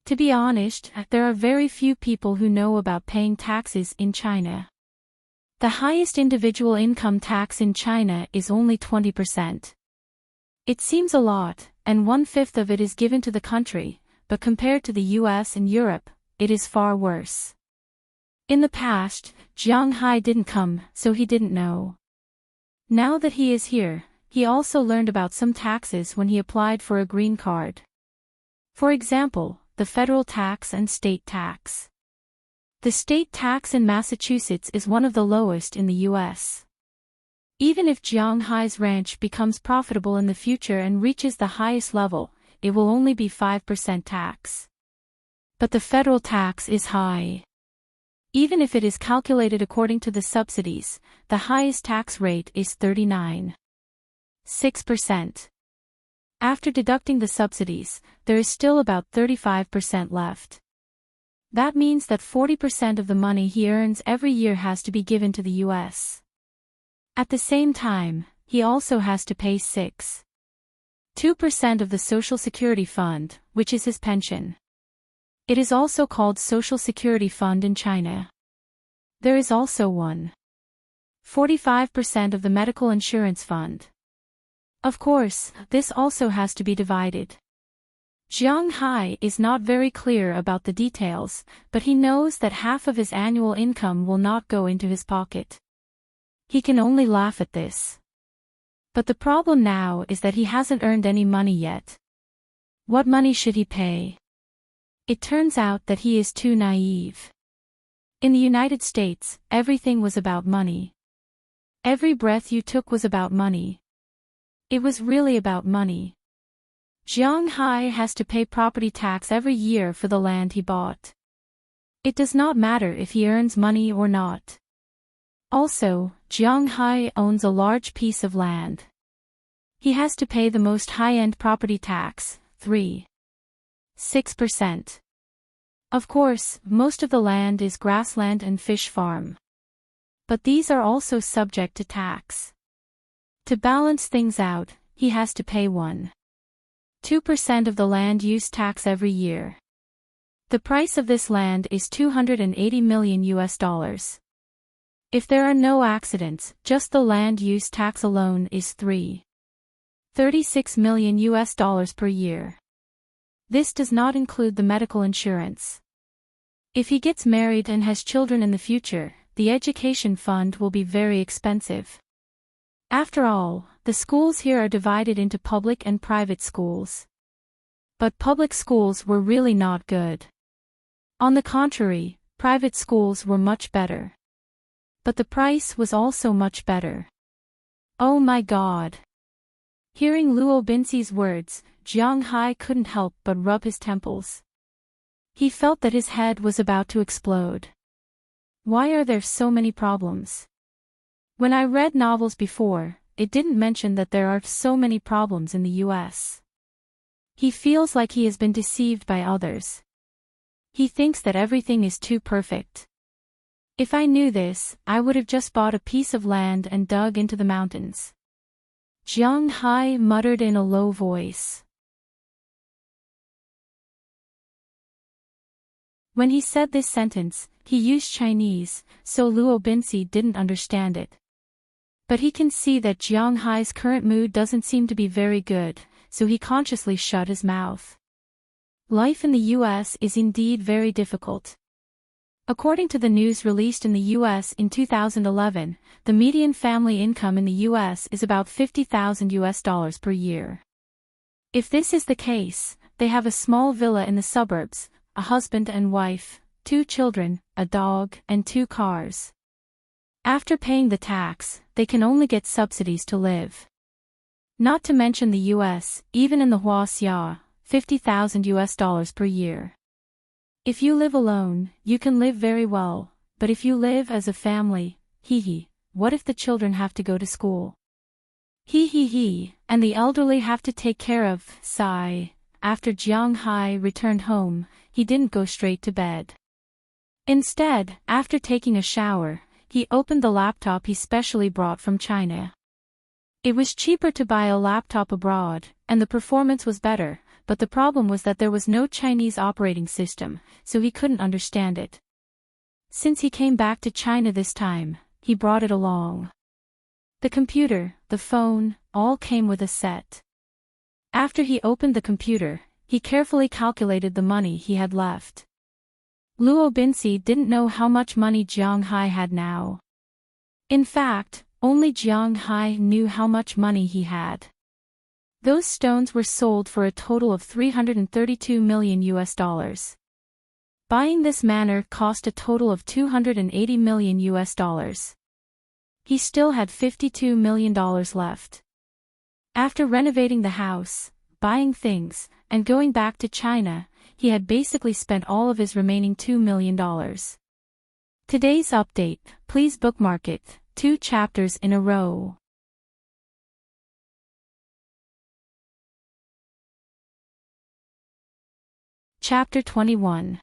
To be honest, there are very few people who know about paying taxes in China. The highest individual income tax in China is only 20%. It seems a lot, and 1/5 of it is given to the country, but compared to the US and Europe, it is far worse. In the past, Jiang Hai didn't come, so he didn't know. Now that he is here, he also learned about some taxes when he applied for a green card. For example, the federal tax and state tax. The state tax in Massachusetts is one of the lowest in the U.S. Even if Jiang Hai's ranch becomes profitable in the future and reaches the highest level, it will only be 5% tax. But the federal tax is high. Even if it is calculated according to the subsidies, the highest tax rate is 39.6%. After deducting the subsidies, there is still about 35% left. That means that 40% of the money he earns every year has to be given to the U.S. At the same time, he also has to pay 6.2% of the Social Security Fund, which is his pension. It is also called Social Security Fund in China. There is also 1.45% of the Medical Insurance Fund. Of course, this also has to be divided. Jiang Hai is not very clear about the details, but he knows that half of his annual income will not go into his pocket. He can only laugh at this. But the problem now is that he hasn't earned any money yet. What money should he pay? It turns out that he is too naive. In the United States, everything was about money. Every breath you took was about money. It was really about money. Jiang Hai has to pay property tax every year for the land he bought. It does not matter if he earns money or not. Also, Jiang Hai owns a large piece of land. He has to pay the most high-end property tax, 3.6%. Of course, most of the land is grassland and fish farm. But these are also subject to tax. To balance things out, he has to pay 1.2% of the land use tax every year. The price of this land is $280 million US. If there are no accidents, just the land use tax alone is $36 million US per year. This does not include the medical insurance. If he gets married and has children in the future, the education fund will be very expensive. After all, the schools here are divided into public and private schools. But public schools were really not good. On the contrary, private schools were much better. But the price was also much better. Oh my God! Hearing Luo Binxi's words, Jiang Hai couldn't help but rub his temples. He felt that his head was about to explode. Why are there so many problems? When I read novels before, it didn't mention that there are so many problems in the US. He feels like he has been deceived by others. He thinks that everything is too perfect. If I knew this, I would have just bought a piece of land and dug into the mountains. Jiang Hai muttered in a low voice. When he said this sentence, he used Chinese, so Luo Binxi didn't understand it. But he can see that Jiang Hai's current mood doesn't seem to be very good, so he consciously shut his mouth. Life in the US is indeed very difficult. According to the news released in the US in 2011, the median family income in the US is about $50,000 per year. If this is the case, they have a small villa in the suburbs, a husband and wife, 2 children, a dog, and 2 cars. After paying the tax, they can only get subsidies to live. Not to mention the US, even in the Huaxia, $50,000 per year. If you live alone, you can live very well, but if you live as a family, what if the children have to go to school? And the elderly have to take care of, sigh. After Jiang Hai returned home, he didn't go straight to bed. Instead, after taking a shower, he opened the laptop he specially brought from China. It was cheaper to buy a laptop abroad, and the performance was better, but the problem was that there was no Chinese operating system, so he couldn't understand it. Since he came back to China this time, he brought it along. The computer, the phone, all came with a set. After he opened the computer, he carefully calculated the money he had left. Luo Binxi didn't know how much money Jiang Hai had now. In fact, Only Jiang Hai knew how much money he had. Those stones were sold for a total of $332 million US. Buying this manor cost a total of $280 million US. He still had $52 million left. After renovating the house, buying things, and going back to China, he had basically spent all of his remaining $2 million. Today's update, please bookmark it, 2 chapters in a row. Chapter 21.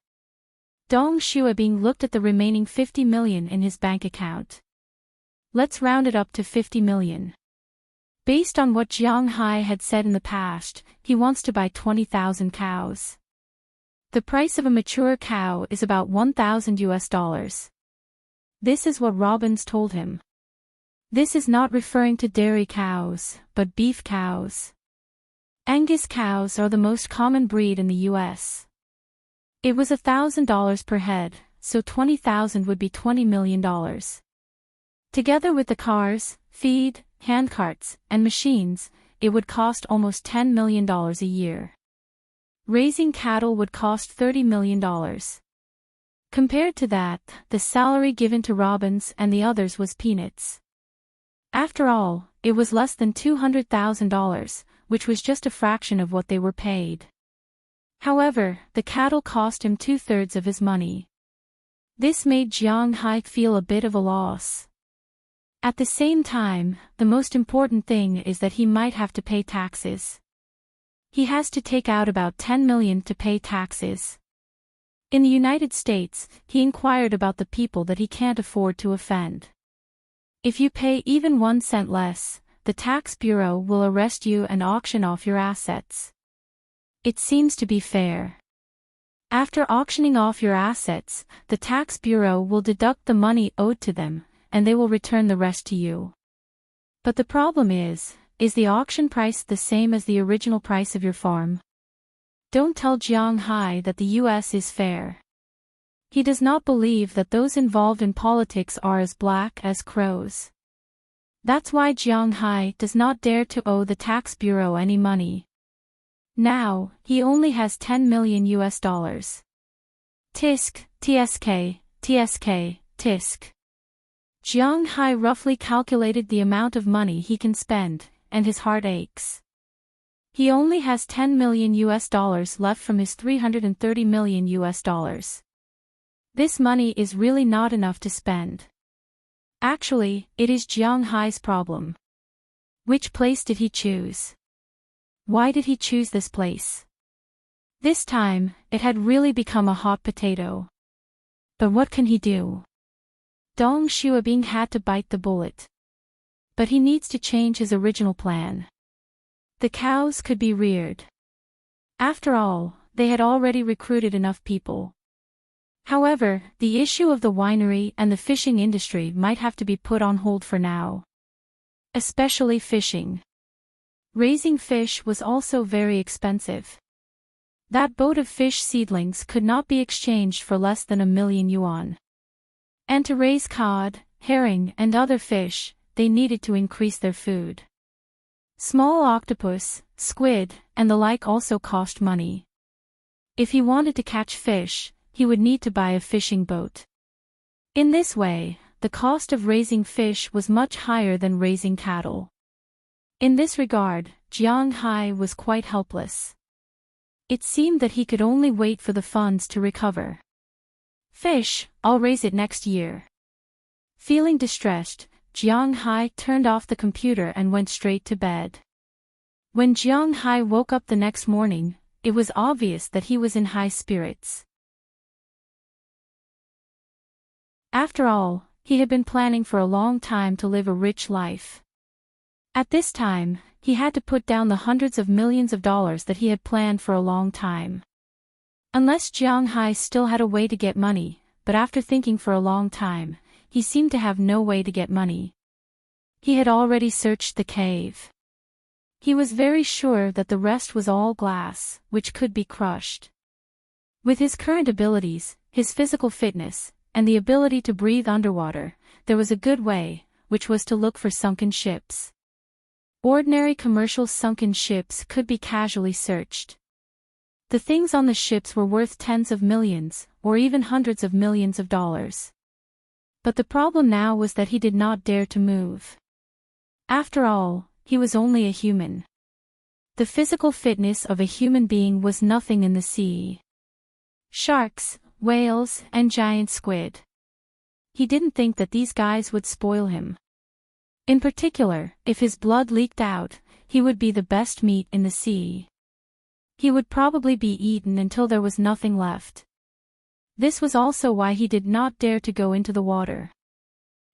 Dong Xuebing looked at the remaining $50 million in his bank account. Let's round it up to $50 million. Based on what Jiang Hai had said in the past, he wants to buy 20,000 cows. The price of a mature cow is about $1,000 US. This is what Robbins told him. This is not referring to dairy cows, but beef cows. Angus cows are the most common breed in the US. It was $1,000 per head, so 20,000 would be $20 million. Together with the cars, feed, handcarts, and machines, it would cost almost $10 million a year. Raising cattle would cost $30 million. Compared to that, the salary given to Robbins and the others was peanuts. After all, it was less than $200,000, which was just a fraction of what they were paid. However, the cattle cost him 2/3 of his money. This made Jiang Hai feel a bit of a loss. At the same time, the most important thing is that he might have to pay taxes. He has to take out about $10 million to pay taxes. In the United States, he inquired about the people that he can't afford to offend. If you pay even 1 cent less, the tax bureau will arrest you and auction off your assets. It seems to be fair. After auctioning off your assets, the tax bureau will deduct the money owed to them, and they will return the rest to you. But the problem is the auction price the same as the original price of your farm? Don't tell Jiang Hai that the US is fair. He does not believe that those involved in politics are as black as crows. That's why Jiang Hai does not dare to owe the tax bureau any money. Now, he only has $10 million US. Tisk, TSK, TSK, tisk. Jiang Hai roughly calculated the amount of money he can spend, and his heart aches. He only has $10 million US left from his $330 million US. This money is really not enough to spend. Actually, it is Jiang Hai's problem. Which place did he choose? Why did he choose this place? This time, it had really become a hot potato. But what can he do? Dong Xuebing had to bite the bullet. But he needs to change his original plan. The cows could be reared. After all, they had already recruited enough people. However, the issue of the winery and the fishing industry might have to be put on hold for now. Especially fishing. Raising fish was also very expensive. That boat of fish seedlings could not be exchanged for less than 1 million yuan. And to raise cod, herring, and other fish, they needed to increase their food. Small octopus, squid, and the like also cost money. If he wanted to catch fish, he would need to buy a fishing boat. In this way, the cost of raising fish was much higher than raising cattle. In this regard, Jiang Hai was quite helpless. It seemed that he could only wait for the funds to recover. Fish, I'll raise it next year. Feeling distressed, Jiang Hai turned off the computer and went straight to bed. When Jiang Hai woke up the next morning, it was obvious that he was in high spirits. After all, he had been planning for a long time to live a rich life. At this time, he had to put down the hundreds of millions of dollars that he had planned for a long time. Unless Jiang Hai still had a way to get money, but after thinking for a long time, he seemed to have no way to get money. He had already searched the cave. He was very sure that the rest was all glass, which could be crushed. With his current abilities, his physical fitness, and the ability to breathe underwater, there was a good way, which was to look for sunken ships. Ordinary commercial sunken ships could be casually searched. The things on the ships were worth tens of millions, or even hundreds of millions of dollars. But the problem now was that he did not dare to move. After all, he was only a human. The physical fitness of a human being was nothing in the sea. Sharks, whales, and giant squid. He didn't think that these guys would spoil him. In particular, if his blood leaked out, he would be the best meat in the sea. He would probably be eaten until there was nothing left. This was also why he did not dare to go into the water.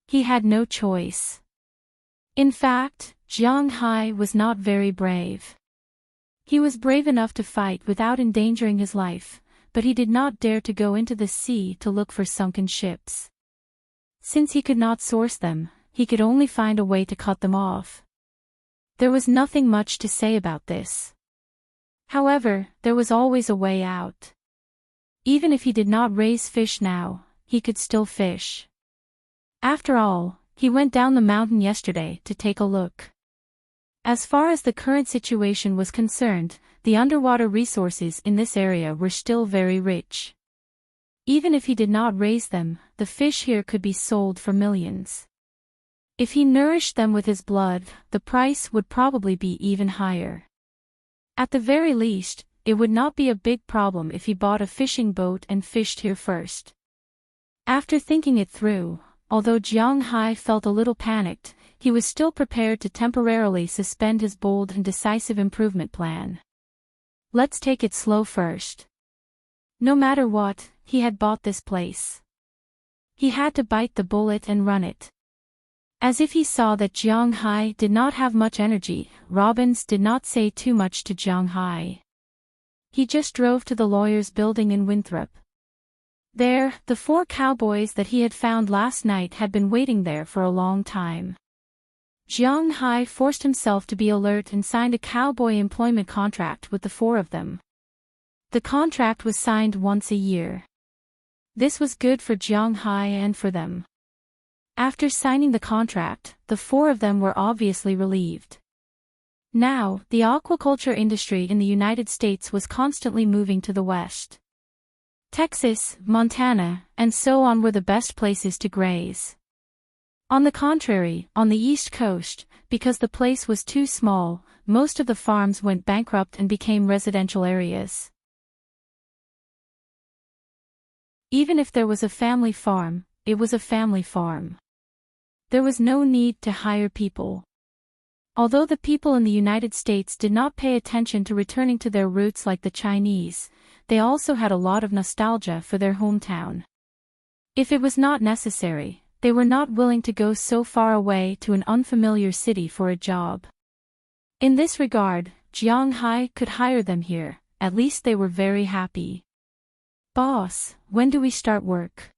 He had no choice. In fact, Jiang Hai was not very brave. He was brave enough to fight without endangering his life, but he did not dare to go into the sea to look for sunken ships. Since he could not source them, he could only find a way to cut them off. There was nothing much to say about this. However, there was always a way out. Even if he did not raise fish now, he could still fish. After all, he went down the mountain yesterday to take a look. As far as the current situation was concerned, the underwater resources in this area were still very rich. Even if he did not raise them, the fish here could be sold for millions. If he nourished them with his blood, the price would probably be even higher. At the very least, it would not be a big problem if he bought a fishing boat and fished here first. After thinking it through, although Jiang Hai felt a little panicked, he was still prepared to temporarily suspend his bold and decisive improvement plan. Let's take it slow first. No matter what, he had bought this place. He had to bite the bullet and run it. As if he saw that Jiang Hai did not have much energy, Robbins did not say too much to Jiang Hai. He just drove to the lawyer's building in Winthrop. There, the 4 cowboys that he had found last night had been waiting there for a long time. Jiang Hai forced himself to be alert and signed a cowboy employment contract with the 4 of them. The contract was signed once a year. This was good for Jiang Hai and for them. After signing the contract, the 4 of them were obviously relieved. Now, the aquaculture industry in the United States was constantly moving to the west. Texas, Montana, and so on were the best places to graze. On the contrary, on the East Coast, because the place was too small, most of the farms went bankrupt and became residential areas. Even if there was a family farm, it was a family farm. There was no need to hire people. Although the people in the United States did not pay attention to returning to their roots like the Chinese, they also had a lot of nostalgia for their hometown. If it was not necessary, they were not willing to go so far away to an unfamiliar city for a job. In this regard, Jiang Hai could hire them here, at least they were very happy. "Boss, when do we start work?"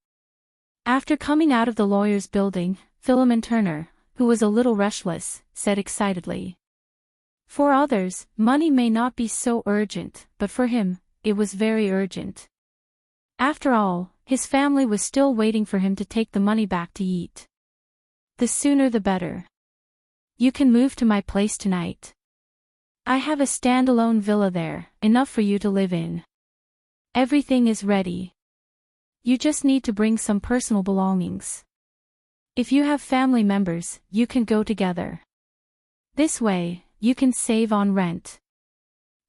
After coming out of the lawyer's building, Philemon Turner, who was a little restless, said excitedly. For others, money may not be so urgent, but for him, it was very urgent. After all, his family was still waiting for him to take the money back to eat. The sooner the better. "You can move to my place tonight. I have a standalone villa there, enough for you to live in. Everything is ready. You just need to bring some personal belongings. If you have family members, you can go together. This way, you can save on rent."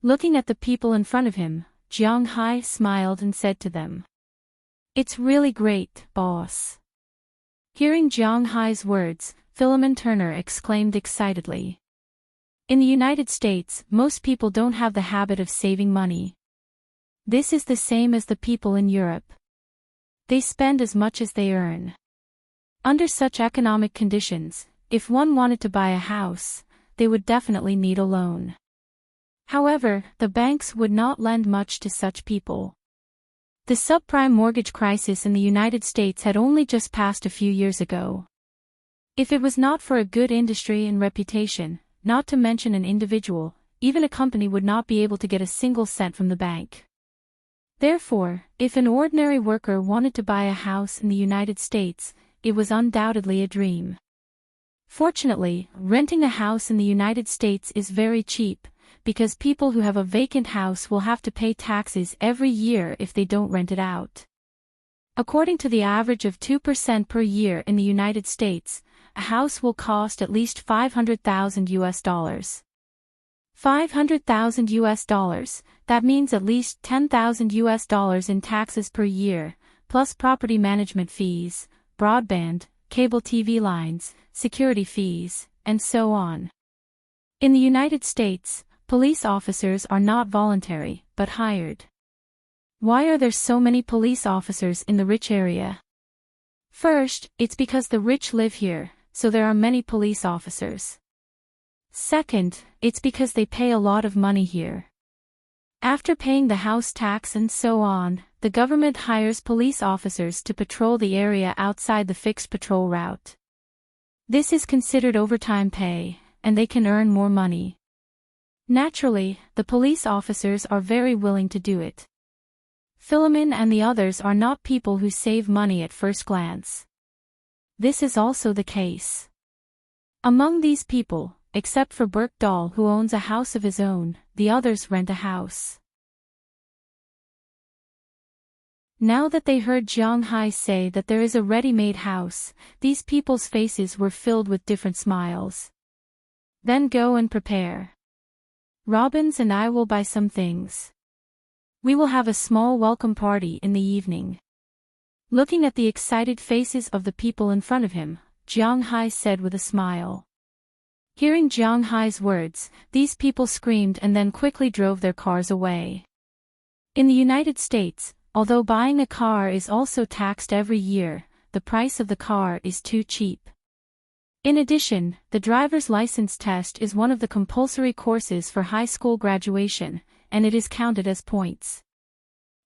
Looking at the people in front of him, Jiang Hai smiled and said to them, "It's really great, boss." Hearing Jiang Hai's words, Philemon Turner exclaimed excitedly. In the United States, most people don't have the habit of saving money. This is the same as the people in Europe. They spend as much as they earn. Under such economic conditions, if one wanted to buy a house, they would definitely need a loan. However, the banks would not lend much to such people. The subprime mortgage crisis in the United States had only just passed a few years ago. If it was not for a good industry and reputation, not to mention an individual, even a company would not be able to get a single cent from the bank. Therefore, if an ordinary worker wanted to buy a house in the United States, it was undoubtedly a dream. Fortunately, renting a house in the United States is very cheap, because people who have a vacant house will have to pay taxes every year if they don't rent it out. According to the average of 2% per year in the United States, a house will cost at least $500,000. $500,000, that means at least $10,000 in taxes per year, plus property management fees, broadband, cable TV lines, security fees, and so on. In the United States, police officers are not voluntary, but hired. Why are there so many police officers in the rich area? First, it's because the rich live here, so there are many police officers. Second, it's because they pay a lot of money here. After paying the house tax and so on, the government hires police officers to patrol the area outside the fixed patrol route. This is considered overtime pay, and they can earn more money. Naturally, the police officers are very willing to do it. Philemon and the others are not people who save money at first glance. This is also the case. Among these people, except for Berkdahl who owns a house of his own, the others rent a house. Now that they heard Jiang Hai say that there is a ready-made house, these people's faces were filled with different smiles. Then go and prepare. Robbins and I will buy some things. We will have a small welcome party in the evening. Looking at the excited faces of the people in front of him, Jiang Hai said with a smile. Hearing Jiang Hai's words, these people screamed and then quickly drove their cars away. In the United States, although buying a car is also taxed every year, the price of the car is too cheap. In addition, the driver's license test is one of the compulsory courses for high school graduation, and it is counted as points.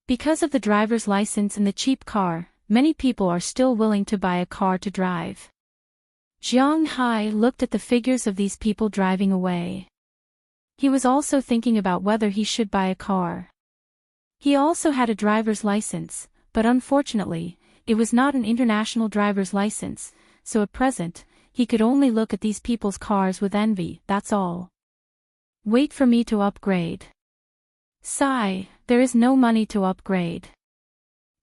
Because of the driver's license and the cheap car, many people are still willing to buy a car to drive. Jiang Hai looked at the figures of these people driving away. He was also thinking about whether he should buy a car. He also had a driver's license, but unfortunately, it was not an international driver's license, so at present, he could only look at these people's cars with envy, that's all. Wait for me to upgrade. Sigh, there is no money to upgrade.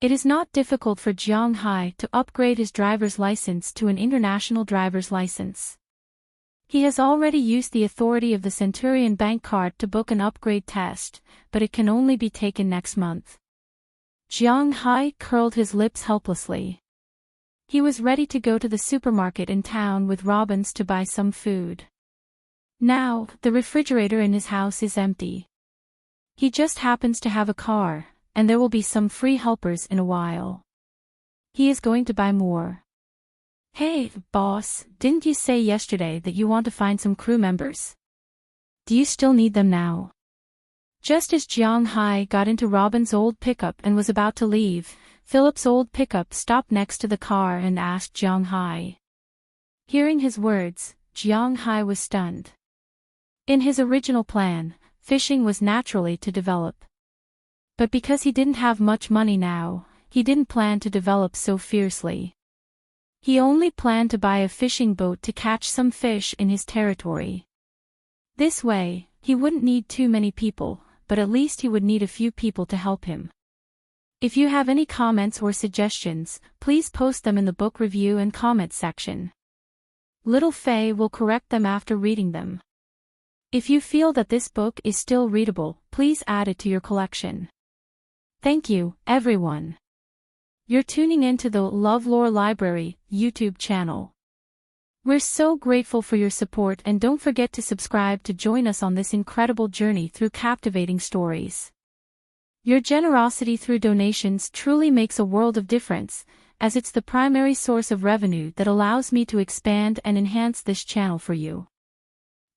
It is not difficult for Jiang Hai to upgrade his driver's license to an international driver's license. He has already used the authority of the Centurion Bank card to book an upgrade test, but it can only be taken next month. Jiang Hai curled his lips helplessly. He was ready to go to the supermarket in town with Robbins to buy some food. Now, the refrigerator in his house is empty. He just happens to have a car, and there will be some free helpers in a while. He is going to buy more. Hey, boss, didn't you say yesterday that you want to find some crew members? Do you still need them now? Just as Jiang Hai got into Robin's old pickup and was about to leave, Philip's old pickup stopped next to the car and asked Jiang Hai. Hearing his words, Jiang Hai was stunned. In his original plan, fishing was naturally to develop. But because he didn't have much money now, he didn't plan to develop so fiercely. He only planned to buy a fishing boat to catch some fish in his territory. This way, he wouldn't need too many people, but at least he would need a few people to help him. If you have any comments or suggestions, please post them in the book review and comment section. Little Faye will correct them after reading them. If you feel that this book is still readable, please add it to your collection. Thank you, everyone. You're tuning in to the LoveLore Library YouTube channel. We're so grateful for your support, and don't forget to subscribe to join us on this incredible journey through captivating stories. Your generosity through donations truly makes a world of difference, as it's the primary source of revenue that allows me to expand and enhance this channel for you.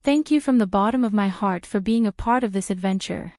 Thank you from the bottom of my heart for being a part of this adventure.